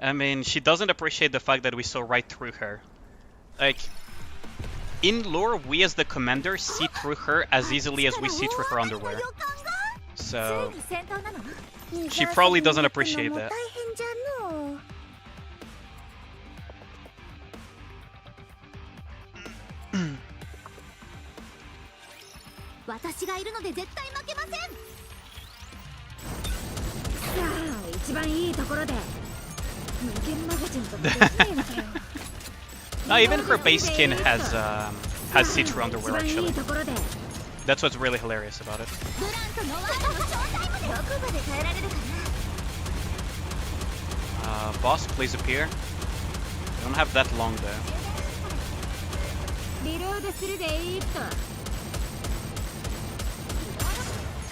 I mean, she doesn't appreciate the fact that we saw right through her. Like, in lore, we as the commander see through her as easily as we see through her underwear. So, she probably doesn't appreciate that. 私がいるので絶対負けません。さあ一番いいところで無限マガジンとかできねえのかよ。Even her base skin has see-through underwear actually. That's what's really hilarious about it. ブランとノワールの正体までどこまで耐えられるかな。Boss, please appear. We don't have that long though. リロードするでいいと。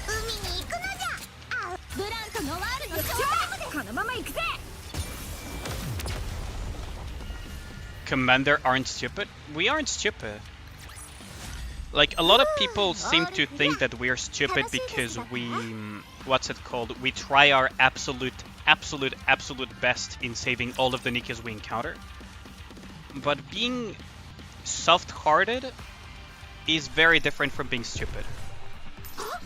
海に行くのじゃ。ブランとノワールの正体まで。このまま行くぜ。 Commander aren't stupid? We aren't stupid. Like, a lot of people seem to think that we're stupid because we... what's it called? We try our absolute best in saving all of the Nikkes we encounter. But being soft-hearted is very different from being stupid.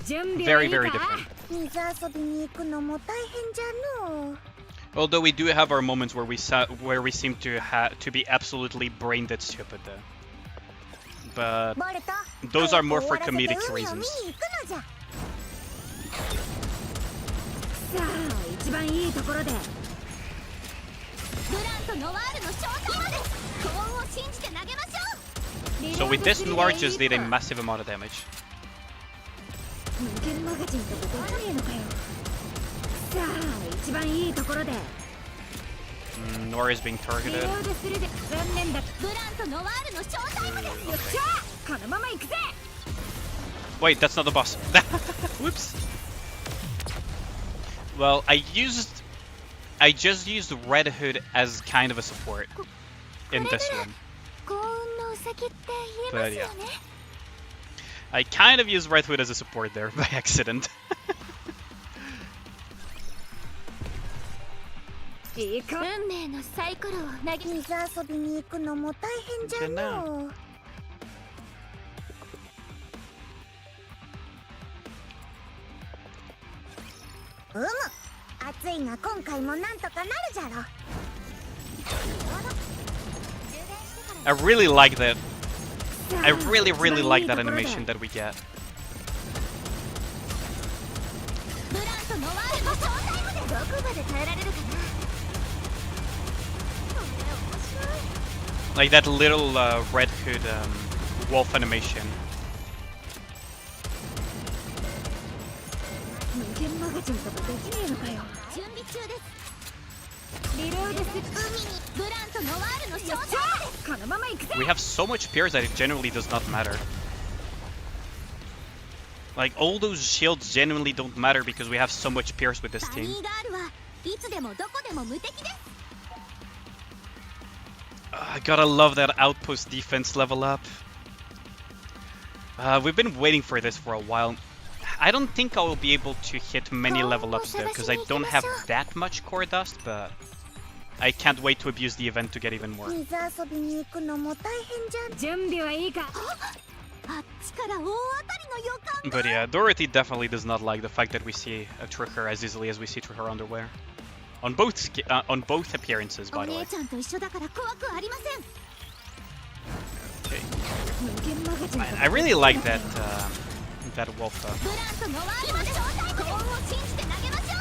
Very, very different. 水遊びに行くのも大変じゃのう。 Although we do have our moments where we seem to be absolutely brain dead stupid though. but those are more for comedic reasons. さあ一番いいところでブランとノワールの正体まで幸運を信じて投げましょう So with this, Noir just did a massive amount of damage. 無限マガジンとかできねえのかよさあ一番いいところで Noir is being リ targeted. ロードするで残念だブランとノワールの正体までよっしゃこのまま行くぜ Wait, that's not the boss. Whoops. Well, I just used Red Hood as kind of a support in this one. 幸運のウサギって言えますよね I kind of used Red Hood as a support there by accident. いいか運命のサイコロを投げ水遊びに行くのも大変じゃのう暑いが今回もなんとかなるじゃろ I really like that. I really like that animation that we get. ブランとノワールの正体までどこまで耐えられるかなこれ面白い Like that little Red Hood wolf animation. 無限マガジンとかできねえのかよ準備中ですリロードする海にブランとノワールの正体までこのまま行くぜ We have so much pierce that it generally does not matter. Like all those shields genuinely don't matter because we have so much pierce with this バニ team. ーガールはいつでもどこでも無敵です I gotta love that outpost defense level up. We've been waiting for this for a while. I don't think I will be able to hit many level ups there because I don't have that much core dust, but I can't wait to abuse the event to get even more. 水遊びに行くのも大変じゃん準備はいいかあっちから大当たりの予感 But yeah, Dorothy definitely does not like the fact that we see through her as easily as we see through her underwear. On both appearances, お by the way. 姉ちゃんと一緒だから怖くありません Okay. 無限マガジンとか I really like that that wolf. ブランとノワールの正体まで幸運を信じて投げましょ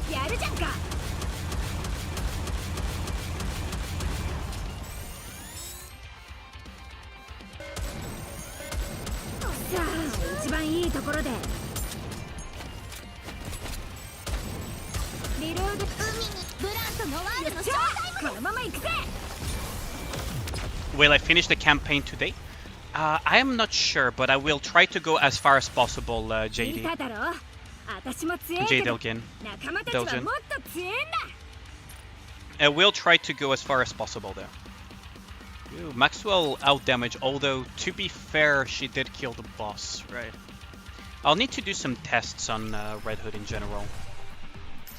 うやるじゃんかさあ一番いいところでリロード海にブランとノワールの正体までこのまま行くぜ Will I finish the campaign today? I am not sure, but I will try to go as far as possible, 見 JD. ただろ私も強い J けど Delkin. 仲間たちはもっと強いんだ I will try to go as far as possible there. Ooh, Maxwell outdamage, although to be fair, she did kill the boss, right? I'll need to do some tests on Red Hood in general.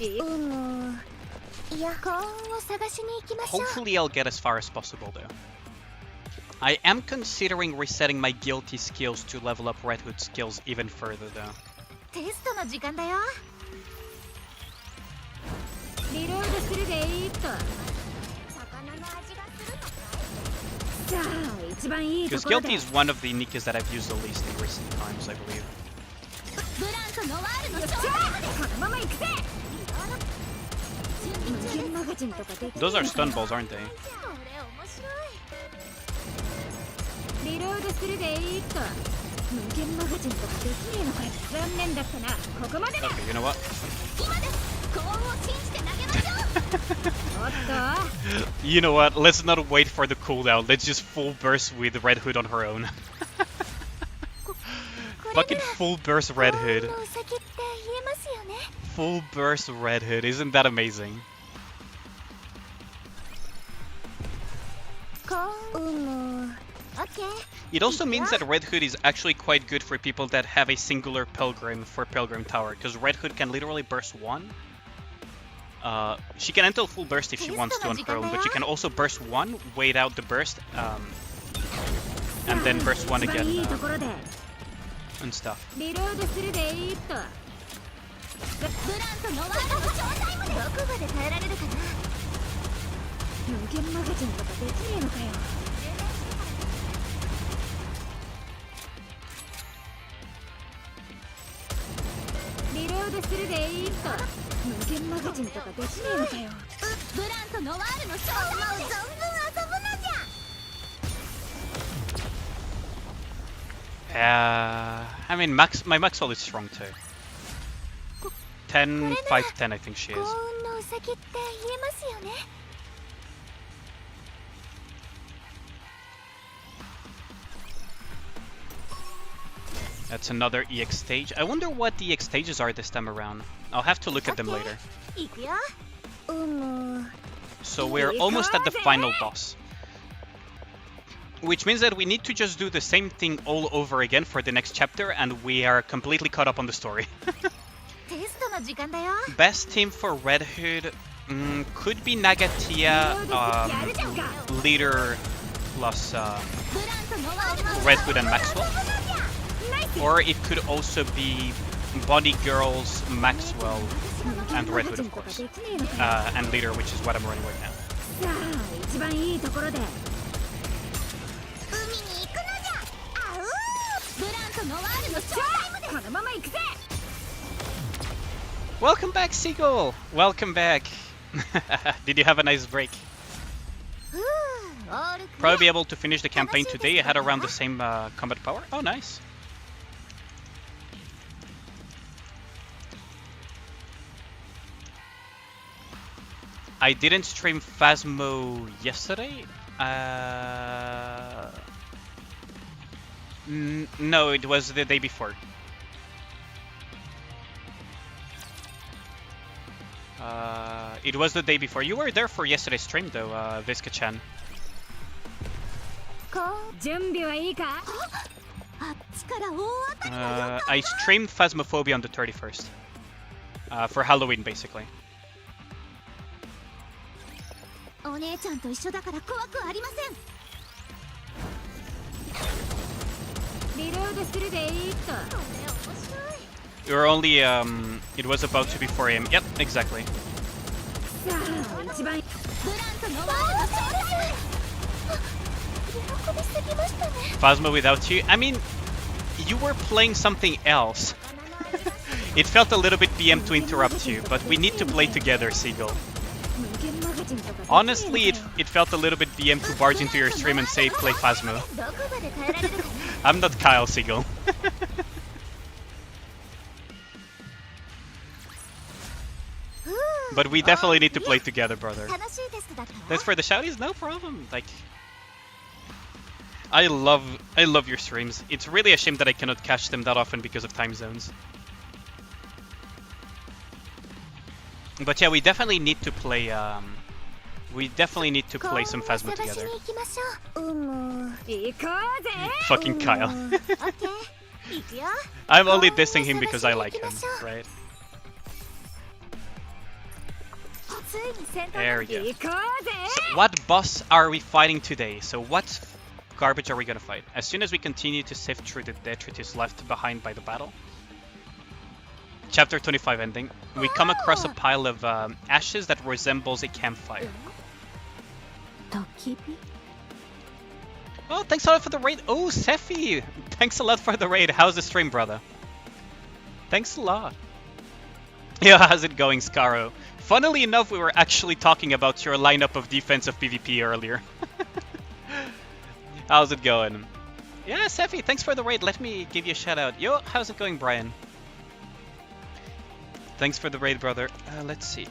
いや幸運を探しに行きましょう Hopefully I'll get as far as possible there. I am considering resetting my guilty skills to level up Red Hood skills even further though. テストの時間だよリロードするでいいと魚の味がするのかさあ一番いいと Because ころ guilty で is one of the Nikkes that I've used the least in recent times, I believe. ブランとノワールの正よっしゃ体までこのまま行くぜ準備無中限マガジンとかできねえ Those are のか stun balls, aren't they? これ面白いリロードするでいいと無限マガジンとかできねえのかよ残念だったなここまでだ Okay, you know what? 今です幸運を信じて投げましょう おっと You know what? Let's not wait for the cooldown. Let's just full burst with Red Hood on her own. Fucking full burst Red 幸 Hood. 運のウサギって言えますよね Full burst Red Hood. Isn't that amazing? 幸運オッケー It also means that Red Hood is actually quite good for people that have a singular Pilgrim for Pilgrim Tower, because Red Hood can literally burst one. She can enter full burst if she wants to on her own, but she can also burst one, wait out the burst, and then burst one 一番いい again ところで and stuff. リロードするでいいとブランとノワールの正体までどこまで耐えられるかな無限マガジンとかできねえのかよでするでいいと無限マガジンとかできねえのかよ。ブランとノワールのショータイムで存分遊ぶのじゃ。I mean, my Maxwell is strong too. 10, 5, 10, I think she 幸 is. 運のウサギって言えますよね。 That's another EX stage. I wonder what the EX stages are this time around. I'll have to look at them later. いくよ。So we're almost at the final boss. Which means that we need to just do the same thing all over again for the next chapter, and we are completely caught up on the story. テストの時間だよ。 Best team for Red Hood could be Nagatia, leader plus ブランとノワールの Red Hood and Maxwell. Or it could also be Body Girls, Maxwell, and Red Hood, of course. And leader, which is what I'm running right now. さあ一番いいところで。海に行くのじゃ。あう。ブランとノワールのショータイムで。このまま行くぜ。 Welcome back, Seagull! Welcome back! Did you have a nice break? ふう、オールクリア。 Probably be able to finish the campaign today. I had around the same combat power. Oh, nice. I didn't stream Phasmo yesterday. No, it was the day before. It was the day before. You were there for yesterday's stream, though, Viska-chan. 準備はいいか。あっちから大当たりだよ。 I streamed Phasmophobia on the 31st. For Halloween, basically. お姉ちゃんと一緒だから怖くありません。リロードするでいいと。 We were only, it was about to be 4 AM. Yep, exactly. さあ一番。ブランとノワールのショータイム。喜びすぎましたね。 Phasmo without you. I mean, you were playing something else. It felt a little bit BM to interrupt you, but we need to play together, Seagull. 無限マガジンとかできねえのかよ。 Honestly, it felt a little bit BM to barge into your stream and say play Phasmo. どこまで耐えられるかね。 I'm not Kyle, Seagull. But we definitely need to play together, brother. 楽しいテストだったわ。 Thanks for the shouties, no problem. Like, I love your streams. It's really a shame that I cannot catch them that often because of time zones. But yeah, we definitely need to play. We definitely need to play some Phasmo 探し together. に行きましょう。行こうぜ。 Fucking Kyle. オッケー。行くよ。 I'm only dissing him because I like him, right? ついに戦闘 There we go. 行こうぜ。 So what boss are we fighting today? So what garbage are we gonna fight? As soon as we continue to sift through the detritus left behind by the battle. Chapter 25 ending. We come across a pile of ashes that resembles a campfire. 焚き火。 Oh, thanks a lot for the raid. Oh, Sephi! Thanks a lot for the raid. How's the stream, brother? Thanks a lot. Yeah, how's it going, Scaro? Funnily enough, we were actually talking about your lineup of defensive PvP earlier. How's it going? Yeah, Sephi, thanks for the raid. Let me give you a shout out. Yo, how's it going, Brian? Thanks for the raid, brother. Let's see.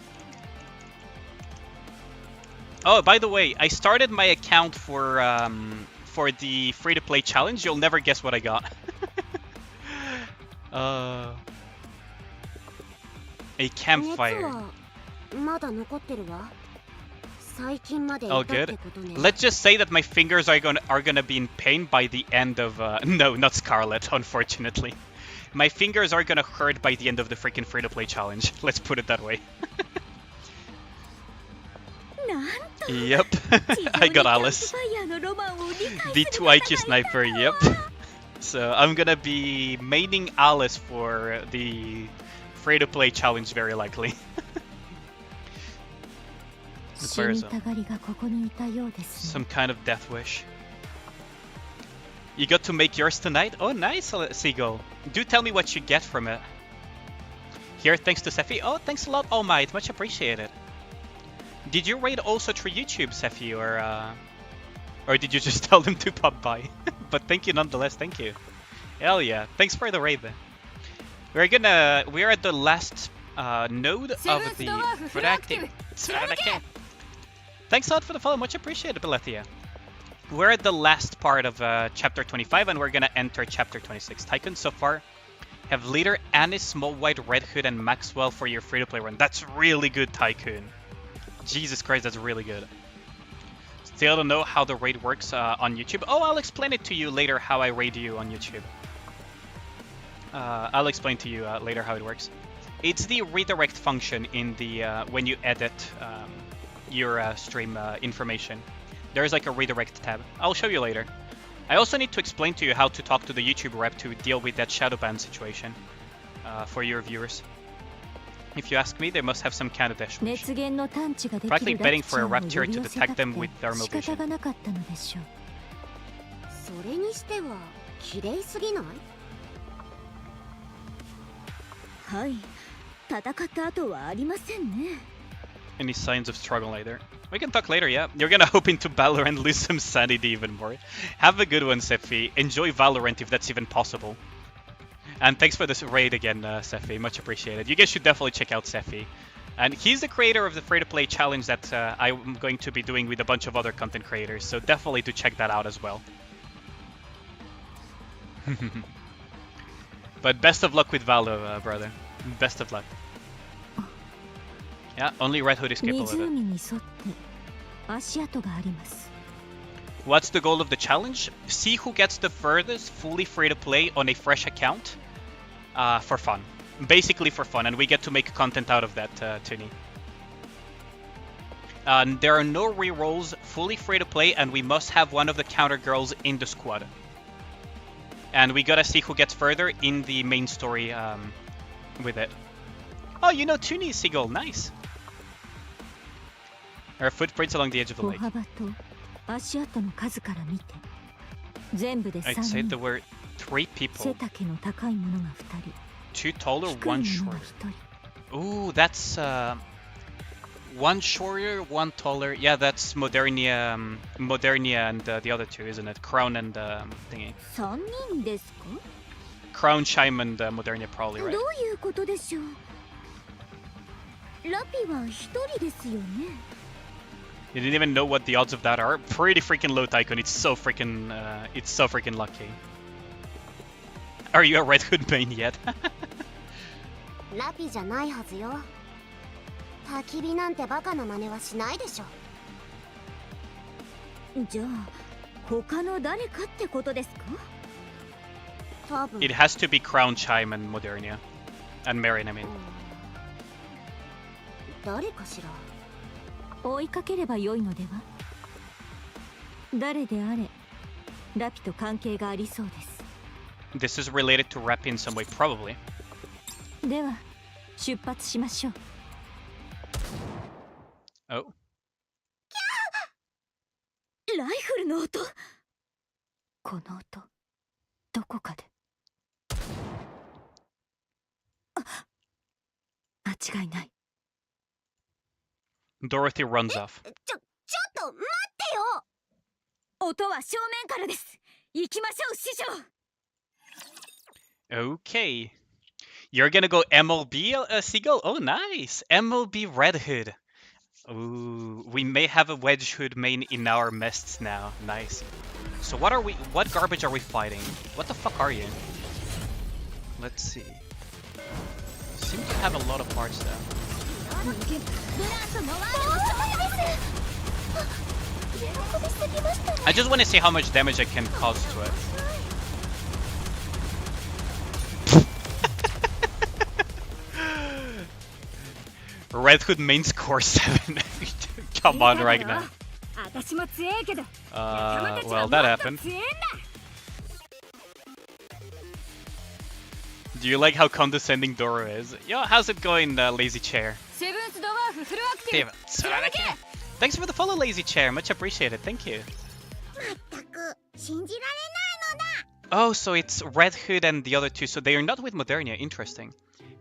Oh, by the way, I started my account for the free-to-play challenge. You'll never guess what I got. A campfire. 熱はまだ残ってるわ。最近までいた Oh, って good. ことね。 Let's just say that my fingers are gonna be in pain by the end of no, not Scarlet, unfortunately. My fingers are gonna hurt by the end of the freaking free-to-play challenge. Let's put it that way. なんと。 Yep, I got Alice. The 2 IQ sniper, yep. So I'm gonna be maining Alice for the free-to-play challenge very likely. Where is it? Some kind of death wish. You got to make yours tonight? Oh, nice, Seagull. Do tell me what you get from it. Here, thanks to Sephi. Oh, thanks a lot, All Might. Much appreciated. Did you raid also through YouTube, Sephi, or did you just tell them to pop by? But thank you nonetheless. Thank you. Hell yeah. Thanks for the raid. We're at the last node of the productive. Thanks a lot for the follow. Much appreciated, Belethia. We're at the last part of chapter 25, and we're gonna enter chapter 26. Tycoon so far have Leader, Annie, Small White, Red Hood, and Maxwell for your free-to-play run. That's really good, Tycoon. Jesus Christ, that's really good. Still don't know how the raid works on YouTube. Oh, I'll explain it to you later how I raid you on YouTube. I'll explain to you later how it works. It's the redirect function in the when you edit your stream information. There's like a redirect tab. I'll show you later. I also need to explain to you how to talk to the YouTube rep to deal with that shadow ban situation for your viewers. If you ask me, they must have some kind of dash. Practically betting for a raptor to detect them with thermal vision. それにしては綺麗すぎない？はい、戦った後はありませんね。 Any signs of struggle later? We can talk later, yeah. You're gonna hop into Valorant, lose some sanity even more. Have a good one, Sephi. Enjoy Valorant if that's even possible. And thanks for this raid again, Sephi. Much appreciated. You guys should definitely check out Sephi. And he's the creator of the free-to-play challenge that I'm going to be doing with a bunch of other content creators. So definitely to check that out as well. But best of luck with Valo, brother. Best of luck. Yeah, only Red Hood is capable of it. What's the goal of the challenge? See who gets the furthest fully free-to-play on a fresh account for fun. Basically for fun, and we get to make content out of that, Tuni. There are no rerolls, fully free-to-play, and we must have one of the counter girls in the squad. And we gotta see who gets further in the main story with it. Oh, you know Tuni, Seagull, nice! There are footprints along the edge of the lake. I'd say there were 3 people. 2 taller, 1 shorter. Ooh, that's 1 shorter, 1 taller. Yeah, that's Modernia and the other 2, isn't it? Crown and thingy. Crown, Chime, and Modernia probably, right? You didn't even know what the odds of that are. Pretty freaking low, Tycoon. It's so freaking lucky. Are you a Red Hood main yet? ラピじゃないはずよ。焚き火なんてバカな真似はしないでしょ。じゃあ、他の誰かってことですか？多分。 It has to be Crown, Chime, and Modernia. And Marin, I mean. 誰かしら。追いかければ良いのでは？誰であれ、ラピと関係がありそうです。 This is related to Rap in some way, probably. では、出発しましょう。Oh. ライフルの音。この音、どこかで。間違いない。 Dorothy runs off. ちょっと待ってよ。音は正面からです。行きましょう、師匠。 Okay. You're gonna go MLB, Seagull? Oh, nice! MLB Red Hood. Ooh, we may have a Wedge Hood main in our mests now. Nice. So what garbage are we fighting? What the fuck are you? Let's see. Seem to have a lot of parts though. I just want to see how much damage I can cause to it. Red Hood main score 7. Come on, Ragnar. Well, that happened. Do you like how condescending Doro is? Yo, how's it going, Lazy Chair? Thanks for the follow, Lazy Chair. Much appreciated. Thank you. Oh, so it's Red Hood and the other 2. So they are not with Modernia. Interesting.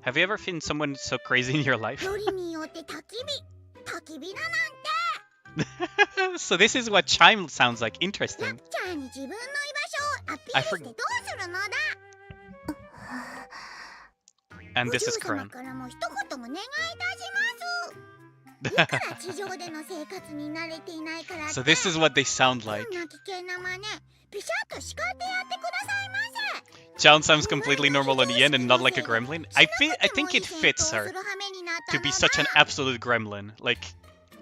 Have you ever seen someone so crazy in your life? よりによって焚き火だ So this is what chime sounds like. なん Interesting. てラプチャーに自分の居場所をアピー I ルし forg- てどうするのだ And お this 嬢 is 様 Crown. からも一言もお願いいたしますいくら地上での生活に慣れていないからって So this is what they sound like. こんな危険な真似ピシャッと叱ってやってくださいませ John sounds completely normal on the end and not like a gremlin. I think it fits her to be such an absolute gremlin. Like,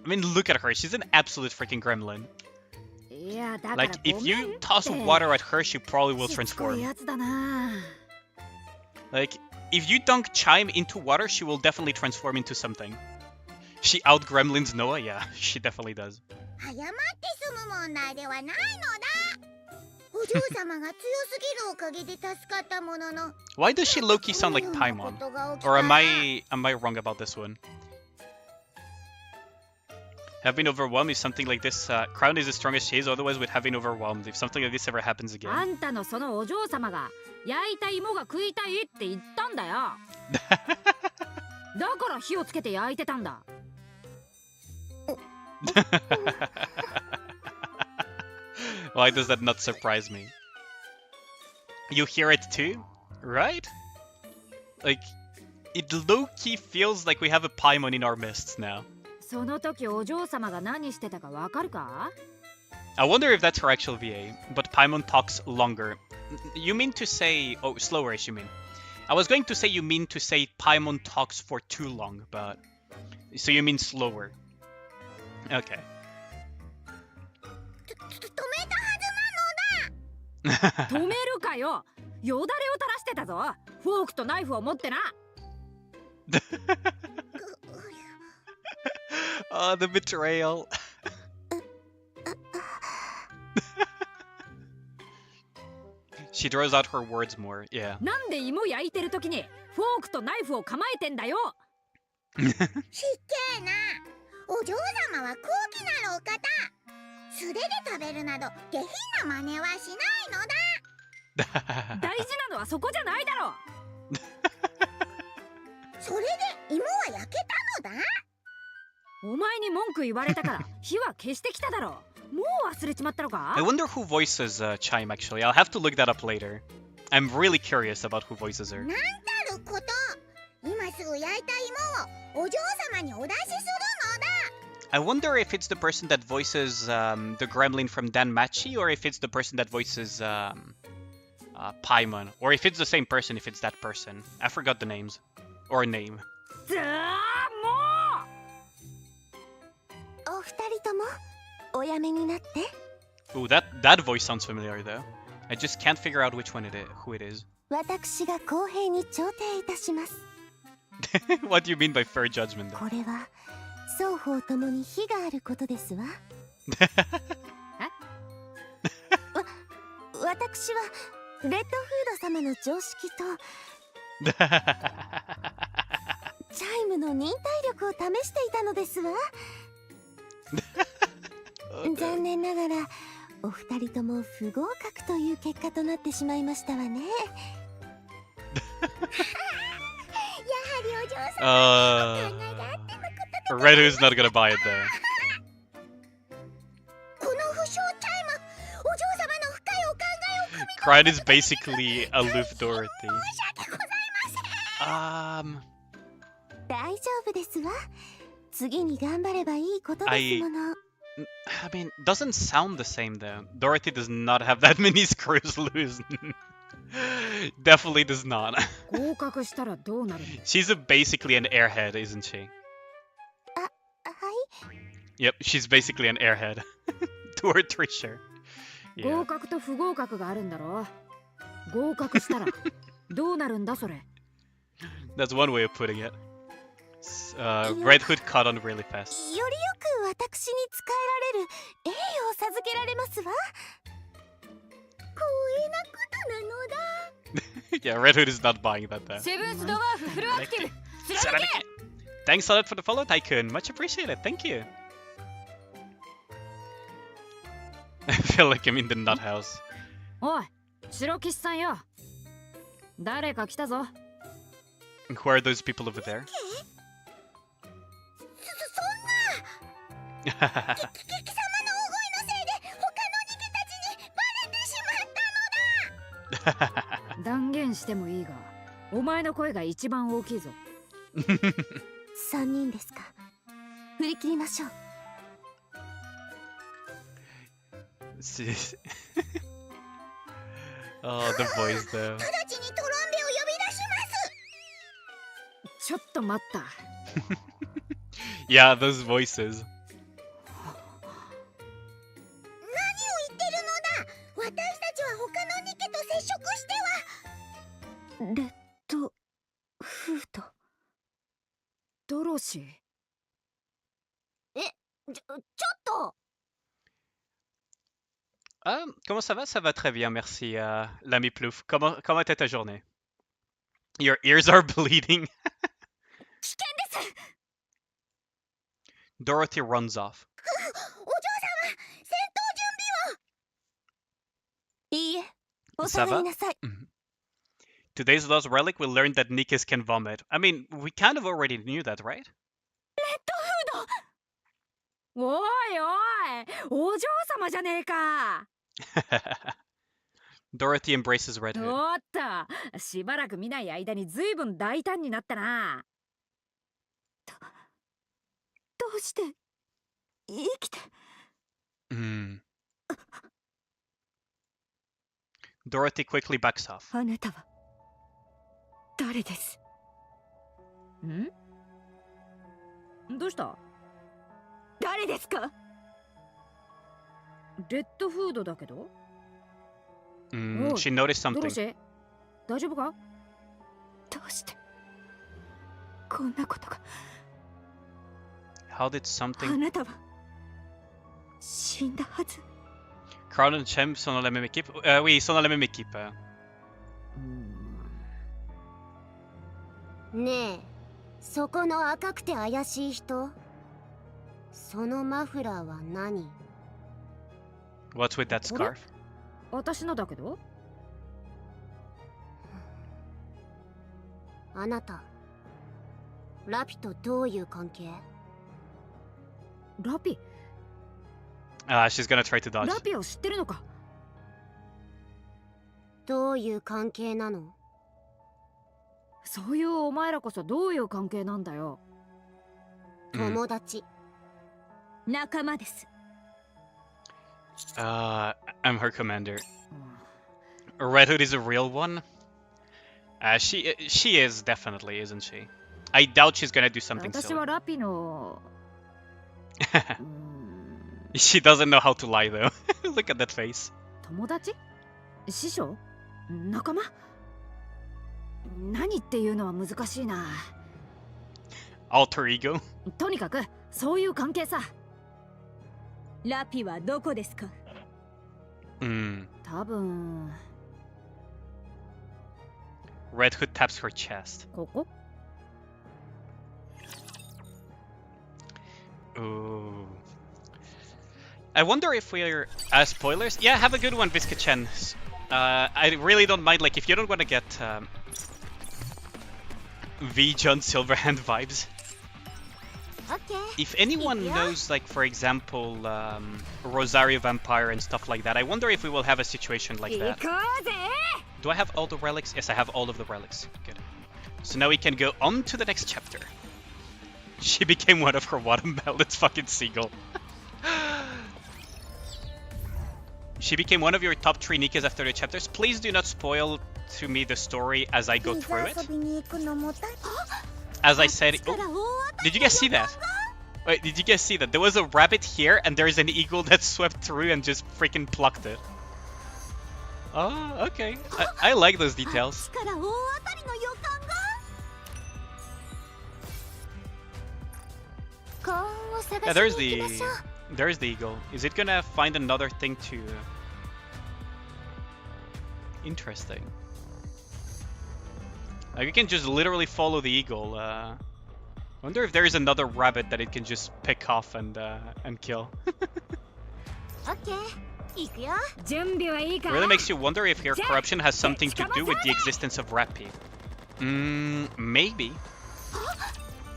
I mean, look at her. She's an absolute freaking gremlin. いやだから Like, if ごめん you って toss water at her, she probably will しつこい transform. やつだな Like, if you dunk Chime into water, she will definitely transform into something. She out gremlins Noah? Yeah, she definitely does. 謝って済む問題ではないのだお嬢様が強すぎるおかげで助かったものの Why does she low-key sound like Paimon? Or am I wrong about this one? Have been overwhelmed if something like this. Crown is as strong as she is, otherwise with having overwhelmed. If something like this ever happens あ again. んたのそのお嬢様が焼いた芋が食いたいって言ったんだよだから火をつけて焼いてたんだ Why does that not surprise me? You hear it too, right? Like, it low-key feels like we have a Paimon in our midst now. その時お嬢様が何してたかわかるか I wonder if that's her actual VA, but Paimon talks longer. You mean to say... Oh, slower-ish, you mean. I was going to say you mean to say Paimon talks for too long, but... So you mean slower. Okay. 止めたはずなのだ止めるかよよだれを垂らしてたぞフォークとナイフを持ってな Oh, the betrayal. She draws out her words more, yeah. なんで芋焼いてる時にフォークとナイフを構えてんだよ失敬なお嬢様は高貴なるお方素手で食べるなど下品な真似はしないのだ大事なのはそこじゃないだろそれで芋は焼けたのだお前に文句言われたから火は消してきただろもう忘れちまったのか I wonder who voices Chime, actually. I'll have to look that up later. I'm really curious about who voices her. なんたること今すぐ焼いた芋をお嬢様にお出しするのだ I wonder if it's the person that voices the gremlin from Danmachi, or if it's the person that voices Paimon, or if it's the same person if it's that person. I forgot the names. Or name. ずーもお二人ともおやめになって Ooh, that voice sounds familiar though. I just can't figure out which one who it is. 私が公平に調停いたします What do you mean by fair judgment though? これは双方ともに非があることですわ私はレッドフード様の常識とチャイムの忍耐力を試していたのですわ残念ながらお二人とも不合格という結果となってしまいましたわねやはりお嬢様のお考えがあってのこと Red Who's not gonna buy it though. この不祥チャイムお嬢様の深いお考えを汲み Cried is basically aloof Dorothy. 申し訳ございません大丈夫ですわ次に頑張ればいいことですもの I mean, doesn't sound the same though. Dorothy does not have that many screws loose. Definitely does not. 合格したらどうなる She's basically an airhead, isn't she? はい Yep, she's basically an airhead. To her treasure. 合 Yeah. 格と不合格があるんだろ合格したらどうなるんだそれ That's one way of putting it. Red Hood caught on really fast. よりよく私に仕えられる栄誉を授けられますわ光栄なことなのだ Yeah, Red Hood is not buying that though. セブンスドワーフフルアクティブ貫け Thanks a lot for the follow, Tycoon. Much appreciated. Thank you. I feel like I'm in the nut house. おい白騎士さんよ誰か来たぞ Who are those people over there? そんなキキ様の大声のせいで他のニケたちにバレてしまったのだ。断言してもいいが、お前の声が一番大きいぞ。3人ですか。振り切りましょう。Oh, the voice though. 直ちにトロンベを呼び出します。ちょっと待った。Yeah, those voices. 何を言ってるのだ。私たちは他のニケと接触しては。レッドフード。ドロシー。ちょっと。Comment ça va? Ça va très bien, merci, l'ami Plouf. Comment était ta journée? Your ears are bleeding. 危険です。 Dorothy runs off. お嬢様、戦闘準備を。いいえ、お下がりなさい。Today's Lost Relic, we learned that Nikkes can vomit. I mean, we kind of already knew that, right? おいおい、お嬢様じゃねえか。Dorothy embraces Red Hood. おっと、しばらく見ない間にずいぶん大胆になったな。どうして生きて。Dorothy quickly backs off. あなたは誰です？どうした？誰ですか？レッドフードだけど。She noticed ドロ something. シー、大丈夫か？どうしてこんなことが。 How did あ something... なたは死んだはず。 Crown and Chem sont dans la même équipe? Oui, ils sont dans la même équipe. ねえ、そこの赤くて怪しい人、そのマフラーは何？ What's with that scarf? 私のだけど。あなた、ラピとどういう関係？ラピ、 She's gonna try to dodge. ラピを知ってるのか？どういう関係なの？そういうお前らこそどういう関係なんだよ。友達。仲間です。 I'm her commander. Red Hood is a real one? She is definitely, isn't she? I doubt she's gonna do something 私 silly. はラピの。She doesn't know how to lie though. Look at that face. 友達？師匠？仲間？何っていうのは難しいな。Alter ego? とにかくそういう関係さ。ラピはどこですか？多分。Red Hood taps her chest. ここ？ Ooh. I wonder if we're spoilers. Yeah, have a good one, Visca-chen. I really don't mind, like, if you don't want to get V John Silverhand vibes. If anyone knows, like, for example, Rosario Vampire and stuff like that, I wonder if we will have a situation like that. Do I have all the relics? Yes, I have all of the relics. Good. So now we can go on to the next chapter. She became one of her watermelons, fucking seagull. She became one of your top 3 Nikkes after the chapters. Please do not spoil to me the story as I go through it. As I said... Oh, did you guys see that? Wait, did you guys see that? There was a rabbit here and there's an eagle that swept through and just freaking plucked it. Oh, okay. I like those details. Yeah, there's the eagle. Is it gonna find another thing to... Interesting. Like, you can just literally follow the eagle. I wonder if there is another rabbit that it can just pick off and kill. Really makes you wonder if here corruption has something to do with the existence of Rappy. Maybe.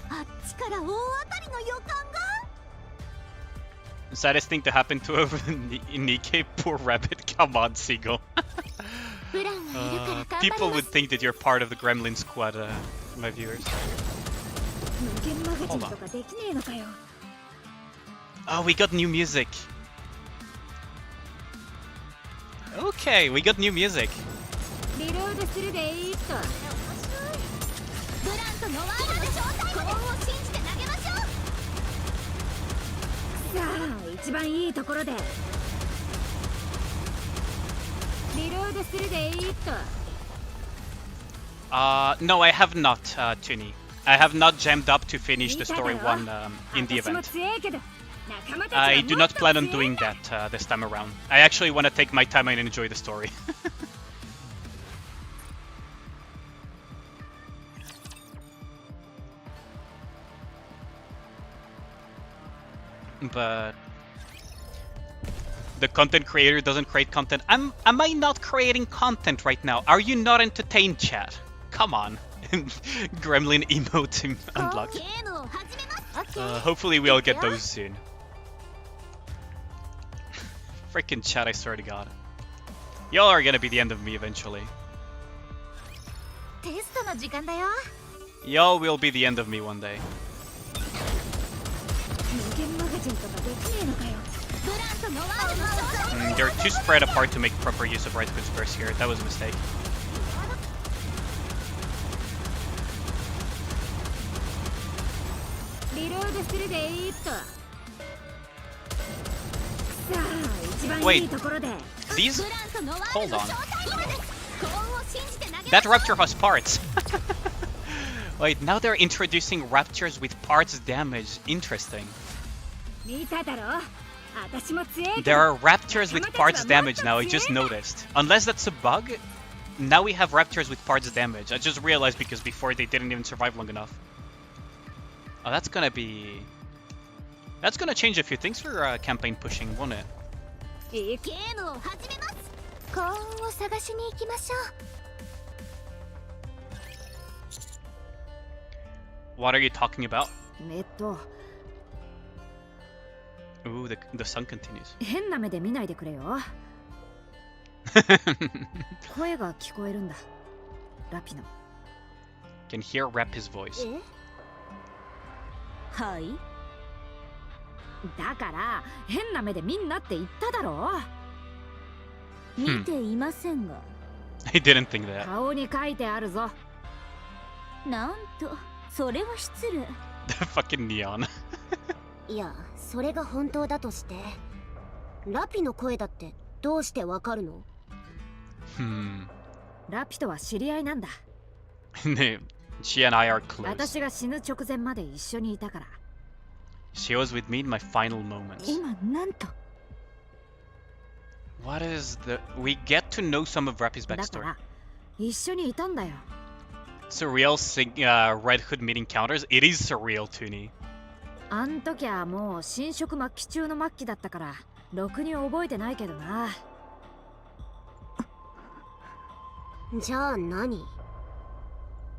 あっちから大当たりの予感が Saddest thing to happen to a Nikke, poor rabbit. Come on, Seagull. プランがいるから頑張り People ま would す think that you're part of the Gremlin squad, my viewers. 無限マガジンとかできねえのかよ。 Oh, we got new music. Okay, we got new music. リロードするでいいと。ブラントのワールド正体コーンを信じて投げましょうさあ、一番いいところで。リロードするでいいと。 No, I have not, Tuni. I have not jammed up to finish the story 1 in the 私も event. 強いけど、仲間たちは I do not plan on もっと強い doing that this time around. I actually want to take my time and enjoy the story. But the content creator doesn't create content. Am I not creating content right now? Are you not entertained, chat? Come on. Gremlin emote unlocked. ゲームを始めます Hopefully we'll get those soon. Freaking chat, I swear to God. Y'all are gonna be the end of me eventually. テストの時間だよ Y'all will be the end of me one day. 無限マガジンとかできねえのかよ。ブラントのワールド正体 They're too spread apart to make proper use of right goods burst here. That was a mistake. リロードするでいいと。さあ、一番い Wait. いところで。 These? ブラントのワール Hold ド on. 正体コーンを信じて投げましょう That raptor has parts. Wait, now they're introducing raptors with parts damage. Interesting. 見ただろ。私も強いけど。 There are raptors with parts damage now, I just noticed. Unless that's a bug, now we have raptors with parts damage. I just realized because before they didn't even survive long enough. Oh, that's gonna be... That's gonna change a few things for campaign pushing, won't it? ゲームを始めますコーンを探しに行きましょ What are you talking about? と、 Ooh, the sun continues. 変な目で見ないでくれよ。声が聞こえるんだ。ラピノ。 Can hear rap his voice. えはいだから変な目で見んなって言っただろ。見ていませんが I didn't think that. 顔に書いてあるぞ。なんとそれは失礼 The fucking neon. いや、それが本当だとして、ラピの声だってどうしてわかるの？ラピとは知り合いなんだ。She and I are close. 私が死ぬ直前まで一緒にいたから。She was with me in my final moments. 今なんと What is the... We get to know some of Rappy's だか backstory. ら一緒にいたんだよ。 Surreal Red Hood meet encounters. It is surreal, Toonie. あん時はもう侵食末期中の末期だったからろくに覚えてないけどな。じゃあ何？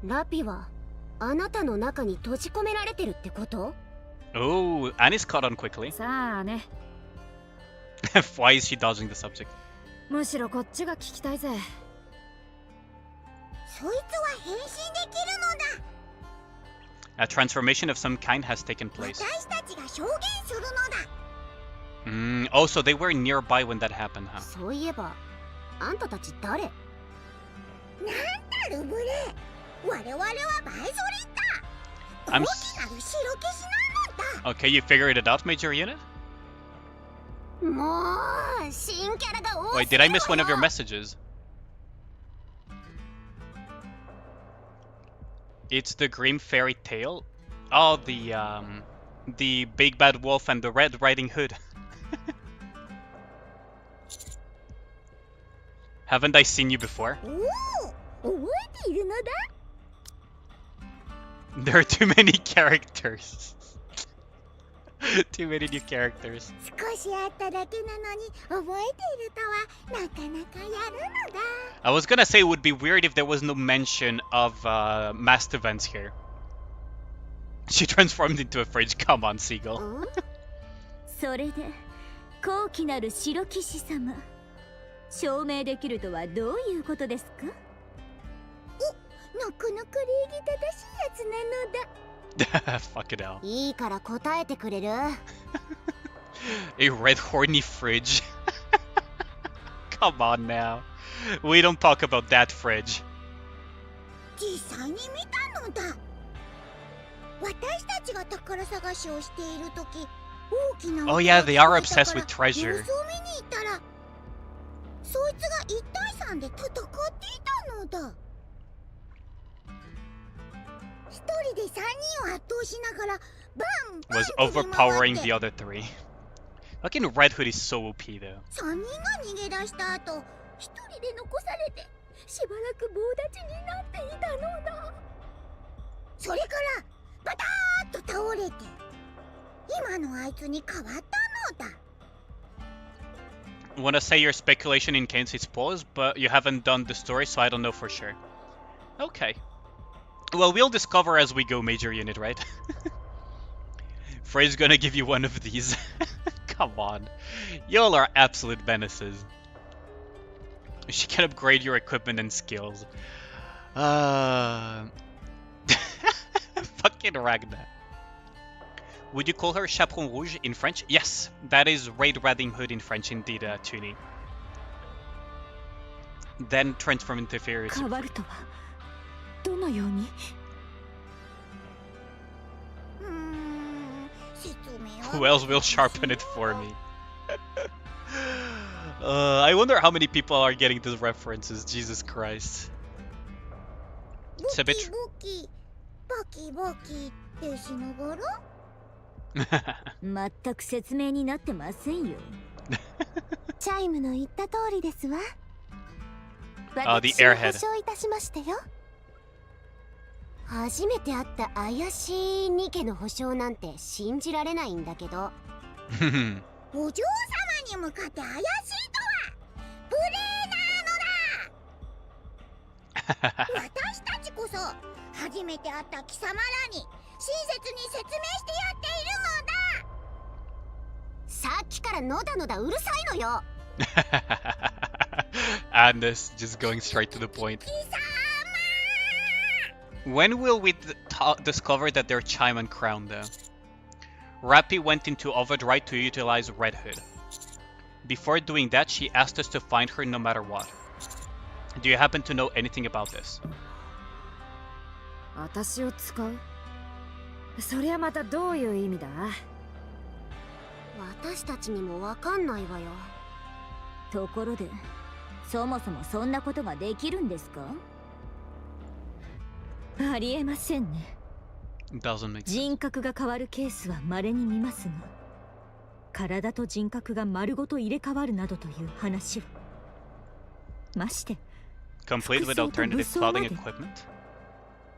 ラピはあなたの中に閉じ込められてるってこと？ Oh, Annie's caught on quickly. さあね。Why is she dodging the subject? むしろこっちが聞きたいぜ。そいつは変身できるのだ。 A transformation of some kind has taken place. 私たちが証言するのだ。Oh, so they were nearby when that happened, huh? そういえば、あんたたち誰？なんだルブレ。我々はバイソリッタ。 I'm 大きなる白消しなのだ。 Okay, you figured it out, Major Unit? もう新キャラが多す Wait, ぎる did I miss one of your わよ。 messages? It's the Grim Fairy Tale? Oh, the Big Bad Wolf and the Red Riding Hood. Haven't I seen you before? おお、覚えているのだ。 There are too many characters. Too many new characters. 少しあっただけなのに覚えているとはなかなかやるのだ。 I was gonna say it would be weird if there was no mention of massed events here. She transformed into a fridge. Come on, Seagull. それで高貴なる白騎士様、証明できるとはどういうことですか？なかなか礼儀正しいやつなのだ。 Fuck it hell. いいから答えてくれる？ A red horny fridge. Come on now. We don't talk about that fridge. 実際に見たのだ。私たちが宝探しをしているとき、大きな Oh yeah, they are obsessed with treasure. 様子を見に行ったら、そいつが1対3で戦っていたのだ。一人で3人を圧倒しながらバンバン Was 飛び回 overpowering って the other three. Fucking Red Hood is so OP though. 3人が逃げ出した後、1人で残されてしばらく棒立ちになっていたのだ。それからバターッと倒れて、今のあいつに変わったのだ。 Wanna say your speculation in case it's paused, but you haven't done the story, so I don't know for sure. Okay. Well, we'll discover as we go, Major Unit, right? Frey's gonna give you one of these. Come on. Y'all are absolute menaces. She can upgrade your equipment and skills. Fucking Ragnar. Would you call her Chaperon Rouge in French? Yes, that is Red Riding Hood in French indeed, Tuni. Then transform into Furious. 変わるとはどのように？説明 Who else will sharpen it for me? I wonder how many people are getting these references. Jesus Christ. It's a bit. ボキボキボキってしながら全く説明になってませんよ。チャイムの言った通りですわ。 The 私は airhead. 保証いたしましたよ。初めて会った怪しいニケの保証なんて信じられないんだけど、お嬢様に向かって怪しいとは無礼なのだ。私たちこそ初めて会った貴様らに親切に説明してやっているのだ。さっきからのだのだうるさいのよ。Agnes just going straight to the point. When will we discover that they're Chime and Crown though? Rappy went into overdrive to utilize Red Hood. Before doing that, she asked us to find her no matter what. Do you happen to know anything about this? 私を使う？そりゃまたどういう意味だ？私たちにもわかんないわよ。ところで、そもそもそんなことができるんですか？ありえませんね。 Doesn't make sense. 人格が変わるケースは稀に見ますが、体と人格が丸ごと入れ替わるなどという話は、まして Complete with alternative clothing equipment?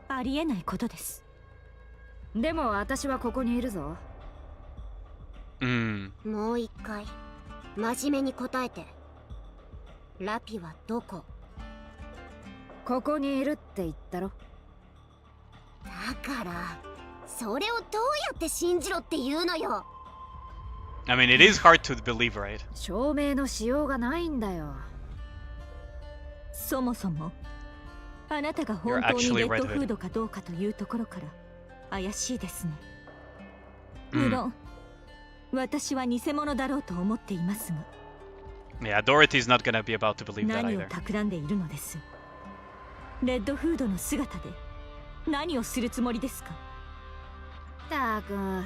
ありえないことです。でも私はここにいるぞ。もう一回真面目に答えて。ラピはどこ？ここにいるって言ったろ。だからそれをどうやって信じろって言うのよ。 I mean, it is hard to believe, right? 証明のしようがないんだよ。そもそもあなたが本当にレッドフードかどうかというところから怪しいですね。無論、私は偽物だろうと思っていますが。Yeah, Dorothy's not gonna be about to believe that 何を either. 企んでいるのです。レッドフードの姿で何をするつもりですか？たくん、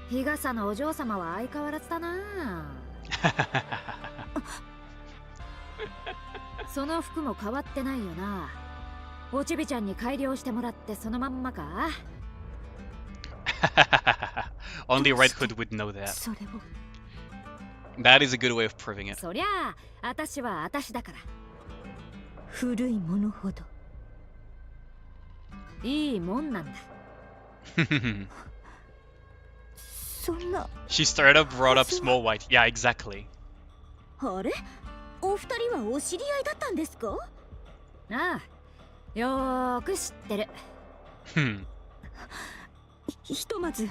日傘のお嬢様は相変わらずだな。その服も変わってないよな。おちびちゃんに改良してもらってそのまんまか？ Only Red Hood would know that. それを That is a good way of proving it. そりゃあ、私は私だから。古いものほどいいもんなんだ。そんな。 She straight up brought up Small White. Yeah, exactly. あれ、お二人はお知り合いだったんですか？ああ、よーく知ってる。ひとまず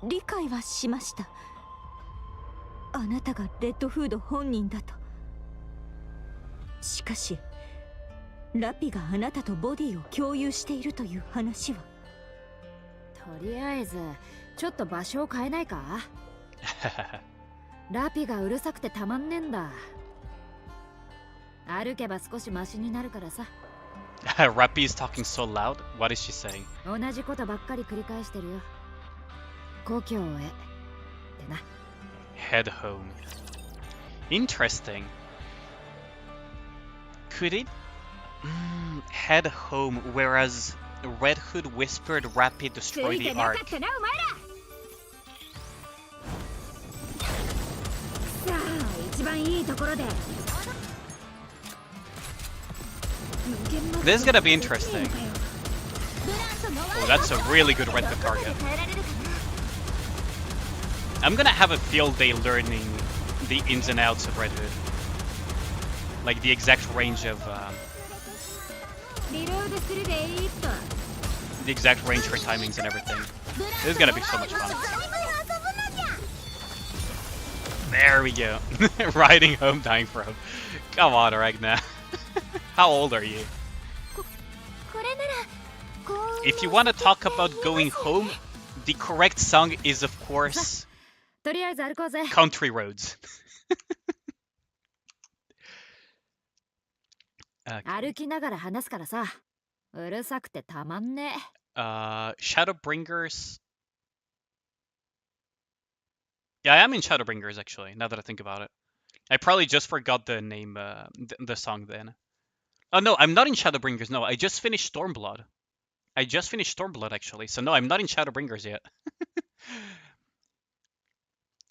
理解はしました。あなたがレッドフード本人だと。しかしラピがあなたとボディを共有しているという話は。とりあえずちょっと場所を変えないか？ラピがうるさくてたまんねんだ。歩けば少しマシになるからさ。Rappy is talking so loud. What is she saying? 同じことばっかり繰り返してるよ。故郷へってな。Head home. Interesting. Could it head home, whereas Red Hood whispered Rappy destroy the ark? さあ、一番いいところで。This is gonna be interesting. Oh, that's a really good Red Hood target. I'm gonna have a field day learning the ins and outs of Red Hood. Like the exact range of the exact range for timings and everything. This is gonna be so much fun. There we go. Riding home, dying for home. Come on, Ragna. How old are you? If you want to talk about going home, the correct song is, of course, とりあえず歩こうぜ。 Country Roads. 歩きながら話すからさ。うるさくてたまんね。Shadowbringers. Yeah, I am in Shadowbringers actually, now that I think about it. I probably just forgot the name, the song then. Oh no, I'm not in Shadowbringers, no, I just finished Stormblood. I just finished Stormblood actually, so no, I'm not in Shadowbringers yet.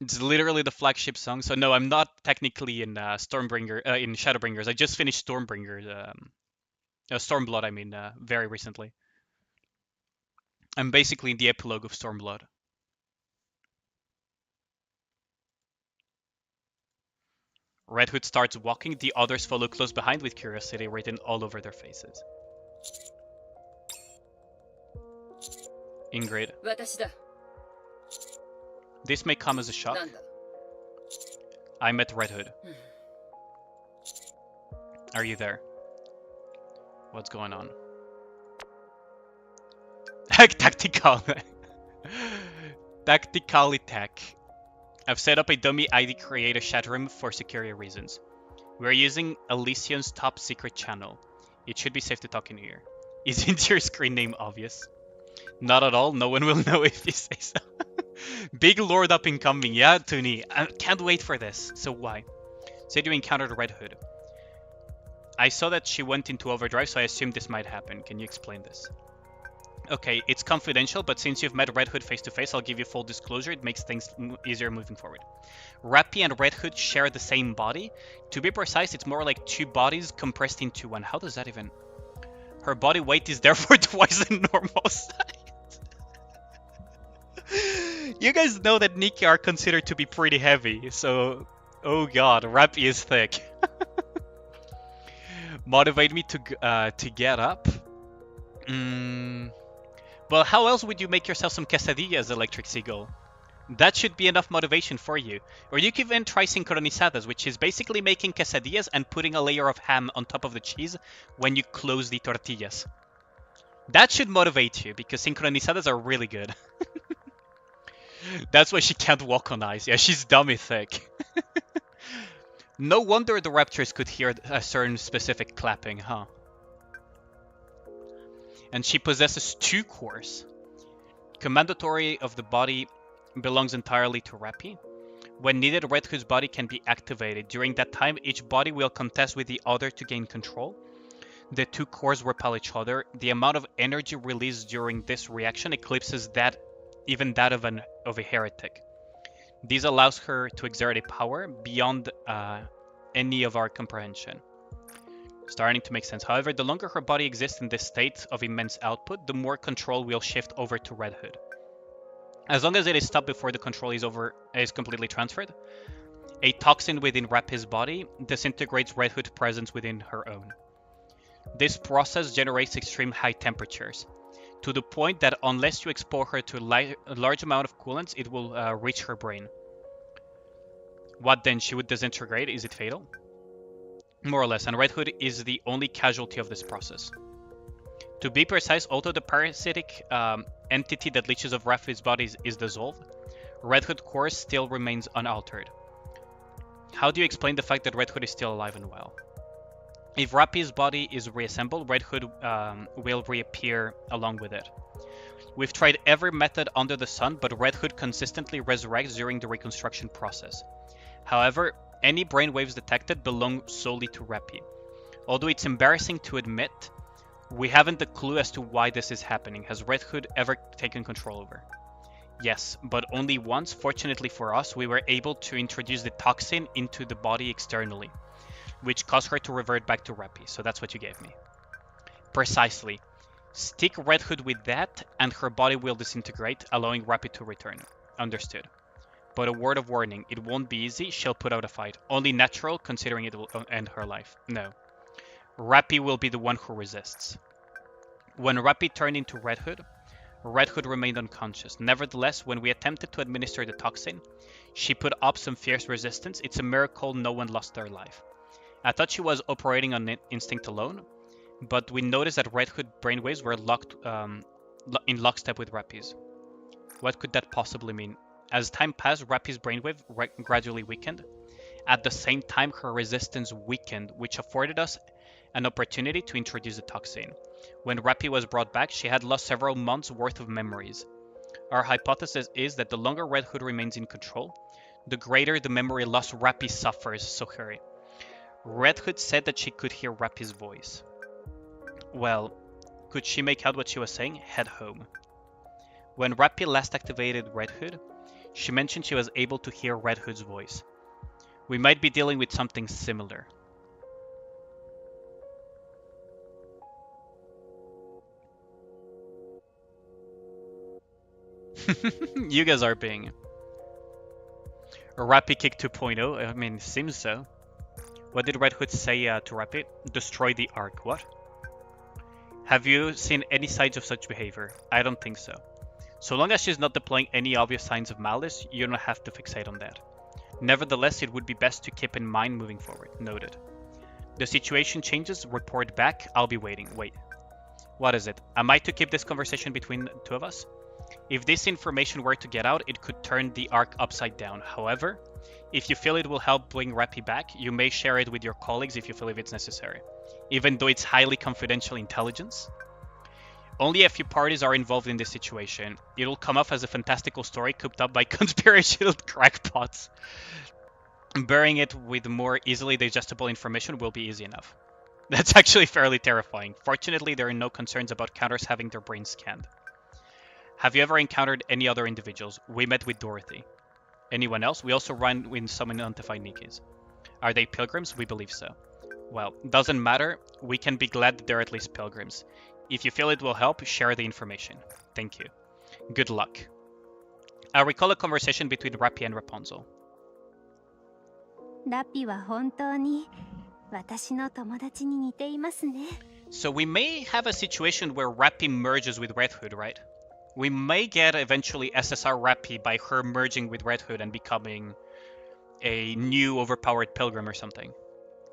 It's literally the flagship song, so no, I'm not technically in in Shadowbringers. I just finished Stormbringers, Stormblood, I mean, very recently. I'm basically in the epilogue of Stormblood. Red Hood starts walking, the others follow close behind with curiosity written all over their faces. Ingrid. This may come as a shock. I met Red Hood. Are you there? What's going on? Tactical. Tactical attack. I've set up a dummy ID creator chat room for security reasons. We're using Elysion's top secret channel. It should be safe to talk in here. Isn't your screen name obvious? Not at all, no one will know if you say so. Big lord up and coming, yeah, Tuni. I can't wait for this. So why? Said you encountered Red Hood. I saw that she went into overdrive, so I assumed this might happen. Can you explain this? Okay, it's confidential, but since you've met Red Hood face to face, I'll give you full disclosure. It makes things easier moving forward. Rappy and Red Hood share the same body. To be precise, it's more like two bodies compressed into one. How does that even... Her body weight is therefore twice the normal size. You guys know that Nikke are considered to be pretty heavy, so... Oh god, Rappy is thick. Motivate me to get up? Well, how else would you make yourself some quesadillas, Electric Seagull? That should be enough motivation for you. Or you can even try sincronizadas, which is basically making quesadillas and putting a layer of ham on top of the cheese when you close the tortillas. That should motivate you, because sincronizadas are really good. That's why she can't walk on ice. Yeah, she's dummy thick. No wonder the raptors could hear a certain specific clapping, huh? And she possesses 2 cores. Commandatory of the body belongs entirely to Rappy. When needed, Red Hood's body can be activated. During that time, each body will contest with the other to gain control. The 2 cores repel each other. The amount of energy released during this reaction eclipses even that of a heretic. This allows her to exert a power beyond any of our comprehension. Starting to make sense. However, the longer her body exists in this state of immense output, the more control will shift over to Red Hood. As long as it is stopped before the control is completely transferred, a toxin within Rappy's body disintegrates Red Hood's presence within her own. This process generates extreme high temperatures, to the point that unless you expose her to a large amount of coolants, it will reach her brain. What then? She would disintegrate? Is it fatal? More or less, and Red Hood is the only casualty of this process. To be precise, although the parasitic entity that leeches of Rappy's body is dissolved, Red Hood's core still remains unaltered. How do you explain the fact that Red Hood is still alive and well? If Rappy's body is reassembled, Red Hood will reappear along with it. We've tried every method under the sun, but Red Hood consistently resurrects during the reconstruction process. However, any brainwaves detected belong solely to Rappy. Although it's embarrassing to admit, we haven't a clue as to why this is happening. Has Red Hood ever taken control over? Yes, but only once. Fortunately for us, we were able to introduce the toxin into the body externally, which caused her to revert back to Rappy. So that's what you gave me. Precisely. Stick Red Hood with that, and her body will disintegrate, allowing Rappy to return. Understood. But a word of warning, it won't be easy. She'll put out a fight. Only natural, considering it will end her life. No. Rappy will be the one who resists. When Rappy turned into Red Hood remained unconscious. Nevertheless, when we attempted to administer the toxin, she put up some fierce resistance. It's a miracle no one lost their life. I thought she was operating on instinct alone, but we noticed that Red Hood brainwaves were in lockstep with Rappy's. What could that possibly mean? As time passed, Rappy's brainwave gradually weakened. At the same time, her resistance weakened, which afforded us an opportunity to introduce the toxin. When Rappy was brought back, she had lost several months' worth of memories. Our hypothesis is that the longer Red Hood remains in control, the greater the memory loss Rappy suffers, so hurry. Red Hood said that she could hear Rappy's voice. Well, could she make out what she was saying? Head home. When Rappy last activated Red Hood, she mentioned she was able to hear Red Hood's voice. We might be dealing with something similar. You guys are being... Rappy kick 2.0? I mean, seems so. What did Red Hood say to Rappy? Destroy the Ark. What? Have you seen any signs of such behavior? I don't think so. So long as she's not deploying any obvious signs of malice, you don't have to fixate on that. Nevertheless, it would be best to keep in mind moving forward. Noted. The situation changes, report back. I'll be waiting. Wait. What is it? Am I to keep this conversation between the two of us? If this information were to get out, it could turn the Ark upside down. However, if you feel it will help bring Rappy back, you may share it with your colleagues if you feel it's necessary. Even though it's highly confidential intelligence. Only a few parties are involved in this situation. It'll come off as a fantastical story cooked up by conspirational crackpots. Burying it with more easily digestible information will be easy enough. That's actually fairly terrifying. Fortunately, there are no concerns about counters having their brains scanned. Have you ever encountered any other individuals? We met with Dorothy. Anyone else? We also ran with some unidentified Nikkes. Are they pilgrims? We believe so. Well, doesn't matter. We can be glad that they're at least pilgrims. If you feel it will help, share the information. Thank you. Good luck. I recall a conversation between Rappy and Rapunzel. So we may have a situation where Rappy merges with Red Hood, right? We may get eventually SSR Rappy by her merging with Red Hood and becoming a new overpowered pilgrim or something.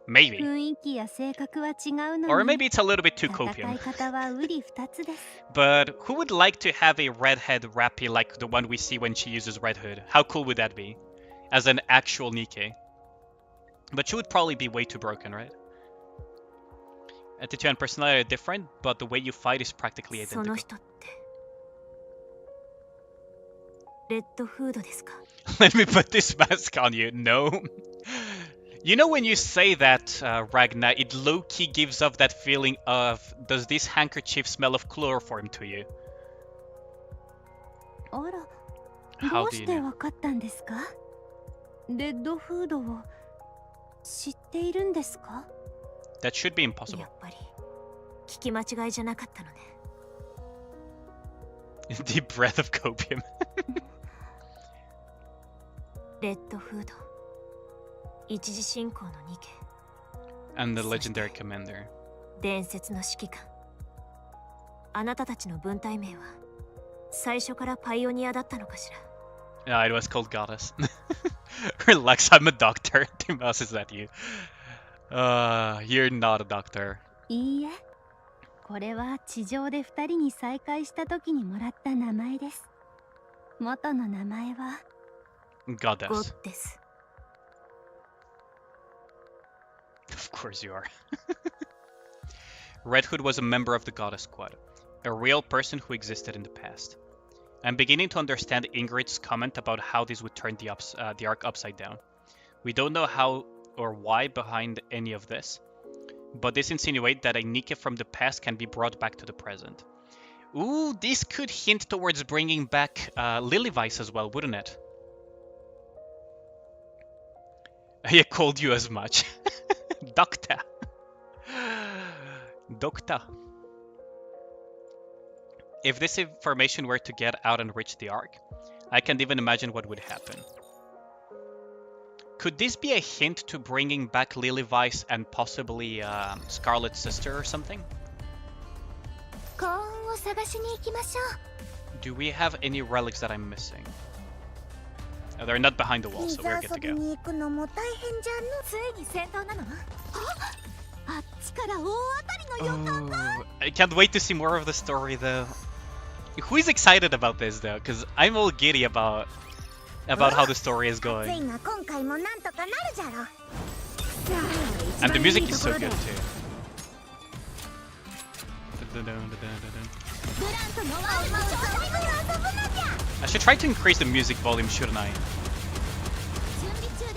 Maybe. Or maybe it's a little bit too copium. But who would like to have a redhead Rappy like the one we see when she uses Red Hood? How cool would that be? As an actual Nikke. But she would probably be way too broken, right? Attitude and personality are different, but the way you fight is practically identical. Let me put this mask on you. No. You know when you say that, Ragnar, it low-key gives off that feeling of, does this handkerchief smell of chloroform to you? How do you know? That should be impossible. Deep breath of copium. レッドフード、一時進行のニケ、 And the legendary commander. 伝説の指揮官。あなたたちの分隊名は最初からパイオニアだったのかしら。 Yeah, it was called Goddess. Relax, I'm a doctor. Mouse, is that you? You're not a doctor. いいえ、これは地上で二人に再会した時にもらった名前です。元の名前は Goddess. ゴッデス。 Of course you are. Red Hood was a member of the Goddess Squad, a real person who existed in the past. I'm beginning to understand Ingrid's comment about how this would turn the arc upside down. We don't know how or why behind any of this, but this insinuates that a Nikke from the past can be brought back to the present. Ooh, this could hint towards bringing back Lilyvice as well, wouldn't it? I called you as much. Doctor. Doctor. If this information were to get out and reach the Ark, I can't even imagine what would happen. Could this be a hint to bringing back Lilyvice and possibly Scarlet's sister or something? Do we have any relics that I'm missing? Oh, they're not behind the wall, so we're good to go. Oh, I can't wait to see more of the story though. Who is excited about this though? Because I'm all giddy about how the story is going. And the music is so good too. I should try to increase the music volume, shouldn't I?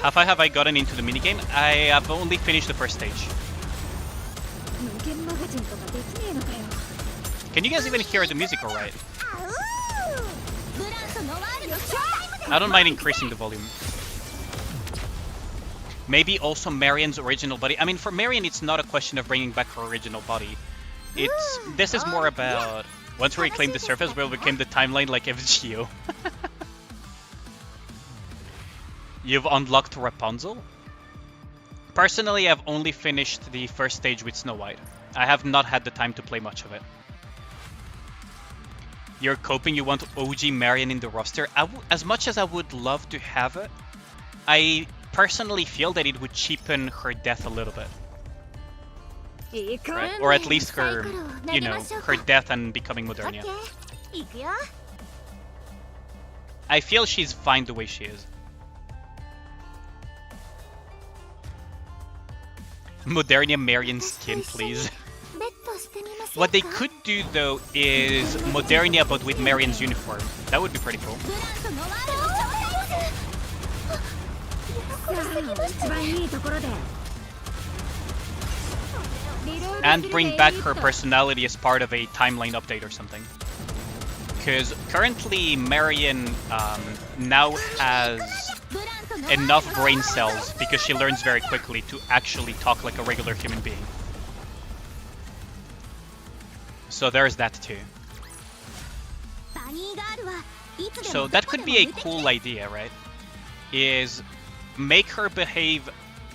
Have I gotten into the minigame? I have only finished the first stage. Can you guys even hear the music alright? I don't mind increasing the volume. Maybe also Marion's original body. I mean, for Marion, it's not a question of bringing back her original body. This is more about once we reclaim the surface, we'll reclaim the timeline like FGO. You've unlocked Rapunzel? Personally, I've only finished the first stage with Snow White. I have not had the time to play much of it. You're coping, you want OG Marion in the roster? As much as I would love to have it, I personally feel that it would cheapen her death a little bit. Right? Or at least her, you know, her death and becoming Modernia. I feel she's fine the way she is. Modernia Marion skin, please. What they could do though is Modernia but with Marion's uniform. That would be pretty cool. And bring back her personality as part of a timeline update or something. Because currently Marion now has enough brain cells, because she learns very quickly, to actually talk like a regular human being. So there's that too. So that could be a cool idea, right? Is make her behave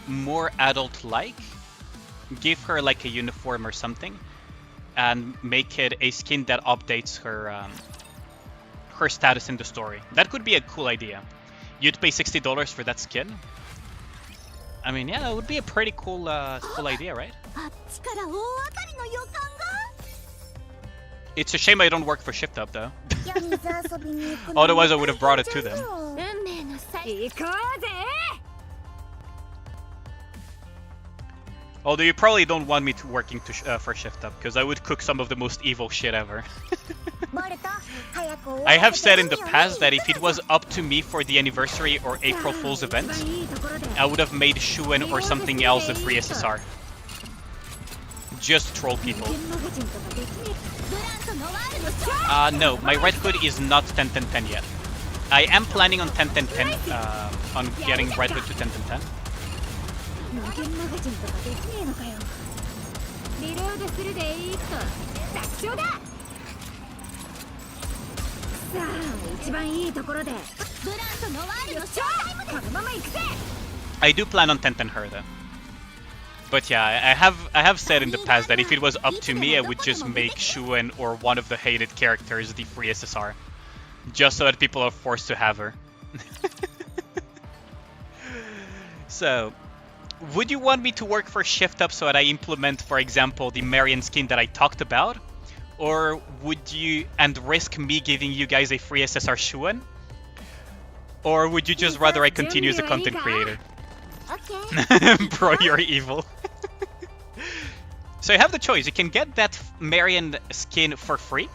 more adult-like, give her like a uniform or something, and make it a skin that updates her her status in the story. That could be a cool idea. You'd pay $60 for that skin? I mean, yeah, it would be a pretty cool cool idea, right? It's a shame I don't work for Shift Up, though. Otherwise, I would have brought it to them. Although you probably don't want me to working for Shift Up, because I would cook some of the most evil shit ever. I have said in the past that if it was up to me for the anniversary or April Fool's event, I would have made Shuen or something else a free SSR. Just troll people. No, my Red Hood is not 10-10-10 yet. I am planning on 10-10-10, on getting Red Hood to 10-10-10. I do plan on tenting her though. But yeah, I have said in the past that if it was up to me, I would just make Shuen or one of the hated characters the free SSR. Just so that people are forced to have her. So, would you want me to work for Shift Up so that I implement, for example, the Marion skin that I talked about? Or would you, and risk me giving you guys a free SSR Shuen? Or would you just rather I continue as a content creator? Bro, you're evil. So you have the choice. You can get that Marion skin for free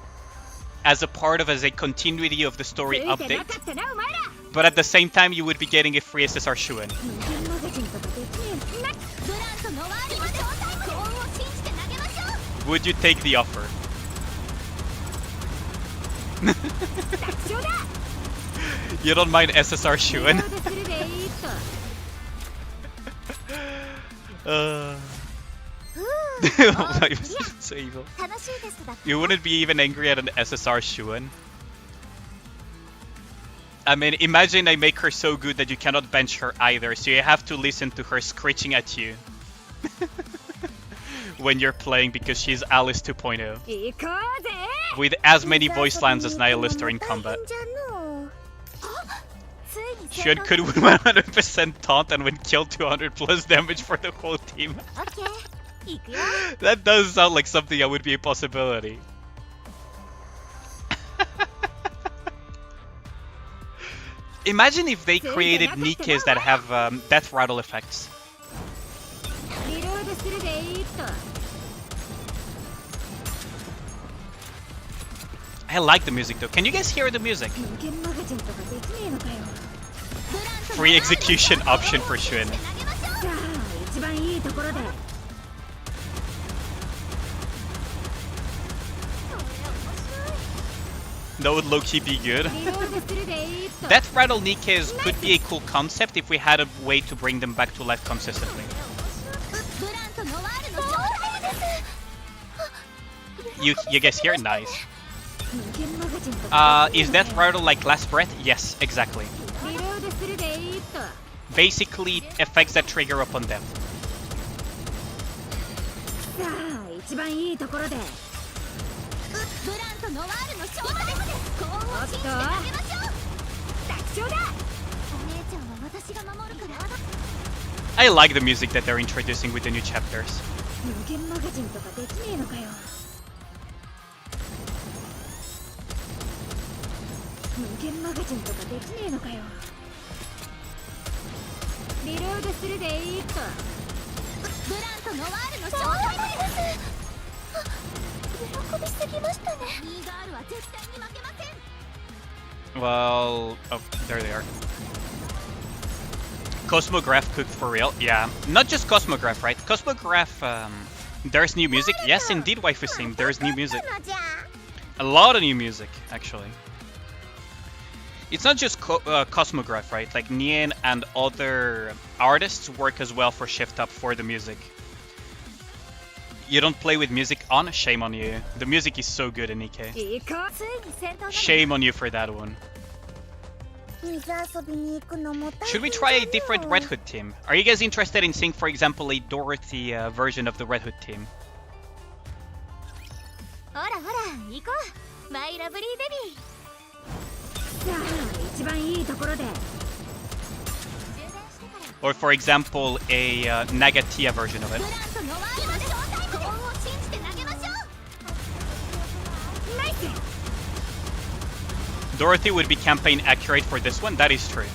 as a part of a continuity of the story update. But at the same time, you would be getting a free SSR Shuen. Would you take the offer? You don't mind SSR Shuen? Why was it so evil? You wouldn't be even angry at an SSR Shuen? I mean, imagine I make her so good that you cannot bench her either, so you have to listen to her screeching at you when you're playing because she's Alice 2.0 with as many voice lines as Nihilist are in combat. Shun could 100% taunt and would kill 200 plus damage for the whole team. That does sound like something that would be a possibility. Imagine if they created Nikkes that have death rattle effects. I like the music though. Can you guys hear the music? Free execution option for Shun. That would low-key be good. Death Rattle Nikkes could be a cool concept if we had a way to bring them back to life consistently. You guys hear? Nice. Is Death Rattle like Last Breath? Yes, exactly. Basically, effects that trigger upon death. I like the music that they're introducing with the new chapters. Well, oh, there they are. Cosmograph cooked for real? Yeah, not just Cosmograph, right? Cosmograph, there's new music? Yes, indeed, Waifu Sim, there's new music. A lot of new music, actually. It's not just Cosmograph, right? Like, Nien and other artists work as well for Shift Up for the music. You don't play with music on? Shame on you. The music is so good in Nikke. Shame on you for that one. Should we try a different Red Hood team? Are you guys interested in seeing, for example, a Dorothy version of the Red Hood team? Or for example, a Nagatia version of it. Dorothy would be campaign accurate for this one, that is true.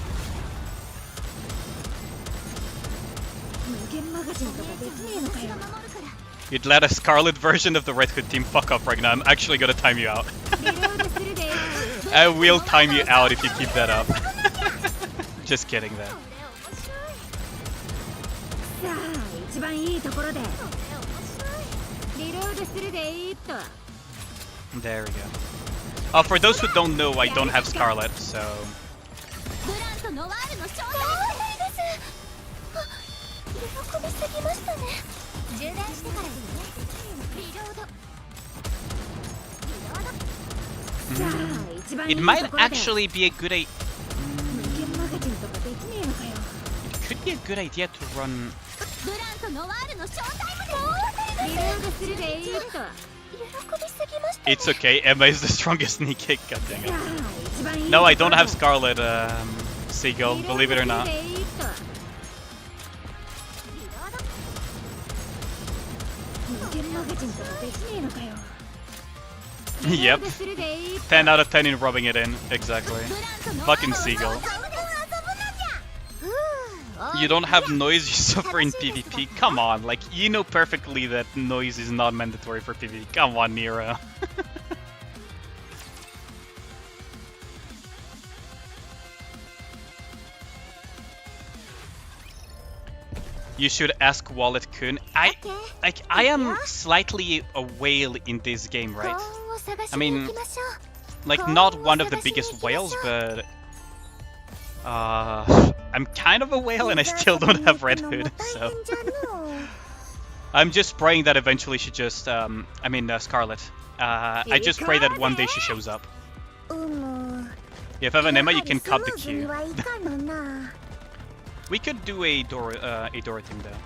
You'd let a Scarlet version of the Red Hood team fuck up right now. I'm actually gonna time you out. I will time you out if you keep that up. Just kidding then. There we go. Oh, for those who don't know, I don't have Scarlet, so... It might actually be a good idea. It could be a good idea to run. It's okay, Emma is the strongest Nikke. God dang it. No, I don't have Scarlet Seagull, believe it or not. Yep. 10 out of 10 in rubbing it in. Exactly. Fucking Seagull. You don't have noise, you suffer in PvP. Come on, like, you know perfectly that noise is not mandatory for PvP. Come on, Nero. You should ask Wallet Kun. I am slightly a whale in this game, right? I mean, like, not one of the biggest whales, but I'm kind of a whale and I still don't have Red Hood, so I'm just praying that eventually she just Scarlet. I just pray that one day she shows up. If I have an Emma, you can cut the queue. We could do a Dora thing though.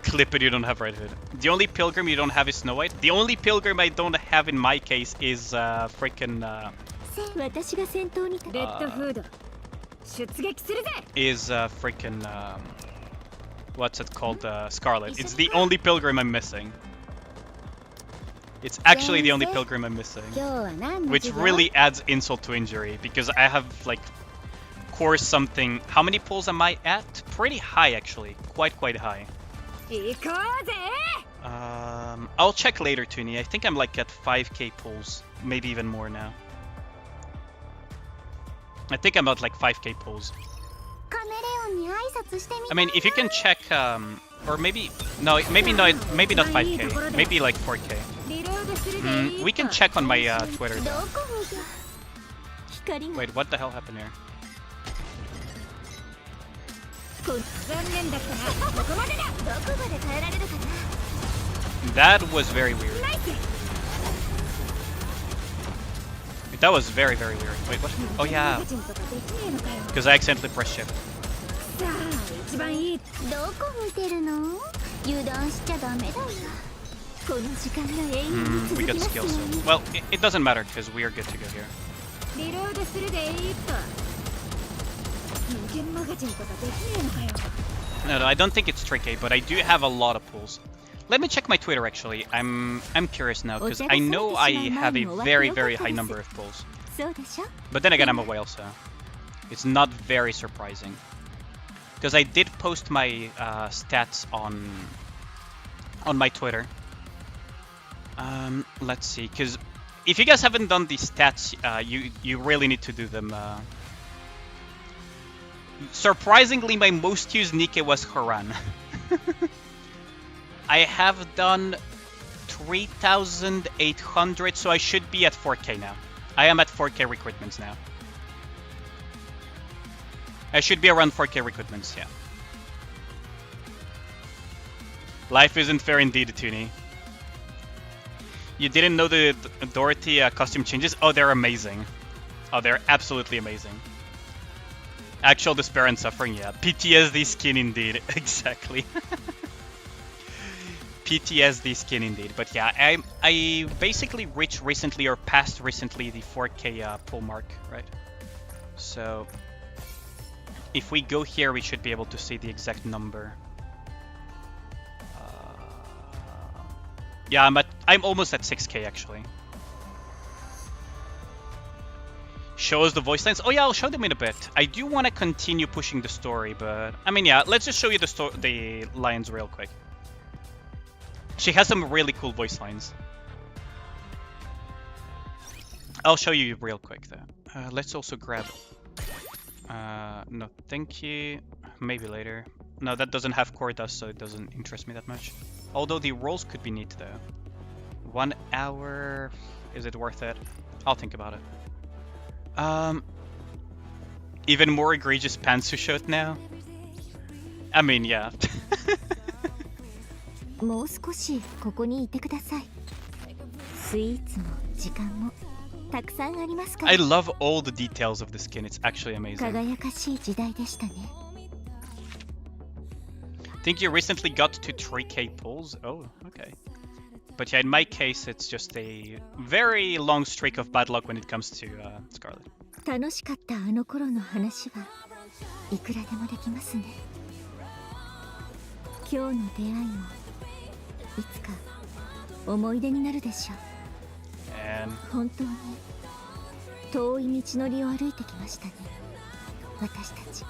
Clip it, you don't have Red Hood. The only pilgrim you don't have is Snow White. The only pilgrim I don't have in my case is freaking what's it called? Scarlet. It's the only pilgrim I'm missing. It's actually the only pilgrim I'm missing. Which really adds insult to injury, because I have, like, course something. How many pulls am I at? Pretty high, actually. Quite high. I'll check later, Toonie. I think I'm, like, at 5k pulls. Maybe even more now. I think I'm at, like, 5k pulls. I mean, if you can check, or maybe, no, maybe not 5k, maybe like 4k. We can check on my Twitter though. Wait, what the hell happened here? That was very weird. That was very weird. Wait, what? Oh yeah. Because I accidentally pressed shift. We got skills. So. Well, it doesn't matter because we are good to go here. No, I don't think it's tricky, but I do have a lot of pulls. Let me check my Twitter actually. I'm curious now because I know I have a very high number of pulls. But then again, I'm a whale, so it's not very surprising. Because I did post my stats on my Twitter. Let's see, because if you guys haven't done these stats, you really need to do them. Surprisingly, my most used Nikke was Haran. I have done 3,800, so I should be at 4k now. I am at 4k recruitments now. I should be around 4k recruitments, yeah. Life isn't fair indeed, Toonie. You didn't know the Dorothy costume changes? Oh, they're amazing. Oh, they're absolutely amazing. Actual despair and suffering, yeah. PTSD skin indeed, exactly. PTSD skin indeed, but yeah, I basically reached recently or passed recently the 4k pull mark, right? So if we go here, we should be able to see the exact number. Yeah, I'm almost at 6k actually. Show us the voice lines. Oh yeah, I'll show them in a bit. I do want to continue pushing the story, but I mean, yeah, let's just show you the lines real quick. She has some really cool voice lines. I'll show you real quick though. Let's also grab. No, thank you. Maybe later. No, that doesn't have core dust, so it doesn't interest me that much. Although the rolls could be neat though. 1 hour. Is it worth it? I'll think about it. Even more egregious pantsu shot now. I mean, yeah. もう少しここにいてください。スイーツも時間もたくさんありますから。 I love all the details of the skin. It's actually amazing. 輝かしい時代でしたね。 Think you recently got to 3k pulls? Oh, okay. But yeah, in my case, it's just a very long streak of bad luck when it comes to Scarlet. 楽しかったあの頃の話はいくらでもできますね。今日の出会いもいつか思い出になるでしょう。 And 本当に遠い道のりを歩いてきましたね、私たち。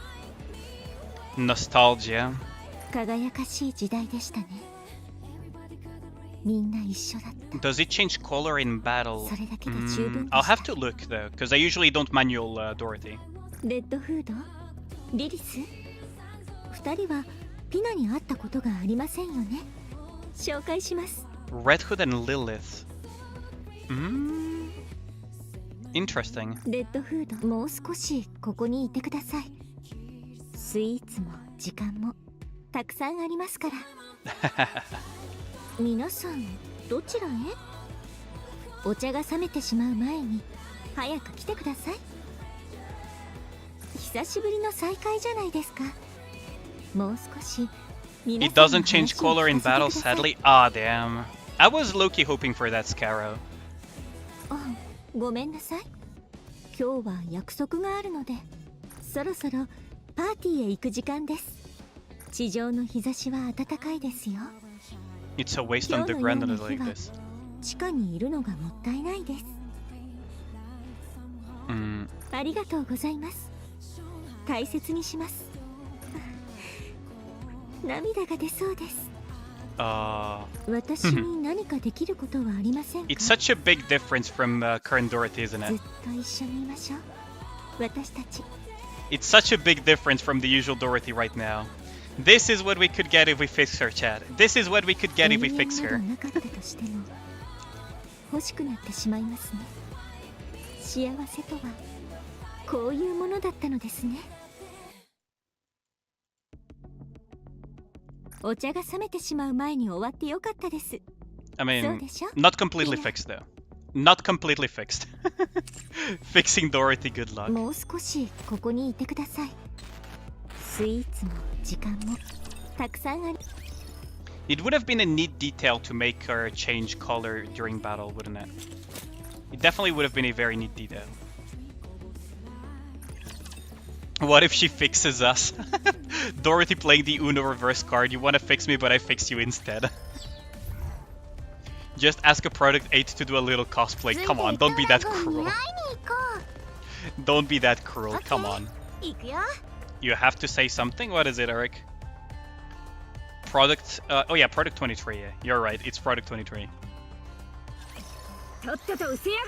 nostalgia. 輝かしい時代でしたね。みんな一緒だった。 Does it change color in battle? それだけで十分で I'll した。 have to look though, because I usually don't manual Dorothy. レッドフード、リリス、二人はピナに会ったことがありませんよね。紹介します。 Red Hood and Lilith. Interesting. レッドフード、もう少しここにいてください。スイーツも時間もたくさんありますから。皆さんどちらへ？お茶が冷めてしまう前に早く来てください。久しぶりの再会じゃないですか。もう少し皆 It さん doesn't の change 話を color in 聞か battle, せてください。 sadly. Ah, damn. I was low-key hoping for that Scarrow. あ、ごめんなさい。今日は約束があるので、そろそろパーティーへ行く時間です。地上の日差しは暖かいですよ。 It's a waste 今日のよ underground うな and 日 like は this. 地下にいるのがもったいないです。ありがとうございます。大切にします。涙が出そうです。私に何かできることはありませんか？ It's such a big difference from current Dorothy, isn't ず it? っと一緒にいましょう。私たち。 It's such a big difference from the usual Dorothy right now. This is what we could get if we fix her, chat. This is what we could get if we fix 永 her. 遠などなかったとしても欲しくなってしまいますね。幸せとはこういうものだったのですね。お茶が冷めてしまう前に終わってよかったです。 I そう mean, でしょ？ not completely Yeah. fixed though. Not completely fixed. Fixing Dorothy, good luck. もう少しここにいてください。スイーツも時間もたくさんあり。 It would have been a neat detail to make her change color during battle, wouldn't it? It definitely would have been a very neat detail. What if she fixes us? Dorothy playing the Uno reverse card. You want to fix me, but I fix you instead. Just ask a product 8 to do a little cosplay. Come on, don't be that cruel. Don't be that cruel, come on. 行くよ。 You have to say something? What is it, Eric? Product... oh yeah, product 23. Yeah. You're right, it's product 23. とっとと失せやが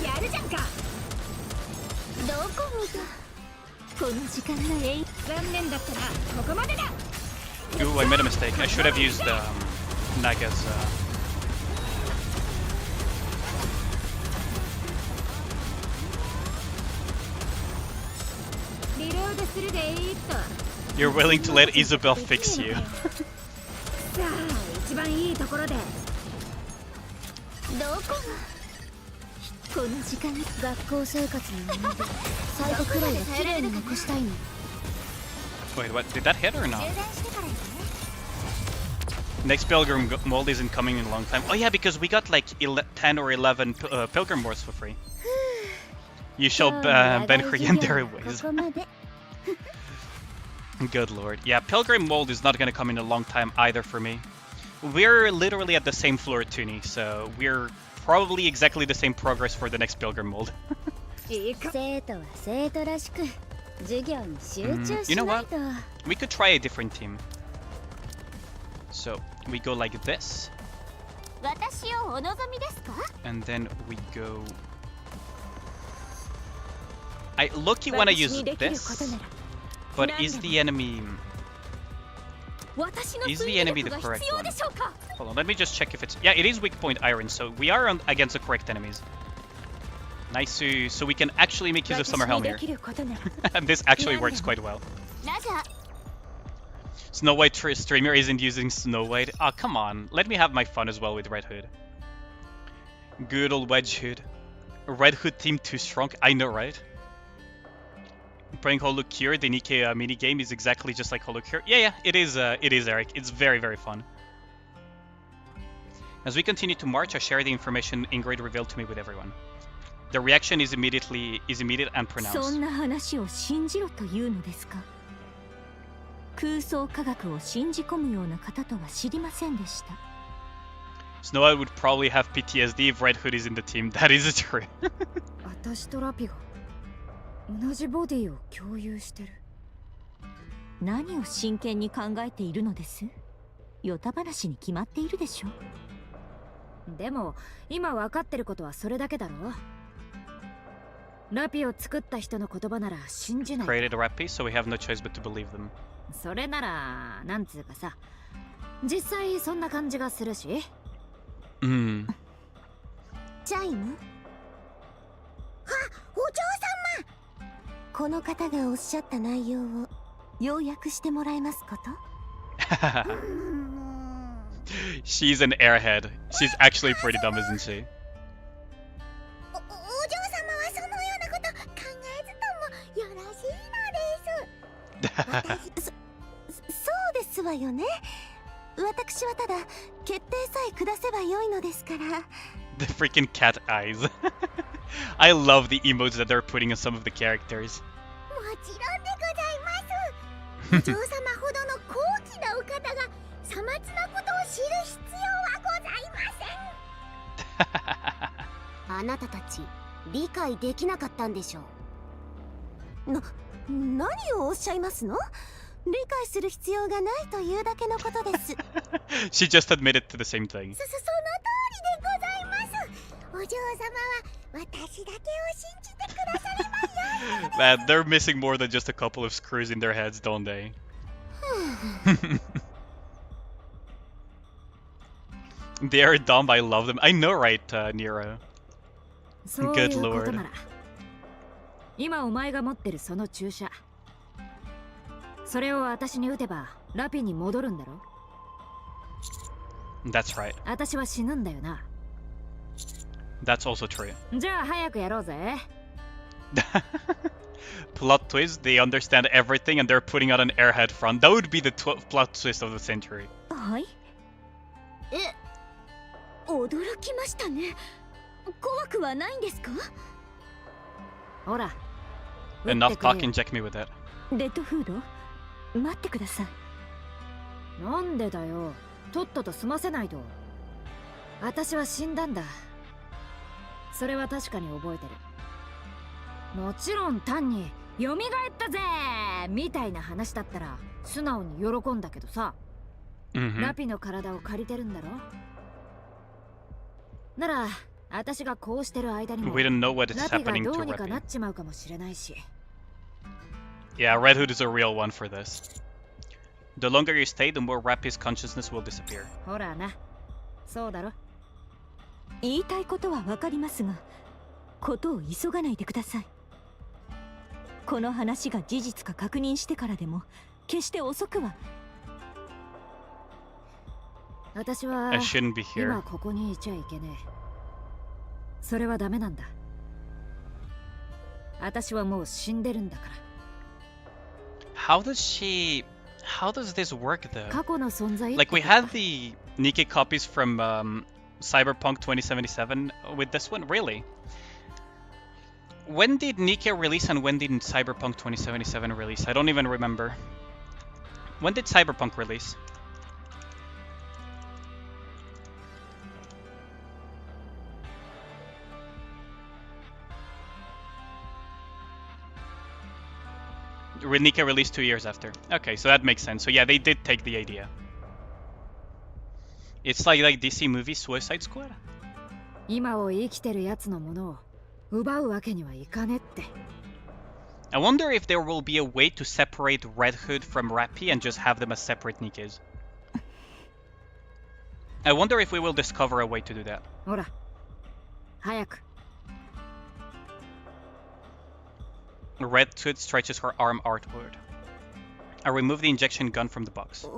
れ。やるじゃんか。どこ見た？この時間が残念だったな。ここまでだ。 Ooh, I made a mistake. I should have used Naga's... You're willing to let Isabel fix you. さあ、一番いいところで。どこが？この時間に学校生活の思い出、最後くらいは綺麗に残したいの。 Wait, what? Did that hit or not? 充電してからよね。 Next Pilgrim mold isn't coming in a long time. Oh yeah, because we got like 10 or 11 Pilgrim molds for free. You shall bend her yandere ways. ここまで。 Good lord. Yeah, Pilgrim mold is not gonna come in a long time either for me. We're literally at the same floor at Tuni, so we're probably exactly the same progress for the next Pilgrim mold. 生徒は生徒らしく授業に集中しないと。 We could try a different team. So we go like this, 私をお望みですか？ and then we go. I low-key want to use this, but is the enemy the correct one? Hold on, let me just check if it's... Yeah, it is weak point iron, so we are against the correct enemies. Nice, so we can actually make use of Summer Helm here. And this actually works quite well. Snow White streamer isn't using Snow White. Oh, come on. Let me have my fun as well with Red Hood. Good old Wedge Hood. Red Hood team too strong. I know, right? Playing Holo Cure, the Nikke mini game, is exactly just like Holo Cure. Yeah, it is, Eric. It's very, very fun. As we continue to march, I share the information Ingrid revealed to me with everyone. The reaction is immediate and pronounced. そんな話を信じろというのですか。空想科学を信じ込むような方とは知りませんでした。Snow White would probably have PTSD if Red Hood is in the team. That is true. 私とラピが同じボディを共有してる。何を真剣に考えているのです？ヨタ話に決まっているでしょ。でも今分かってることはそれだけだろ。ラピを作った人の言葉なら信じない。Created a rap piece, so we have no choice but to believe them. それならなんつうかさ、実際そんな感じがするし。うん。チャイム？あ、お嬢様。この方がおっしゃった内容を要約してもらえますこと？She's an airhead. She's actually pretty dumb, isn't she? お嬢様はそのようなこと考えずともよろしいのです。そうですわよね。私はただ決定さえ下せばよいのですから。The freaking cat eyes. I love the emotes that they're putting on some of the characters. もちろんでございます。お嬢様ほどの高貴なお方がさまつなことを知る必要はございません。あなたたち理解できなかったんでしょう。何をおっしゃいますの？理解する必要がないというだけのことです。She just admitted to the same thing. その通りでございます。お嬢様は私だけを信じてくださればよい。Man, they're missing more than just a couple of screws in their heads, don't they? They are dumb, I love them. I know, right, Nero? Good lord. 今お前が持ってるその注射、それを私に打てばラピに戻るんだろ？ That's right. 私は死ぬんだよな。That's also true. じゃあ早くやろうぜ。Plot twist, they understand everything and they're putting out an airhead front. That would be the plot twist of the century. はい。驚きましたね。怖くはないんですか？ほら。Enough talk, inject me with that. レッドフード、待ってください。なんでだよ。とっとと済ませないと。私は死んだんだ。それは確かに覚えてる。もちろん単に蘇ったぜみたいな話だったら素直に喜んだけどさ。ラピの体を借りてるんだろ。なら私がこうしてる間にも We don't know what is ラピが happening ど to うにかなっ Reppy. ちまうかもしれないし。Yeah, Red Hood is a real one for this. The longer you stay, the more Reppy's consciousness will disappear. ほらな。そうだろ。言いたいことはわかりますが、ことを急がないでください。この話が事実か確認してからでも決して遅くは。私は I shouldn't be here. 今ここにいちゃいけねえ。それはダメなんだ。私はもう死んでるんだから。How does this work though? 過去の存在 Like we had the Nikke copies from Cyberpunk 2077 with this one, really? When did Nikke release and when did Cyberpunk 2077 release? I don't even remember. When did Cyberpunk release? Nikke released 2 years after. Okay, so that makes sense. So yeah, they did take the idea. It's like DC movie Suicide Squad. 今を生きてるやつのものを奪うわけにはいかねって。I wonder if there will be a way to separate Red Hood from Reppy and just have them as separate Nikkes. I wonder if we will discover a way to do that. ほら、早く。Red Hood stretches her arm outward. I remove the injection gun from the box.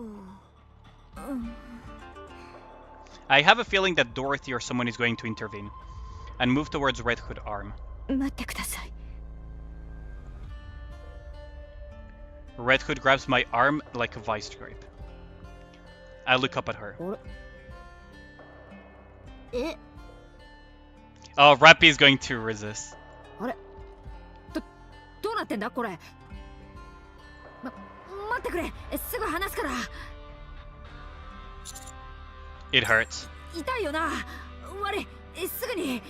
I have a feeling that Dorothy or someone is going to intervene and move towards Red Hood arm. 待ってください。 Red Hood grabs my arm like a vice grip. I look up at her. え、 Oh, Rappy is going to resist. どうなってんだこれ。待ってくれ。すぐ離すから。 It hurts. 痛いよな。悪い。すぐに。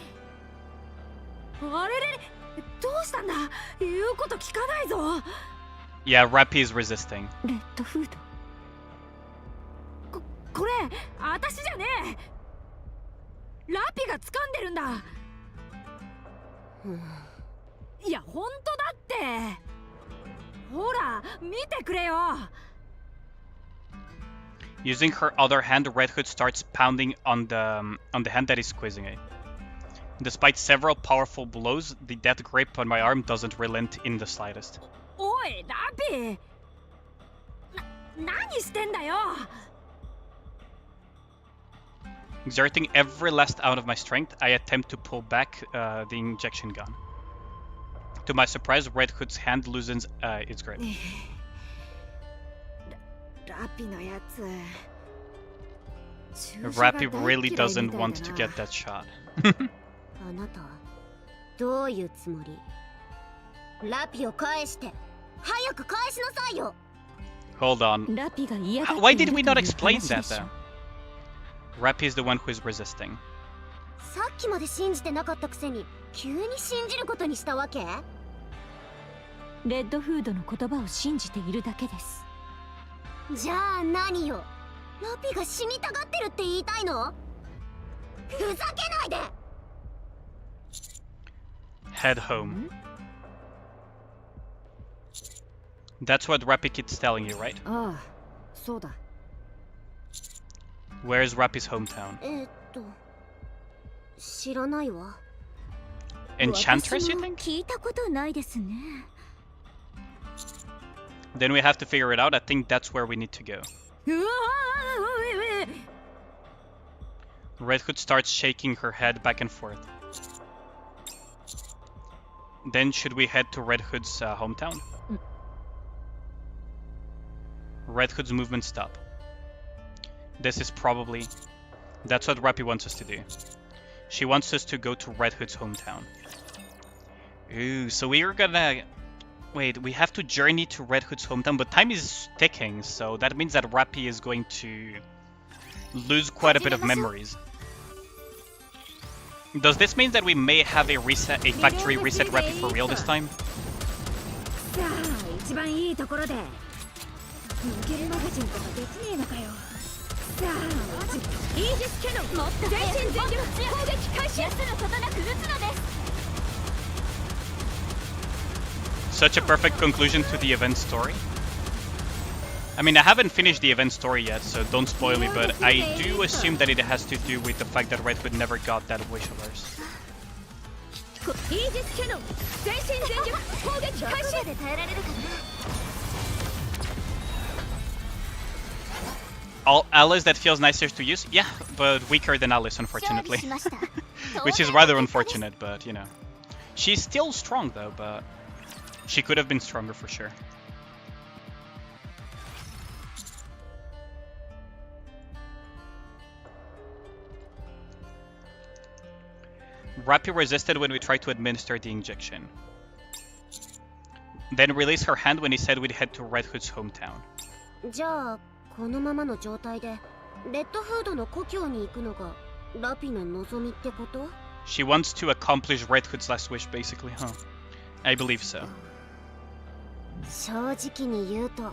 あれれ、どうしたんだ。言うこと聞かないぞ。 Yeah, Rappy is resisting. レッドフード。これ、私じゃねえ。ラピが掴んでるんだ。いや、本当だって。ほら、見てくれよ。 Using her other hand, Red Hood starts pounding on the hand that is squeezing it. Despite several powerful blows, the death grip on my arm doesn't relent in the slightest. おい、ラピ。何してんだよ。 Exerting every last ounce of my strength, I attempt to pull back the injection gun. To my surprise, Red Hood's hand loosens its grip. ラピのやつ。 Rappy really doesn't want to get that shot. あなたどういうつもり？ラピを返して早く返しなさいよ。 Hold on. ラピが嫌がっている Why did we not という explain 話 that でしょ though? Rappy is the one who is resisting. さっきまで信じてなかったくせに急に信じることにしたわけ？レッドフードの言葉を信じているだけです。じゃあ何よ？ラピが死にたがってるって言いたいの？ふざけないで！ Head home. That's what Rappy keeps telling you, right? ああ、そうだ。 Where's Rappy's hometown? 知らないわ。 Enchantress, you think? 聞いたことないですね。 Then we have to figure it out. I think that's where we need to go. うわ Red Hood starts shaking her head back and forth. Then should we head to Red Hood's hometown? Red Hood's movements stop. This is probably... That's what Rappy wants us to do. She wants us to go to Red Hood's hometown. Ooh, so we are gonna... Wait, we have to journey to Red Hood's hometown, but time is ticking, so that means that Rappy is going to lose quite a bit of memories. Does this mean that we may have a factory reset Rappy for real this time? さあ、一番いいところで。抜けるマガジンとかできねえのかよ。さあ、イージスキャノン、もっと全身全力攻撃開始。休むことなく撃つのです。 Such a perfect conclusion to the event story. I mean, I haven't finished the event story yet, so don't spoil me, but I do assume that it has to do with the fact that Red Hood never got that wish of hers. イージスキャノン、全身全力攻撃開始。で耐えられるかな。 Alice that feels nicer to use? Yeah, but weaker than Alice, unfortunately. Which is rather unfortunate, but you know. She's still strong though, but she could have been stronger for sure. Rappy resisted when we tried to administer the injection. Then released her hand when he said we'd head to Red Hood's hometown. じゃあこのままの状態でレッドフードの故郷に行くのがラピの望みってこと？ She wants to accomplish Red Hood's last wish, basically, huh? I believe so. 正直に言うと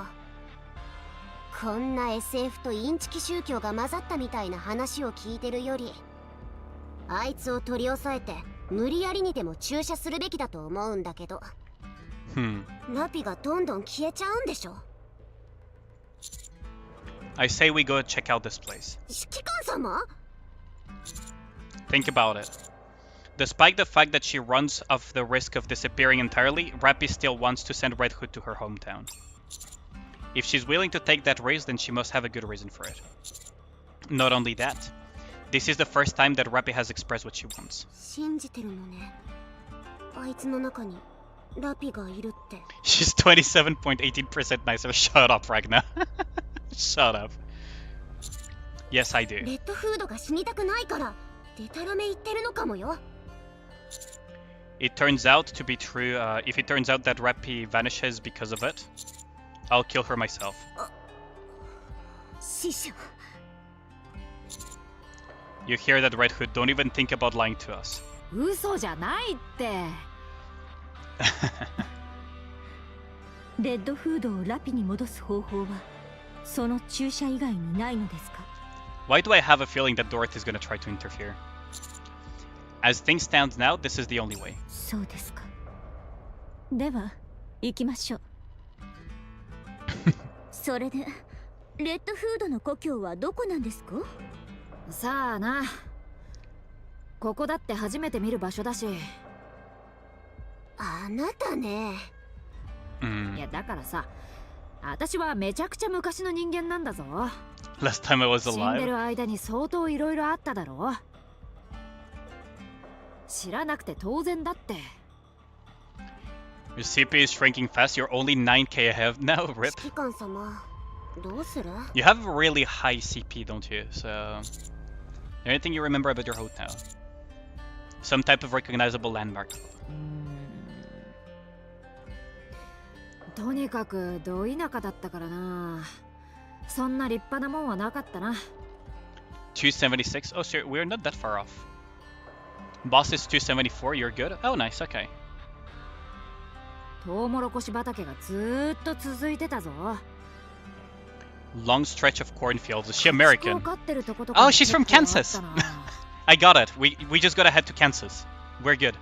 こんな SF とインチキ宗教が混ざったみたいな話を聞いてるよりあいつを取り押さえて無理やりにでも注射するべきだと思うんだけど、ラピがどんどん消えちゃうんでしょ。 I say we go check out this place. 指揮官様? Think about it. Despite the fact that she runs off the risk of disappearing entirely, Rappy still wants to send Red Hood to her hometown. If she's willing to take that risk, then she must have a good reason for it. Not only that, This is the first time that Rappy has expressed what she wants. 信じてるのね。あいつの中にラピがいるって。She's 27.18% nicer. Shut up, Ragna. Shut up. Yes, I do. レッドフードが死にたくないからデタラメ言ってるのかもよ。It turns out to be true. If it turns out that Rappy vanishes because of it, I'll kill her myself. 師匠。 You hear that, Red Hood? Don't even think about lying to us. 嘘じゃないって。レッドフードをラピに戻す方法はその注射以外にないのですか？ Why do I have a feeling that Dorothy is gonna try to interfere? As things stand now, this is the only way. そうですか。では行きましょう。それでレッドフードの故郷はどこなんですか？さあな。ここだって初めて見る場所だし。あなたね。いやだからさ、私はめちゃくちゃ昔の人間なんだぞ。Last time I was 死んで alive. る間に相当いろいろあっただろう。知らなくて当然だって。Your CP is shrinking fast. You're only 9k ahead now, RIP. 指揮官様、どうする？ You have a really high CP, don't you? So, anything you remember about your hotel? Some type of recognizable landmark. とにかくど田舎だったからな。そんな立派なもんはなかったな。276. Oh, sure, we're not that far off. Boss is 274. You're good. Oh, nice. Okay. トウモロコシ畑がずーっと続いてたぞ。Long stretch of cornfields. Is she American? 飼ってるとこと Oh, か she's from 結構あった Kansas. な。I got it. We just gotta head to Kansas. We're good.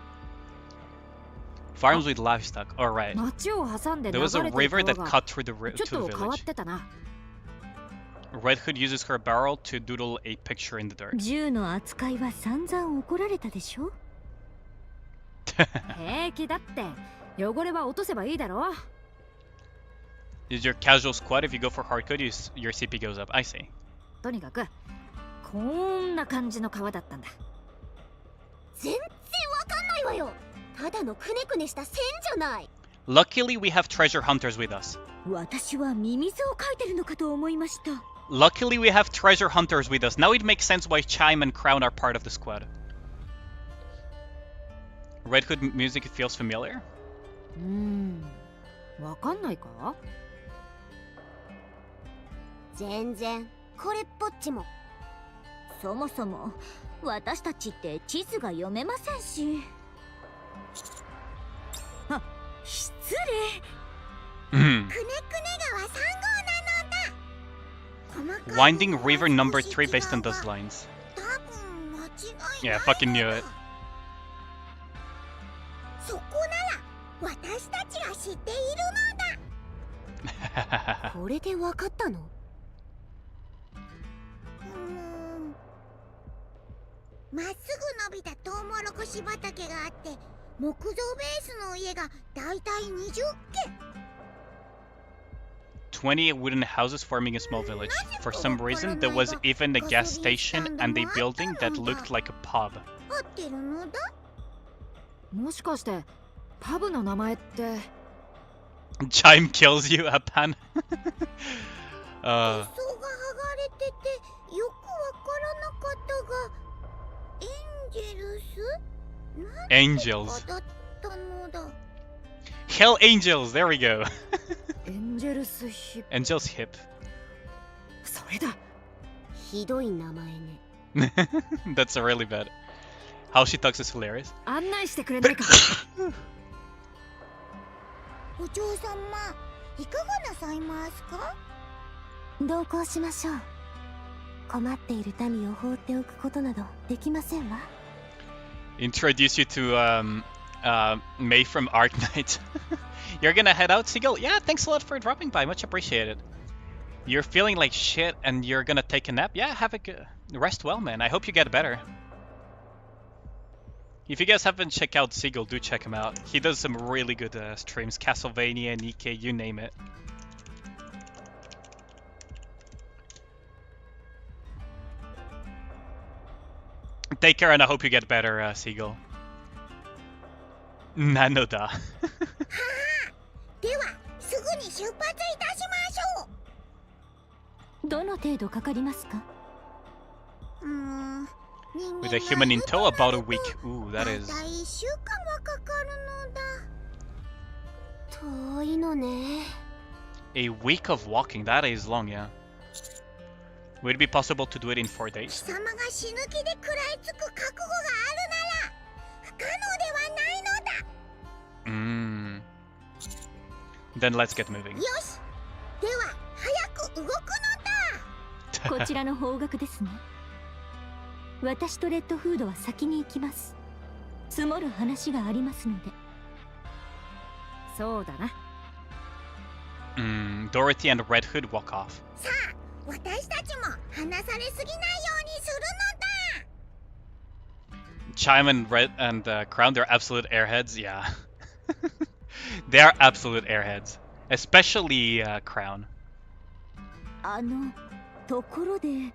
Farms with livestock. All right. 町を挟んで There 流 was a れて river る that 川が cut through the ちょっ to the と変わっ village. てたな。 Red Hood uses her barrel to doodle a picture in the dirt. 銃の扱いは散々怒られたでしょ？平気だって。汚れは落とせばいいだろ。 Is your casual squad? If you go for hardcore, your CP goes up. I see. とにかくこんな感じの川だったんだ。全然わかんないわよ。ただのくねくねした線じゃない。 Luckily, we have treasure hunters with us. 私はミミズを描いてるのかと思いました。 Luckily, we have treasure hunters with us. Now it makes sense why Chime and Crown are part of the squad. Red Hood music feels familiar. わかんないか？全然これっぽっちも。そもそも私たちって地図が読めませんし。あ、失礼。くねくね川3号なのだ。 Winding River number 3 based on those lines. 多分間違い Yeah, I fucking knew it. そこなら私たちが知っているのだ。これでわかったの？まっすぐ伸びたトウモロコシ畑があって木造ベースの家がだいたい20軒。 20 wooden houses forming a small village. For some reason, there was even a gas station and a building that looked like a pub. 合ってるのだ。もしかしてパブの名前って Chime kills you, Apan. 塗装が剥がれててよくわからなかったが、エンジェルス？なんて Angels. だったのだ。 Hell Angels, there we go. エンジェルスヒップ。 Angels hip. それだ。ひどい名前ね。That's really bad. How she talks is hilarious. 案内してくれないか。お嬢様、いかがなさいますか？同行しましょう。困っている民を放っておくことなどできませんわ。 Introduce you to May from Arc Knight. You're gonna head out, Seagull? Yeah, thanks a lot for dropping by. Much appreciated. You're feeling like shit and you're gonna take a nap? Yeah, have a good rest well, man. I hope you get better. If you guys haven't checked out Seagull, do check him out. He does some really good streams. Castlevania, Nikke, you name it. Take care, and I hope you get better, Seagull. Nanoda. ではすぐに出発いたしましょう。どの程度かかりますか？ With a human in tow, about a week. Ooh, that is. だいたい1週間はかかるのだ。遠いのね。A week of walking, that is long, yeah. Would it be possible to do it in 4 days? 貴様が死ぬ気で食らいつく覚悟があるなら不可能ではないのだ。Then let's get moving. よし。では早く動くのだ。こちらの方角ですね。私とレッドフードは先に行きます。積もる話がありますので。そうだな。Dorothy and Red Hood walk off. さあ、私たちも離されすぎないようにするのだ。Chime and Red and Crown, they're absolute airheads. Yeah. They are absolute airheads. Especially Crown. ところで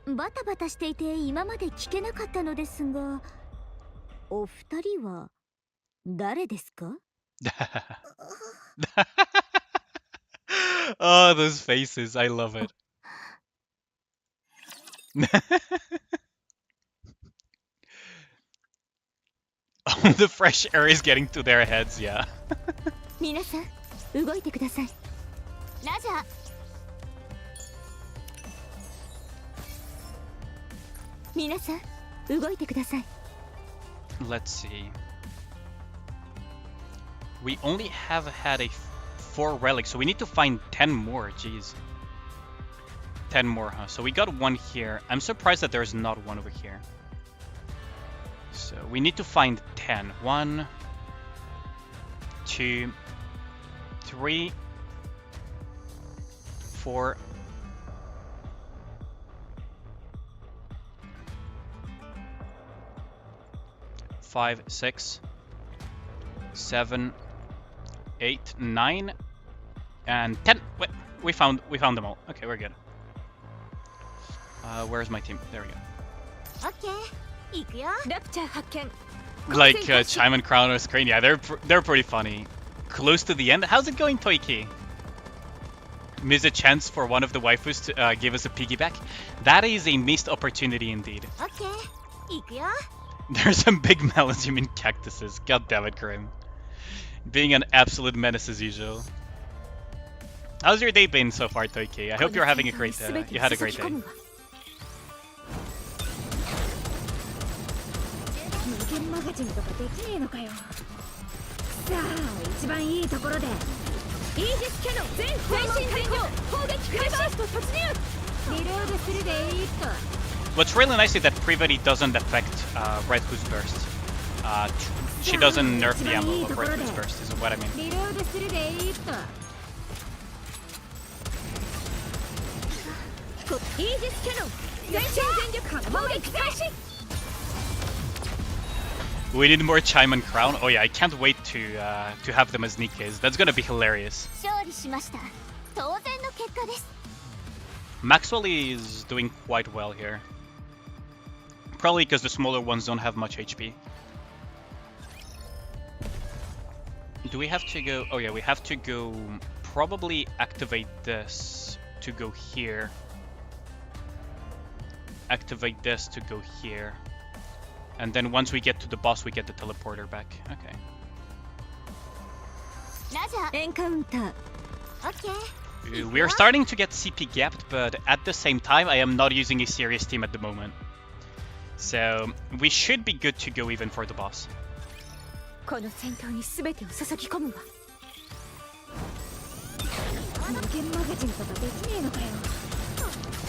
バタバタしていて今まで聞けなかったのですが、お二人は誰ですか？Oh, those faces. I love it. Oh, the fresh air is getting to their heads, yeah. 皆さん、動いてください。ラジャー。皆さん、動いてください。Let's see. We only have had 4 relics, so we need to find 10 more. Jeez. 10 more, huh? So we got 1 here. I'm surprised that there's not 1 over here. So we need to find 10. 1, 2, 3, 4. 5, 6, 7, 8, 9, and 10. Wait, we found them all. Okay, we're good. Where's my team? There we go. オッケー、行くよ。ラプチャー発見。 Like Chime and Crown or Screen, yeah, they're pretty funny. Close to the end. How's it going, Toiki? Miss a chance for one of the waifus to give us a piggyback. That is a missed opportunity indeed. オッケー、行くよ。 There's some big melons, you mean cactuses. God damn it, Grim. Being an absolute menace as usual. How's your day been so far, Toiki? I hope you're having a great day. You had a great day. 無限マガジンとかできねえのかよ。さあ、一番いいところで。イージスキャノン全身全力砲撃開始と突入。リロードするでいいと。 What's really nice is that Privity doesn't affect Red Hood's burst. She doesn't nerf the ammo of Red Hood's burst, is what I mean. リロードするでいいと。イージスキャノン全身全力砲撃開始。 We need more Chime and Crown. Oh yeah, I can't wait to have them as Nikkes. That's gonna be hilarious. 勝利しました。当然の結果です。 Maxwell is doing quite well here. Probably because the smaller ones don't have much HP. Do we have to go? Oh yeah, we have to go probably activate this to go here. Activate this to go here. And then once we get to the boss, we get the teleporter back. Okay. ラジャー。エンカウンター。オッケー。 We are starting to get CP gapped, but at the same time, I am not using a serious team at the moment. So we should be good to go even for the boss. この戦闘に全てを注ぎ込むわ。無限マガジンとかできねえのかよ。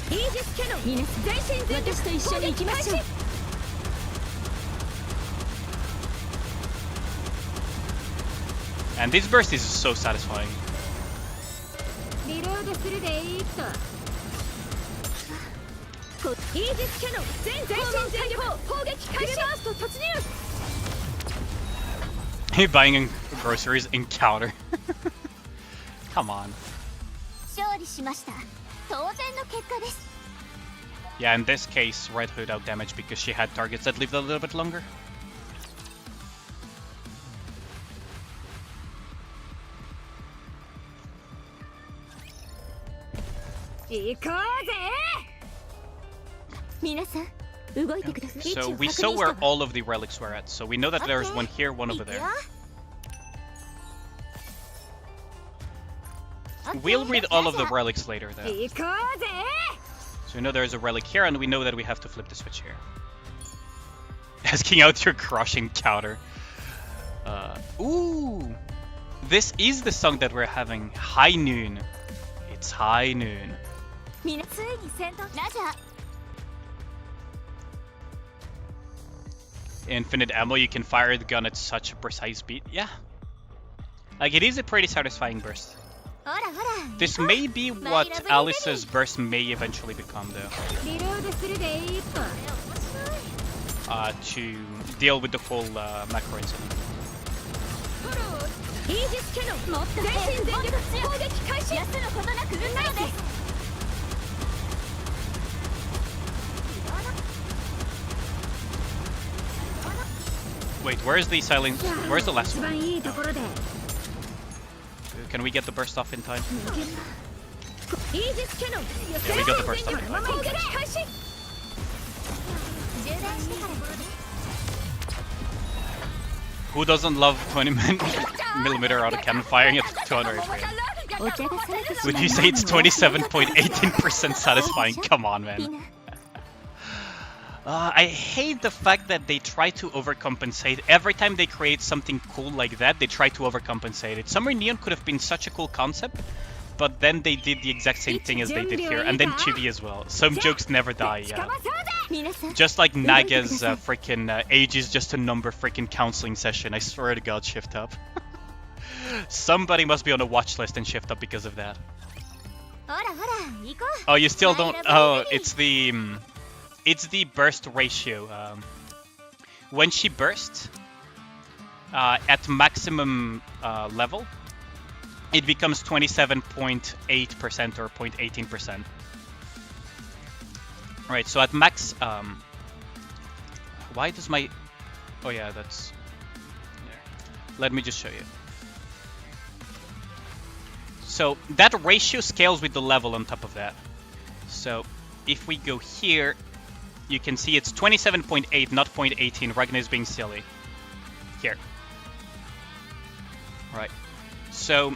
イージスキャノン皆さん全身全力私と一緒に行きましょう。 And this burst is so satisfying. リロードするでいいと。イージスキャノン全身全力砲撃開始。バースト突入。 Buying groceries encounter. Come on. 勝利しました。当然の結果です。Yeah, in this case, Red Hood outdamaged because she had targets that lived a little bit longer. So we saw where all of the relics were at, so we know that there's one here, one over there. We'll read all of the relics later though. So we know there's a relic here, and we know that we have to flip the switch here. Asking out your crushing counter. Ooh! This is the song that we're having. High noon. It's high noon. Infinite ammo, you can fire the gun at such a precise speed. Yeah. Like, it is a pretty satisfying burst. This may be what Alice's burst may eventually become, though. To deal with the whole macro incident. Wait, where's the silent? Where's the last one? No. Can we get the burst off in time? Yeah, we got the burst off in time. Who doesn't love 20mm autocannon firing at 200 HP? Would you say it's 27.18% satisfying? Come on, man. I hate the fact that they try to overcompensate. Every time they create something cool like that, they try to overcompensate it. Summer Neon could have been such a cool concept, but then they did the exact same thing as they did here, and then Chibi as well. Some jokes never die, yeah. Just like Naga's freaking age is just a number freaking counseling session. I swear to God, shift up. Somebody must be on a watch list and shift up because of that. Oh, you still don't... Oh, it's the burst ratio. When she bursts at maximum level, it becomes 27.8% or 0.18%. Right, so at max... why does my... Oh yeah, that's... There. Let me just show you. So that ratio scales with the level on top of that. So if we go here, you can see it's 27.8, not 0.18. Ragnar is being silly. Here. Right. So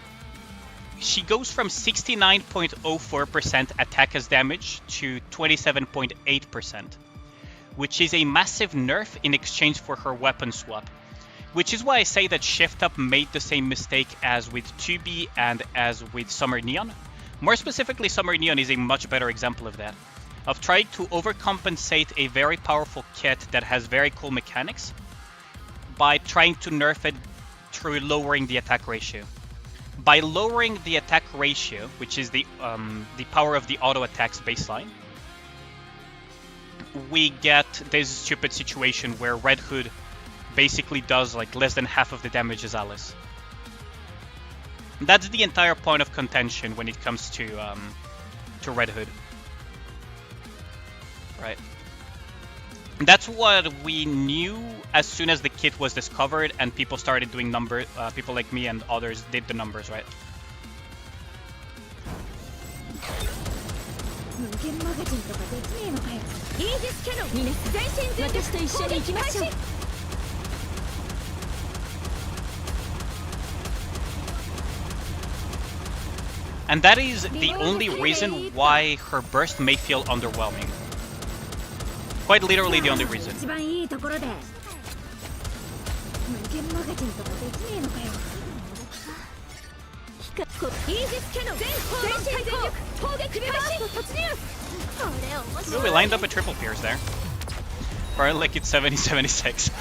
she goes from 69.04% attack as damage to 27.8%, which is a massive nerf in exchange for her weapon swap. Which is why I say that Shift Up made the same mistake as with 2B and as with Summer Neon. More specifically, Summer Neon is a much better example of that. Of trying to overcompensate a very powerful kit that has very cool mechanics by trying to nerf it through lowering the attack ratio. By lowering the attack ratio, which is the power of the auto attacks baseline, we get this stupid situation where Red Hood basically does like less than half of the damage as Alice. That's the entire point of contention when it comes to Red Hood. Right. That's what we knew as soon as the kit was discovered and people started doing numbers. People like me and others did the numbers, right? And that is the only reason why her burst may feel underwhelming. Quite literally the only reason. Ooh, we lined up a triple pierce there. Or like it's 70-76.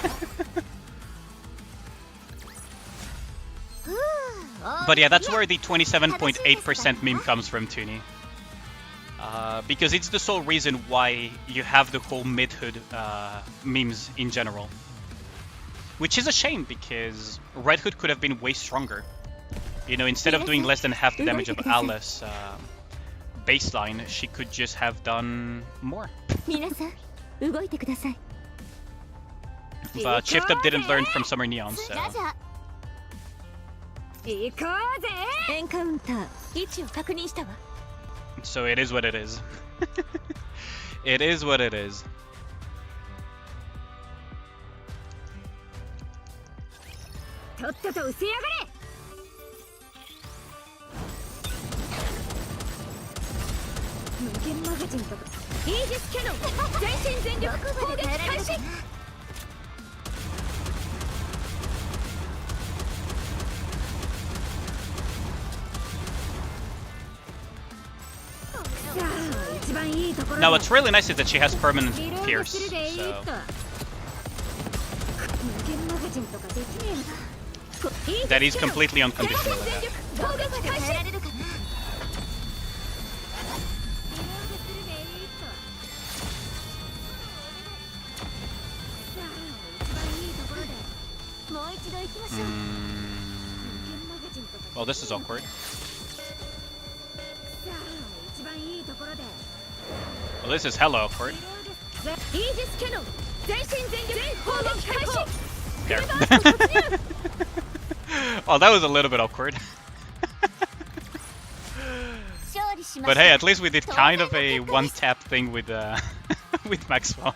But yeah, that's where the 27.8% meme comes from, Toonie. Because it's the sole reason why you have the whole mid-hood memes in general. Which is a shame, because Red Hood could have been way stronger. You know, instead of doing less than half the damage of Alice baseline, she could just have done more. 皆さん動いてください。 But Shift Up didn't learn from Summer Neon, so 行こうぜ。エンカウンター位置を確認したわ。 so it is what it is. It is what it is. とっとと失せやがれ。無限マガジンとかイージスキャノン全身全力攻撃開始。さあ一番いいところ。 Now what's really nice is that she has permanent pierce, so 無限マガジンとかできねえよな。 that is completely unconditional. Like that. 攻撃開始。 もう一度行きましょう。 Well, this is awkward. さあ一番いいところで。 Well, this is hella awkward. イージスキャノン全身全力攻撃開始。 There. Oh, that was a little bit awkward. 勝利しま But した。 hey, at least we did kind of a one-tap thing with with Maxwell.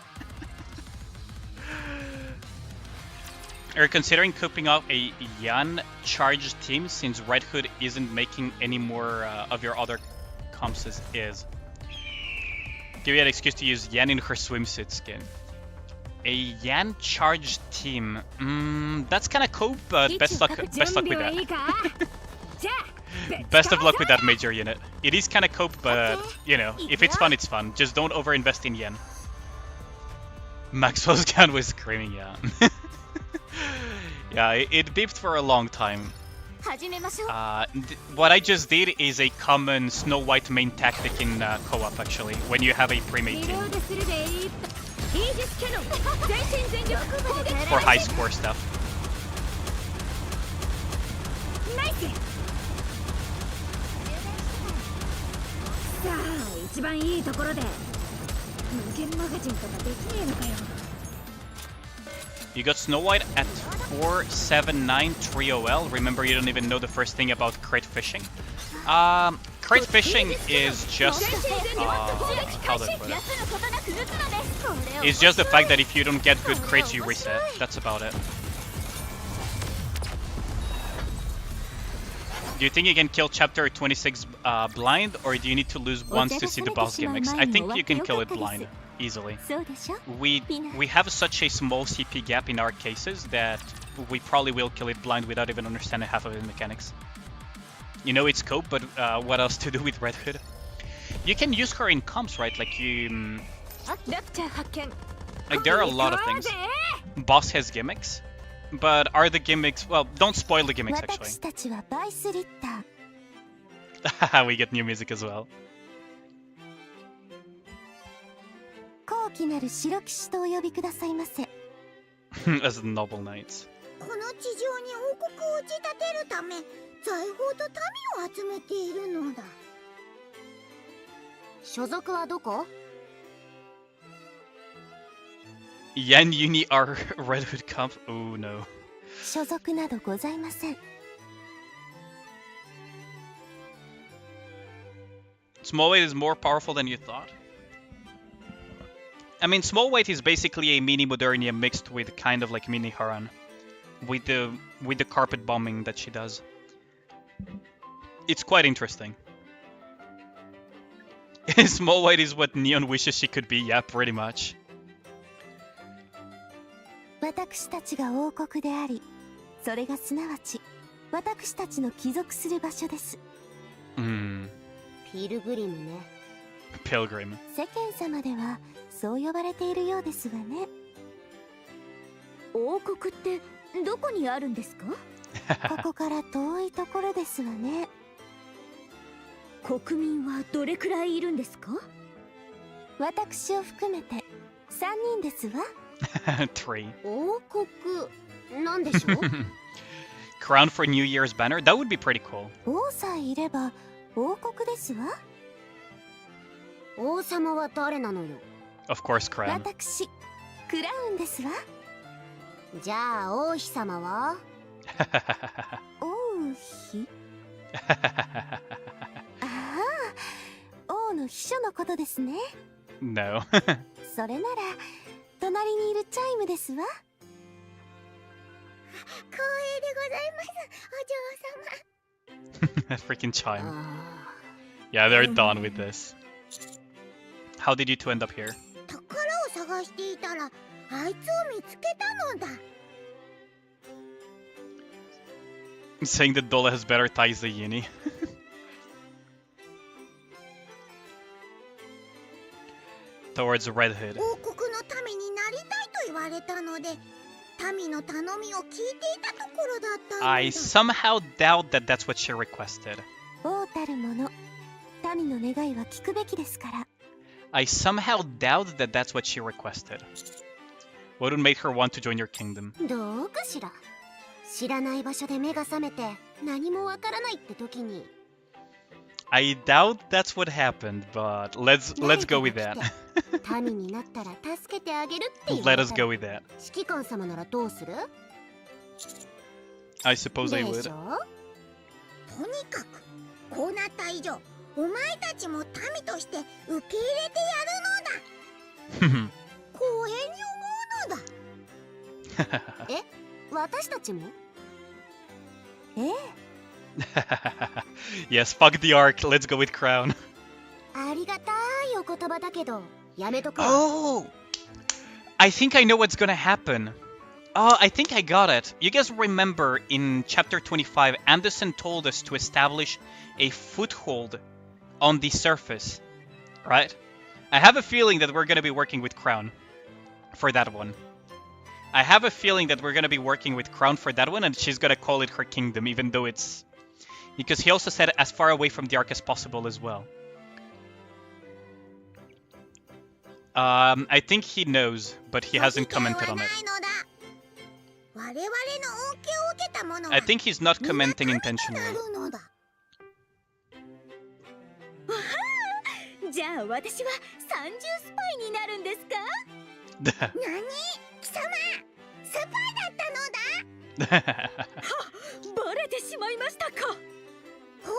Are you considering cooping up a Yan charged team since Red Hood isn't making any more of your other comps as is? Give you an excuse to use Yan in her swimsuit skin. A Yan charged team. That's kind of cope, but best luck with that. じゃあ Best of luck with that major unit. It is kind of cope, but you know, if it's fun, it's fun. Just don't overinvest in Yen. Maxwell's gun was screaming, yeah. Yeah, it beeped for a long time. 始めましょう。 What I just did is a common Snow White main tactic in co-op, actually, when you have a pre-made リ team ロードするでいい。イージスキャノン全身全力攻撃 for high score stuff. ナイス。さあ一番いいところで。無限マガジンとかできねえのかよ。 You got Snow White at 479 3OL. Remember, you don't even know the first thing about crate fishing. Crate fishing is just how do I put it? It's just the fact that if you don't get good crates, you reset. That's about it. Do you think you can kill chapter 26 blind, or do you need to lose once to see the boss gimmicks? I think you can kill it blind easily. そうでしょ。 We have such a small CP gap in our cases that we probably will kill it blind without even understanding half of its mechanics. You know it's cope, but what else to do with Red Hood? You can use her in comps, right? Like you, ラプチャー発見。 like there are a lot of things. Boss has gimmicks, but are the gimmicks? Well, don't spoil the gimmicks 私 actually. たちはバイスリッター。 We get new music as well. 高貴なる白騎士とお呼びくださいませ。 As the noble knights. この地上に王国を打ち立てるため財宝と民を集めているのだ。所属はどこ？ Yan Uni are Red Hood comp. Oh no. 所属などございません。 Small weight is more powerful than you thought. I mean, small weight is basically a mini Modernia mixed with kind of like mini Haran, with the carpet bombing that she does. It's quite interesting. Small weight is what Neon wishes she could be. Yeah, pretty much. 私たちが王国であり、それがすなわち私たちの帰属する場所です。ピルグリムね。 Pilgrim. 世間様ではそう呼ばれているようですわね。王国ってどこにあるんですか？ここから遠いところですわね。国民はどれくらいいるんですか？私を含めて3人ですわ。3. 王国なんでしょう？ Crown for New Year's banner? That would be pretty cool. 王さえいれば王国ですわ。王様は誰なのよ？ Of course, Crown. 私クラウンですわ。じゃあ王妃様は？王妃？ああ、王の秘書のことですね。No. それなら隣にいるチャイムですわ。光栄でございます、お嬢様。 Freaking chime. あ Yeah, they're done with this. How did you two end up here? ー、宝を探していたらあいつを見つけたのだ。 Saying that Dola has better ties than Uni. Towards Red Hood. 王国の民になりたいと言われたので、民の頼みを聞いていたところだったのだ。 I somehow doubt that that's what she requested. 王たる者、民の願いは聞くべきですから。I somehow doubt that that's what she requested. What would make her want to join your kingdom? どうかしら。知らない場所で目が覚めて何もわからないって時に。 I doubt that's what happened, but let's go with that. 民になったら助けてあげるって言わ Let れ us た go ら、 with that. 指揮官様ならどうする？ I suppose I で would. しょ？とにかくこうなった以上、お前たちも民として受け入れてやるのだ。光栄に思うのだ。え、私たちも？ええ。Yes, fuck the arc. Let's go with Crown. ありがたいお言葉だけど、やめとくわ。 Oh! I think I know what's gonna happen. Oh, I think I got it. You guys remember in chapter 25, Anderson told us to establish a foothold on the surface, right? I have a feeling that we're gonna be working with Crown for that one. I have a feeling that we're gonna be working with Crown for that one, and she's gonna call it her kingdom, even though it's... Because he also said as far away from the arc as possible as well. I think he knows, but he hasn't commented on it. I think he's not commenting intentionally. じゃあ私は三重スパイになるんですか？何？貴様、スパイだったのだ。バレてしまいましたか？お嬢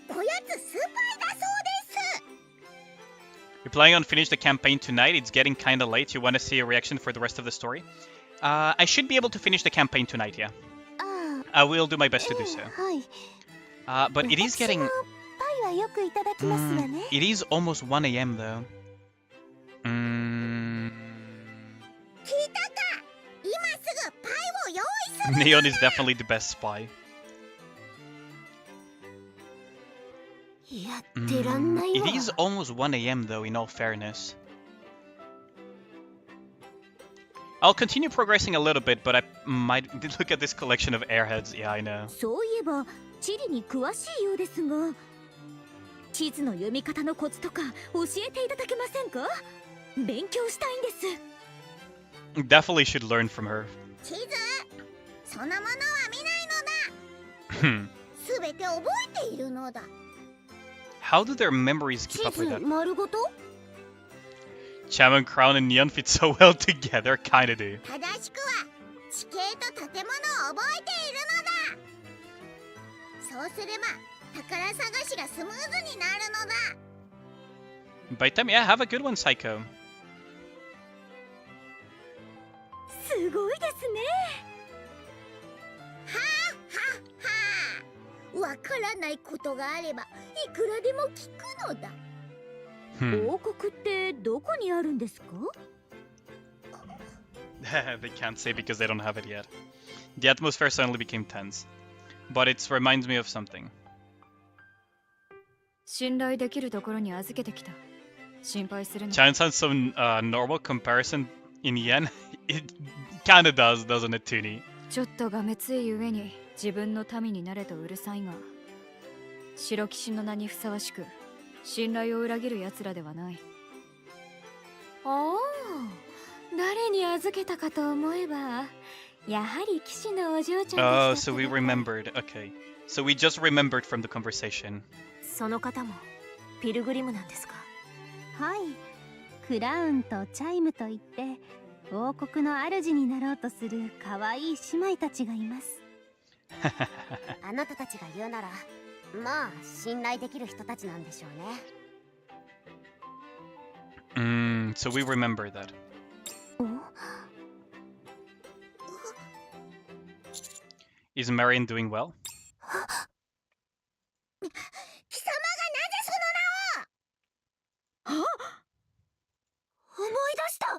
様、こやつスパイだそうです。 You're planning on finish the campaign tonight? It's getting kinda late. You want to see a reaction for the rest of the story? I should be able to finish the campaign tonight, yeah. あ I will do my best to do so. あ、はい。 But it is getting... 私もパイはよくいただきますわね。It is almost 1 a.m. though. 聞いたか？今すぐパイを用意する。 Neon is definitely the best spy. やってらんないわ。 It is almost 1 a.m. though, in all fairness. I'll continue progressing a little bit, but I might look at this collection of airheads. Yeah, I know. そういえば地理に詳しいようですが、地図の読み方のコツとか教えていただけませんか？勉強したいんです。 Definitely should learn from her. 地図、そのものは見ないのだ。すべて覚えているのだ。 How do their memories keep 地 up with 図 that? 丸ごと？ Chairman, Crown, and Neon fit so well together. Kinda do. 正しくは地形と建物を覚えているのだ。そうすれば宝探しがスムーズになるのだ。 By the time, yeah, have a good one, Psycho. すごいですね。わからないことがあればいくらでも聞くのだ。王国ってどこにあるんですか？ They can't say because they don't have it yet. The atmosphere suddenly became tense. But it reminds me of something. 信頼できるところに預けてきた。心配するな。 Chan sounds some normal comparison in yen. It kinda does, doesn't it, Toonie? ちょっとがめつい上に自分の民になれとうるさいが、白騎士の名にふさわしく信頼を裏切る奴らではない。おお、誰に預けたかと思えば、やはり騎士のお嬢ちゃんたちだった Oh, so we remembered. Okay. So we just remembered from the conversation. その方もピルグリムなんですか？はい。クラウンとチャイムといって王国の主になろうとする可愛い姉妹たちがいます。あなたたちが言うなら、まあ信頼できる人たちなんでしょうね。So we remember that. Is Marion doing well? 貴様がなぜその名を。思い出した。あ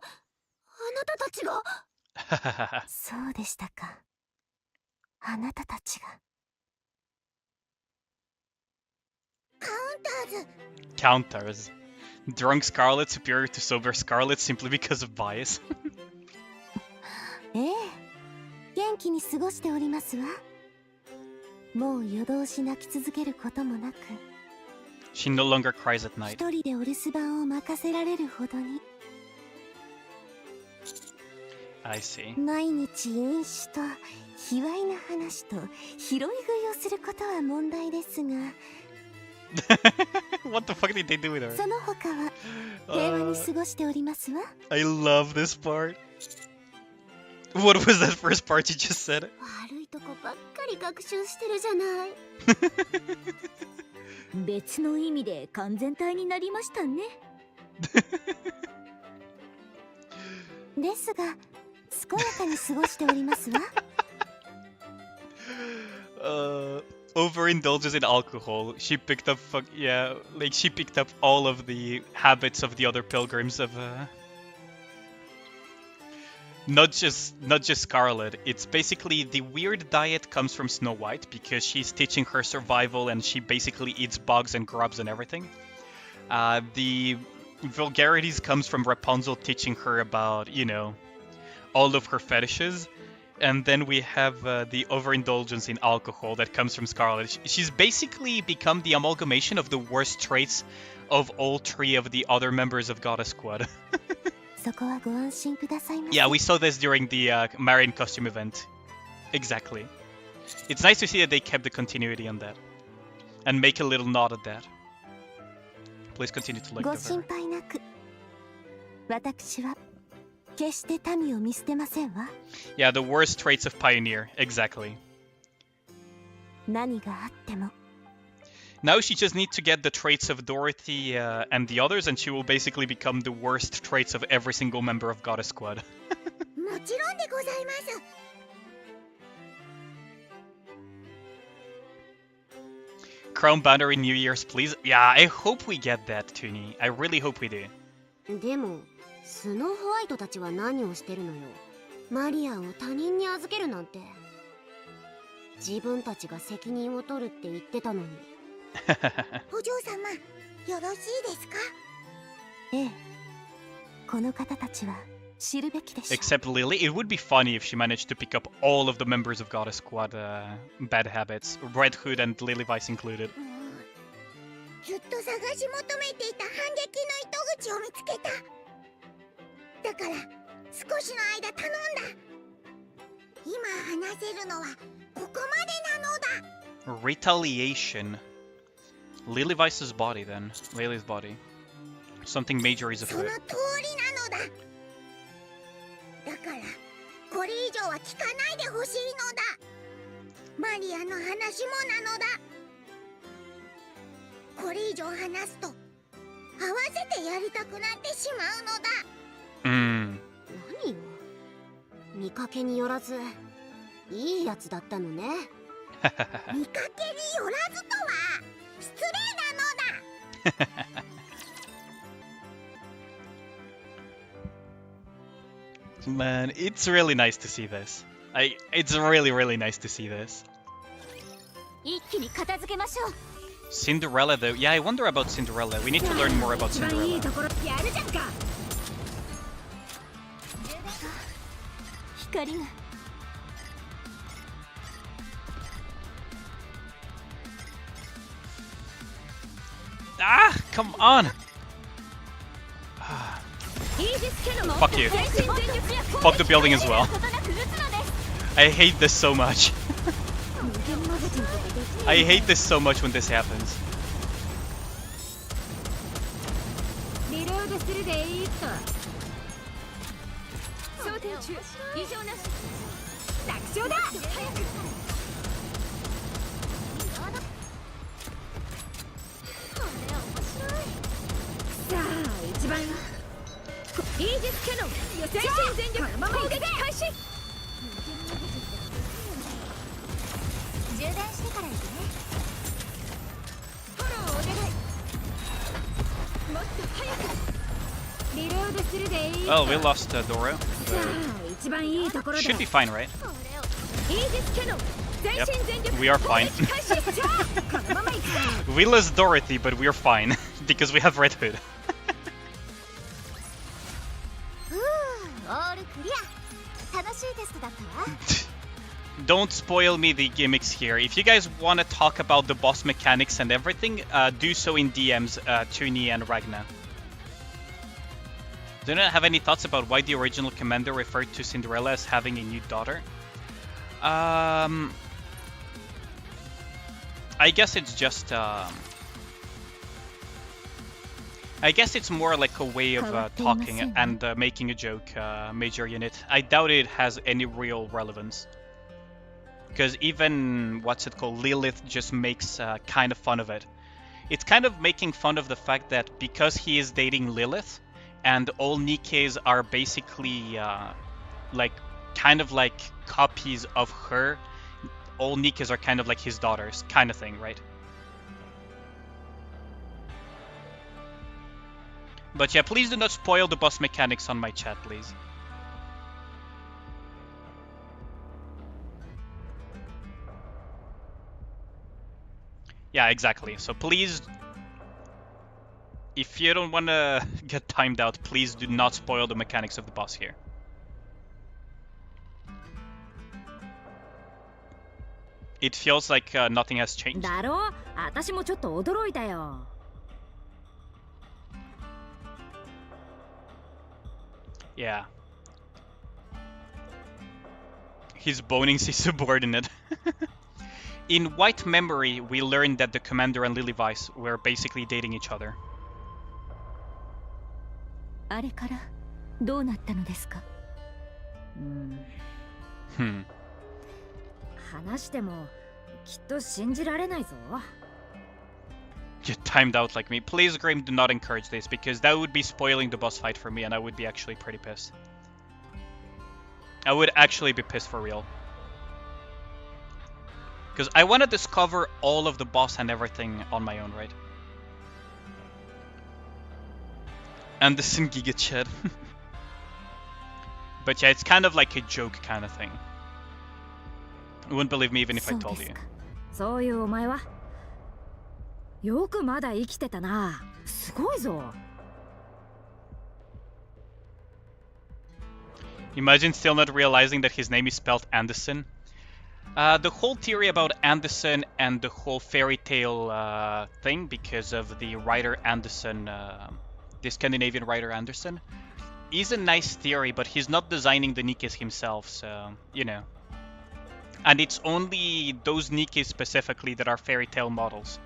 なたたちが。そうでしたか。あなたたちが。Counters. Drunk Scarlet superior to sober Scarlet simply because of bias. ええ、元気に過ごしておりますわ。もう夜通し泣き続けることもなく、 She no longer cries at night. 一人でお留守番を任せられるほどに。I see. 毎日飲酒と卑猥な話と拾い食いをすることは問題ですが、What the fuck did they do with her? その他は平和に過ごしておりますわ。I love this part. What was that first part you just said? 悪いとこばっかり学習してるじゃない。別の意味で完全体になりましたね。ですが健やかに過ごしておりますわ。Overindulges in alcohol. She picked up, like she picked up all of the habits of the other pilgrims of, not just Scarlet. It's basically the weird diet comes from Snow White because she's teaching her survival and she basically eats bugs and grubs and everything. The vulgarities comes from Rapunzel teaching her about, you know, all of her fetishes. And then we have the overindulgence in alcohol that comes from Scarlet. She's basically become the amalgamation of the worst traits of all three of the other members of Goddess Squad. Yeah, we saw this during the Marion costume event. Exactly. It's nice to see that they kept the continuity on that. And make a little nod at that. Please continue to like the verb. 私は決して民を見捨てませんわ。Yeah, the worst traits of Pioneer. Exactly. 何があっても。Now she just needs to get the traits of Dorothy and the others, and she will basically become the worst traits of every single member of Goddess Squad. もちろんでございます。Crown banner in New Year's, please. Yeah, I hope we get that, Toonie. I really hope we do. でもスノーホワイトたちは何をしてるのよ。マリアンを他人に預けるなんて。自分たちが責任を取るって言ってたのに。お嬢様、よろしいですか？ええ。この方たちは知るべきでしょう。 Except Lily, it would be funny if she managed to pick up all of the members of Goddess Squad bad habits, Red Hood and Lily Vice included. ずっと探し求めていた反撃の糸口を見つけた。だから少しの間頼んだ。今話せるのはここまでなのだ。 Retaliation. Lily Vice's body then. Lily's body. Something major is その afoot. 通りなのだ。だからこれ以上は聞かないでほしいのだ。マリアの話もなのだ。これ以上話すと合わせてやりたくなってしまうのだ。何よ、見かけによらずいいやつだったのね。見かけによらずとは失礼なのだ。Man, it's really nice to see this. It's really, really nice to see this. 一気に片付けましょう。 Cinderella though, yeah, I wonder about Cinderella. We need to learn more about Cinderella. 光が。 Ah, come on! Fuck you. Fuck the building as well. I hate this so much. I hate this so much when this happens. るでいいっと焦点中異常なし楽勝だ早くさあ一番イージスキャノン全身全力攻撃開始充電してから行くね。フォローお願いもっと早くリロードするでいい Oh, we lost Doro. さあ一番いいところだ Should be fine, right? イージスキャノン全身全力 We are fine. 攻撃開始じゃあこのまま行くぞ We lost Dorothy, but we're fine because we have Red Hood. オールクリア。楽しいテストだったわ。Don't spoil me the gimmicks here. If you guys want to talk about the boss mechanics and everything, do so in DMs to Nikke and Ragna. Do you have any thoughts about why the original commander referred to Cinderella as having a new daughter? I guess it's just I guess it's more like a way of talking and making a joke, Major Unit. I doubt it has any real relevance. Because even, what's it called, Lilith just makes kind of fun of it. It's kind of making fun of the fact that because he is dating Lilith, and all Nikkes are basically like kind of like copies of her, all Nikkes are kind of like his daughters, kind of thing, right? But yeah, please do not spoil the boss mechanics on my chat, please. Yeah, exactly. So please, if you don't want to get timed out, please do not spoil the mechanics of the boss here. It feels like nothing has changed. だろう私もちょっと驚いたよ Yeah. He's boning his subordinate. In White Memory, we learned that the commander and Lily Weiss were basically dating each other. あれからどうなったのですか 話してもきっと信じられないぞ Get timed out like me. Please, Grim, do not encourage this, because that would be spoiling the boss fight for me, and I would be actually pretty pissed. I would actually be pissed for real. Because I want to discover all of the boss and everything on my own, right? And the Sin Giga Chat. But yeah, it's kind of like a joke kind of thing. You wouldn't believe me even if I told you. そういうお前はよくまだ生きてたなすごいぞ Imagine still not realizing that his name is spelled Anderson. The whole theory about Anderson and the whole fairy tale thing, because of the writer Anderson, the Scandinavian writer Anderson, is a nice theory, but he's not designing the Nikkes himself, so, you know. And it's only those Nikkes specifically that are fairy tale models.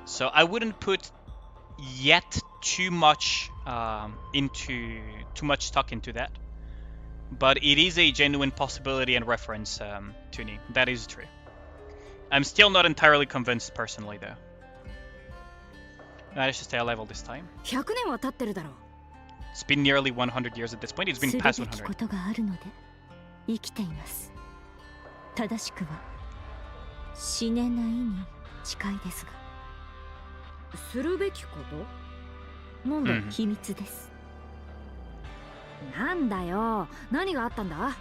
So I wouldn't put yet too much stock into that. But it is a genuine possibility and reference, Tuni. That is true. I'm still not entirely convinced personally, though. Managed to stay alive all this time. 100年は経ってるだろう It's been nearly 100 years at this point. It's been する past べきこ100. とがあるので生きています正しくは死ねないに近いですがするべきことなんだ、秘密です。なんだよ何があったんだ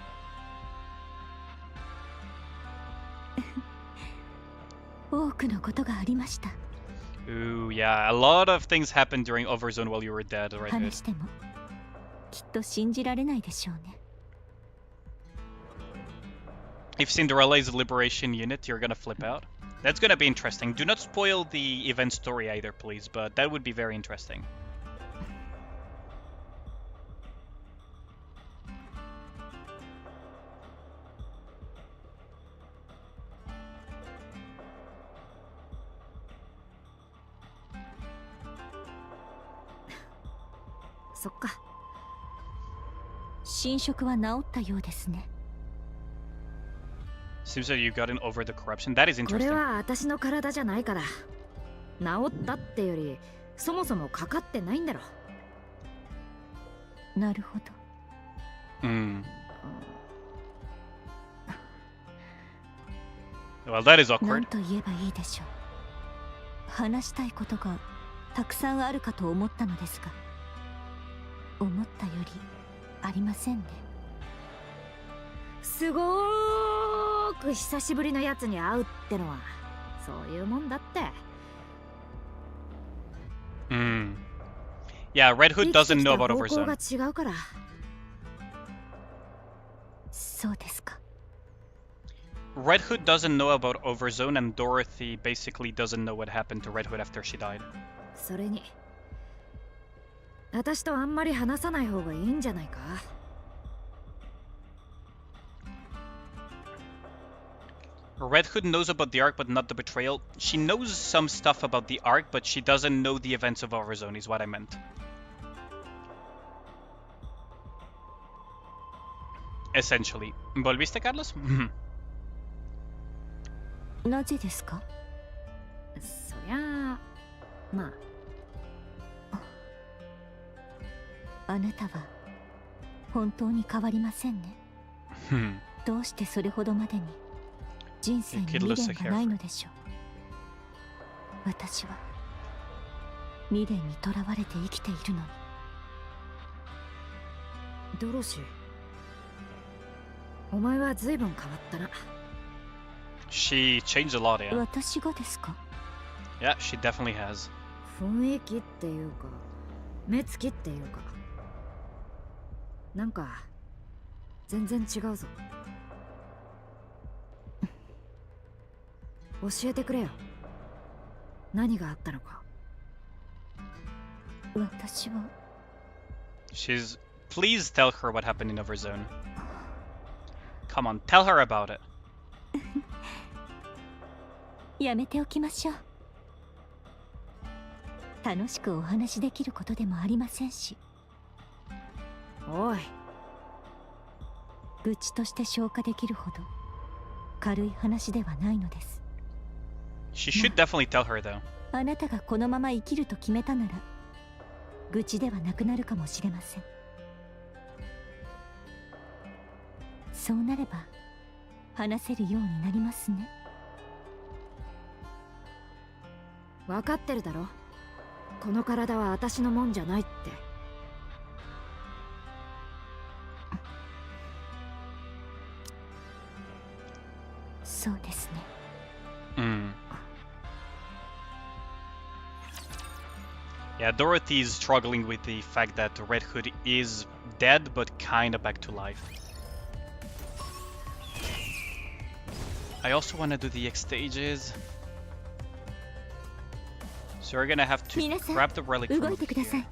多くのことがありました。 Ooh, yeah. A lot of things happened during Overzone while you were dead, right? 話してもきっと信じられないでしょうね。 If Cinderella is a liberation unit, you're gonna flip out. That's gonna be interesting. Do not spoil the event story either, please, but that would be very interesting. そっか。侵食は治ったようですね。Seems that you've gotten over the corruption. That is これ interesting. は私の体じゃないから。治ったってより、そもそもかかってないんだろ。なるほど。Well, that is 何 awkward. と言えばいいでしょう。話したいことがたくさんあるかと思ったのですが、思ったよりありませんね。すごーく久しぶりのやつに会うってのはそういうもんだって。Yeah, Red Hood doesn't know about 方向が Overzone. 違うから。そうですか。Red Hood doesn't know about Overzone, and Dorothy basically doesn't know what happened to Red Hood after she died. それに私とあんまり話さない方がいいんじゃないか。Red Hood knows about the Ark, but not the betrayal. She knows some stuff about the Ark, but she doesn't know the events of Overzone, is what I meant. Essentially. ¿Volviste, Carlos? なぜですか？そりゃあ、まあ。あなたは本当に変わりませんね。どうしてそれほどまでに人生に未練がないのでしょう。私は未練にとらわれて生きているのに。ドロシー、お前は随分変わったな。She changed a lot, yeah. 私がですか？ Yeah, she definitely has. 雰囲気っていうか目つきっていうかなんか全然違うぞ。教えてくれよ。何があったのか。私は Please tell her what happened in Overzone. Come on, tell her about it. やめておきましょう。楽しくお話できることでもありませんし。おい。愚痴として消化できるほど軽い話ではないのです。She should definitely tell her, though. あなたがこのまま生きると決めたなら愚痴ではなくなるかもしれません。そうなれば話せるようになりますね。分かってるだろ。この体は私のもんじゃないって。そうですね。Yeah, Dorothy's struggling with the fact that Red Hood is dead, but kinda back to life. I also want to do the X stages. So we're gonna have to grab the relic from over here.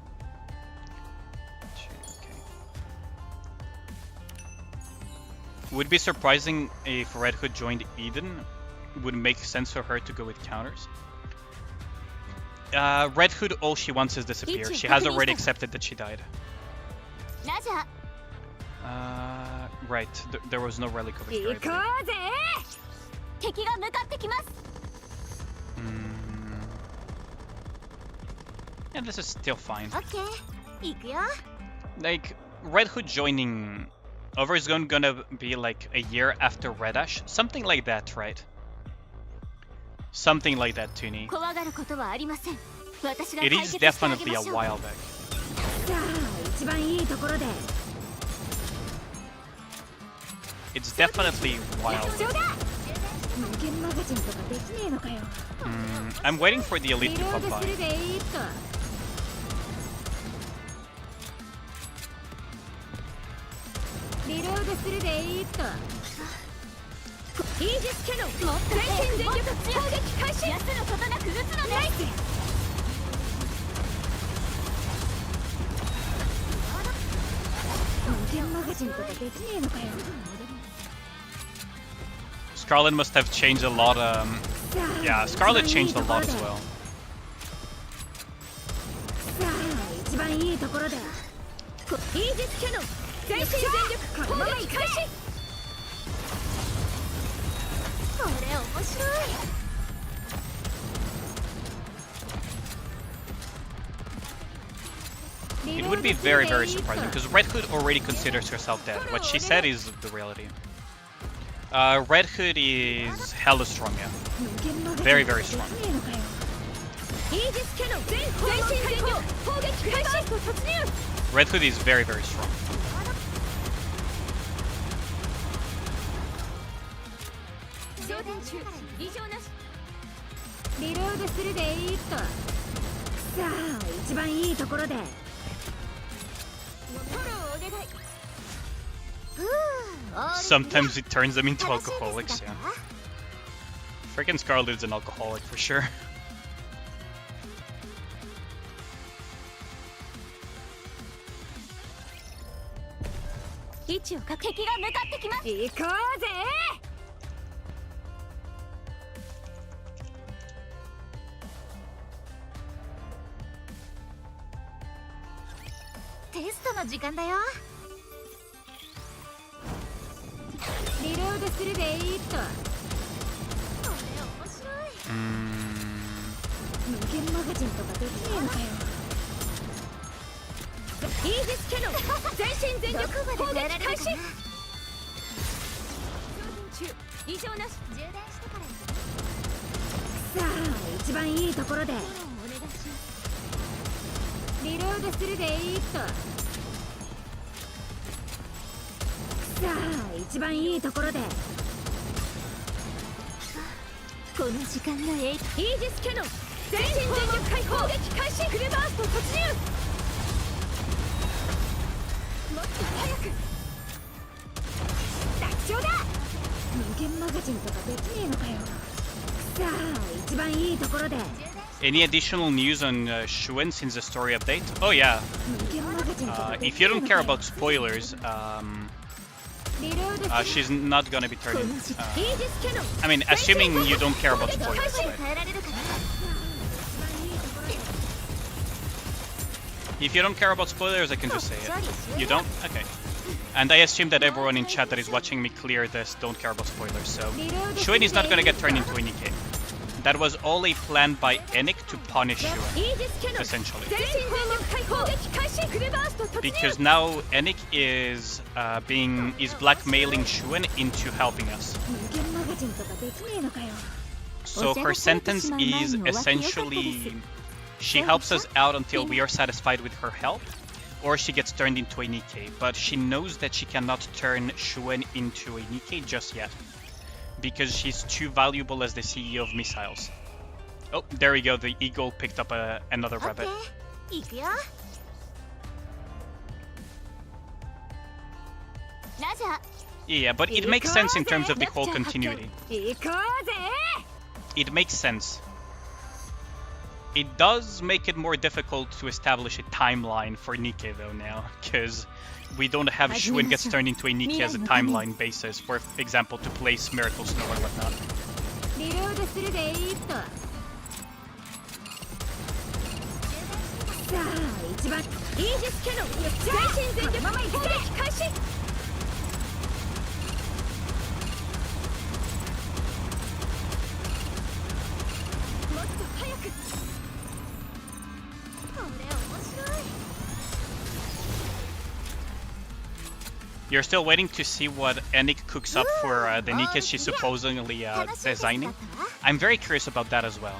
Would be surprising if Red Hood joined Eden. Would make sense for her to go with counters. Red Hood, all she wants is disappear. She has already accepted that she died. Right. There was no relic over here. Yeah, this is still fine. Like, Red Hood joining Overzone gonna be like a year after Red Ash? Something like that, right? Something like that, Toonie. It is definitely a while back. It's definitely wild. I'm waiting for the elite to pop by. Scarlet must have changed a lot. Yeah, Scarlet changed a lot as well. イージスキャノン全身全力攻撃開始。これ面白い。It would be very, very surprising because Red Hood already considers herself dead. What she said is the reality. Red Hood is hella strong, yeah. Very, very strong. Red Hood is very, very strong. リロードするでいいと。さあ一番いいところで。 Sometimes it turns them into alcoholics, yeah. Freaking Scarlet is an alcoholic for sure. 位置を確敵が向かってきます。行こうぜ。テストの時間だよ。リロードするでいいと。これ面白い。無限マガジンとかできねえのかよ。イージスキャノン全身全力攻撃開始。異常なし。充電してからさあ一番いいところで。お願いします。リロードするでいいと。さあ一番いいところで。この時間がイージスキャノン全身全力開放攻撃開始。クレバースト突入。もっと早く。楽勝だ。無限マガジンとかできねえのかよ。さあ一番いいところで。 Any additional news on Shuen since the story update? Oh yeah. If you don't care about spoilers, she's not gonna be turning. I mean, assuming you don't care about spoilers. Right? If you don't care about spoilers, I can just say it. You don't? Okay. And I assume that everyone in chat that is watching me clear this don't care about spoilers, so Shuen is not gonna get turned into a Nikke. That was all a plan by Nikke to punish Shuen, essentially. Because now Nikke is blackmailing Shuen into helping us. So her sentence is essentially she helps us out until we are satisfied with her help, or she gets turned into a Nikke. But she knows that she cannot turn Shuen into a Nikke just yet, because she's too valuable as the CEO of missiles. Oh, there we go. The eagle picked up another rabbit. Yeah, but it makes sense in terms of the whole continuity. It makes sense. It does make it more difficult to establish a timeline for Nikke though now, because we don't have Shuen gets turned into a Nikke as a timeline basis, for example, to place Miracle Snow or whatnot. You're still waiting to see what Nikke cooks up for the Nikkes she's supposedly designing? I'm very curious about that as well.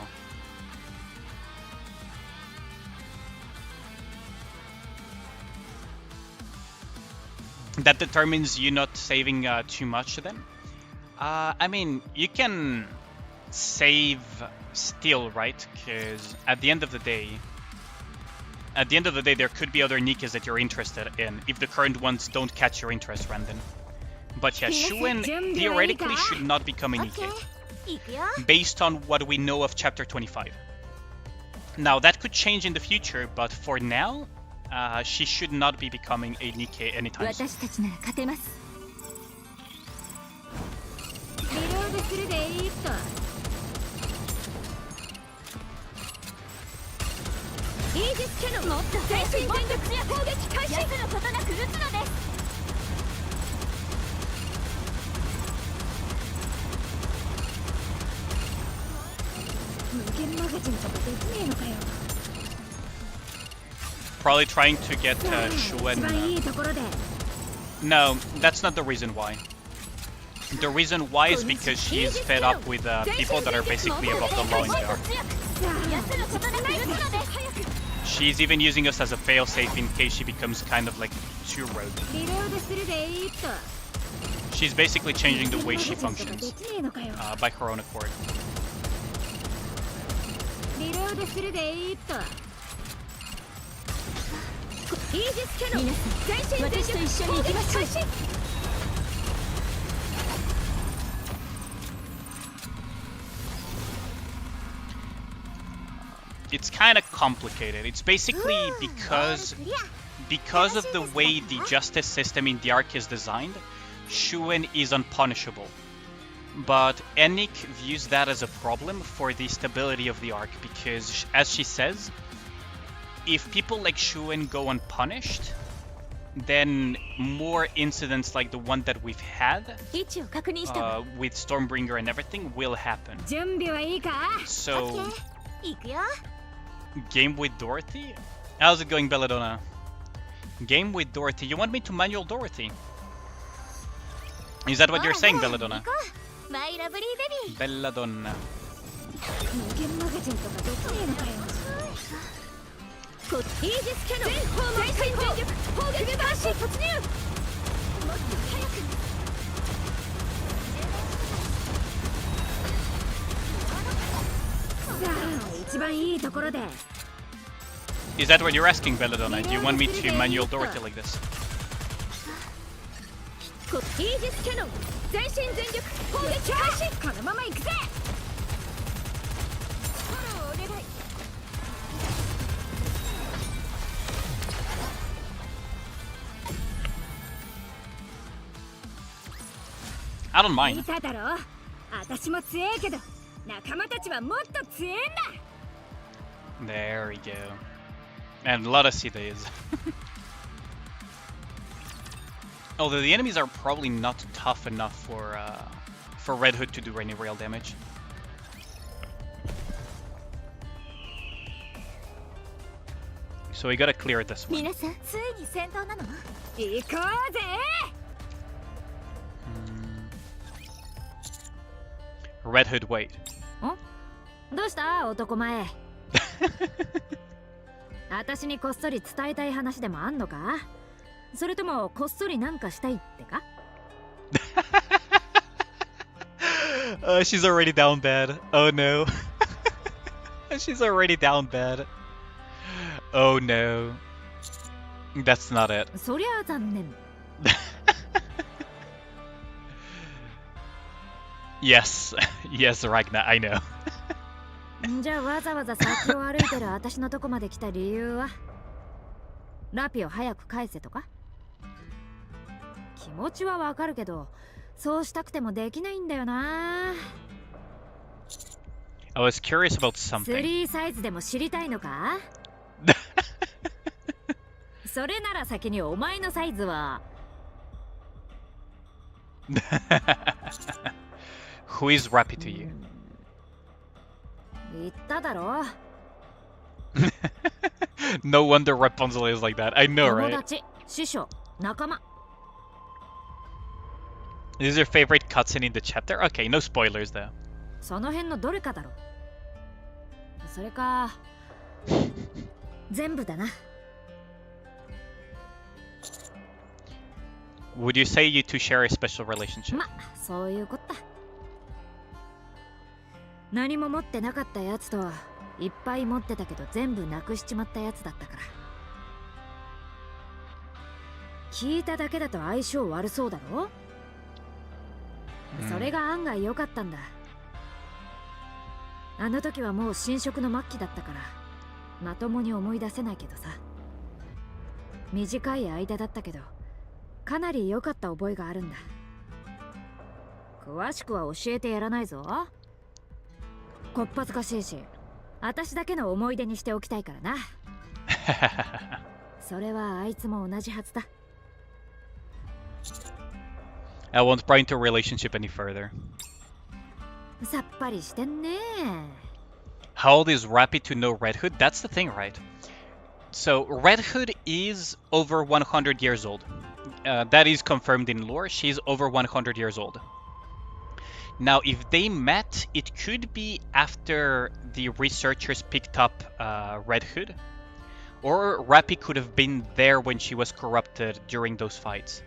That determines you not saving too much then? I mean, you can save still, right? Because at the end of the day, there could be other Nikkes that you're interested in, if the current ones don't catch your interest, Randon. But yeah, Shuen theoretically should not become a Nikke, based on what we know of Chapter 25. Now, that could change in the future, but for now, she should not be becoming a Nikke anytime soon. probably trying to get Shuen. No, that's not the reason why. The reason why is because she's fed up with people that are basically above the law in the arc. She's even using us as a failsafe in case she becomes kind of like too rogue. She's basically changing the way she functions by her own accord. It's kind of complicated. It's basically because of the way the justice system in the arc is designed, Shuen is unpunishable. But Nikke views that as a problem for the stability of the arc because, as she says, if people like Shuen go unpunished, then more incidents like the one that we've had with Stormbringer and everything will happen. So, game with Dorothy? How's it going, Belladonna? Game with Dorothy. You want me to manual Dorothy? Is that what you're saying, Belladonna? Belladonna. Is that what you're asking, Belladonna? Do you want me to manual Dorothy like this? I don't mind. There we go. And a lot of CDs. Although the enemies are probably not tough enough for Red Hood to do any real damage. So we gotta clear this one. Red Hood, wait. どうした男前私にこっそり伝えたい話でもあんのかそれともこっそりなんかしたいってか She's already down bad. Oh no. She's already down bad. Oh no. That's not it. そりゃあ残念 Yes. Yes, Ragnar, I know. じゃあわざわざ先を歩いてる私のとこまで来た理由はラピを早く返せとか気持ちはわかるけどそうしたくてもできないんだよな I was curious about something. 3サイズでも知りたいのかそれなら先にお前のサイズは Who is Rappy to you? 言っただろ No wonder Rapunzel is like that. I know, 友 right? 達師匠仲間 This is your favorite cutscene in the chapter? Okay, no spoilers though. その辺のどれかだろそれか全部だな Would you say you two share a special relationship? ま、そういうこった何も持ってなかったやつといっぱい持ってたけど全部なくしちまったやつだったから聞いただけだと相性悪そうだろ、それが案外良かったんだあの時はもう侵食の末期だったからまともに思い出せないけどさ短い間だったけどかなり良かった覚えがあるんだ詳しくは教えてやらないぞこっぱずかしいし私だけの思い出にしておきたいからなそれはあいつも同じはずだ I won't pry into a relationship any further. さっぱりしてんね How old is Rappy to know Red Hood? That's the thing, right? So Red Hood is over 100 years old. That is confirmed in lore. She's over 100 years old. Now, if they met, it could be after the researchers picked up Red Hood, or Rappy could have been there when she was corrupted during those fights.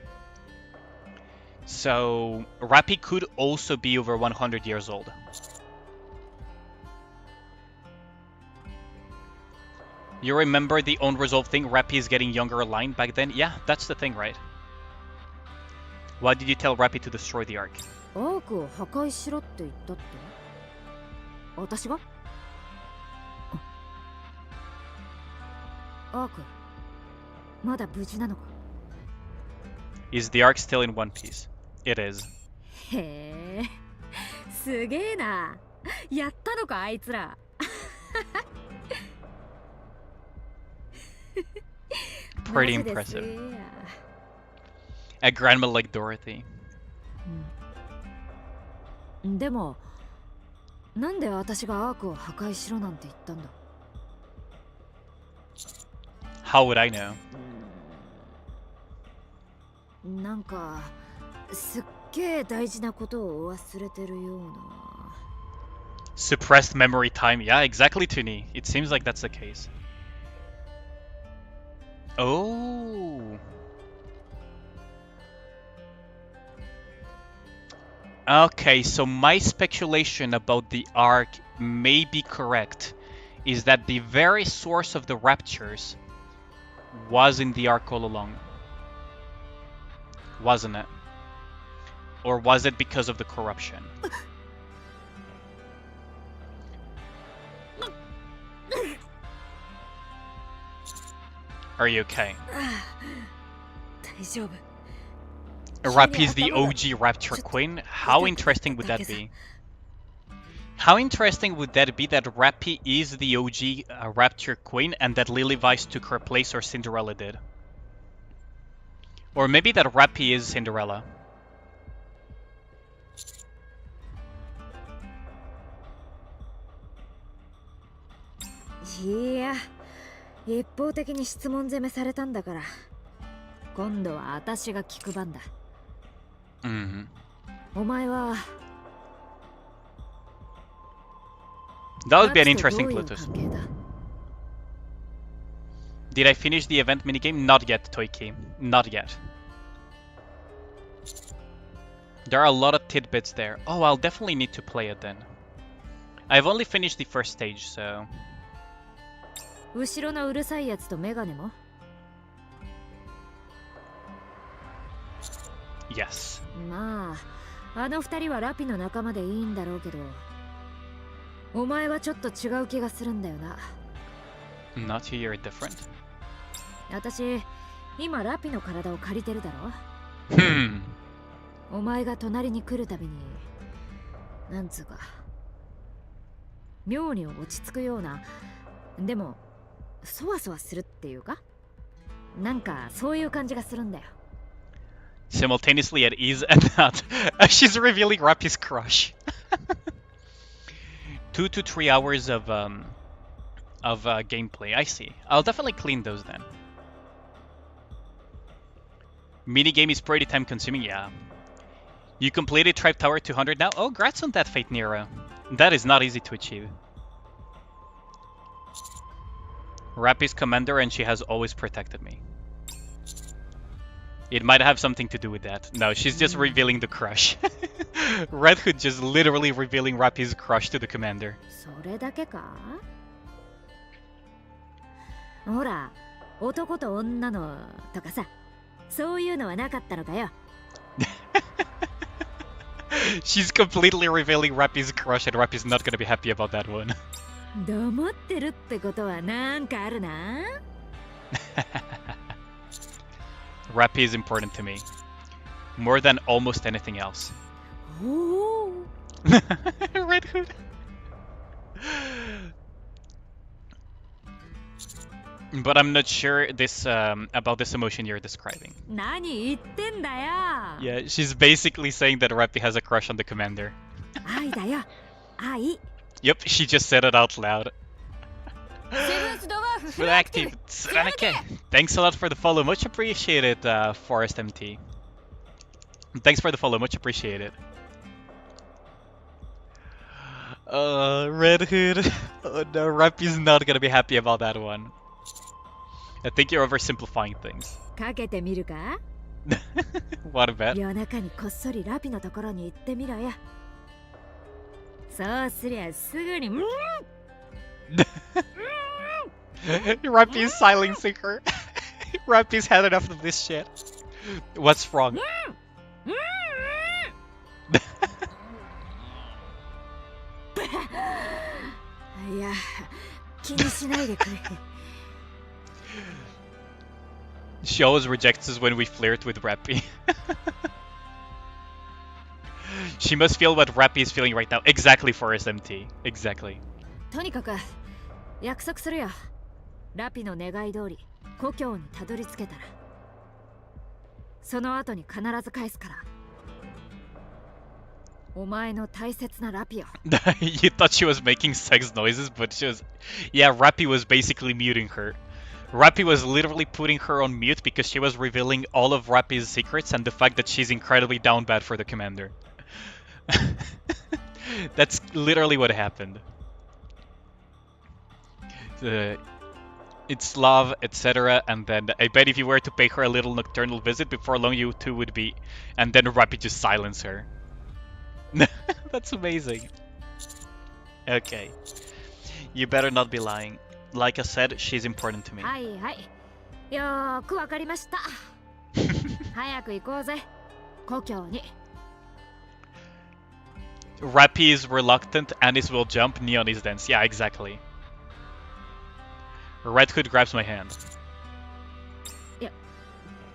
So Rappy could also be over 100 years old. You remember the unresolved thing? Rappy is getting younger aligned back then? Yeah, that's the thing, right? Why did you tell Rappy to destroy the Ark? アークを破壊しろって言ったって私がアークまだ無事なのか Is the Ark still in one piece? It is. へえすげえなやったのかあいつら Pretty impressive. A grandma like Dorothy. でもなんで私がアークを破壊しろなんて言ったんだ How would I know? なんかすっげえ大事なことを忘れてるような Suppressed memory time. Yeah, exactly, Tuni. It seems like that's the case. Oh. Okay, so my speculation about the Ark may be correct, is that the very source of the raptures was in the Ark all along. Wasn't it? Or was it because of the corruption? Are you okay? 大丈夫 Rappy is the OG Rapture Queen? How interesting would that be? How interesting would that be that Rappy is the OG Rapture Queen and that Lily Vice took her place or Cinderella did? Or maybe that Rappy is Cinderella. Yeah, 一方的に質問攻めされたんだから今度は私が聞く番だ お前は That would be an interesting plot twist. Did I finish the event minigame? Not yet, Toiki. Not yet. There are a lot of tidbits there. Oh, I'll definitely need to play it then. I've only finished the first stage, so... 後ろのうるさいやつとメガネも Yes. まあ、あの二人はラピの仲間でいいんだろうけどお前はちょっと違う気がするんだよな Not here, you're different. 私、今ラピの体を借りてるだろ お前が隣に来るたびになんつうか妙に落ち着くようなでもそわそわするっていうかなんかそういう感じがするんだよ Simultaneously at ease and not. She's revealing Rappy's crush. 2 to 3 hours of gameplay. I see. I'll definitely clean those then. Minigame is pretty time consuming, yeah. You completed Tribe Tower 200 now? Oh, congrats on that, Fate Nero. That is not easy to achieve. Rappy's commander and she has always protected me. It might have something to do with that. No, she's just revealing the crush. Red Hood just literally revealing Rappy's crush to the commander. それだけかほら、男と女のとかさ、そういうのはなかったのかよ。She's completely revealing Rappy's crush and Rappy's not gonna be happy about that one. 黙ってるってことはなんかあるな。Rappy is important to me. More than almost anything else. Red Hood. But I'm not sure this about this emotion you're describing. 何言ってんだよ。Yeah, she's basically saying that Rappy has a crush on the commander. 愛だよ。愛。Yep, she just said it out loud. For active. Nikke. Thanks a lot for the follow. Much appreciated, Forest MT. Thanks for the follow. Much appreciated. Red Hood. Oh no, Rappy's not gonna be happy about that one. I think you're oversimplifying things. かけてみるか What a bet. 夜中にこっそりラピのところに行ってみろよそうすりゃすぐにRappy's silencing her. Rappy's had enough of this shit. What's wrong? いや気にしないでくれ She always rejects us when we flirt with Rappy. She must feel what Rappy is feeling right now. Exactly, Forest MT. Exactly. とにかく約束するよラピの願い通り故郷にたどり着けたらその後に必ず返すからお前の大切なラピを You thought she was making sex noises, but she was... Yeah, Rappy was basically muting her. Rappy was literally putting her on mute because she was revealing all of Rappy's secrets and the fact that she's incredibly down bad for the commander. That's literally what happened. It's love, etc. And then I bet if you were to pay her a little nocturnal visit, before long you two would be... And then Rappy just silence her. That's amazing. Okay. You better not be lying. Like I said, she's important to me. はいはいよーくわかりました早く行こうぜ故郷に Rappy is reluctant, Anis will jump, Neon is dense. Yeah, exactly. Red Hood grabs my hand. いや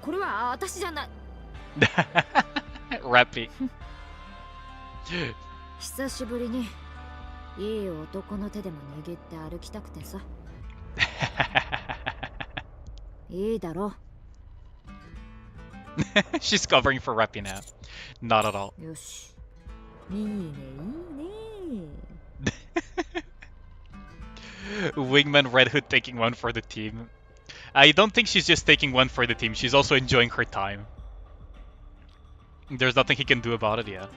これは私じゃない Rappy. 久しぶりにいい男の手でも握って歩きたくてさいいだろ She's covering for Rappy now. Not at all. よしいいねいいね Wingman Red Hood taking one for the team. I don't think she's just taking one for the team, she's also enjoying her time. There's nothing he can do about it yet.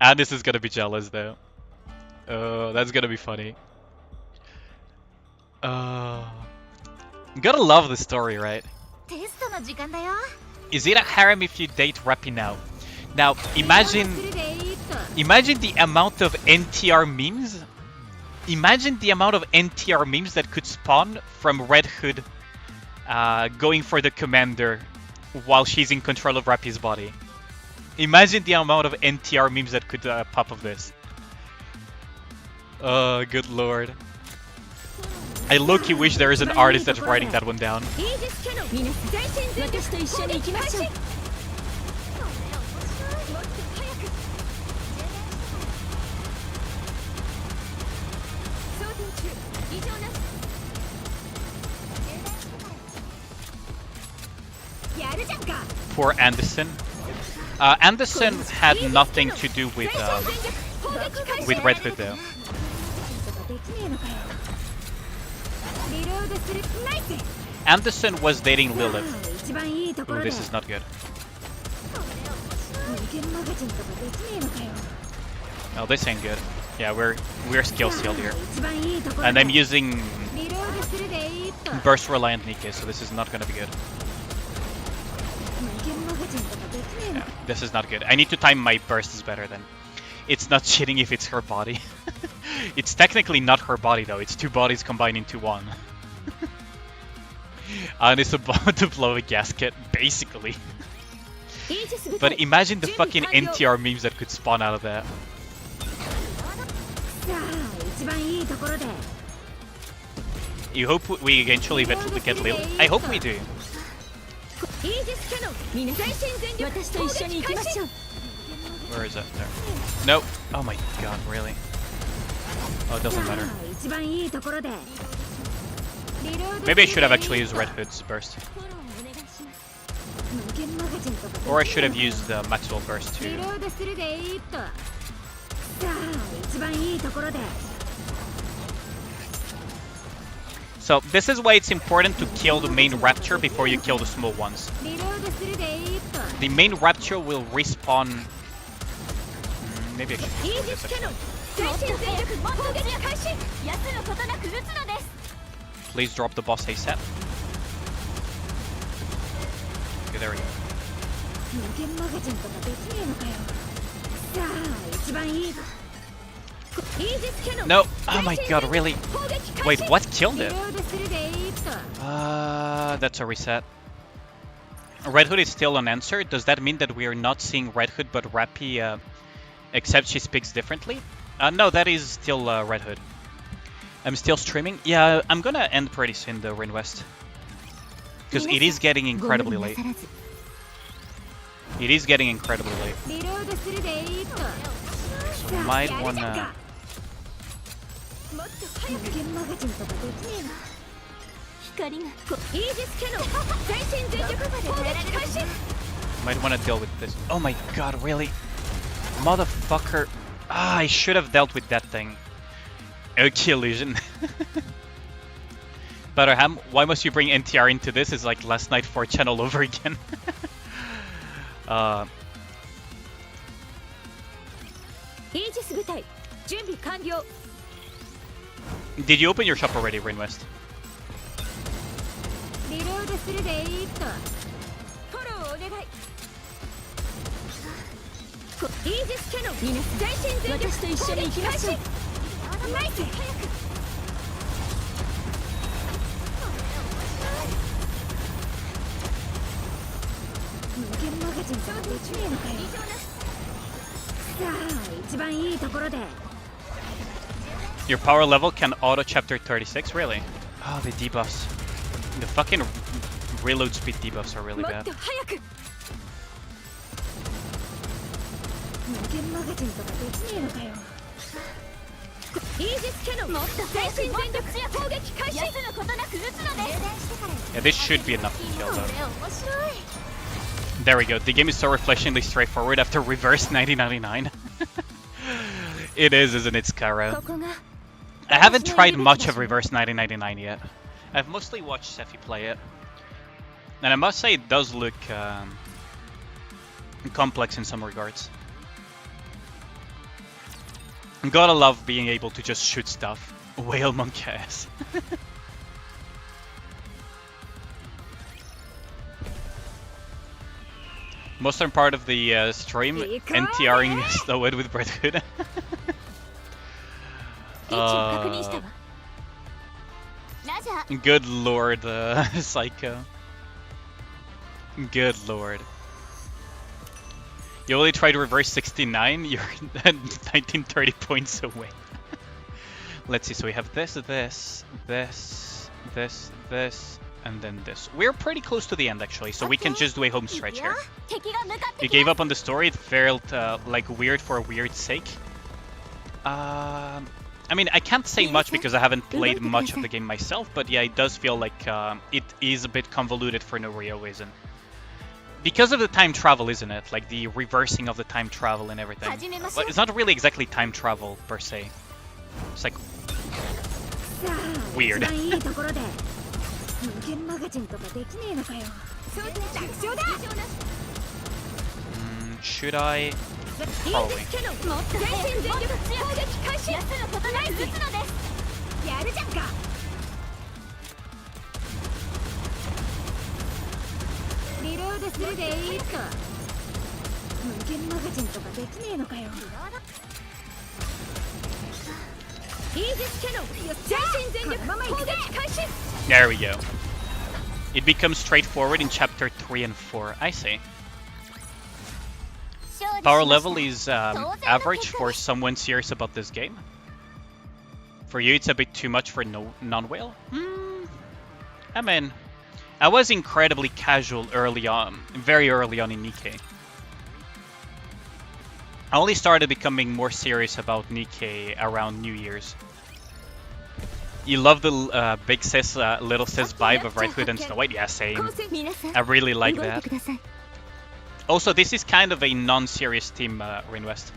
Anis is gonna be jealous though. That's gonna be funny. Gotta love the story, right? テストの時間だよ Is it a harem if you date Rappy now? Now, imagine the amount of NTR memes. Imagine the amount of NTR memes that could spawn from Red Hood going for the commander while she's in control of Rappy's body. Imagine the amount of NTR memes that could pop of this. Oh, good lord. I low-key wish there is an artist that's writing that one down. Poor Anderson. Anderson had nothing to do with Red Hood though. Anderson was dating Lilith. Ooh, this is not good. Oh, this ain't good. Yeah, we're skill sealed here. And I'm using burst reliant Nikke, so this is not gonna be good. Yeah, this is not good. I need to time my bursts better then. It's not cheating if it's her body. It's technically not her body though, it's two bodies combined into one. And it's about to blow a gasket, basically. But imagine the fucking NTR memes that could spawn out of that. You hope we eventually get Lil? I hope we do. Where is that? There. Nope. Oh my god, really? Oh, it doesn't matter. Maybe I should have actually used Red Hood's burst. Or I should have used the Maxwell burst too. So this is why it's important to kill the main rapture before you kill the small ones. The main rapture will respawn. Maybe I should do this actually. Please drop the boss ASAP. Okay, there we go. No! Oh my god, really? Wait, what killed it? That's a reset. Red Hood is still unanswered. Does that mean that we are not seeing Red Hood but Rappy, except she speaks differently? No, that is still Red Hood. I'm still streaming. Yeah, I'm gonna end pretty soon though, Rin West. Because it is getting incredibly late. It is getting incredibly late. So might wanna... Might wanna deal with this. Oh my god, really? Motherfucker. Ah, I should have dealt with that thing. Okay, illusion. Butterham, why must you bring NTR into this? It's like last night 4chan all over again. Did you open your shop already, Rin West? Your power level can auto chapter 36, really? Oh, the debuffs. The fucking reload speed debuffs are really bad. Yeah, this should be enough to kill though. There we go. The game is so refreshingly straightforward after reverse 9099. It is, isn't it, Skara? I haven't tried much of reverse 9099 yet. I've mostly watched Sephi play it. And I must say it does look complex in some regards. Gotta love being able to just shoot stuff. Whale monk ass. Most part of the stream, NTRing Snowbreak with Red Hood. Good lord, Psycho. Good lord. You only tried reverse 69, you're 1930 points away. Let's see, so we have this, and then this. We're pretty close to the end actually, so we can just do a home stretch here. You gave up on the story, it felt like weird for a weird sake. I mean, I can't say much because I haven't played much of the game myself, but yeah, it does feel like it is a bit convoluted for no real reason. Because of the time travel, isn't it? Like the reversing of the time travel and everything. But it's not really exactly time travel per se. It's like weird. Should I? Probably. There we go. It becomes straightforward in chapter 3 and 4. I see. Power level is average for someone serious about this game. For you, it's a bit too much for non-whale. I mean, I was incredibly casual early on, very early on in Nikke. I only started becoming more serious about Nikke around New Year's. You love the big sis, little sis vibe of Red Hood and Snow White? Yeah, same. I really like that. Also, this is kind of a non-serious team, Rin West.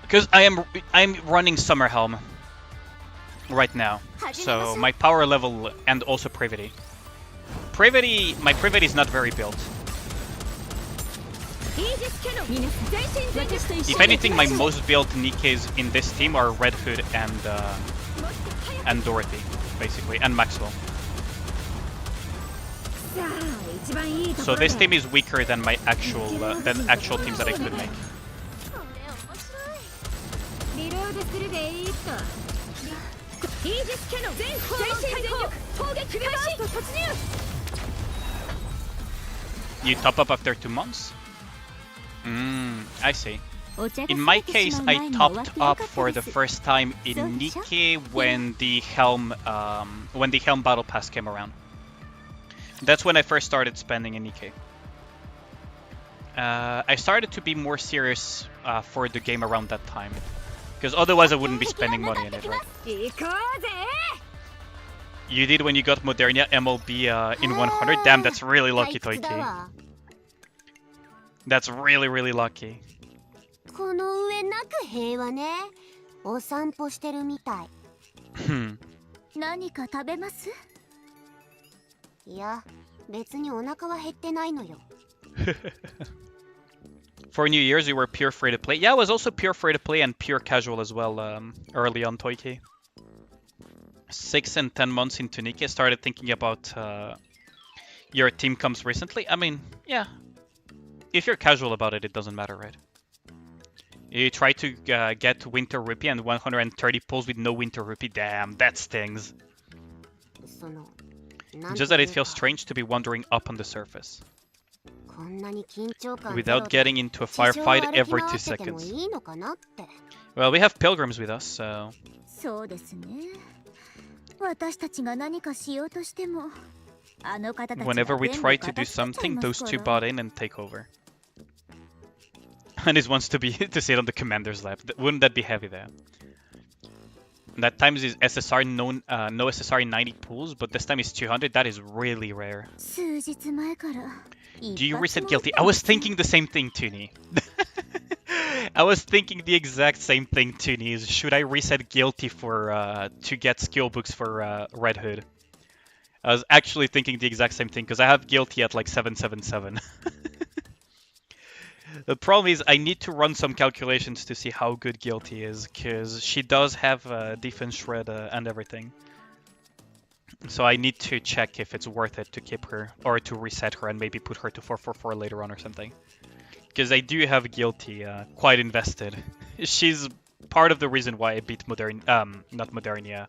Because I'm running Summer Helm. right now. So my power level and also privity. My privity is not very built. If anything, my most built Nikkes in this team are Red Hood and Dorothy, basically, and Maxwell. So this team is weaker than my actual teams that I could make. You top up after 2 months? I see. In my case, I topped up for the first time in Nikke when the Helm Battle Pass came around. That's when I first started spending in Nikke. I started to be more serious for the game around that time, because otherwise I wouldn't be spending money in it, right? You did when you got Modernia MLB in 100? Damn, that's really lucky, Toiki. That's really, really lucky. For New Year's, you were pure free to play. Yeah, I was also pure free to play and pure casual as well early on, Toiki. 6 and 10 months into Nikke, started thinking about your team comps recently. I mean, yeah. If you're casual about it, it doesn't matter, right? You try to get Winter Rupee and 130 pulls with no Winter Rupee. Damn, that stings. Just that it feels strange to be wandering up on the surface without getting into a firefight every 2 seconds. Well, we have pilgrims with us, so... Whenever we try to do something, those two bot in and take over. And this wants to sit on the commander's lap. Wouldn't that be heavy there? That times is SSR no SSR in 90 pools, but this time is 200. That is really rare. Do you reset guilty? I was thinking the same thing, Tuni. I was thinking the exact same thing, Tuni. Should I reset guilty for to get skill books for Red Hood? I was actually thinking the exact same thing because I have guilty at like 777. The problem is I need to run some calculations to see how good guilty is, because she does have defense shred and everything. So I need to check if it's worth it to keep her or to reset her and maybe put her to 444 later on or something. Because I do have guilty quite invested. She's part of the reason why I beat not Modernia.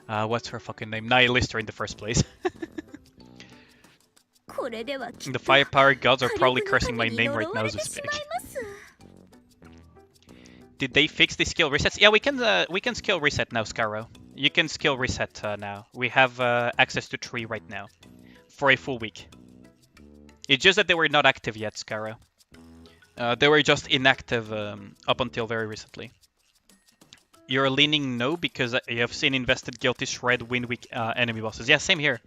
What's her fucking name? Nihilister in the first place. The firepower gods are probably cursing my name right now as we speak. Did they fix the skill resets? Yeah, we can skill reset now, Scaro. You can skill reset now. We have access to 3 right now for a full week. It's just that they were not active yet, Scaro. They were just inactive up until very recently. You're leaning no because you have seen invested guilty shred win week enemy bosses. Yeah, same here.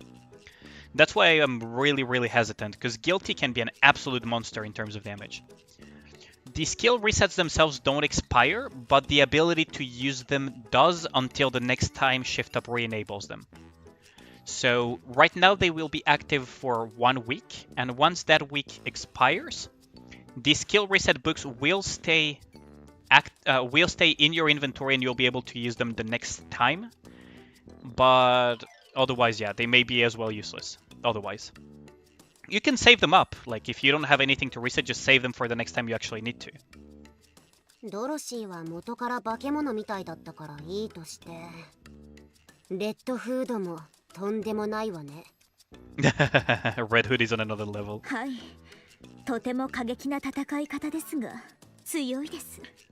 That's why I'm really, really hesitant, because guilty can be an absolute monster in terms of damage. The skill resets themselves don't expire, but the ability to use them does until the next time shift up re-enables them. So right now they will be active for 1 week, and once that week expires, the skill reset books will stay in your inventory and you'll be able to use them the next time. But otherwise, yeah, they may be as well useless. Otherwise, you can save them up. Like, if you don't have anything to reset, just save them for the next time you actually need to. Red Hood is on another level.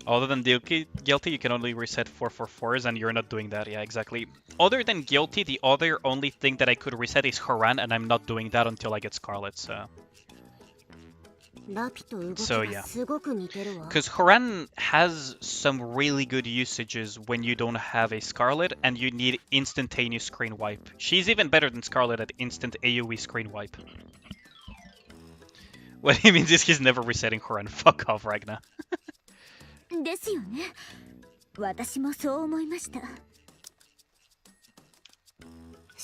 Other than guilty, you can only reset 444s, and you're not doing that. Yeah, exactly. Other than guilty, the other only thing that I could reset is Haran, and I'm not doing that until I get Scarlet. So yeah, because Haran has some really good usages when you don't have a Scarlet and you need instantaneous screen wipe. She's even better than Scarlet at instant AoE screen wipe. What he means is he's never resetting Haran. Fuck off, Ragnar.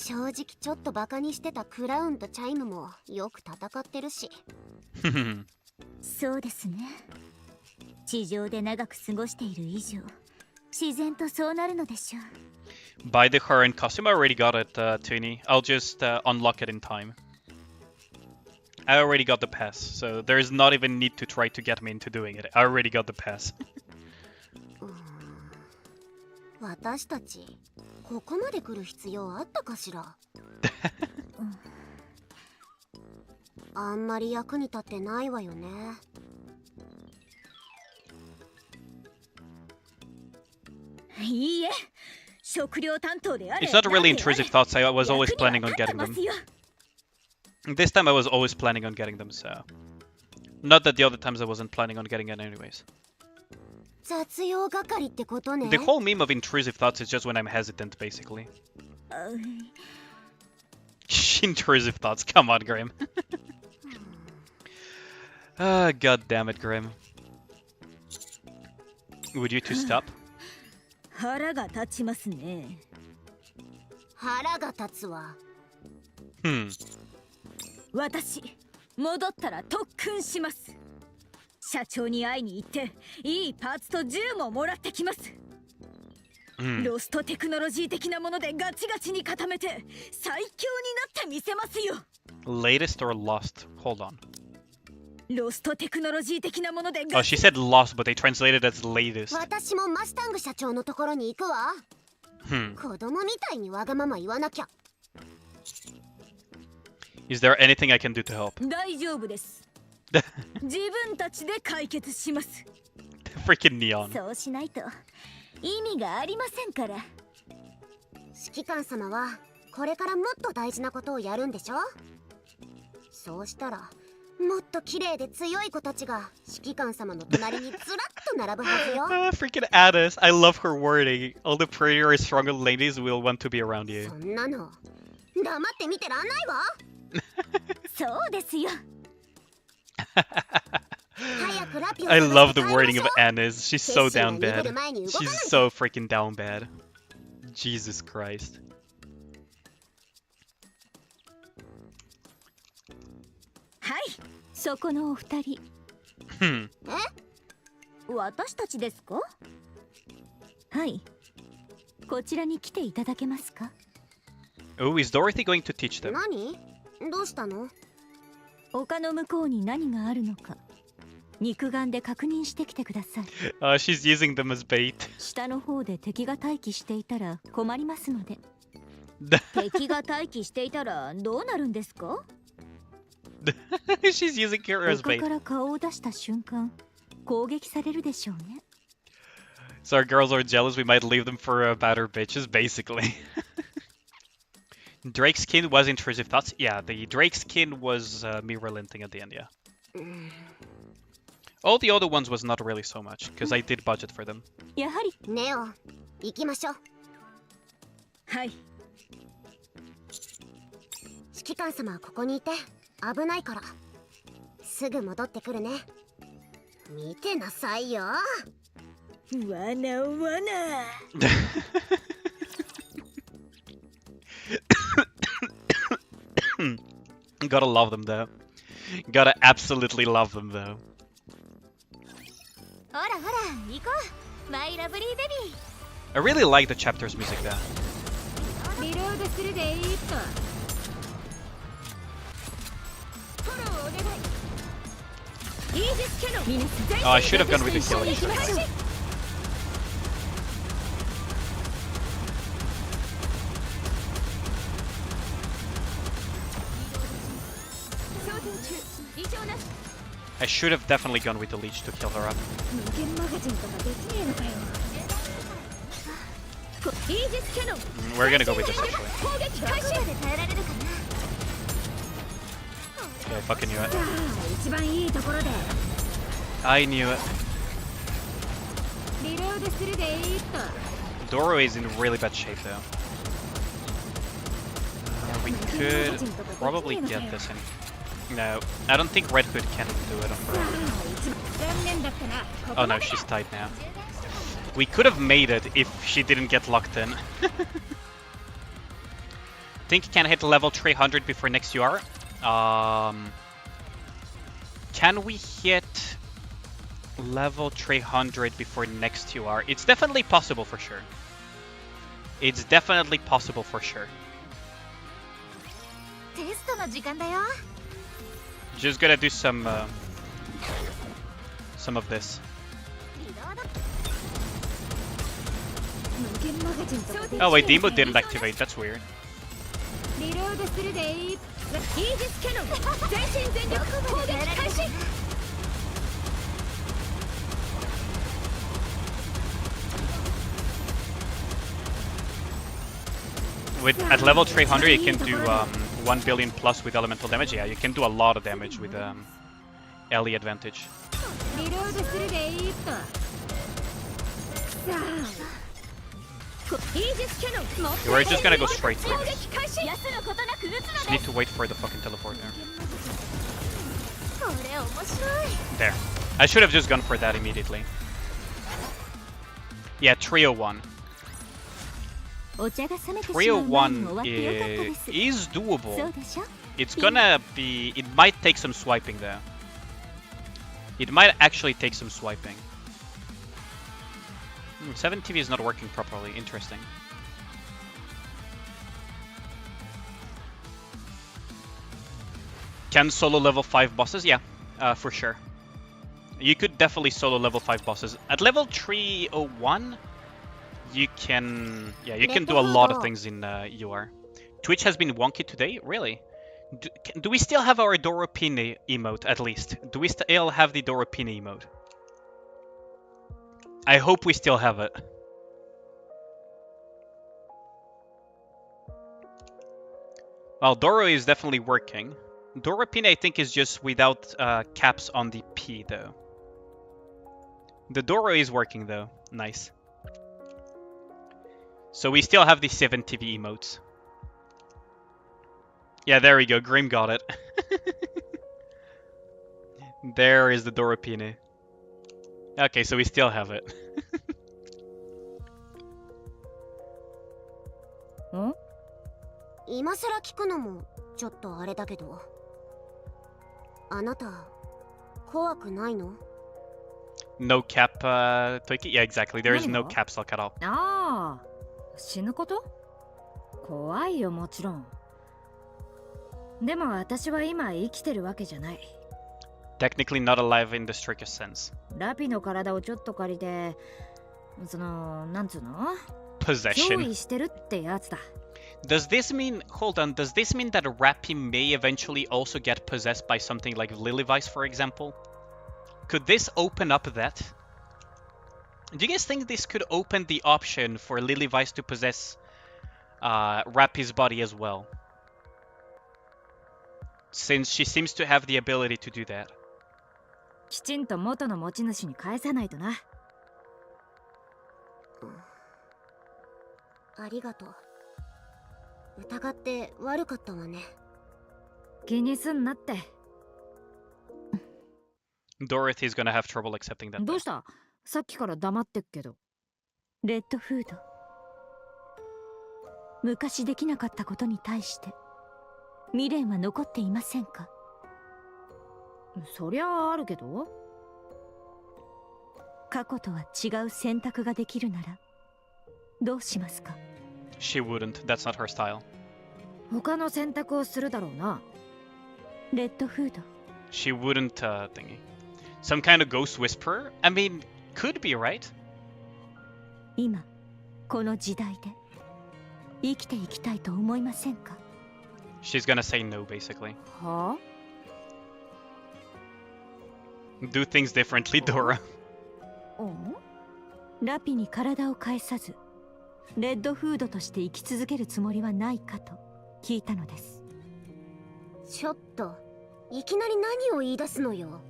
正直ちょっとバカにしてたクラウンとチャイムもよく戦ってるし。そうですね。地上で長く過ごしている以上、自然とそうなるのでしょう。Buy the current costume. I already got it, Toonie. I'll just unlock it in time. I already got the pass, so there is not even need to try to get me into doing it. I already got the pass. 私たちここまで来る必要あったかしら。あんまり役に立ってないわよね。いいえ、食料担当であれ。 It's not really intrusive thoughts. I was always planning on getting them. This time I was always planning on getting them, so... Not that the other times I wasn't planning on getting it anyways. 雑用係ってことね。 The whole meme of intrusive thoughts is just when I'm hesitant, basically. Intrusive thoughts, come on, Grim. Ah, god damn it, Grim. Would you two stop? 腹が立ちますね。腹が立つわ。私、戻ったら特訓します。社長に会いに行って、いいパーツと銃ももらってきます。ロストテクノロジー的なものでガチガチに固めて、最強になってみせますよ。Latest or lost? Hold on. ロストテクノロジー的なもので Oh, she said lost, but they translated as latest. 私もマスタング社長のところに行くわ。子供みたいにわがまま言わなきゃ。Is there anything I can do to help? 大丈夫です。自分たちで解決します。Freaking neon. そうしないと意味がありませんから。指揮官様はこれからもっと大事なことをやるんでしょ。そうしたらもっと綺麗で強い子たちが指揮官様の隣にずらっと並ぶはずよ。Freaking Addis. I love her wording. All the prettier and stronger ladies will want to be around you. そんなの黙って見てらんないわ。そうですよ。I love the wording of Anna's. She's so down bad. She's so freaking down bad. Jesus Christ. はい、そこのお二人。私たちですか？はい。こちらに来ていただけますか？ Oh, is Dorothy going to teach them? 何？どうしたの？丘の向こうに何があるのか肉眼で確認してきてください。She's using them as bait. 下の方で敵が待機していたら困りますので。敵が待機していたらどうなるんですか？ She's using her as 丘 bait. から顔を出した瞬間攻撃されるでしょうね。 So our girls are jealous. We might leave them for badder bitches, basically. Drake's skin was intrusive thoughts. Yeah, the Drake skin was me relenting at the end, yeah. All the other ones was not really so much, because I did budget for them. やはりネオ、行きましょう。はい。指揮官様はここにいて危ないからすぐ戻ってくるね。見てなさいよ。わなわな。Gotta love them though. Gotta absolutely love them though. ほらほら行こう。マイラブリーベビー。 I really like the chapter's music though. リロードするでいいと。フォローお願い。イージスキャノン。 Oh, I should have gone with the kill. I should have definitely gone with the leech to kill her up. We're gonna go with this actually. Yeah, I fucking knew it. I knew it. Doro is in really bad shape though. We could probably get this in. No, I don't think Red Hood can do it on her own. Oh no, she's tied now. We could have made it if she didn't get locked in. think can hit level 300 before next UR. Can we hit level 300 before next UR? It's definitely possible for sure. It's definitely possible for sure. Just gonna do some of this. Oh wait, the emote didn't activate. That's weird. At level 300 you can do 1 billion plus with elemental damage. Yeah, you can do a lot of damage with LE advantage. We're just gonna go straight through this. Just need to wait for the fucking teleport there. There. I should have just gone for that immediately. Yeah, 301. 301 is doable. It's gonna be... It might take some swiping though. It might actually take some swiping. 7 TV is not working properly. Interesting. Can solo level 5 bosses? Yeah, for sure. You could definitely solo level 5 bosses. At level 301, you can... Yeah, you can do a lot of things in UR. Twitch has been wonky today? Really? Do we still have our Doropine emote, at least? Do we still have the Doropine emote? I hope we still have it. Well, Doro is definitely working. Doropine, I think, is just without caps on the P, though. The Doro is working, though. Nice. So we still have the 7 TV emotes. Yeah, there we go. Grim got it. There is the Doropine. Okay, so we still have it. 今さら聞くのもちょっとあれだけど、あなた怖くないの? No cap, Toiki? Yeah, exactly. There is no cap lock at all. ああ、死ぬこと？怖いよ、もちろん。でも私は今生きてるわけじゃない。Technically not alive in the strictest sense. ラピの体をちょっと借りて、その、なんつうの? Possession. 憑依してるってやつだ。Does this mean, hold on, does this mean that Rappy may eventually also get possessed by something like Lilyvice, for example? Could this open up that? Do you guys think this could open the option for Lilyvice to possess Rappy's body as well? Since she seems to have the ability to do that. きちんと元の持ち主に返さないとな。ありがとう。疑って悪かったわね。気にすんなって。Dorothy's gonna have trouble accepting that. どうした？さっきから黙ってっけど。レッドフード。昔できなかったことに対して未練は残っていませんか？そりゃあるけど。過去とは違う選択ができるならどうしますか？ She wouldn't. That's not her style. 他の選択をするだろうな。レッドフード。She wouldn't, thingy. Some kind of ghost whisperer? I mean, could be, right? 今、この時代で生きていきたいと思いませんか？ She's gonna say no, basically. はあ? Do things differently, Dora. ラピに体を返さずレッドフードとして生き続けるつもりはないかと聞いたのです。ちょっといきなり何を言い出すのよ。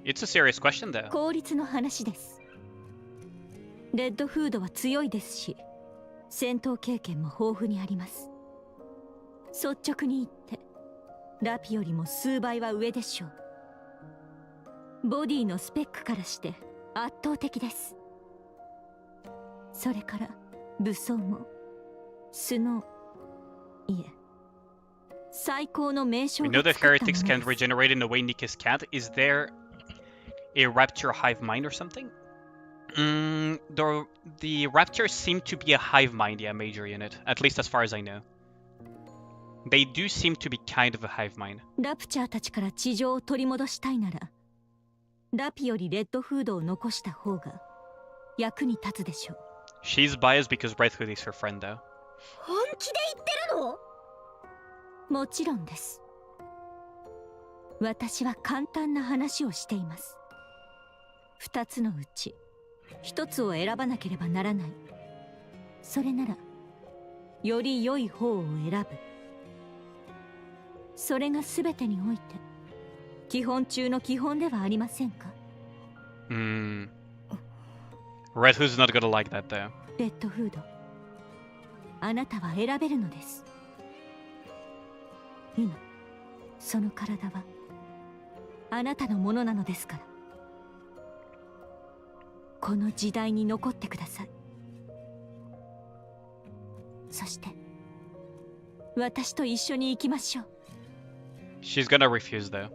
It's a serious question, though. 効率の話です。レッドフードは強いですし戦闘経験も豊富にあります。率直に言ってラピよりも数倍は上でしょう。ボディのスペックからして圧倒的です。それから武装もいえ最高の名称 We が know that 作ったも heretics の can です。 regenerate in the way Nikke's can't. Is there a rapture hive mind or something? The raptors seem to be a hive mind, yeah, major unit. At least as far as I know. They do seem to be kind of a hive mind. ラプチャーたちから地上を取り戻したいなら、ラピよりレッドフードを残した方が役に立つでしょう。 She's biased because Red Hood is her friend, though. 本気で言ってるの？もちろんです。私は簡単な話をしています。二つのうち一つを選ばなければならない。それならより良い方を選ぶ。それが全てにおいて基本中の基本ではありませんか？ Red Hood's not gonna like that, though. レッドフード、あなたは選べるのです。今その体はあなたのものなのですから、この時代に残ってください。そして私と一緒に行きましょう。 She's gonna refuse, though.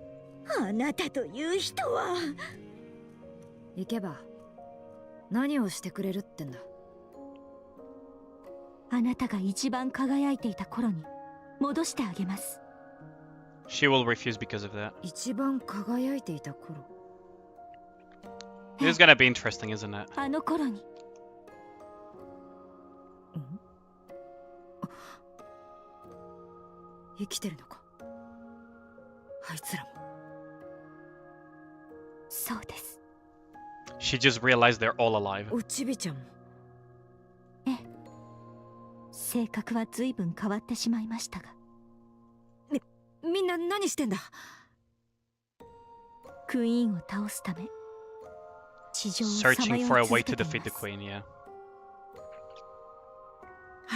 あなたという人は。行けば何をしてくれるってんだ。あなたが一番輝いていた頃に戻してあげます。 She will refuse because of that. 一番輝いていた頃。This is gonna be interesting, isn't it? あの頃に。生きてるのか、あいつらも。そうです。 She just realized they're all alive. おちびちゃんも。ええ、性格は随分変わってしまいましたが。みんな何してんだ？クイーンを倒すため地上をさま Searching よい for a 続 way け to てい defeat the ます。 queen, yeah.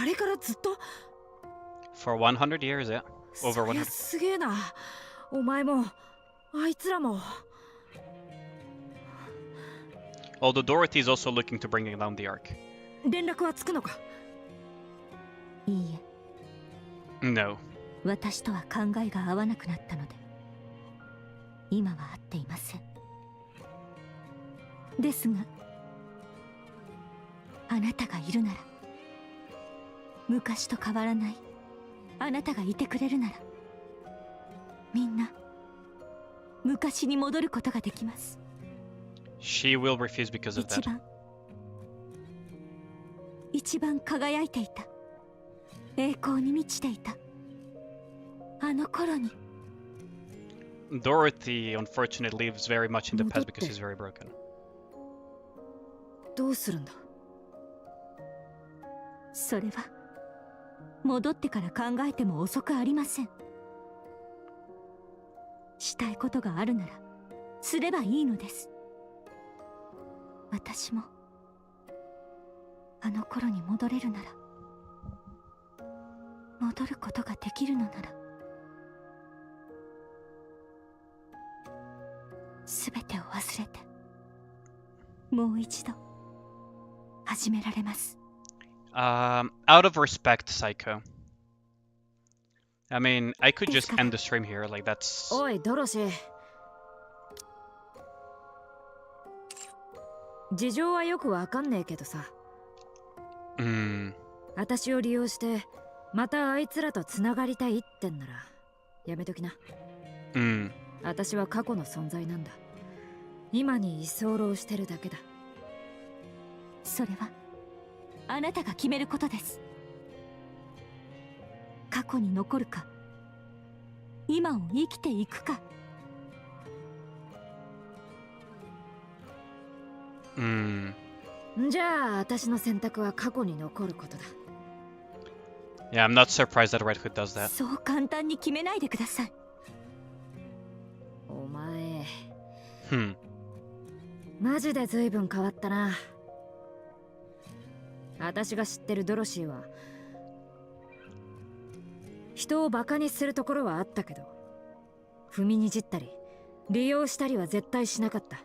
あれからずっと。 For 100 years, yeah. そ Over りゃ100. すげえな。お前もあいつらも。 Although Dorothy is also looking to bring down the Ark. 連絡はつくのか？いいえ、 No. 私とは考えが合わなくなったので今は会っていません。ですがあなたがいるなら、昔と変わらないあなたがいてくれるなら、みんな昔に戻ることができます。 She will refuse because of 一 that. 番一番輝いていた、栄光に満ちていたあの頃に。 Dorothy, unfortunately, lives very much in the past because she's very broken. どうするんだ？それは戻ってから考えても遅くありません。したいことがあるならすればいいのです。私もあの頃に戻れるなら、戻ることができるのなら、すべてを忘れてもう一度始められます。Out of respect, Psycho. I mean, I could just end the stream here, like that's... おいドロシー、事情はよくわかんねえけどさ、私を利用してまたあいつらとつながりたいってんならやめときな。私は過去の存在なんだ。今に居候してるだけだ。それはあなたが決めることです。過去に残るか、今を生きていくか。じゃあ私の選択は過去に残ることだ。Yeah, I'm not surprised that Red Hood does that. そう簡単に決めないでください。お前、Hmm. マジで随分変わったな。私が知ってるドロシーは人をバカにするところはあったけど、踏みにじったり利用したりは絶対しなかった。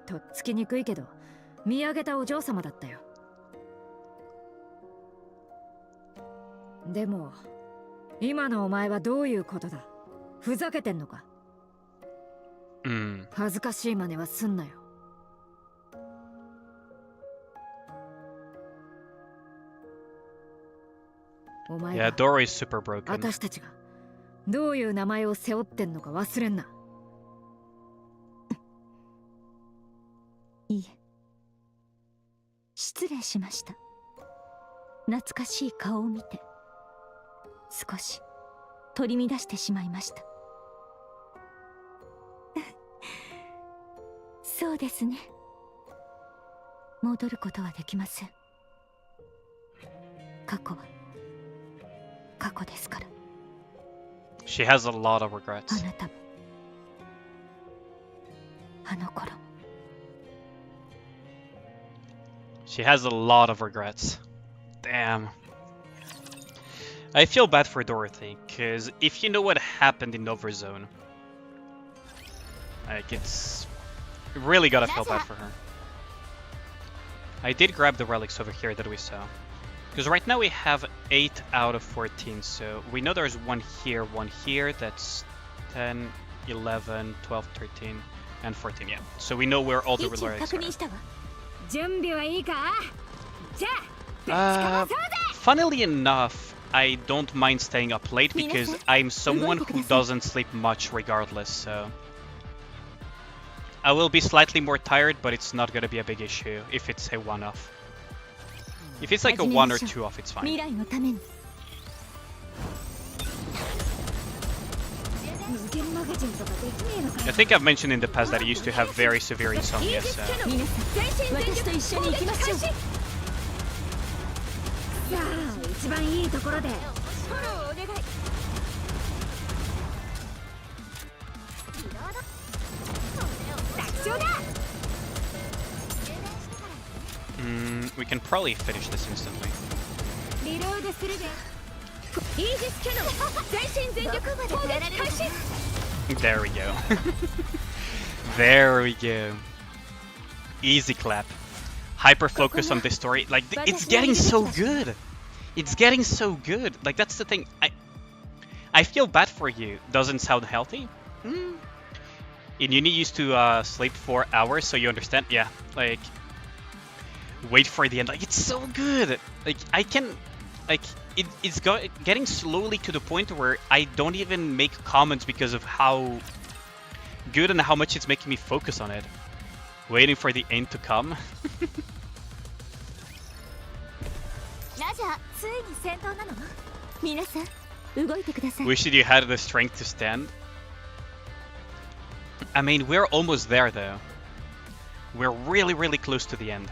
とっつきにくいけど見上げたお嬢様だったよ。でも今のお前はどういうことだ？ふざけてんのか？恥ずかしい真似はすんなよ。お前 Yeah, Dora is super broken. 私たちがどういう名前を背負ってんのか忘れんな。いいえ、失礼しました。懐かしい顔を見て少し取り乱してしまいました。そうですね、戻ることはできません。過去は過去ですから。 She has a lot of regrets. あなたもあの頃も。 She has a lot of regrets. Damn. I feel bad for Dorothy, because if you know what happened in Nova Zone, like, it's... You really gotta feel bad for her. I did grab the relics over here that we saw. Because right now we have 8 out of 14, so we know there's one here, that's 10, 11, 12, 13, and 14, yeah. So we know where all the relics are. 準備はいいか？じゃあ、funnily enough, I don't mind staying up late because I'm someone who doesn't sleep much regardless, so... I will be slightly more tired, but it's not gonna be a big issue if it's a one-off. If it's like a 1 or 2 off, it's fine. I think I've mentioned in the past that I used to have very severe insomnia, so... we can probably finish this instantly. There we go. There we go. Easy clap. Hyper focus on this story. Like, it's getting so good. It's getting so good. Like, that's the thing. I feel bad for you. Doesn't sound healthy? In uni, you used to sleep 4 hours, so you understand? Yeah, like... Wait for the end. Like, it's so good. Like, I can... Like, it's getting slowly to the point where I don't even make comments because of how good and how much it's making me focus on it. Waiting for the end to come. Wish that you had the strength to stand. I mean, we're almost there though. We're really, really close to the end.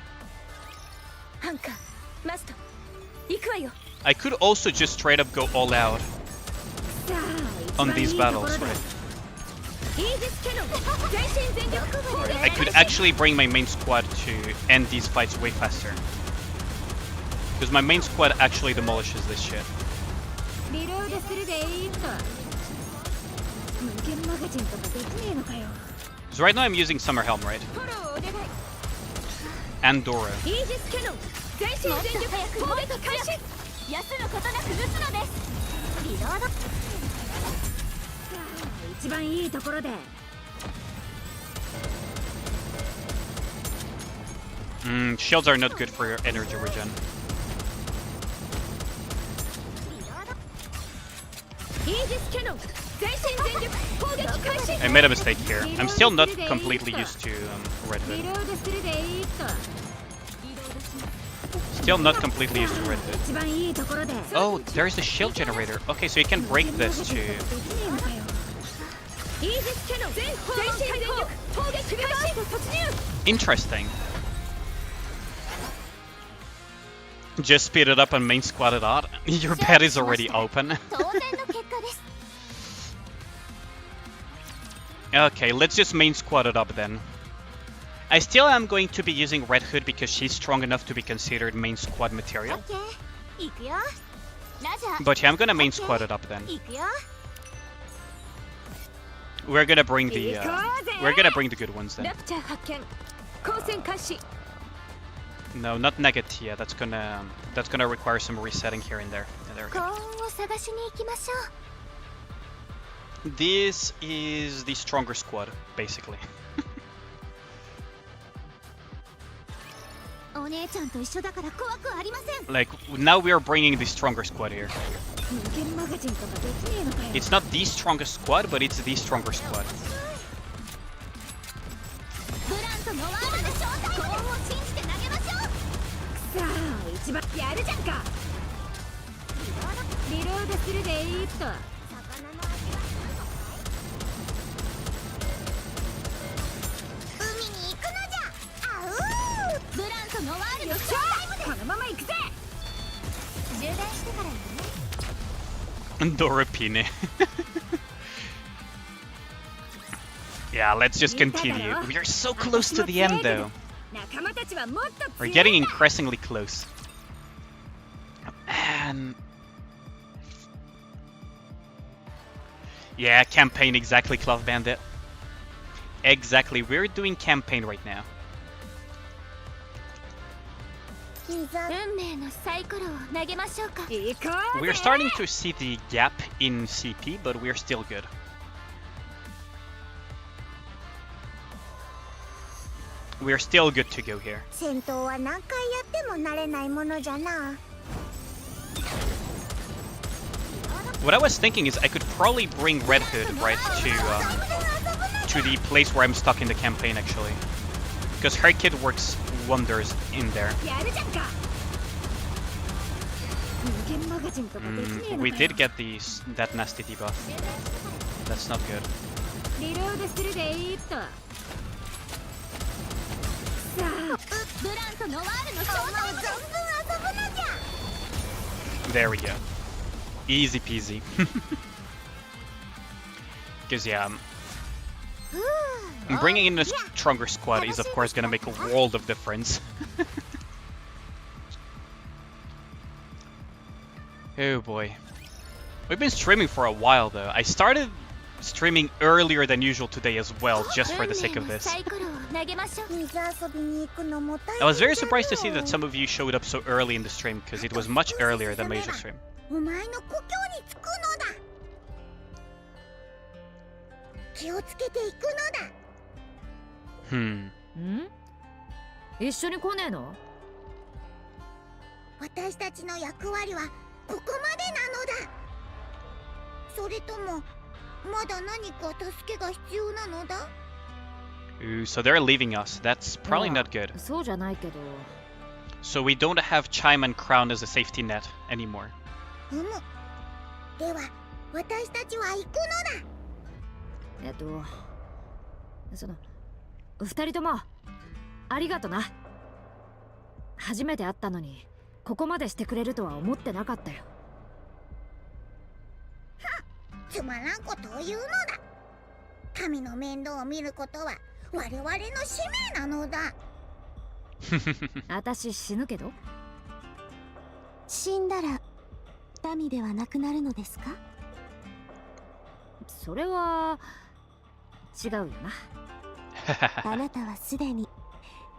I could also just straight up go all out on these battles, right? I could actually bring my main squad to end these fights way faster. Because my main squad actually demolishes this shit. So right now I'm using Summer Helm, right? And Dora. Shields are not good for your energy regen. I made a mistake here. I'm still not completely used to Red Hood. Still not completely used to Red Hood. Oh, there's a shield generator. Okay, so you can break this too. Interesting. Just speed it up and main squad it out. Your bed is already open. Okay, let's just main squad it up then. I still am going to be using Red Hood because she's strong enough to be considered main squad material. But yeah, I'm gonna main squad it up then. We're gonna bring the good ones then. No, not Negatia. That's gonna require some resetting here and there. there we 幸 go. 運を探しに行きましょ This is the stronger squad, basically. う。お姉ちゃんと一緒だから怖くありません。 Like, now we are bringing the stronger squad here. 無限マガジンとかできねえのかよ。 It's not the strongest squad, but it's the stronger squad. ブランとノワールの正体幸運を信じて投げましょう。さあ一番やるじゃんか。リロードするでいいっと。魚の味は海に行くのじゃ。あうー。ブランとノワールのショータイムです。このまま行くぜ。充電してからね。 Dorapine. Yeah, let's just continue. We are so close to the end, though. 仲間たちはもっと We're 強 getting いんだ。 increasingly close. And yeah, campaign exactly, Cloth Bandit. Exactly, we're doing campaign right now. 運命のサイコロを投げましょうか。行こう We're ぜ。 starting to see the gap in CP, but we're still good. We're still good to go here. 戦闘は何回やっても慣れないものじゃな。 What I was thinking is I could probably bring Red Hood right to the place where I'm stuck in the campaign actually, because her kid works wonders in there. やるじゃんか。無限マガジンとかできねえのかよ。 We did get that nasty debuff. That's not good. リロードするでいいっと。さあ ブランとノワールの正体も存分遊ぶのじゃ。 There we go. Easy peasy. Because yeah, bringing in a stronger squad is of course gonna make a world of difference. Oh boy. We've been streaming for a while though. I started streaming earlier than usual today as well, just for the sake of this. サイコロを投げましょう。水遊びに行くのも大変 I was very surprised to see that some of you showed up so early in the stream, because it was much earlier than major stream. お前の故郷に着くのだ。気をつけていくのだ。Hmm. ん？一緒に来ねえの？私たちの役割はここまでなのだ。それともまだ何か助けが必要なのだ。 Ooh, so they're leaving us. That's probably not good. そうじゃないけど。 So we don't have Chime and Crown as a safety net anymore. うむ。では私たちは行くのだ。その二人ともありがとな。初めて会ったのにここまでしてくれるとは思ってなかったよ。つまらんことを言うのだ。神の面倒を見ることは我々の使命なのだ。私死ぬけど。死んだら民ではなくなるのですか？それは違うよな。あなたはすでに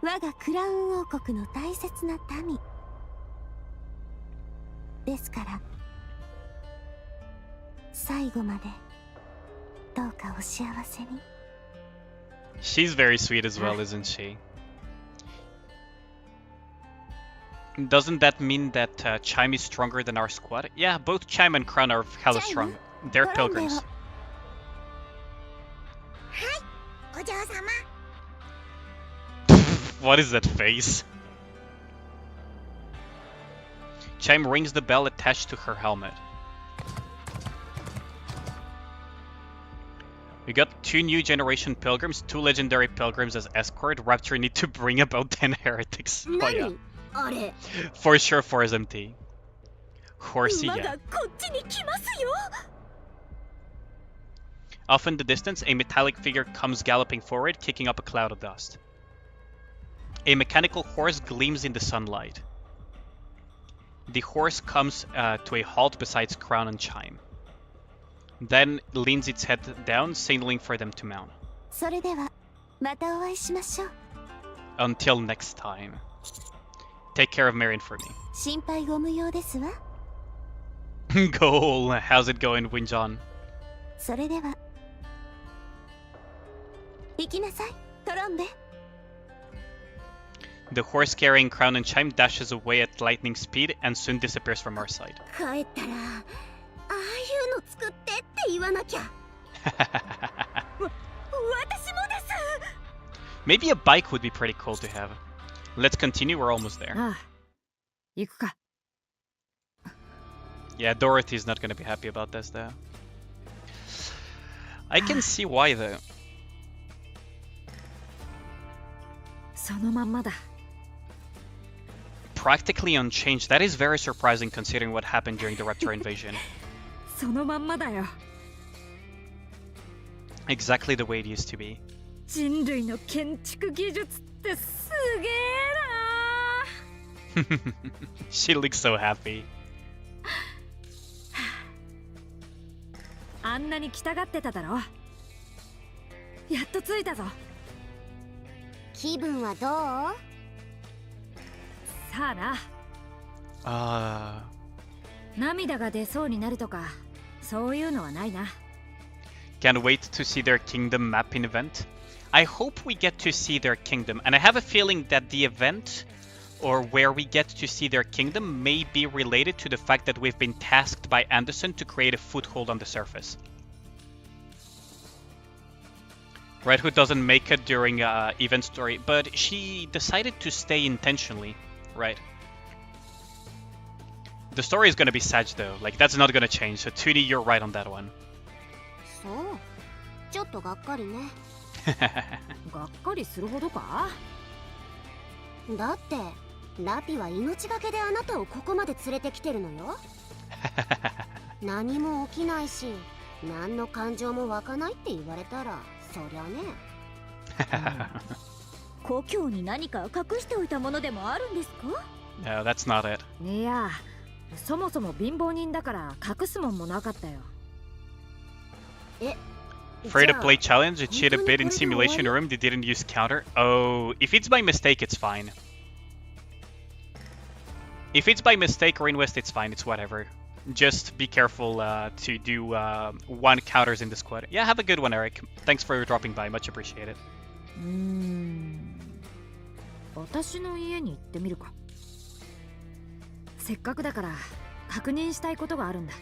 我がクラウン王国の大切な民ですから、最後までどうかお幸せに。 She's very sweet as well, isn't she? Doesn't that mean that Chime is stronger than our squad? Yeah, both Chime and Crown are hella strong. They're pilgrims. お嬢様。 What is that face? Chime rings the bell attached to her helmet. We got 2 new generation pilgrims, 2 legendary pilgrims as escort. Rapture need to bring about 10 heretics. Oh yeah. あれ。 For sure for SMT. Horsey, ま yeah. だこっちに来ますよ。 Off in the distance, a metallic figure comes galloping forward, kicking up a cloud of dust. A mechanical horse gleams in the sunlight. The horse comes to a halt beside Crown and Chime. Then leans its head down, signaling for them to mount. それではまたお会いしましょう。 Until next time. Take care of Marion for me. 心配ご無用ですわ。Goal. How's it going, Winjon? それでは行きなさいトロンベ。 The horse carrying crown and chime dashes away at lightning speed and soon disappears from our sight. 帰ったらああいうの作ってって言わなきゃ。私もです。 Maybe a bike would be pretty cool to have. Let's continue, we're almost there. ああ、行くか。 Yeah, Dorothy's not gonna be happy about this though. I can see why though. そのまんまだ。 Practically unchanged. That is very surprising considering what happened during the Raptor invasion. そのまんまだよ。 Exactly the way it used to be. 人類の建築技術ってすげえな。 She looks so happy. あんなに来たがってただろ。やっと着いたぞ。気分はどう？さあな。涙が出そうになるとか、そういうのはないな。 Can't wait to see their kingdom mapping event. I hope we get to see their kingdom, and I have a feeling that the event, or where we get to see their kingdom, may be related to the fact that we've been tasked by Anderson to create a foothold on the surface. Red Hood doesn't make it during event story, but she decided to stay intentionally, right? The story is gonna be Sag though, like that's not gonna change, so 2D, you're right on that one. そう。ちょっとがっかりね。がっかりするほどか？だってラピは命がけであなたをここまで連れてきてるのよ。何も起きないし、何の感情も湧かないって言われたら、そりゃね。故郷に何か隠しておいたものでもあるんですか？ No, that's not it. いや、そもそも貧乏人だから隠すもんもなかったよ。え、 Free to play challenge, it cheat a bit in simulation room, they didn't use counter. Oh, if it's by mistake, it's fine. If it's by mistake or in West, it's fine, it's whatever. Just be careful to do one counters in the squad. Yeah, have a good one, Eric. Thanks for dropping by, much appreciated. 私の家に行ってみるか。せっかくだから確認したいことがあるんだ。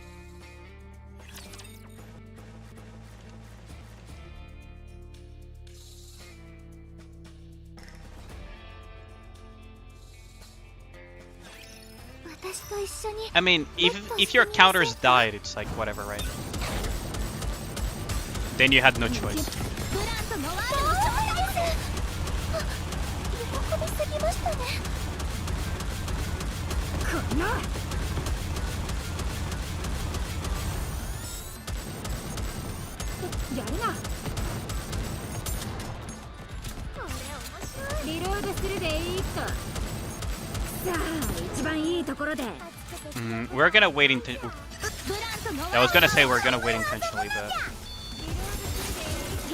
I mean, if your counters died, it's like whatever, right? Then you had no choice. やるな。リロードするでいいと。さあ、一番いいところで。We're gonna wait intentionally. I was gonna say we're gonna wait intentionally, but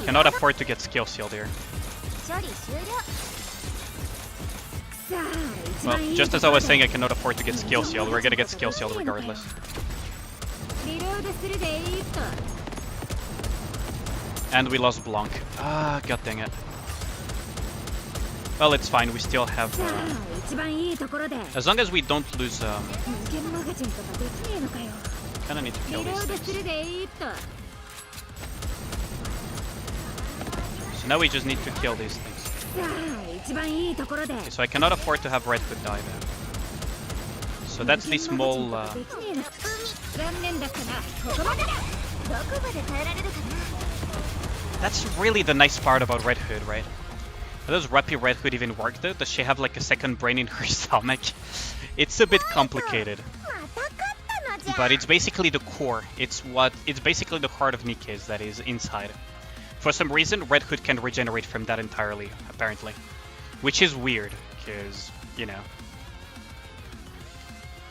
cannot afford to get skill sealed here. Well, just as I was saying, I cannot afford to get skill sealed. We're gonna get skill sealed regardless. And we lost Blanc. Ah, god dang it. Well, it's fine. We still have. As long as we don't lose. Kinda need to kill these things. So now we just need to kill these things. Okay, so I cannot afford to have Red Hood die there. So that's the small. That's really the nice part about Red Hood, right? Does Rappy Red Hood even work though? Does she have like a second brain in her stomach? It's a bit complicated. But it's basically the core. It's basically the heart of Nikke's that is inside. For some reason, Red Hood can regenerate from that entirely, apparently. Which is weird, because, you know.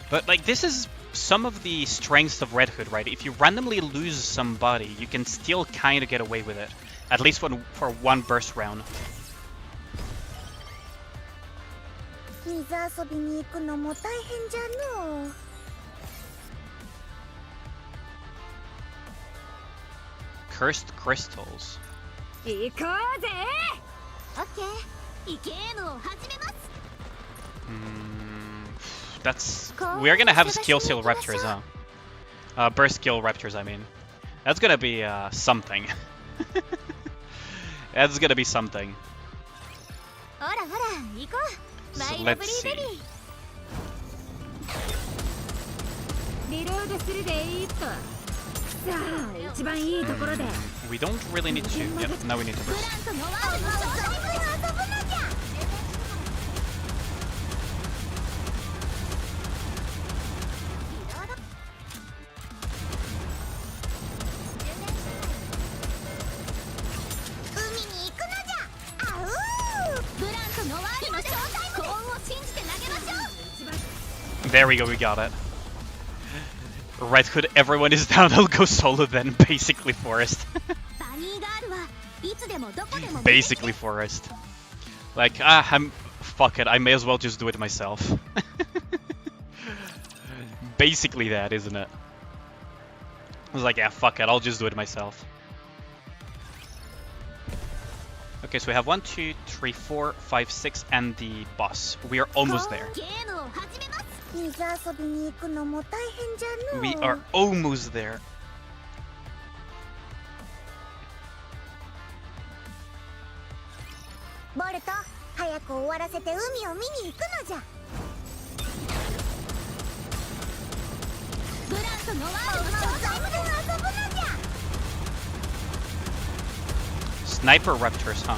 But like, this is some of the strengths of Red Hood, right? If you randomly lose somebody, you can still kind of get away with it. At least for one burst round. Cursed crystals. 行こうぜ。オッケー。ゲームを始めます。That's... We're gonna have skill seal raptors, huh? Burst skill raptors, I mean. That's gonna be, something. That's gonna be something. So let's see. リロードするでいいと。さあ、一番いいところで。We don't really need to... Yep, now we need to burst. There we go, we got it. Red Hood, everyone is down, I'll go solo then, basically forest. Basically forest. Like, fuck it, I may as well just do it myself. Basically that, isn't it? I was like, yeah, fuck it, I'll just do it myself. Okay, so we have 1, 2, 3, 4, 5, 6, and the boss. We are almost there. We are almost there. Sniper raptors, huh?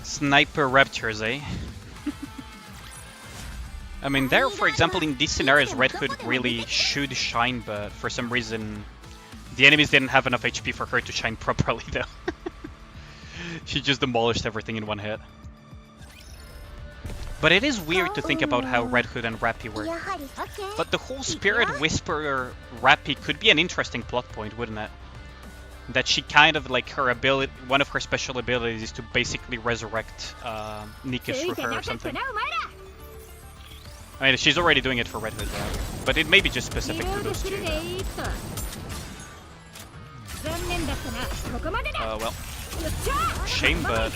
Sniper raptors, eh? I mean, there, for example, in these scenarios, Red Hood really should shine, but for some reason, the enemies didn't have enough HP for her to shine properly, though. She just demolished everything in one hit. But it is weird to think about how Red Hood and Rappy work. But the whole Spirit Whisperer Rappy could be an interesting plot point, wouldn't it? That she kind of, like, her ability, one of her special abilities is to basically resurrect Nikke through her or something. I mean, she's already doing it for Red Hood, though. But it may be just specific to those two. Well, shame, but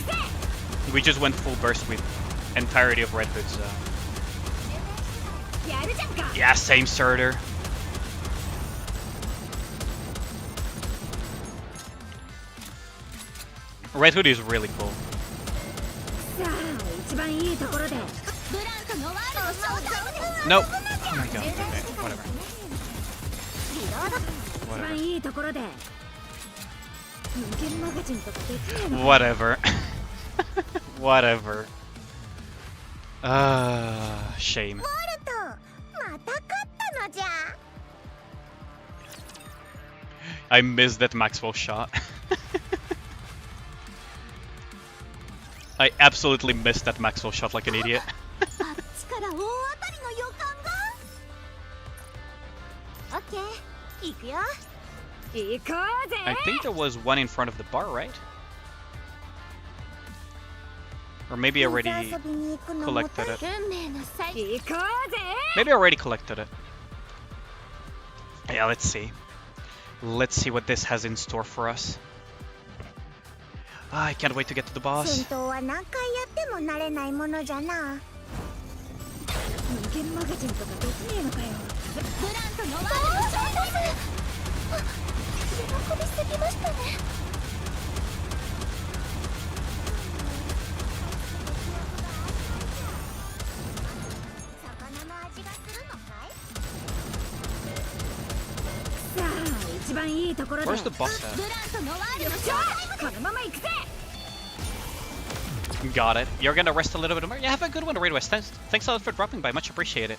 we just went full burst with entirety of Red Hood's. Yeah, same starter. Red Hood is really cool. Nope. Oh my god. Okay, whatever. Whatever. Whatever. Shame. I missed that Maxwell shot. I absolutely missed that Maxwell shot like an idiot. I think there was one in front of the bar, right? Or maybe I already collected it. Maybe I already collected it. Yeah, let's see. Let's see what this has in store for us. I can't wait to get to the boss. Where's the boss at? Got it. You're gonna rest a little bit more? Yeah, have a good one, Raid West. Thanks a lot for dropping by. Much appreciated.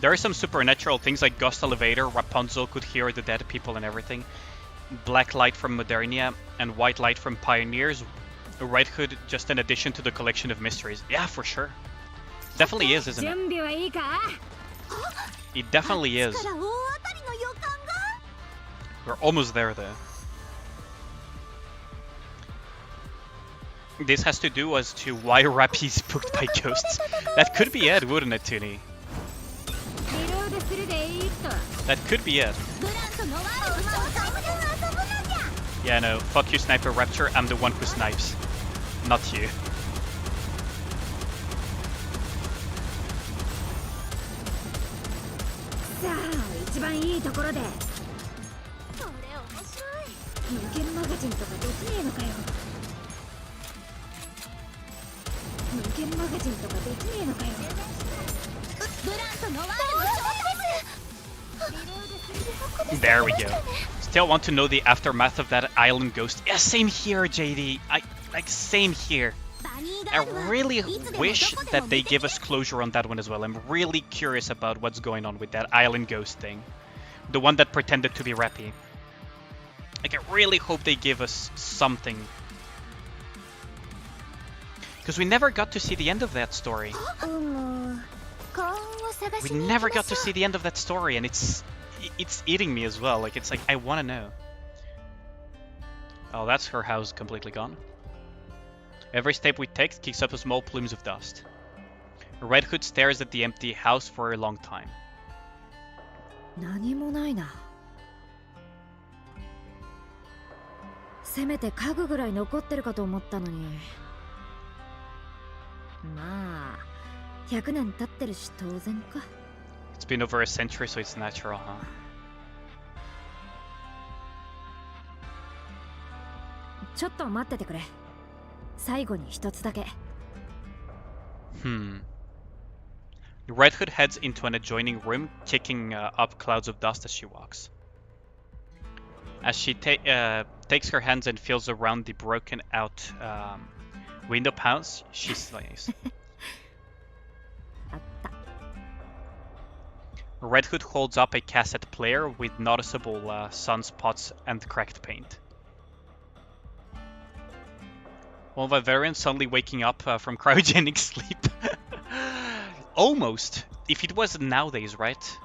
There are some supernatural things like Ghost Elevator, Rapunzel could hear the dead people and everything. black light from Modernia and white light from Pioneers, Red Hood just an addition to the collection of mysteries? Yeah, for sure. Definitely is, isn't it? 準備はいいか It definitely is. から大当たりの予感が We're almost there, though. This has to do as to why Rappy's spooked by ghosts. That could be it, wouldn't it, Toonie? リロードするでいいと That could be it. ブランとノワールマウタムで遊ぶのじゃ Yeah, no, fuck you, Sniper Rapture. I'm the one who snipes. Not you. さあ一番いいところでこれ面白い無限マガジンとかできねえのかよ無限マガジンとかできねえのかよブランとノワールの勝負です There we go. Still want to know the aftermath of that island ghost. Yeah, same here, JD. Same here. バニー I ガールは really いつでも wish どこで that も they 出て give us closure on that one as well. I'm really curious about what's going on with that island ghost thing. The one that pretended to be Rappy. Like, I really hope they give us something. Because we never got to see the end of that story. 幸運を探 We しに行 never きま got しょ to う see the end of that story, and it's eating me as well. Like, it's like, I want to know. Oh, that's her house completely gone. Every step we take kicks up small plumes of dust. Red Hood stares at the empty house for a long time. 何もないなせめて家具ぐらい残ってるかと思ったのにまあ100年経ってるし当然か It's been over a century, so it's natural, huh? ちょっと待っててくれ最後に一つだけ Red Hood heads into an adjoining room, kicking up clouds of dust as she walks. As she takes her hands and feels around the broken out window panes, she slays. あった Red Hood holds up a cassette player with noticeable sunspots and cracked paint. One Vivarian suddenly waking up from cryogenic sleep. Almost. If it was nowadays, right?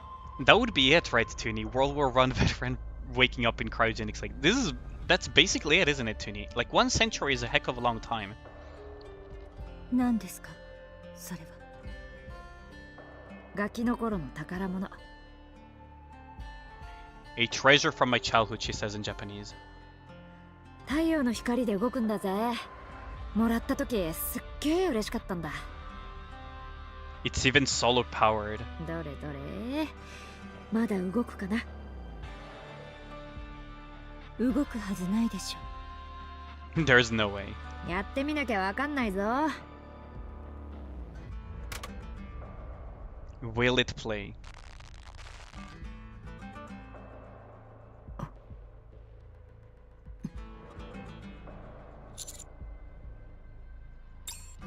That would be it, right, Toonie? World War I veteran waking up in cryogenic sleep. That's basically it, isn't it, Toonie? Like, 1 century is a heck of a long time. 何ですかそれはガキの頃の宝物 A treasure from my childhood, she says in Japanese. 太陽の光で動くんだぜもらった時すっげえ嬉しかったんだ It's even solar powered. どれどれまだ動くかな動くはずないでしょ There's no way. やってみなきゃわかんないぞ Will it play?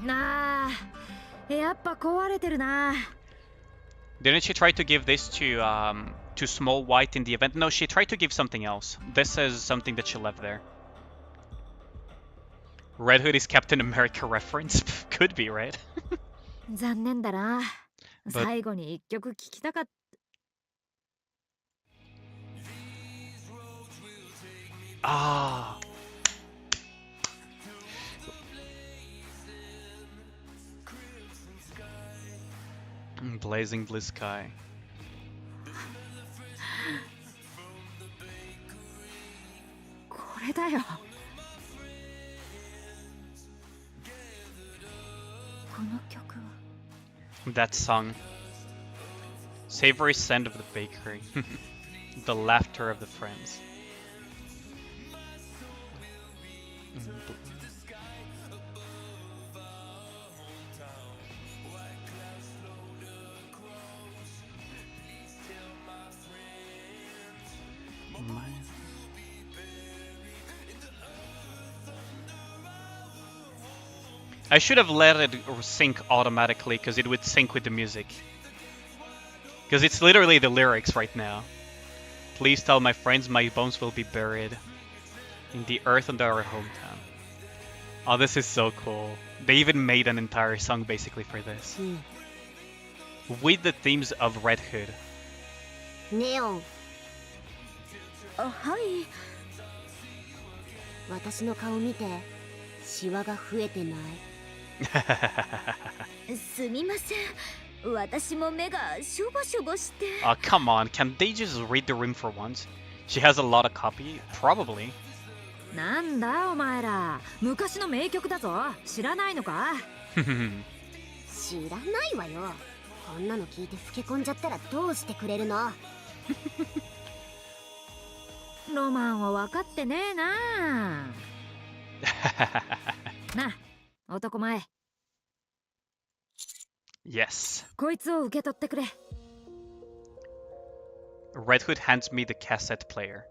Nah, やっぱ壊れてるな Didn't she try to give this to Small White in the event? No, she tried to give something else. This is something that she left there. Red Hood is Captain America reference? Could be, right? 残念だな But- 最後に一曲聴きたかった Ah. Blazing blue sky. これだよこの曲は That song. Savory scent of the bakery. The laughter of the friends. I should have let it sync automatically because it would sync with the music. Because it's literally the lyrics right now. Please tell my friends my bones will be buried in the earth under our hometown. Oh, this is so cool. They even made an entire song basically for this. With the themes of Red Hood. ネオン、あ、はい。私の顔見てシワが増えてない？すみません。私も目がしょぼしょぼして。Oh, come on. Can they just read the room for once? She has a lot of copy? Probably. なんだお前ら、昔の名曲だぞ。知らないのか？知らないわよ。こんなの聞いて老け込んじゃったらどうしてくれるの？ロマンを分かってねえな。なあ、男前。Yes. こいつを受け取ってくれ。Red Hood hands me the cassette player.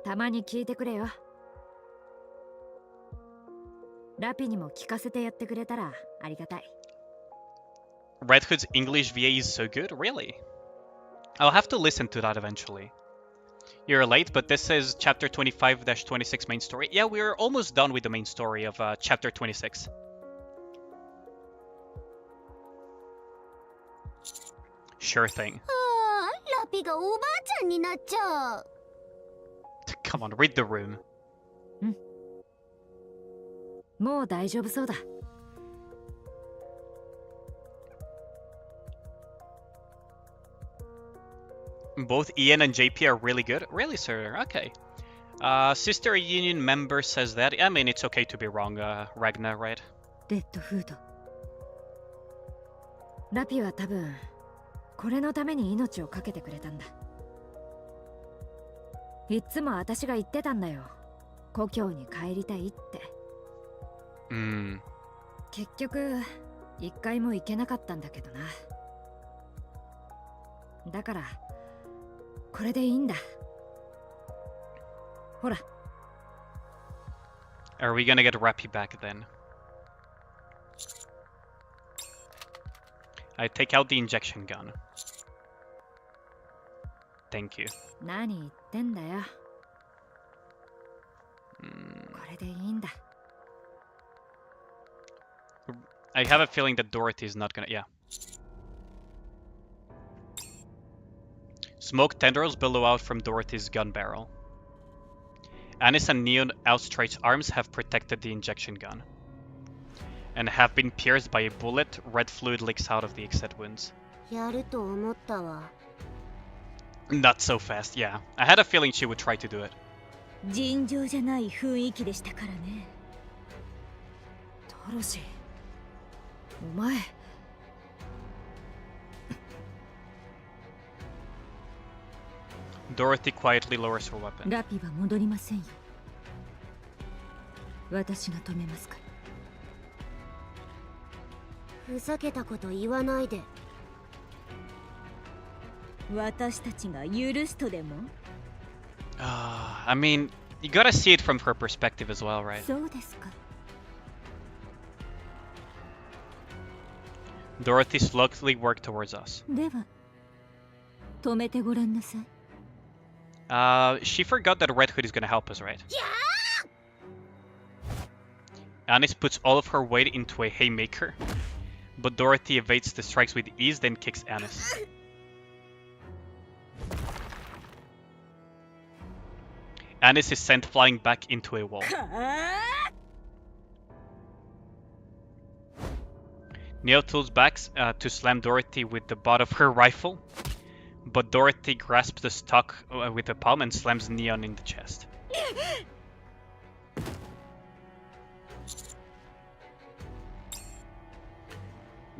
たまに聞いてくれよ。ラピにも聞かせてやってくれたらありがたい。Red Hood's English VA is so good? Really? I'll have to listen to that eventually. You're late, but this is chapter 25-26 main story. Yeah, we're almost done with the main story of chapter 26. Sure thing. ああ、ラピがおばあちゃんになっちゃう。Come on, read the room. もう大丈夫そうだ。Both Ian and JP are really good. Really, sir? Okay. Sister Union member says that. I mean, it's okay to be wrong, Ragnar, right? レッドフード。ラピは多分これのために命を懸けてくれたんだ。いっつも私が言ってたんだよ。故郷に帰りたいって。結局一回も行けなかったんだけどな。だからこれでいいんだ。ほら。Are we gonna get Rappy back then? I take out the injection gun. Thank you. 何言ってんだよ。これでいいんだ。I have a feeling that Dorothy is not gonna... Yeah. Smoke tendrils billow out from Dorothy's gun barrel. Anis and Neon outstretched arms have protected the injection gun. And have been pierced by a bullet. Red fluid leaks out of the exit wounds. やると思ったわ。 Not so fast, yeah. I had a feeling she would try to do it. 尋常じゃない雰囲気でしたからね。トロシ、お前。Dorothy quietly lowers her weapon. ラピは戻りませんよ。私が止めますから。ふざけたこと言わないで。私たちが許すとでも？ I mean, you gotta see it from her perspective as well, right? そうですか。Dorothy slowly worked towards us. では、止めてごらんなさい。She forgot that Red Hood is gonna help us, right? Anis puts all of her weight into a haymaker, but Dorothy evades the strikes with ease, then kicks Anis. Anis is sent flying back into a wall. Neo tools back to slam Dorothy with the butt of her rifle, but Dorothy grasps the stock with a palm and slams Neon in the chest.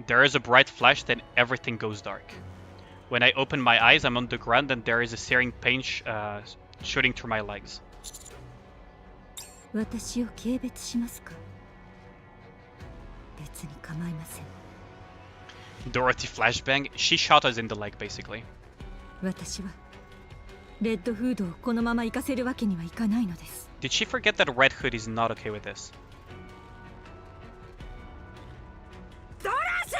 There is a bright flash, then everything goes dark. When I open my eyes, I'm on the ground and there is a searing pain shooting through my legs. 私を軽蔑しますか？別に構いません。Dorothy flashbang. She shot us in the leg, basically. 私はレッドフードをこのまま行かせるわけにはいかないのです。Did she forget that Red Hood is not okay with this? ドラス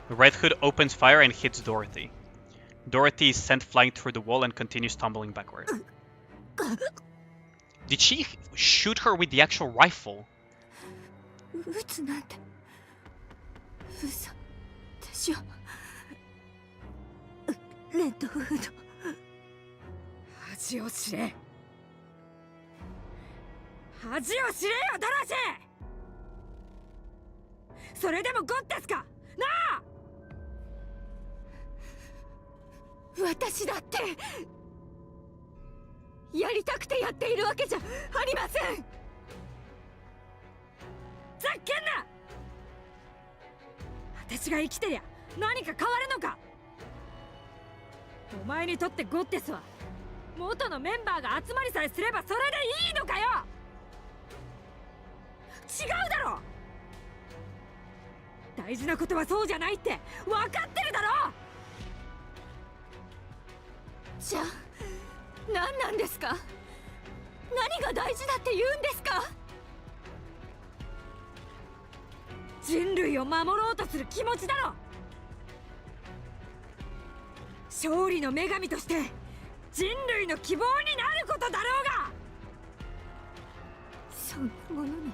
Red Hood opens fire and hits Dorothy. Dorothy is sent flying through the wall and continues tumbling backward. Did she shoot her with the actual rifle? 撃つなんて嘘でしょ。レッドフード、恥を知れ、恥を知れよドロシー。それでもゴッテスかなあ。私だってやりたくてやっているわけじゃありません。ざっけんな。私が生きてりゃ何か変わるのか。お前にとってゴッテスは元のメンバーが集まりさえすればそれでいいのかよ。違うだろ。大事なことはそうじゃないって分かってるだろ。じゃあ何なんですか。何が大事だって言うんですか。人類を守ろうとする気持ちだろ。勝利の女神として人類の希望になることだろうが。そんなものに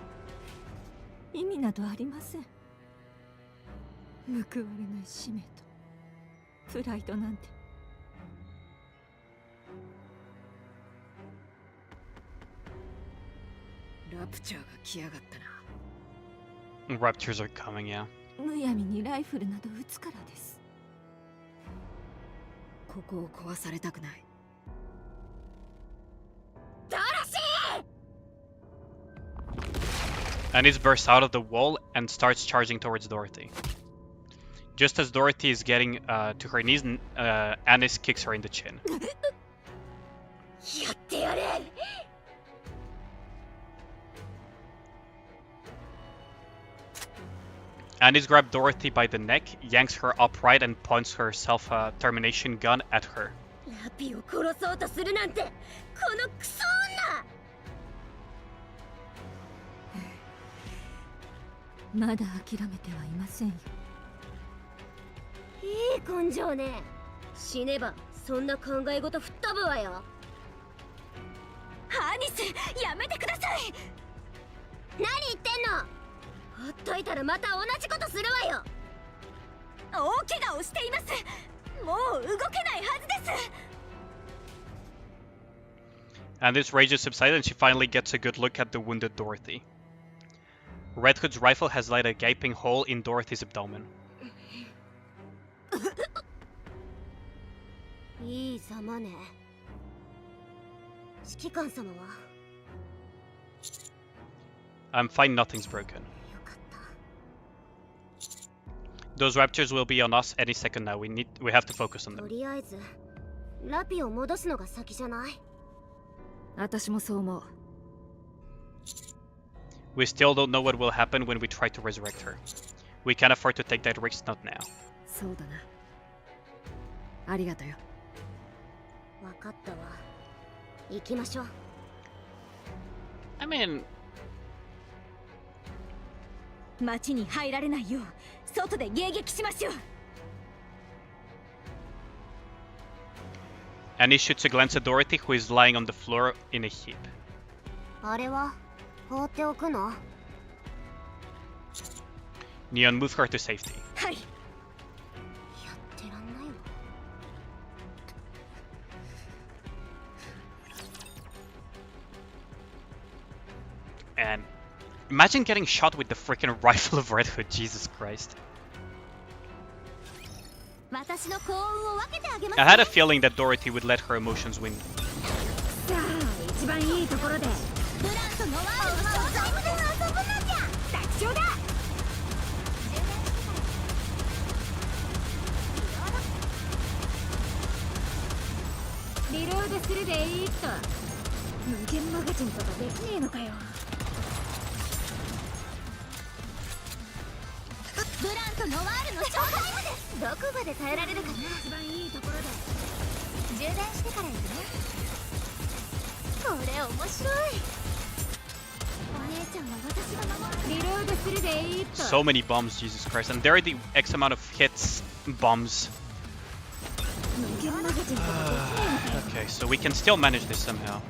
意味などありません。報われない使命とプライドなんて。ラプチャーが来やがったな。Raptors are coming, yeah. むやみにライフルなど撃つからです。ここを壊されたくない。ドロシー！ Anis bursts out of the wall and starts charging towards Dorothy. Just as Dorothy is getting to her knees, Anis kicks her in the chin. やってやれ。Anis grabs Dorothy by the neck, yanks her upright, and points her self-termination gun at her. ラピを殺そうとするなんて、このクソ女。まだ諦めてはいませんよ。いい根性ね。死ねばそんな考え事吹っ飛ぶわよ。アニス、やめてください。何言ってんの。ほっといたらまた同じことするわよ。大怪我をしています。もう動けないはずです。Anis rages subside and she finally gets a good look at the wounded Dorothy. Red Hood's rifle has light a gaping hole in Dorothy's abdomen. いいざまね。指揮官様は I'm fine, nothing's broken. Those raptors will be on us any second now. We have to focus on と them. りあえずラピを戻すのが先じゃない。私もそう思う。We still don't know what will happen when we try to resurrect her. We can't afford to take that risk, not now. そうだな。ありがとよ。わかったわ。行きましょう。I mean... 町に入られないよう外で迎撃しましょう。Annie shoots a glance at Dorothy, who is lying on the floor in a heap. あれは放っておくの？ Neon, move her to safety. はい。やってらんないわ。And imagine getting shot with the freaking rifle of Red Hood, Jesus Christ. 私の幸運を分けてあげます。 I had a feeling that Dorothy would let her emotions win. さあ、一番いいところで。ブランとノワールのショータイムで遊ぶのじゃ。楽勝だ。リロードするでいいっと。無限マガジンとかできねえのかよ。ブランとノワールのショータイムです。どこまで耐えられるかな。一番いいところで。充電してから行くね。これ面白い。So many bombs, Jesus Christ. And there are the X amount of hits bombs. Okay, so we can still manage this somehow.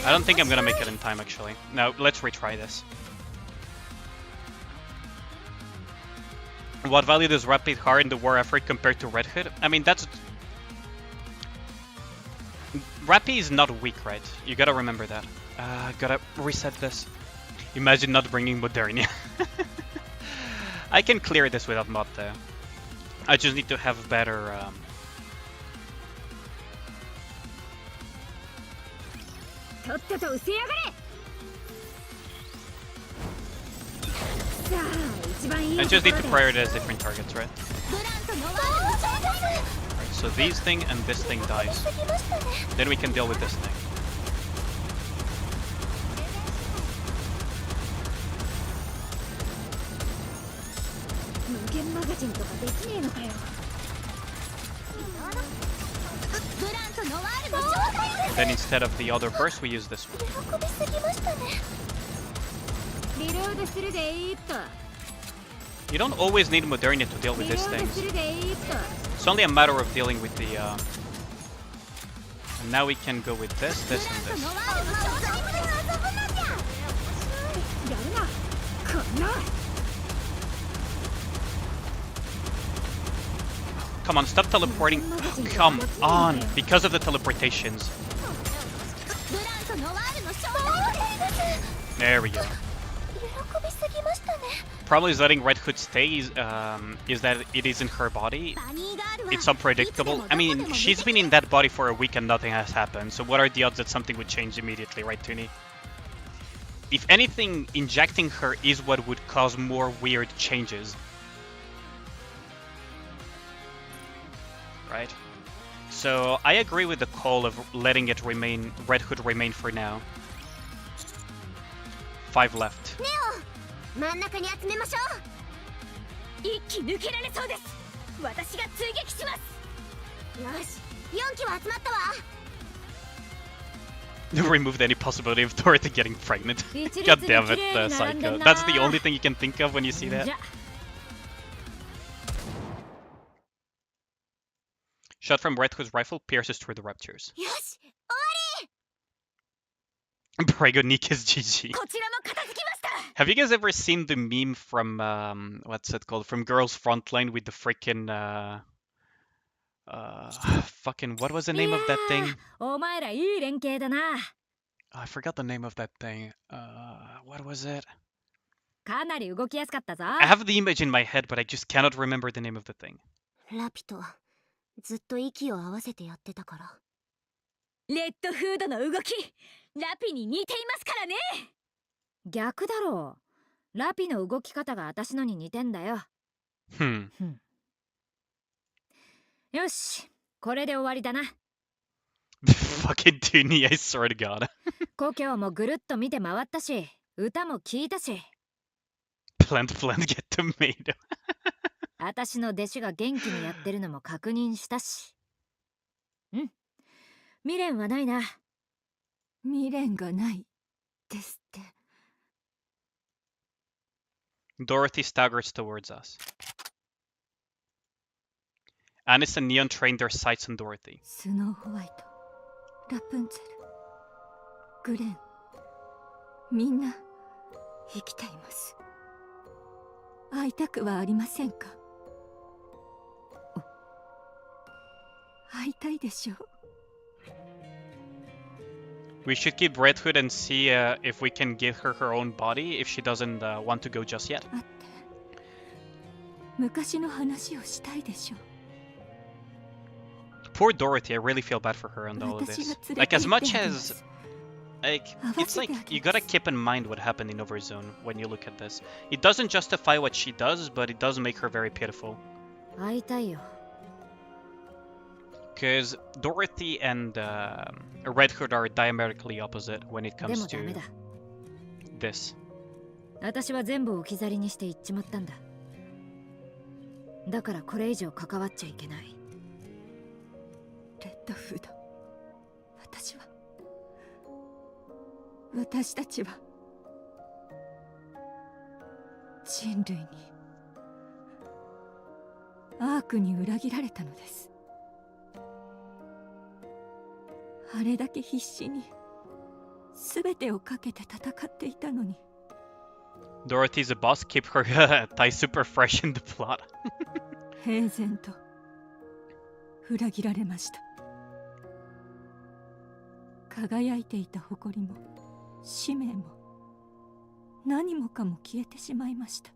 I don't think I'm gonna make it in time, actually. No, let's retry this. What value does Rapid Heart in the war effort compared to Red Hood? I mean, that's... Rappy is not weak, right? You gotta remember that. Gotta reset this. Imagine not bringing Modernia. I can clear this without mod, though. I just need to have better... I just need to prioritize different targets, right? Alright, so these thing and this thing dies. Then we can deal with this thing. Then instead of the other burst, we use this one. You don't always need Modernia to deal with these things. It's only a matter of dealing with the... And now we can go with this, this, and this. Come on, stop teleporting. Come on, because of the teleportations. There we go. Problem is letting Red Hood stay is that it is in her body. It's unpredictable. I mean, she's been in that body for a week and nothing has happened. So what are the odds that something would change immediately, right, Toonie? If anything, injecting her is what would cause more weird changes. Right? So I agree with the call of letting it remain, Red Hood remain for now. 5 left. Removed any possibility of Dorothy getting pregnant. God damn it, Psycho. That's the only thing you can think of when you see that. Shot from Red Hood's rifle pierces through the raptors. Prego Nikke's GG. Have you guys ever seen the meme from, what's it called? From Girls Frontline with the freaking, fucking, what was the name of that thing? Oh, I forgot the name of that thing. What was it? I have the image in my head, but I just cannot remember the name of the thing. ずっと息を合わせてやってたから。レッドフードの動き、ラピに似ていますからね。逆だろう。ラピの動き方が私のに似てんだよ。よし、これで終わりだな。Fucking Toonie, I swear to God. 故郷もぐるっと見て回ったし、歌も聴いたし。Plant, get tomato. 私の弟子が元気にやってるのも確認したし。未練はないな。未練がないですって。Dorothy staggers towards us. Anis and Neon train their sights on Dorothy. スノーホワイト、ラプンツェル、グレン、みんな生きています。会いたくはありませんか？会いたいでしょう。We should keep Red Hood and see if we can give her her own body if she doesn't want to go just yet. 昔の話をしたいでしょう。Poor Dorothy, I really feel bad for her on all of this. Like, as much as Like, it's like you gotta keep in mind what happened in Overzone when you look at this. It doesn't justify what she does, but it does make her very pitiful. 会いたいよ。 Because Dorothy and Red Hood are diametrically opposite when it で comes もダメ to だ。 this. 私は全部置き去りにして行っちまったんだ。だからこれ以上関わっちゃいけない。レッドフード、私たちは人類にアークに裏切られたのです。あれだけ必死に全てをかけて戦っていたのに。 Dorothy's a boss, keep her tie super fresh in the plot. 平然と裏切られました。輝いていた誇りも使命も何もかも消えてしまいました。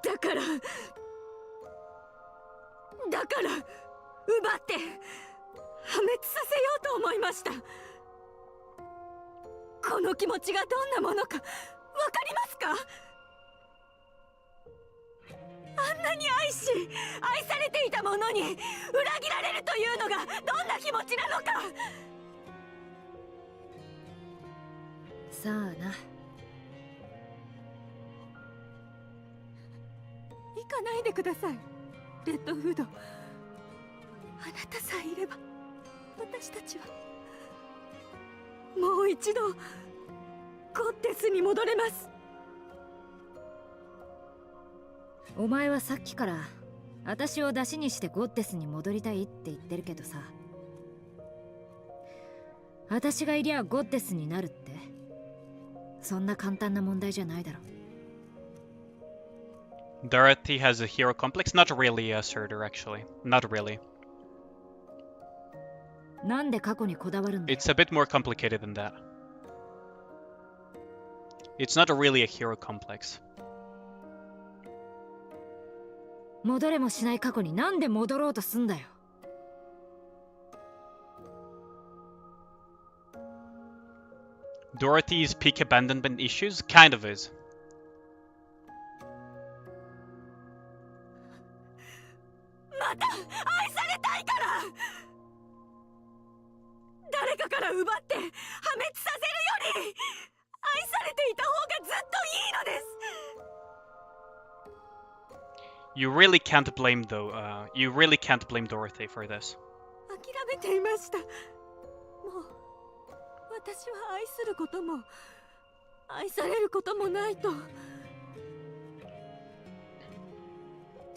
だから奪って破滅させようと思いました。この気持ちがどんなものかわかりますか？あんなに愛し愛されていたものに裏切られるというのがどんな気持ちなのか。さあな。行かないでください、レッドフード。あなたさえいれば私たちはもう一度ゴッデスに戻れます。お前はさっきから私を出しにしてゴッデスに戻りたいって言ってるけどさ、私がいりゃゴッデスになるってそんな簡単な問題じゃないだろ。 Dorothy has a hero complex? Not really, Surtur, actually. Not really. なんで過去にこだわるんだよ。 It's a bit more complicated than that. It's not really a hero complex. 戻れもしない過去になんで戻ろうとすんだよ。 Dorothy's peak abandonment issues? Kind of is. また愛されたいから、誰かから奪って破滅させるより愛されていた方がずっといいのです。 You really can't blame though. You really can't blame Dorothy for this. 諦めていました。もう私は愛することも愛されることもないと。で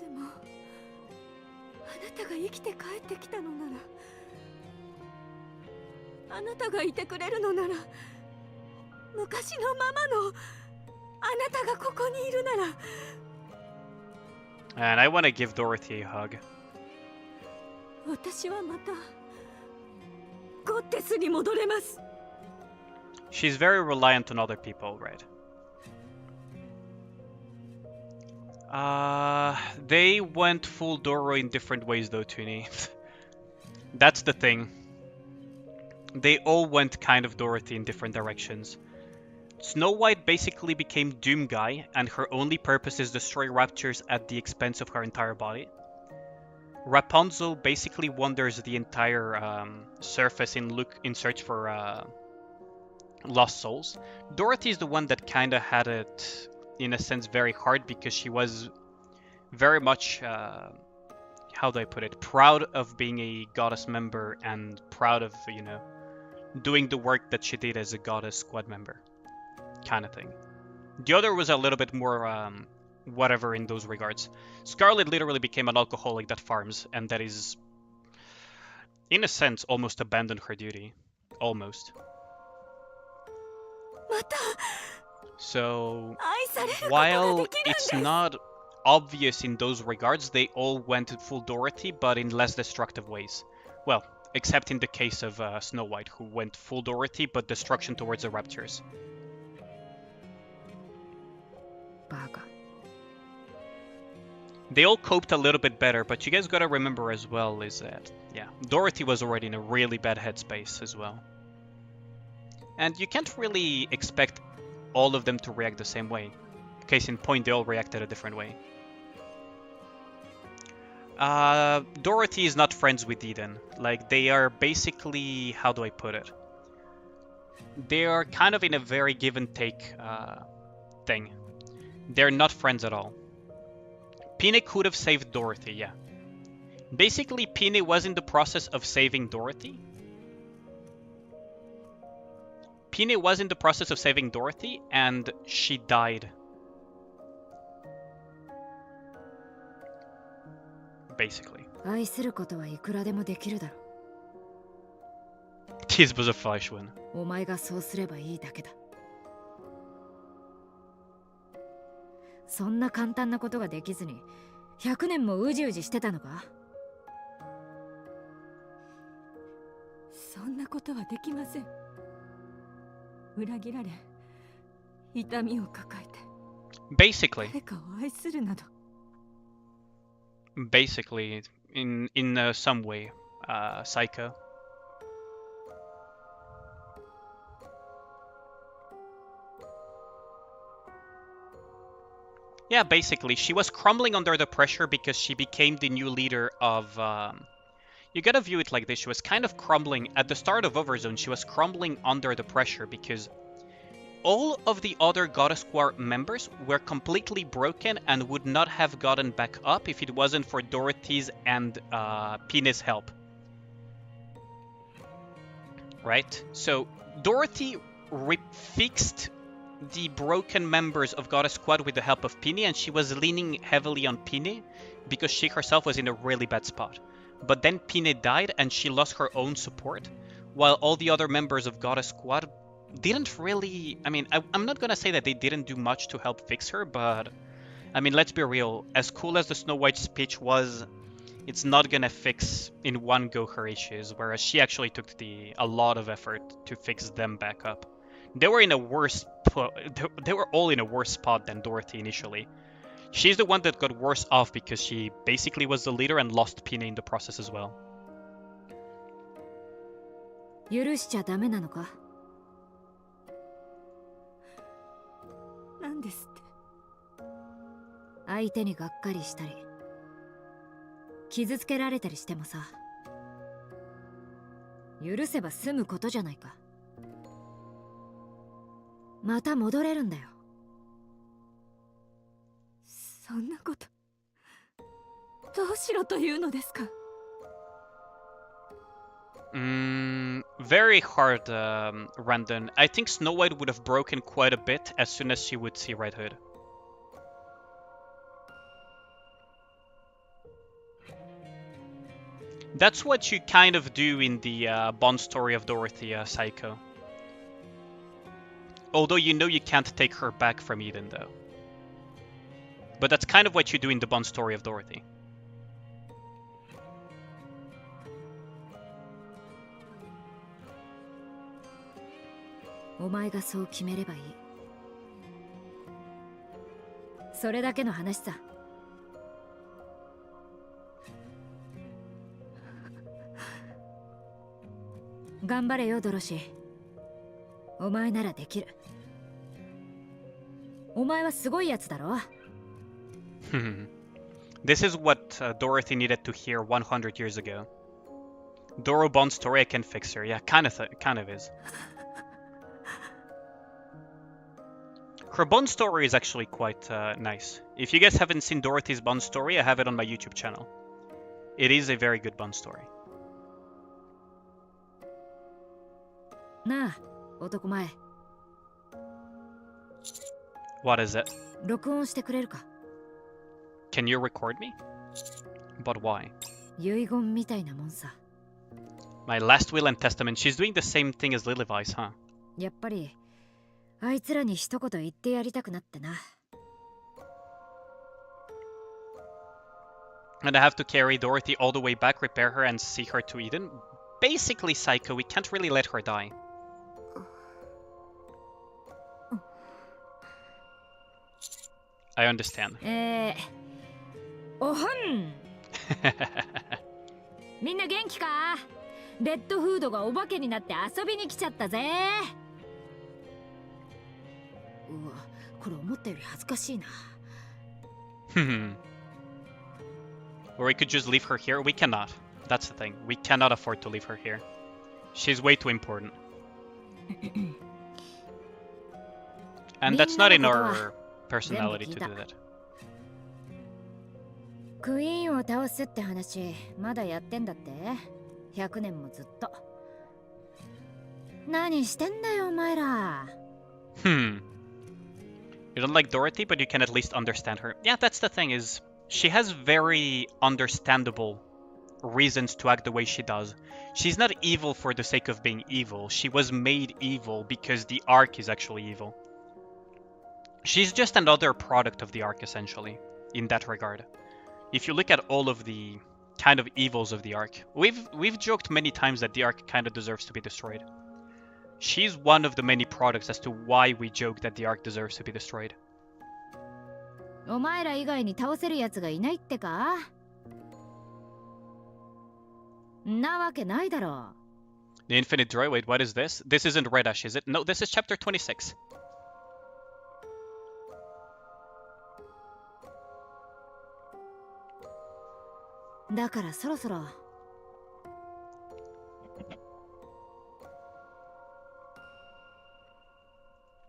もあなたが生きて帰ってきたのなら、あなたがいてくれるのなら、昔のままのあなたがここにいるなら。 And I want to give Dorothy a hug. 私はまたゴッデスに戻れます。 She's very reliant on other people, right? They went full Doro in different ways though, Toonie. That's the thing. They all went kind of Dorothy in different directions. Snow White basically became Doom Guy, and her only purpose is destroy raptors at the expense of her entire body. Rapunzel basically wanders the entire surface in search for lost souls. Dorothy is the one that kind of had it, in a sense, very hard because she was very much, how do I put it, proud of being a goddess member and proud of, you know, doing the work that she did as a goddess squad member. Kind of thing. The other was a little bit more whatever in those regards. Scarlet literally became an alcoholic that farms and that is, in a sense, almost abandoned her duty. Almost. So, while it's not obvious in those regards, they all went full Dorothy, but in less destructive ways. Well, except in the case of Snow White, who went full Dorothy, but destruction towards the raptors. バカ。They all coped a little bit better, but you guys gotta remember as well is that, yeah, Dorothy was already in a really bad headspace as well. And you can't really expect all of them to react the same way. Case in point, they all reacted a different way. Dorothy is not friends with Eden. Like, they are basically, how do I put it? They are kind of in a very give and take thing. They're not friends at all. Pine could have saved Dorothy, yeah. Basically, Pine was in the process of saving Dorothy. Pine was in the process of saving Dorothy, and she died. Basically. This was a falsch one. お前がそうすればいいだけだ。そんな簡単なことができずに100年もうじうじしてたのか？そんなことはできません。裏切られ、痛みを抱えて。Basically. 誰かを愛するなど。Basically, in some way, Psycho. Yeah, basically, she was crumbling under the pressure because she became the new leader of... You gotta view it like this, she was kind of crumbling. At the start of Overzone, she was crumbling under the pressure because all of the other Goddess Squad members were completely broken and would not have gotten back up if it wasn't for Dorothy's and Pine's help. Right? So, Dorothy fixed the broken members of Goddess Squad with the help of Pine, and she was leaning heavily on Pine because she herself was in a really bad spot. But then Pine died and she lost her own support, while all the other members of Goddess Squad didn't really... I mean, I'm not gonna say that they didn't do much to help fix her, but... I mean, let's be real. As cool as the Snow White speech was, it's not gonna fix in one go her issues, whereas she actually took a lot of effort to fix them back up. They were in a worse... They were all in a worse spot than Dorothy initially. She's the one that got worse off because she basically was the leader and lost Pine in the process as well. 許しちゃダメなのか？なんですって。相手にがっかりしたり傷つけられたりしてもさ、許せば済むことじゃないか。また戻れるんだよ。そんなこと、どうしろというのですか？ Very hard, Randon. I think Snow White would have broken quite a bit as soon as she would see Red Hood. That's what you kind of do in the Bond story of Dorothy, Psycho. Although you know you can't take her back from Eden, though. But that's kind of what you do in the Bond story of Dorothy. Youがそう決めればいい。それだけの話さ。頑張れよ、ドロシー。お前ならできる。お前はすごいやつだろ。This is what Dorothy needed to hear 100 years ago. Doro Bond story, I can fix her. Yeah, kind of is. Her Bond story is actually quite nice. If you guys haven't seen Dorothy's Bond story, I have it on my YouTube channel. It is a very good Bond story. なあ、男前。What is it? 録音してくれるか？ Can you record me? But why? 遺言みたいなもんさ。My last will and testament. She's doing the same thing as Lilyvice, huh? やっぱりあいつらに一言言ってやりたくなってな。And I have to carry Dorothy all the way back, repair her, and see her to Eden. Basically, Psycho, we can't really let her die. I understand. おはんみんな元気か？レッドフードがお化けになって遊びに来ちゃったぜ。うわ、これ思ったより恥ずかしいな。Or we could just leave her here. We cannot. That's the thing. We cannot afford to leave her here. She's way too important. And that's not in our personality to do that. クイーンを倒すって話、まだやってんだって？ 100 年もずっと。何してんだよ、お前ら。You don't like Dorothy, but you can at least understand her. Yeah, that's the thing is, she has very understandable reasons to act the way she does. She's not evil for the sake of being evil. She was made evil because the Ark is actually evil. She's just another product of the Ark, essentially, in that regard. If you look at all of the kind of evils of the Ark, we've joked many times that the Ark kind of deserves to be destroyed. She's one of the many products as to why we joke that the Ark deserves to be destroyed. お前ら以外に倒せるやつがいないってか？なわけないだろ。The Infinite Droid, wait, what is this? This isn't Red Ash, is it? No, this is chapter 26. だからそろそろ。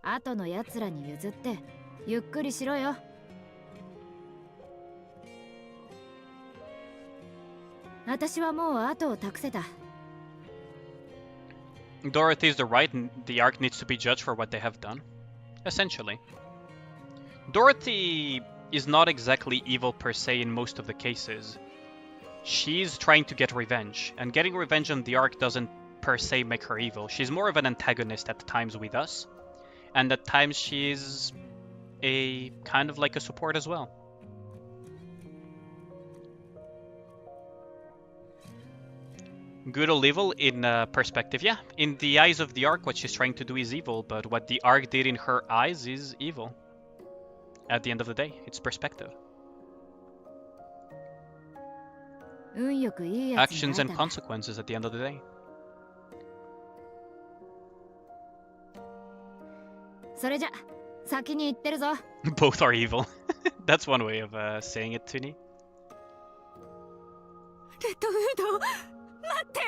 後のやつらに譲ってゆっくりしろよ。私はもう後を託せた。Dorothy's the right, and the Ark needs to be judged for what they have done. Essentially. Dorothy is not exactly evil per se in most of the cases. She's trying to get revenge, and getting revenge on the Ark doesn't per se make her evil. She's more of an antagonist at times with us, and at times she's a kind of like a support as well. Good or evil in perspective, yeah. In the eyes of the Ark, what she's trying to do is evil, but what the Ark did in her eyes is evil. At the end of the day, it's perspective. Actions and consequences at the end of the day. それじゃ、先に行ってるぞ。Both are evil. That's one way of saying it, Tuni. レッドフード、待って。行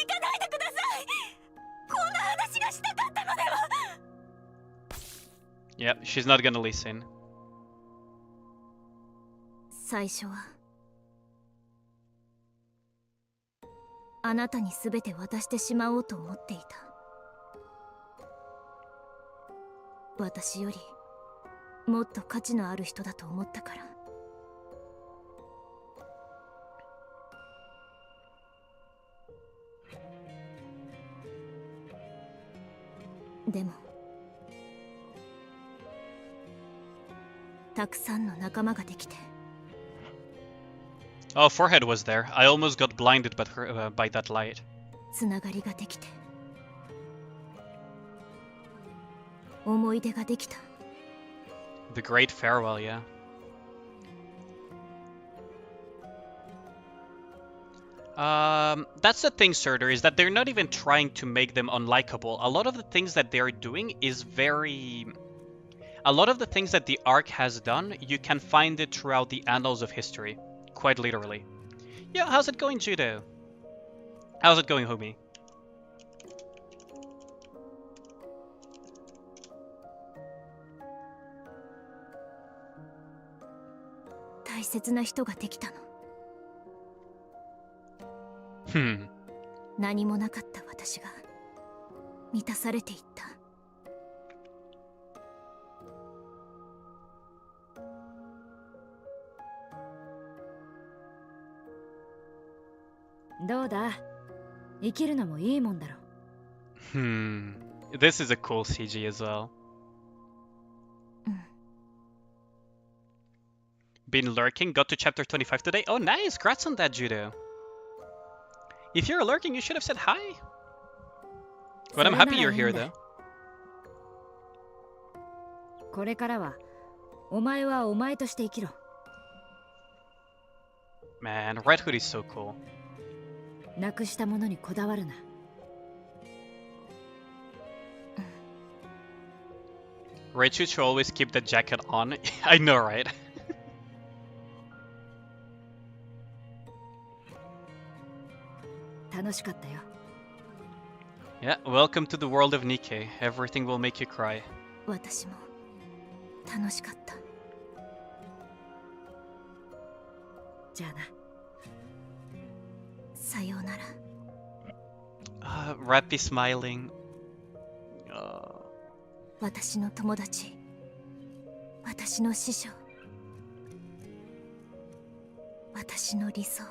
かないでください。こんな話がしたかったのでは。Yep, she's not gonna listen. 最初はあなたに全て渡してしまおうと思っていた。私よりもっと価値のある人だと思ったから。でもたくさんの仲間ができて。Oh, Forehead was there. I almost got blinded by that light. つながりができて。思い出ができた。The Great Farewell, yeah. That's the thing, Surtur, is that they're not even trying to make them unlikable. A lot of the things that they're doing is very... A lot of the things that the Ark has done, you can find it throughout the annals of history. Quite literally. Yeah, how's it going, Judo? How's it going, homie? Hmm. 何もなかった私が満たされていった。どうだ？生きるのもいいもんだろ。This is a cool CG as well. Been lurking, got to chapter 25 today. Oh, nice! Congrats on that, Judo. If you're lurking, you should have said hi. But I'm happy you're here, though. これからはお前はお前として生きろ。 Man, Red Hood is so cool. なくしたものにこだわるな。Red Hood should always keep the jacket on. I know, right? 楽しかったよ。 Yeah, welcome to the world of Nikke. Everything will make you cry. 私も楽しかった。じゃあな。さようなら。Rappy smiling. 私の友達、私の師匠、私の理想。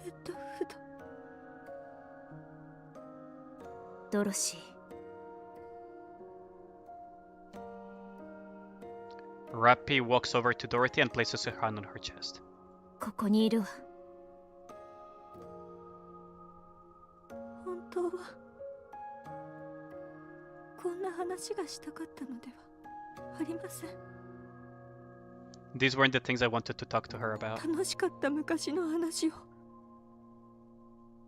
レッドフード。ドロシー。Rappy walks over to Dorothy and places her hand on her chest. ここにいるわ。本当はこんな話がしたかったのではありません。 These weren't the things I wanted to talk to her about. 楽しかった昔の話を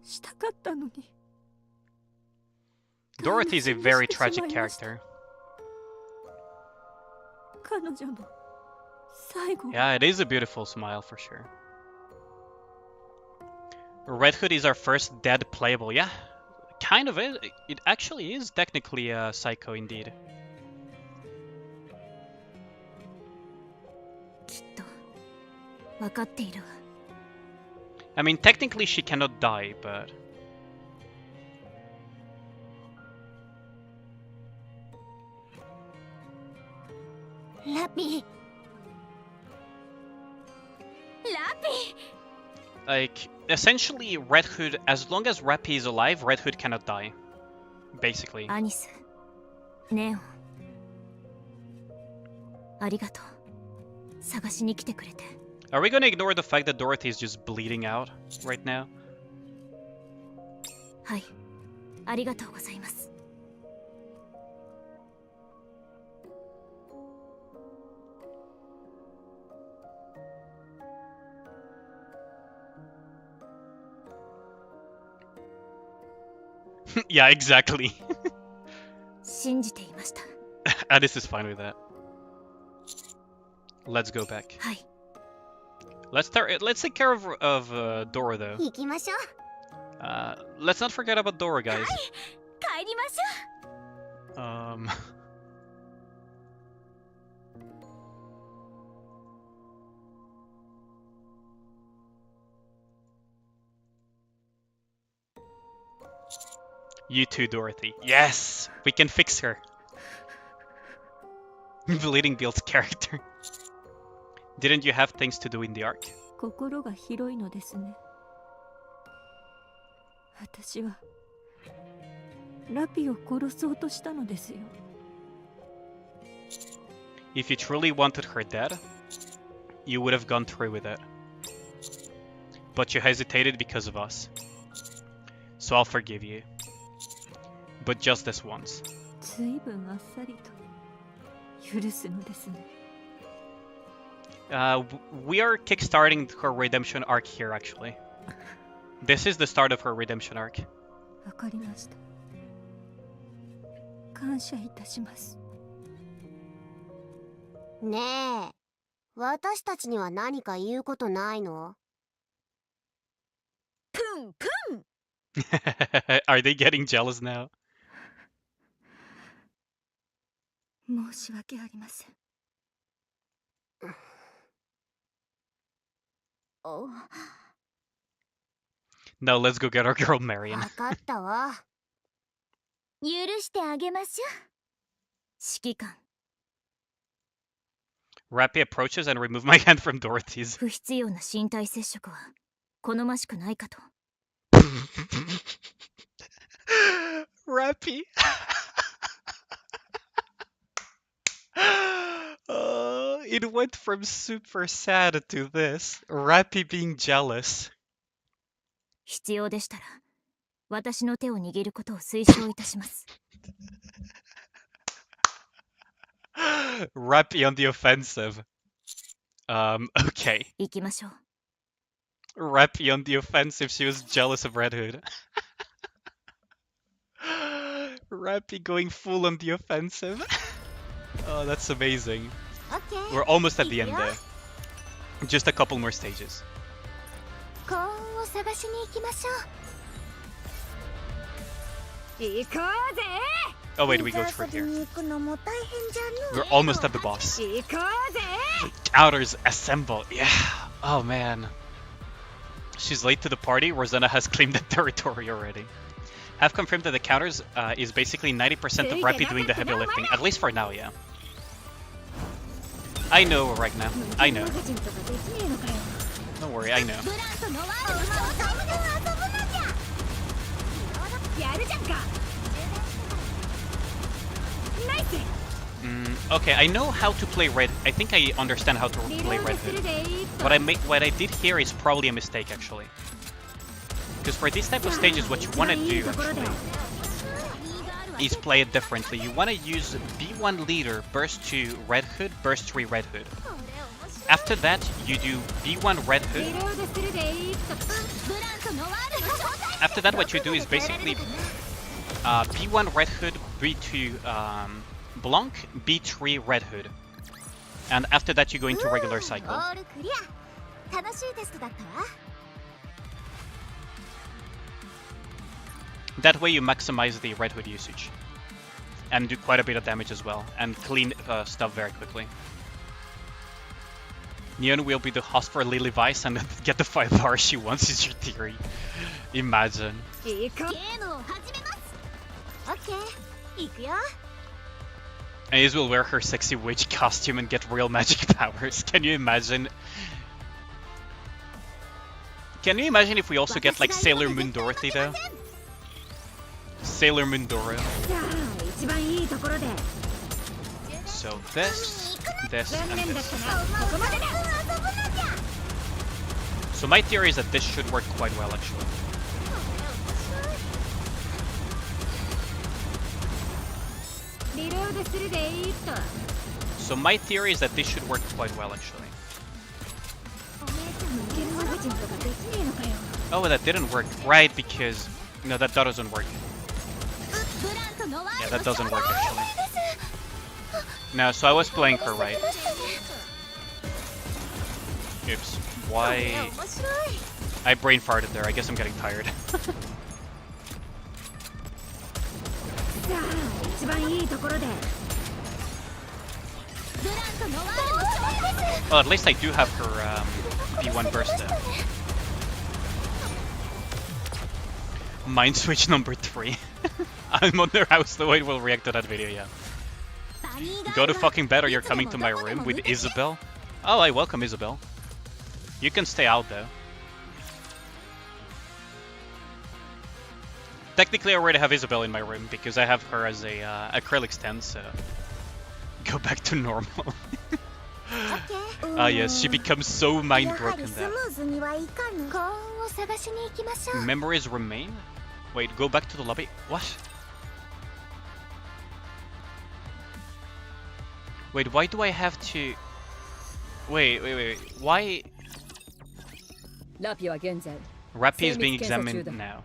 したかったのに。 Dorothy is a very tragic character. 彼女の最後。 Yeah, it is a beautiful smile for sure. Red Hood is our first dead playable. Yeah, kind of is. It actually is technically a psycho indeed. きっと分かっているわ。 I mean, technically she cannot die, but... ラピー。Like, essentially, Red Hood, as long as Rappy is alive, Red Hood cannot die. Basically. アニス、ネオン、ありがとう。探しに来てくれて。 Are we gonna ignore the fact that Dorothy is just bleeding out right now? はい、ありがとうございます。 Yeah, exactly. 信じていました。 Alice is fine with that. Let's go back. はい。 Let's take care of Dora though. 行きましょう。 Let's not forget about Dora, guys. 帰りましょ You too, Dorothy. Yes! We can fix her. Bleeding Bill's character. Didn't you have things to do in the arc? 心が広いのですね。私はラピを殺そうとしたのですよ。 If you truly wanted her dead, you would have gone through with it. But you hesitated because of us. So I'll forgive you. But just this once. ずいぶんあっさりと許すのですね。 We are kickstarting her redemption arc here, actually. This is the start of her redemption arc. わかりました。感謝いたします。ねえ、私たちには何か言うことないの？ プンプン。 Are they getting jealous now? 申し訳ありません。お。 Now let's go get our girl Marion. わかったわ。許してあげましょう。指揮官。 Rappy approaches and remove my hand from Dorothy's. 不必要な身体接触は好ましくないかと。Rappy. It went from super sad to this. Rappy being jealous. 必要でしたら私の手を握ることを推奨いたします。Rappy on the offensive. Okay. 行きましょう。 Rappy on the offensive. She was jealous of Red Hood. Rappy going full on the offensive. Oh, that's amazing. We're almost at the end there. Just a couple more stages. 幸運を探しに行きましょう。行こうぜ。 Oh wait, we go through here. We're almost at the boss. 行こうぜ。 Counters assemble. Yeah. Oh man. She's late to the party. Rosanna has claimed the territory already. Have confirmed that the counters is basically 90% of Rappy doing the heavy lifting. At least for now, yeah. I know right now. I know. Don't worry, I know. やるじゃんか。ナイス。 Okay, I know how to play red. I think I understand how to play red hood. What I did here is probably a mistake actually. Because for these type of stages, what you want to do actually is play it differently. You want to use B1 leader, burst 2 red hood, burst 3 red hood. After that, you do B1 red hood. After that, what you do is basically B1 red hood, B2 Blanc, B3 red hood. And after that, you go into regular cycle. That way you maximize the red hood usage. And do quite a bit of damage as well. And clean stuff very quickly. Neon will be the host for Lily Vice and get the 5 bars she wants is your theory. Imagine. Ace will wear her sexy witch costume and get real magic powers. Can you imagine? Can you imagine if we also get like Sailor Moon Dorothy though? Sailor Moon Dora. So this, and this. So my theory is that this should work quite well actually. So my theory is that this should work quite well actually. Oh, that didn't work. Right, because... No, that doesn't work. Yeah, that doesn't work actually. No, so I was playing her right. Oops. Why... I brain farted there. I guess I'm getting tired. Well, at least I do have her B1 burst though. Mind switch number 3. I wonder how Snow will react to that video, yeah. Go to fucking bed or you're coming to my room with Isabel? Oh, I welcome Isabel. You can stay out though. Technically I already have Isabel in my room because I have her as a acrylic stand, so... Go back to normal. Ah yes, she becomes so mind-broken that... Memories remain? Wait, go back to the lobby? What? Wait, why do I have to... Wait, why... Rappy is being examined now.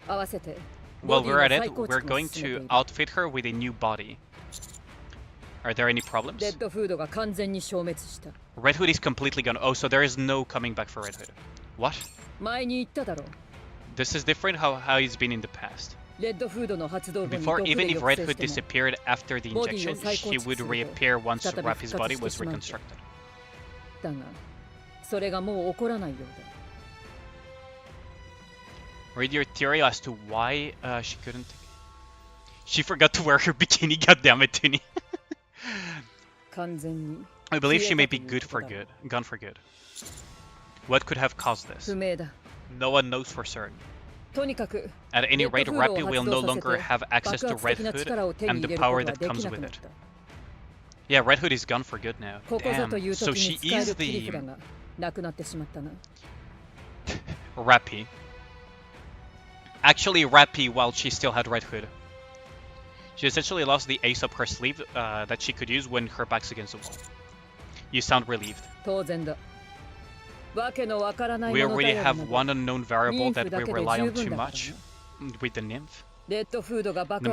Well, we're at it. We're going to outfit her with a new body. Are there any problems? Red Hood is completely gone. Oh, so there is no coming back for Red Hood. What? This is different how he's been in the past. Before, even if Red Hood disappeared after the injection, she would reappear once Rappy's body was reconstructed. Read your theory as to why she couldn't... She forgot to wear her bikini, goddammit, Tini. I believe she may be gone for good. What could have caused this? No one knows for certain. At any rate, Rappy will no longer have access to Red Hood and the power that comes with it. Yeah, Red Hood is gone for good now. Damn, so she is the... Rappy. Actually, Rappy while she still had Red Hood. She essentially lost the ace up her sleeve that she could use when her back's against the wall. You sound relieved. We already have one unknown variable that we rely on too much with the nymph. No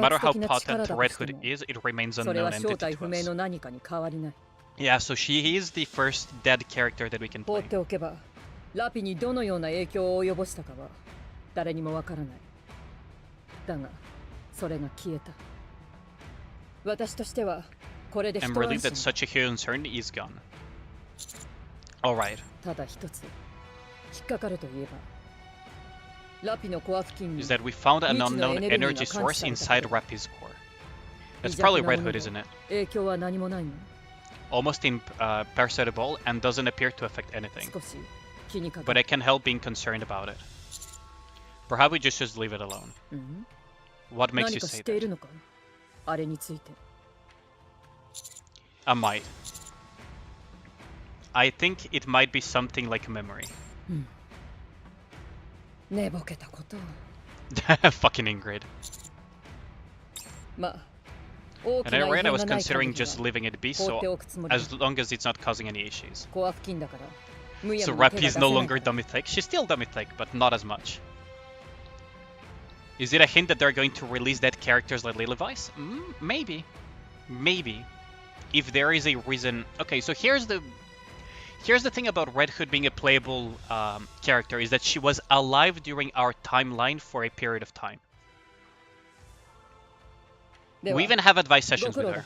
matter how potent Red Hood is, it remains unknown entity to us. Yeah, so she is the first dead character that we can play. ラピにどのような影響を及ぼしたかは誰にもわからない。だが、それが消えた。私としてはこれで一安心。I'm relieved that such a huge concern is gone. Alright. ただ一つ引っかかるといえば、ラピのコア付近に is that we found an unknown energy source inside Rapi's core. That's probably Red Hood, isn't it? 影響は何もないの。Almost imperceptible and doesn't appear to affect anything. 少し気にかかる。 But I can't help being concerned about it. Perhaps we just leave it alone. What makes you say that? あれについて。I might. I think it might be something like a memory. 寝ぼけたこと。Fucking Ingrid. まあ。 And I read I was considering just leaving it be so, as long as it's not causing any issues. So Rapi is no longer dummy thick. She's still dummy thick, but not as much. Is it a hint that they're going to release dead characters like Lilivice? Maybe. Maybe. If there is a reason... Okay, so here's the thing about Red Hood being a playable character, is that she was alive during our timeline for a period of time. We even have advice sessions with her.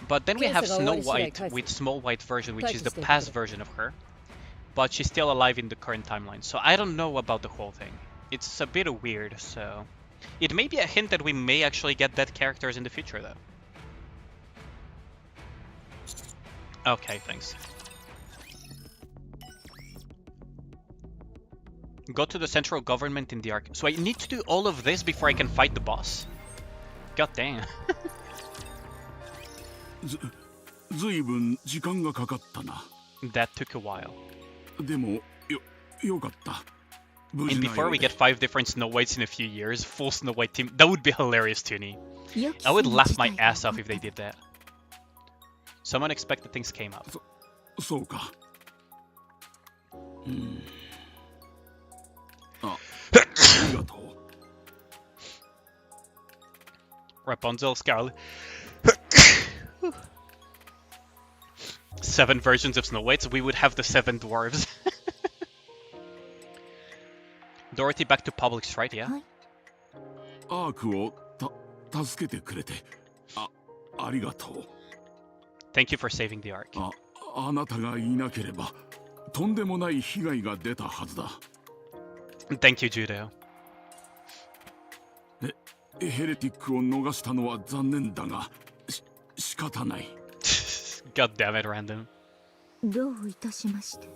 But then we have Snow White with Small White version, which is the past version of her. But she's still alive in the current timeline. So I don't know about the whole thing. It's a bit weird, so... It may be a hint that we may actually get dead characters in the future, though. Okay, thanks. Go to the central government in the Ark. So I need to do all of this before I can fight the boss? God damn. ずいぶん時間がかかったな。That took a while. でもよかった。 And before we get 5 different Snow Whites in a few years, full Snow White team, that would be hilarious, Toonie. I would laugh my ass off if they did that. Some unexpected things came up. そうか。ありがとう。 Rapunzel, Scarlet. 7 versions of Snow Whites, we would have the 7 dwarves. Dorothy back to public stride, yeah? アークを助けてくれてありがとう。Thank you for saving the Ark. あなたがいなければとんでもない被害が出たはずだ。Thank you, Judo. ヘレティックを逃したのは残念だが仕方ない。God damn it, random. どういたしまして。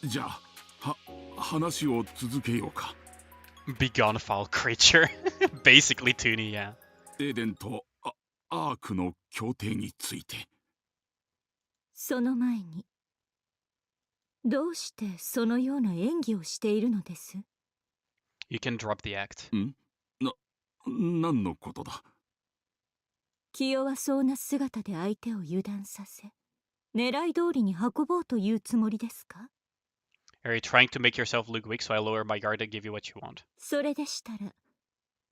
じゃあ話を続けようか。Be gone, foul creature. Basically, Toonie, yeah. エデンとアークの協定について。その前に、どうしてそのような演技をしているのです？ You can drop the act. 何のことだ？気弱そうな姿で相手を油断させ、狙い通りに運ぼうというつもりですか？ Are you trying to make yourself look weak so I lower my guard and give you what you want? それでしたら、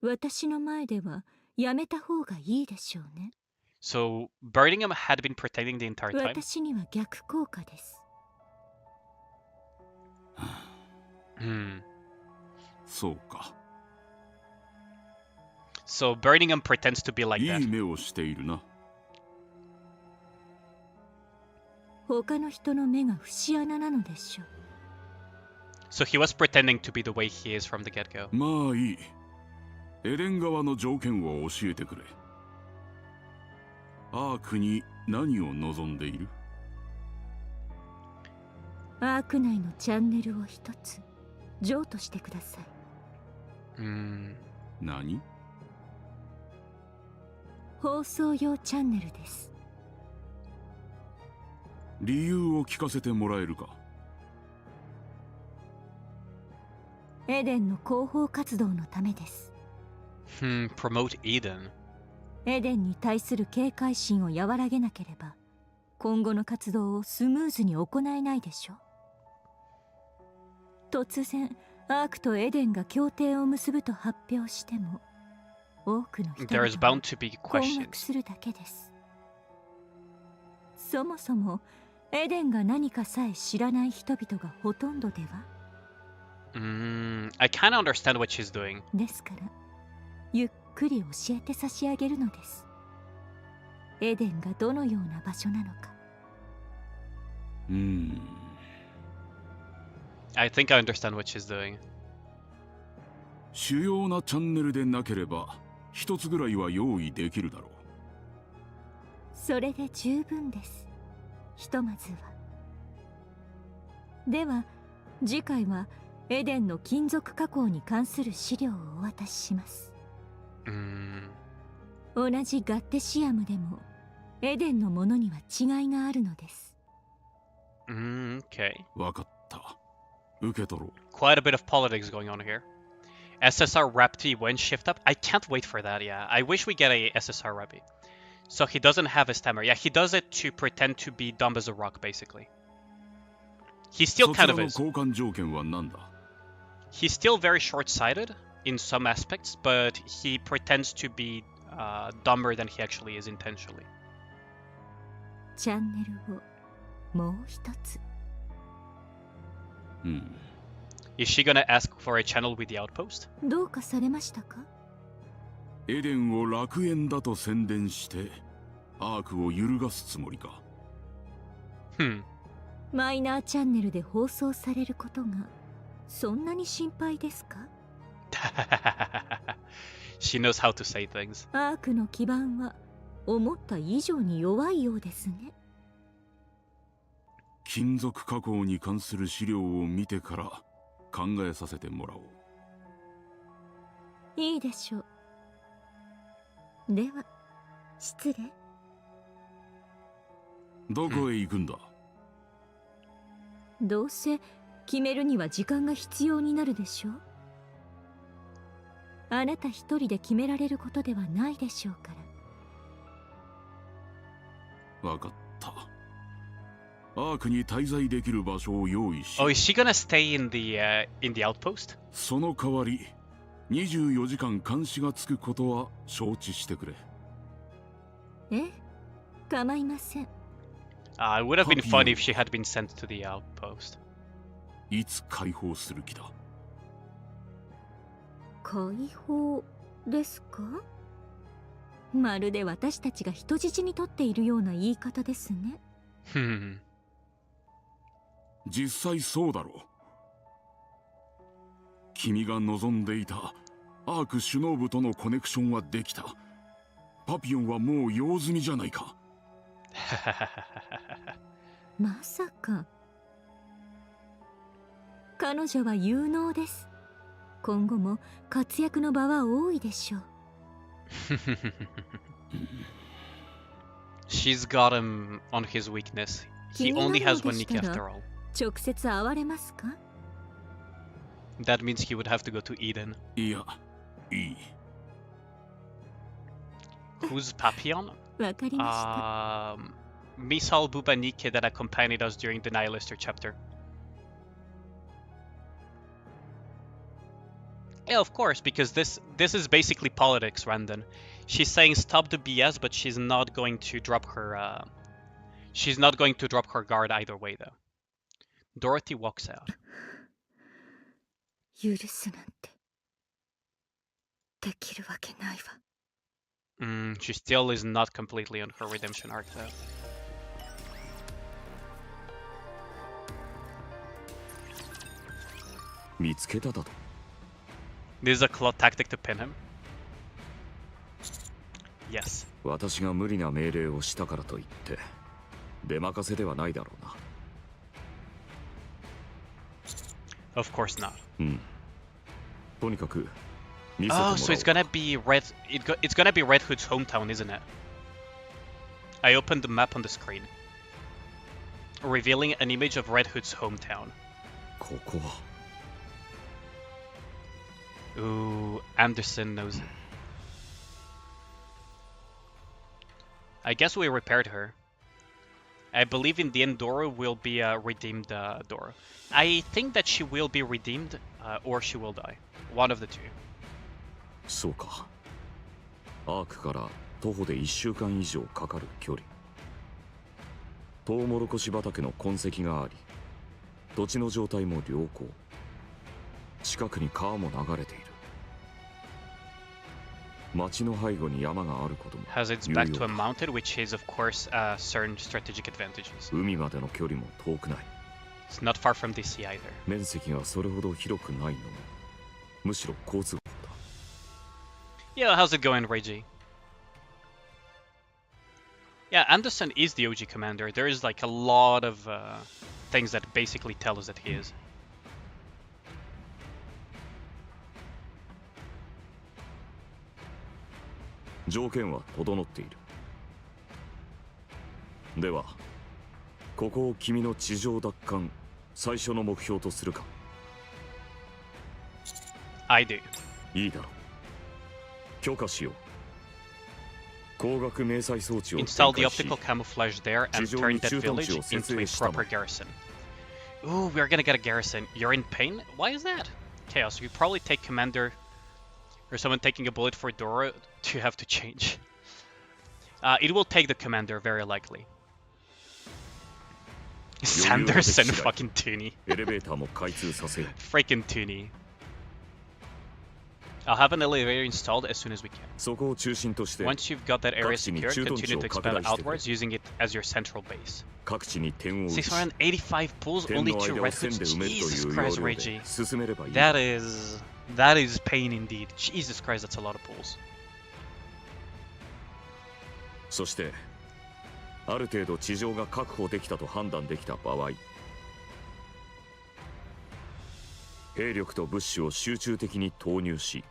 私の前ではやめた方がいいでしょうね。So, Birmingham had been pretending the entire time? 私には逆効果です。そうか。So, Birmingham pretends to be like that. いい目をしているな。他の人の目が節穴なのでしょう。So he was pretending to be the way he is from the get-go. まあいい。エレン側の条件を教えてくれ。アークに何を望んでいる？アーク内のチャンネルを一つ譲渡してください。何？放送用チャンネルです。理由を聞かせてもらえるか？エデンの広報活動のためです。Promote Eden. エデンに対する警戒心を和らげなければ今後の活動をスムーズに行えないでしょ。突然アークとエデンが協定を結ぶと発表しても多くの人々 There is が bound to be 困 questions. 惑するだけです。そもそもエデンが何かさえ知らない人々がほとんどでは。I kind of understand what she's doing. ですからゆっくり教えて差し上げるのです。エデンがどのような場所なのか。I think I understand what she's doing. 主要なチャンネルでなければ一つぐらいは用意できるだろう。それで十分です。ひとまずは。では次回はエデンの金属加工に関する資料をお渡しします。同じガッテシアムでもエデンのものには違いがあるのです。Okay. わかった。受け取ろう。 Quite a bit of politics going on here. SSR Rapti when shift up. I can't wait for that, yeah. I wish we get a SSR Rapti. So he doesn't have a stammer. Yeah, he does it to pretend to be dumb as a rock, basically. He still kind of is. そちらの交換条件は何だ? He's still very short-sighted in some aspects, but he pretends to be dumber than he actually is intentionally. チャンネルをもう一つ。Is she gonna ask for a channel with the outpost? どうかされましたか？エデンを楽園だと宣伝してアークを揺るがすつもりか。マイナーチャンネルで放送されることがそんなに心配ですか？ She knows how to say things. アークの基盤は思った以上に弱いようですね。金属加工に関する資料を見てから考えさせてもらおう。いいでしょう。では失礼。どこへ行くんだ？どうせ決めるには時間が必要になるでしょう。あなた一人で決められることではないでしょうから。わかった。アークに滞在できる場所を用意し。Oh, is she gonna stay in the outpost? その代わり24時間監視がつくことは承知してくれ。え、構いません。It would have been fun if she had been sent to the outpost. いつ解放する気だ？解放ですか？まるで私たちが人質に取っているような言い方ですね。実際そうだろう。君が望んでいたアーク首脳部とのコネクションはできた。パピヨンはもう用済みじゃないか。まさか。彼女は有能です。今後も活躍の場は多いでしょう。She's got him on his weakness. He only has one Nikke after all. 直接会われますか？ That means he would have to go to Eden. いや、いい。Who's Papillon? わかりました。Misal Buba Nikke that accompanied us during the Nihilister chapter. Yeah, of course, because this is basically politics, Randon. She's saying stop the BS, but she's not going to drop her guard either way, though. Dorothy walks out. 許すなんてできるわけないわ。She still is not completely on her redemption arc, though. This is a claw tactic to pin him. Yes. 私が無理な命令をしたからといって出任せではないだろうな。Of course not. とにかく Oh, so it's gonna be it's gonna be Red Hood's hometown, isn't it? I opened the map on the screen, revealing an image of Red Hood's hometown. ここは Ooh, Anderson knows it. I guess we repaired her. I believe in the end Doro will be redeemed Doro. I think that she will be redeemed or she will die. One of the two. そうか。アークから徒歩で1週間以上かかる距離。トウモロコシ畑の痕跡があり、土地の状態も良好。近くに川も流れている。町の背後に山があることも。Has its back to a mountain, which is of course certain strategic advantages. 海までの距離も遠くない。It's not far from the sea either. 面積がそれほど広くないのも、むしろ好都合だ。Yeah, how's it going, Reiji? Yeah, Anderson is the OG commander. There is like a lot of things that basically tell us that he is. 条件は整っている。では、ここを君の地上奪還最初の目標とするか。I do. いいだろう。許可しよう。光学迷彩装置を Install the optical camouflage there and turn that village into a proper garrison. Ooh, we're gonna get a garrison. You're in pain? Why is that? Chaos, you probably take commander or someone taking a bullet for Dora to have to change. It will take the commander, very likely. Sanderson fucking Tooney. Freaking Tooney. I'll have an elevator installed as soon as we can. Once you've got that area secured, continue to expand outwards using it as your central base. 685 pulls, only 2 redclips. Jesus Christ, Reiji. That is pain indeed. Jesus Christ, that's a lot of pulls. そして、ある程度地上が確保できたと判断できた場合、兵力と物資を集中的に投入し、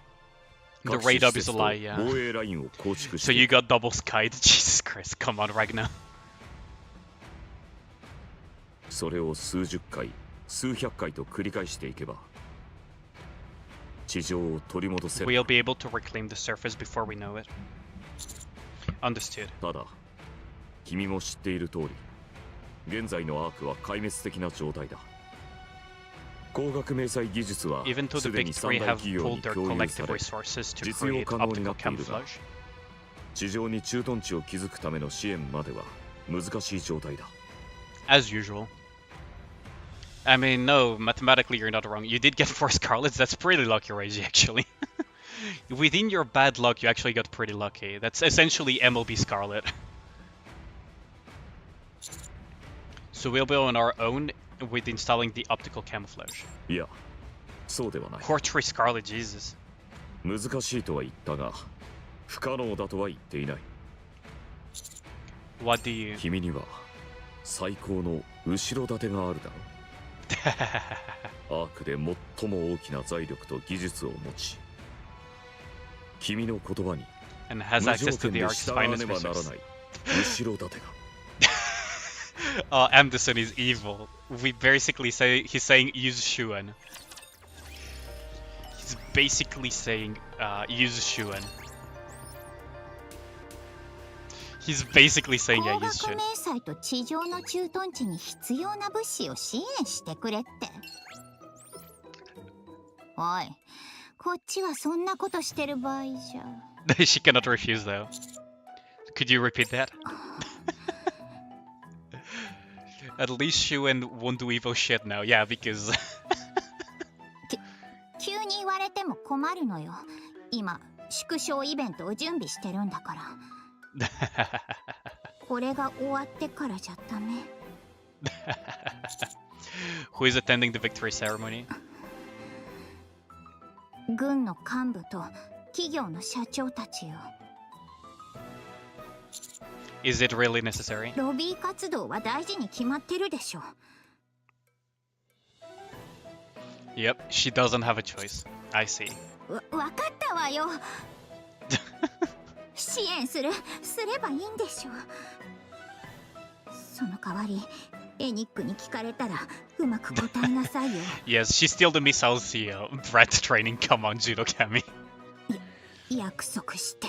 The raid up is a lie, yeah. 防衛ラインを構築して、So you got double skied? Jesus Christ, come on, Ragnar. それを数十回、数百回と繰り返していけば、地上を取り戻せる。We'll be able to reclaim the surface before we know it. Understood. ただ、君も知っている通り、現在のアークは壊滅的な状態だ。光学迷彩技術はすでに三大企業に共有され、実用可能になっているが、地上に駐屯地を築くための支援までは難しい状態だ。As usual. I mean, no, mathematically you're not wrong. You did get 4 Scarlets, that's pretty lucky, Reiji, actually. Within your bad luck, you actually got pretty lucky. That's essentially MLB Scarlet. So we'll be on our own with installing the optical camouflage. いや、そうではない。Quartry Scarlet, Jesus. 難しいとは言ったが、不可能だとは言っていない。What do you... 君には最高の後ろ盾があるだろう。アークで最も大きな財力と技術を持ち、君の言葉に無条件で従わねばならない後ろ盾が。Oh, Anderson is evil. We basically say he's saying use Shuan. He's basically saying use Shuan. He's basically saying yeah, use Shuan. 迷彩と地上の駐屯地に必要な物資を支援してくれって。おい、こっちはそんなことしてる場合じゃ。She cannot refuse though. Could you repeat that? At least Shuan won't do evil shit now. Yeah, because 急に言われても困るのよ。今、縮小イベントを準備してるんだから。これが終わってからじゃダメ。Who is attending the victory ceremony? 軍の幹部と企業の社長たちよ。Is it really necessary? ロビー活動は大事に決まってるでしょ。Yep, she doesn't have a choice. I see. わかったわよ。支援すればいいんでしょ。その代わり、エニックに聞かれたらうまく答えなさいよ。Yes, she's still the missile CEO. Brat training, come on, Judo Kami. 約束して。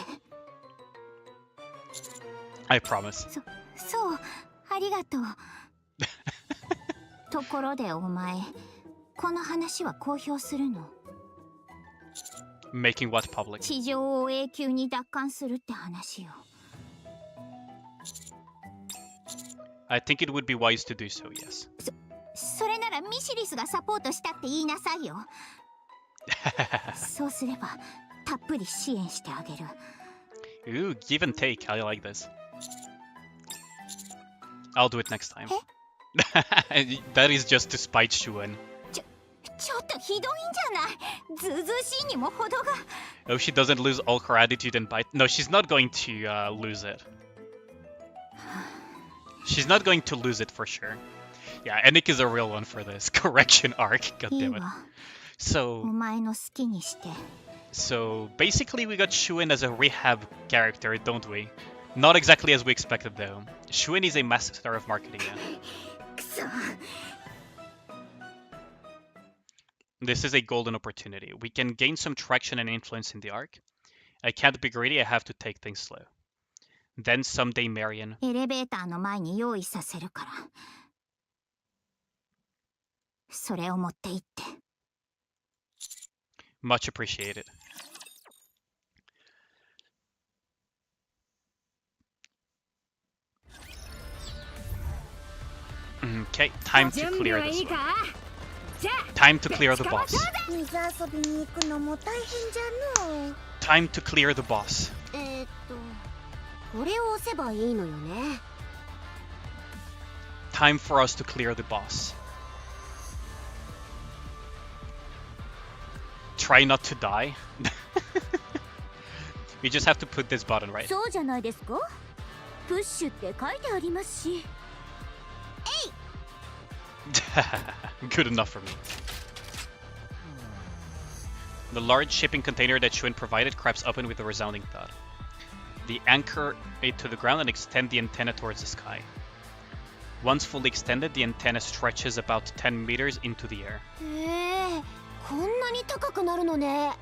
I promise. そう、ありがとう。ところでお前、この話は公表するの？ Making what public? 地上を永久に奪還するって話よ。I think it would be wise to do so, yes. それならミシリスがサポートしたって言いなさいよ。そうすればたっぷり支援してあげる。Ooh, give and take. I like this. I'll do it next time. That is just to spite Shuen. ちょっとひどいんじゃない。ずうずうしいにも程が。Oh, she doesn't lose all her attitude and bite. No, she's not going to lose it. She's not going to lose it for sure. Yeah, Nikke is a real one for this. Correction arc. God いい damn it. わ。お So, 前の好きにして。so basically we got Shuen as a rehab character, don't we? Not exactly as we expected though. Shuen is a master of marketing. Yeah. くそ。This is a golden opportunity. We can gain some traction and influence in the arc. I can't be greedy, I have to take things slow. Then someday Marion. エレベーターの前に用意させるから。それを持って行って。Much appreciated. Okay, time to clear this one. Time to clear the boss. 水遊びに行くのも大変じゃのう。 Time to clear the boss. これを押せばいいのよね。Time for us to clear the boss. Try not to die. We just have to put this button right. そうじゃないですか。プッシュって書いてありますし。Good enough for me. The large shipping container that Shuen provided cracks open with a resounding thud. They anchor it to the ground and extend the antenna towards the sky. Once fully extended, the antenna stretches about 10 meters into the air. こんなに高くなるのね。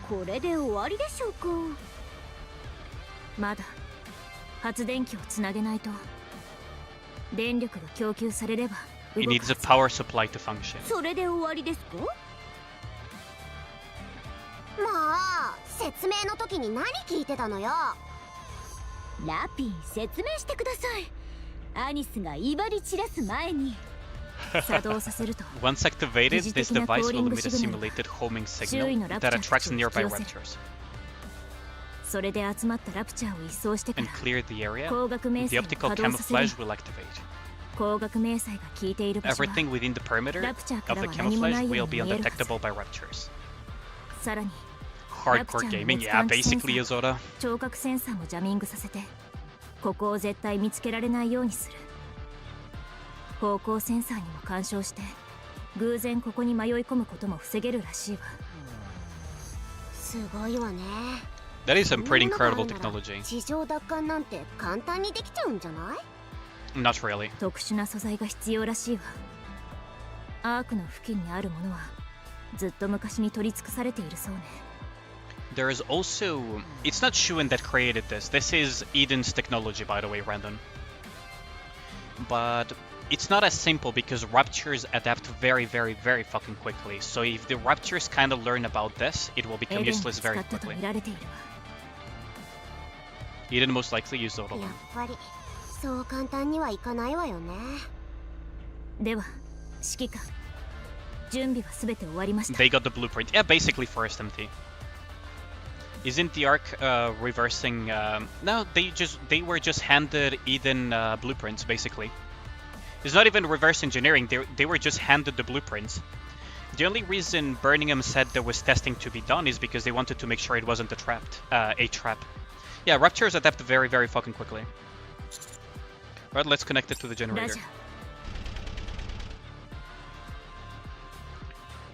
これで終わりでしょうか。まだ発電機をつなげないと。電力が供給されれば動 It くは needs ず a power supply to function. それで終わりですか。まあ説明の時に何聞いてたのよ。ラピン説明してください。アニスが威張り散らす前に。作動させると Once activated, this device will emit a simulated homing signal that attracts nearby raptors それで集まったラプチャーを一掃してか and ら clear the area. 光学迷 The 彩を optical 稼働させる camouflage will activate. 光学迷彩が効いている場所は Everything within the perimeter ラプチャーか of ら the は何もな camouflage いよ will う be に見えるはず undetectable by raptors. さらに Hardcore gaming, yeah, basically, Yozora. 聴覚センサーもジャミングさせてここを絶対見つけられないようにする。方向センサーにも干渉して偶然ここに迷い込むことも防げるらしいわ。すごいわね。 That is some pretty こんなのがあ incredible るなら technology. 地上奪還なんて簡単にできちゃうんじゃない？ Not really. 特殊な素材が必要らしいわ。アークの付近にあるものはずっと昔に取り尽くされているそうね。There is also... It's not Shuen that created this. This is Eden's technology, by the way, Randon. But it's not as simple because raptors adapt very, very, very fucking quickly. So if the raptors kind of learn about this, it will エ become デンを useless 使 very ったと quickly. 見られているわ。 Eden most likely used やっ Odolon. ぱりそう簡単にはいかないわよね。では指揮官、準備はすべて終わりました。 They got the blueprint. Yeah, basically first MT. Isn't the arc reversing? No, they were just handed Eden blueprints basically. It's not even reverse engineering. They were just handed the blueprints. The only reason Birmingham said there was testing to be done is because they wanted to make sure it wasn't a trap. Yeah, raptors adapt very, very fucking quickly. Alright, let's connect it to the ラ generator. ジャー。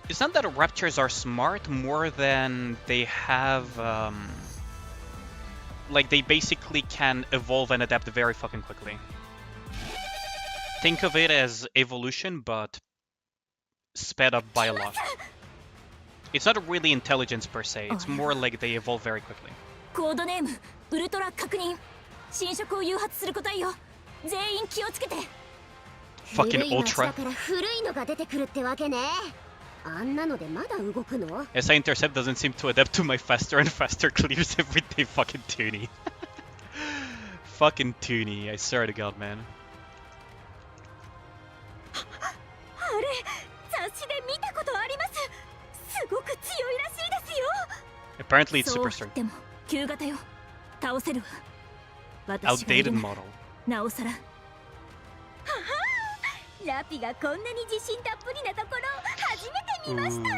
It's not that raptors are smart more than they have, like they basically can evolve and adapt very fucking quickly. Think of it as evolution, but sped up by a lot. It's not really intelligence per se, it's more like they evolve very quickly. コードネームウルトラ確認。侵食を誘発する個体よ。全員気をつけて。 Fucking 古い町 ultra. だから古いのが出てくるってわけね。あんなのでまだ動くの？ SI intercept doesn't seem to adapt to my faster and faster cleaves every day. Fucking toony. Fucking toony. I swear to God, man. あれ、雑誌で見たことあります。すごく強いらしいですよ。 Apparently it's そう super strong. でも旧型よ。倒せるわ。私がい Outdated るなら model. なおさら。ははー、ラピがこんなに自信たっぷりなところ初めて見ました。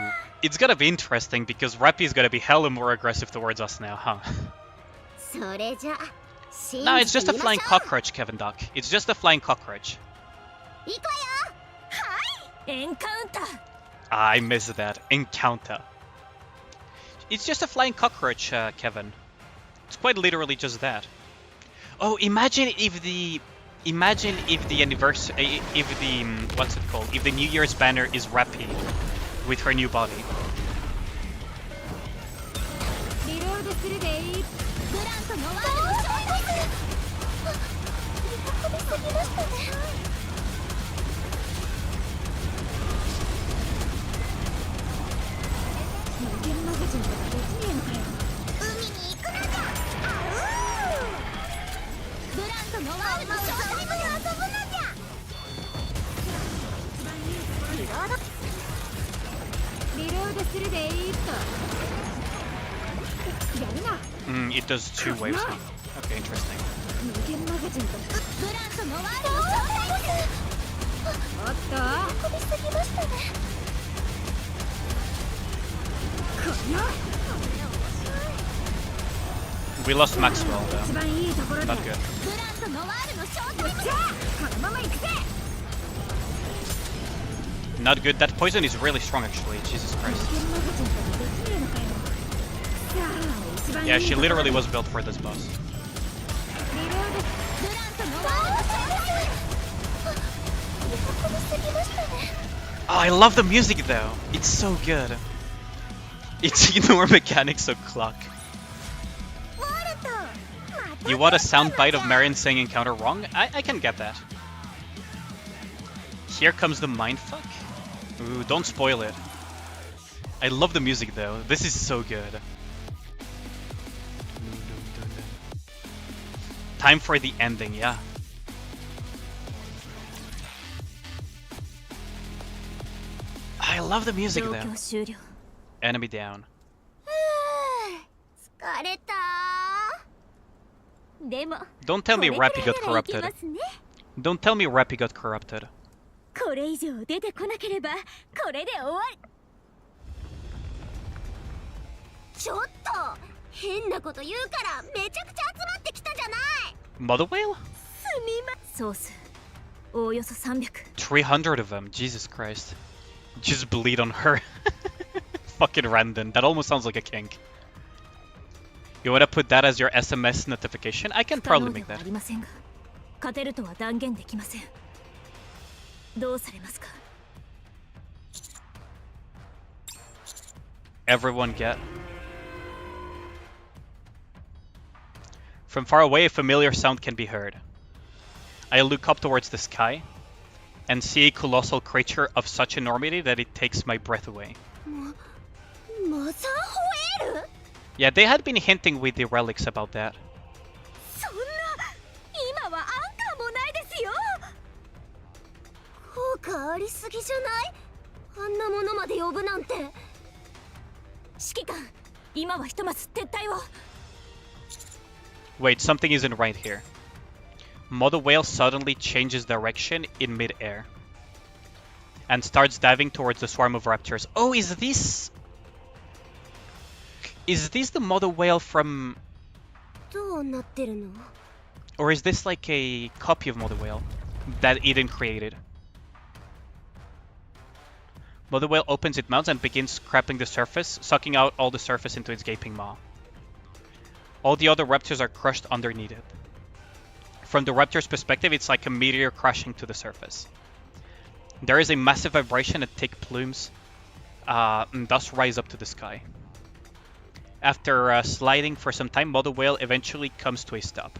It's gonna be interesting because Rappy is gonna be hella more aggressive towards us now, huh? それじゃ No, it's just a flying cockroach, Kevin Duck. It's just a flying cockroach. 行くわよ。エンカウンター。 I missed that. Encounter. It's just a flying cockroach, Kevin. It's quite literally just that. Oh, imagine if the anniversary, if the what's it called? If the New Year's banner is Rappy with her new body. リロードするでいい。ブラントのワールドショーです。飛びすぎましたね。無限マガジンとかできねえのかよ。海に行くのじゃ。ブラントのワールドショータイムで遊ぶのじゃ。リロードするでいいと。やるな。It does 2 waves. Huh? Okay, interesting. 無限マガジンとか。ブラントのワールドショータイムです。おっと。飛びすぎましたね。We lost Maxwell though. Not good. Not good. That poison is really strong actually. Jesus Christ. Yeah, she literally was built for this boss. Oh, I love the music though. It's so good. It's ignore mechanics of clock. You want a soundbite of Marion saying encounter wrong? I can get that. Here comes the mindfuck. Ooh, don't spoil it. I love the music though. This is so good. Time for the ending, yeah. I love the music though. Enemy down. 疲れた。でも Don't tell me Rappy got corrupted. Don't tell me Rappy got corrupted. これ以上出てこなければこれで終わり。ちょっと変なこと言うからめちゃくちゃ集まってきたじゃない。 Mother whale? すみません。ソースおおよそ300。300 of them. Jesus Christ. Just bleed on her. Fucking random. That almost sounds like a kink. You wanna put that as your SMS notification? I can probably make that. 勝てるとは断言できません。どうされますか? Everyone get. From far away, a familiar sound can be heard. I look up towards the sky and see a colossal creature of such enormity that it takes my breath away. Yeah, they had been hinting with the relics about that. そんな今はアンカーもないですよ。効果ありすぎじゃない？あんなものまで呼ぶなんて。指揮官、今はひとまず撤退を。Wait, something isn't right here. Mother whale suddenly changes direction in mid-air and starts diving towards the swarm of raptors. Oh, is this the mother whale from... どうなってるの? Or is this like a copy of mother whale that Eden created? Mother whale opens its mouth and begins scraping the surface, sucking out all the surface into its gaping maw. All the other raptors are crushed underneath it. From the raptor's perspective, it's like a meteor crashing to the surface. There is a massive vibration and thick plumes thus rise up to the sky. After sliding for some time, mother whale eventually comes to a stop.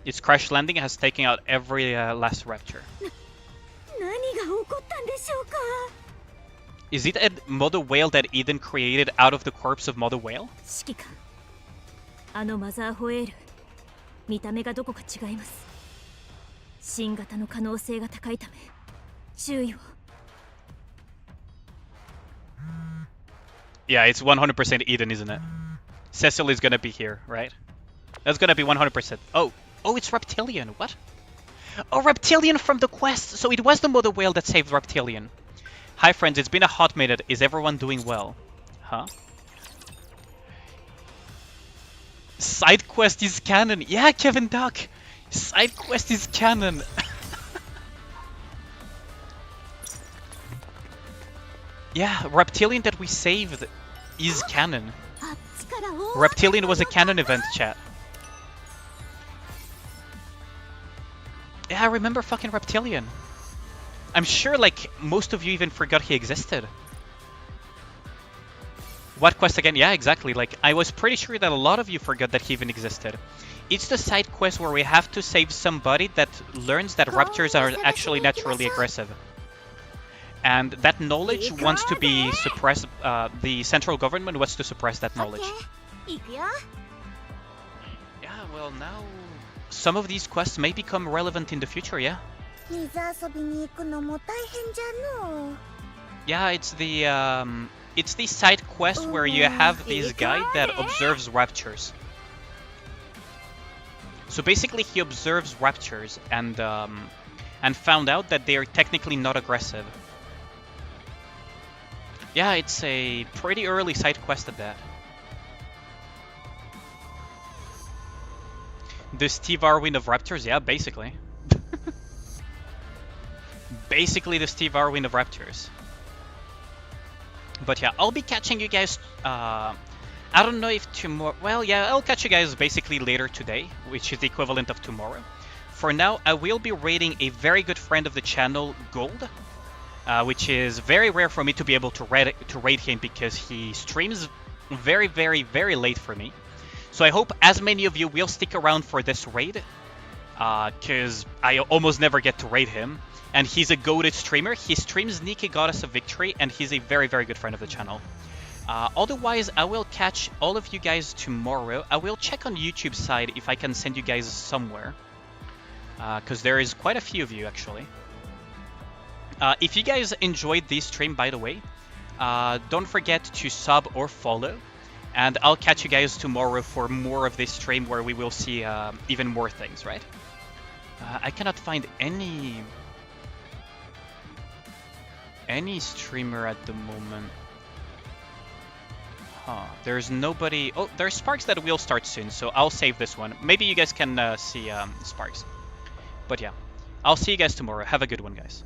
Its crash landing has taken out every last raptor. 何が起こったんでしょうか。 Is it a mother whale that Eden created out of the corpse of mother whale? 指揮官、あのマザーホエール、見た目がどこか違います。新型の可能性が高いため注意を。 Yeah, it's 100% Eden, isn't it? Cecil is gonna be here, right? That's gonna be 100%. Oh, it's Reptilian. What? Oh, Reptilian from the quest. So it was the mother whale that saved Reptilian. Hi friends, it's been a hot minute. Is everyone doing well? Huh? Side quest is canon. Yeah, Kevin Duck. Side quest is canon. Yeah, Reptilian that we saved is canon. Reptilian was a canon event, chat. Yeah, I remember fucking Reptilian. I'm sure, like, most of you even forgot he existed. What quest again? Yeah, exactly. Like, I was pretty sure that a lot of you forgot that he even existed. It's the side quest where we have to save somebody that learns that raptors are actually naturally aggressive. And that knowledge wants to be suppressed. The central government wants to suppress that knowledge. Yeah, well, now some of these quests may become relevant in the future, yeah? Yeah, it's the side quest where you have this guy that observes raptors. So basically he observes raptors and found out that they are technically not aggressive. Yeah, it's a pretty early side quest at that. The Steve Irwin of raptors? Yeah, basically. Basically the Steve Irwin of raptors. But yeah, I'll be catching you guys, I don't know if tomorrow... Well, yeah, I'll catch you guys basically later today, which is the equivalent of tomorrow. For now, I will be raiding a very good friend of the channel, Gold. Which is very rare for me to be able to raid him because he streams very, very, very late for me. So I hope as many of you will stick around for this raid, because I almost never get to raid him. And he's a goated streamer. He streams Nikke Goddess of Victory, and he's a very, very good friend of the channel. Otherwise, I will catch all of you guys tomorrow. I will check on YouTube side if I can send you guys somewhere, because there is quite a few of you actually. If you guys enjoyed this stream, by the way, don't forget to sub or follow. And I'll catch you guys tomorrow for more of this stream where we will see even more things, right? I cannot find any streamer at the moment. Huh, there's nobody... Oh, there's Sparks that will start soon, so I'll save this one. Maybe you guys can see Sparks. But yeah, I'll see you guys tomorrow. Have a good one, guys.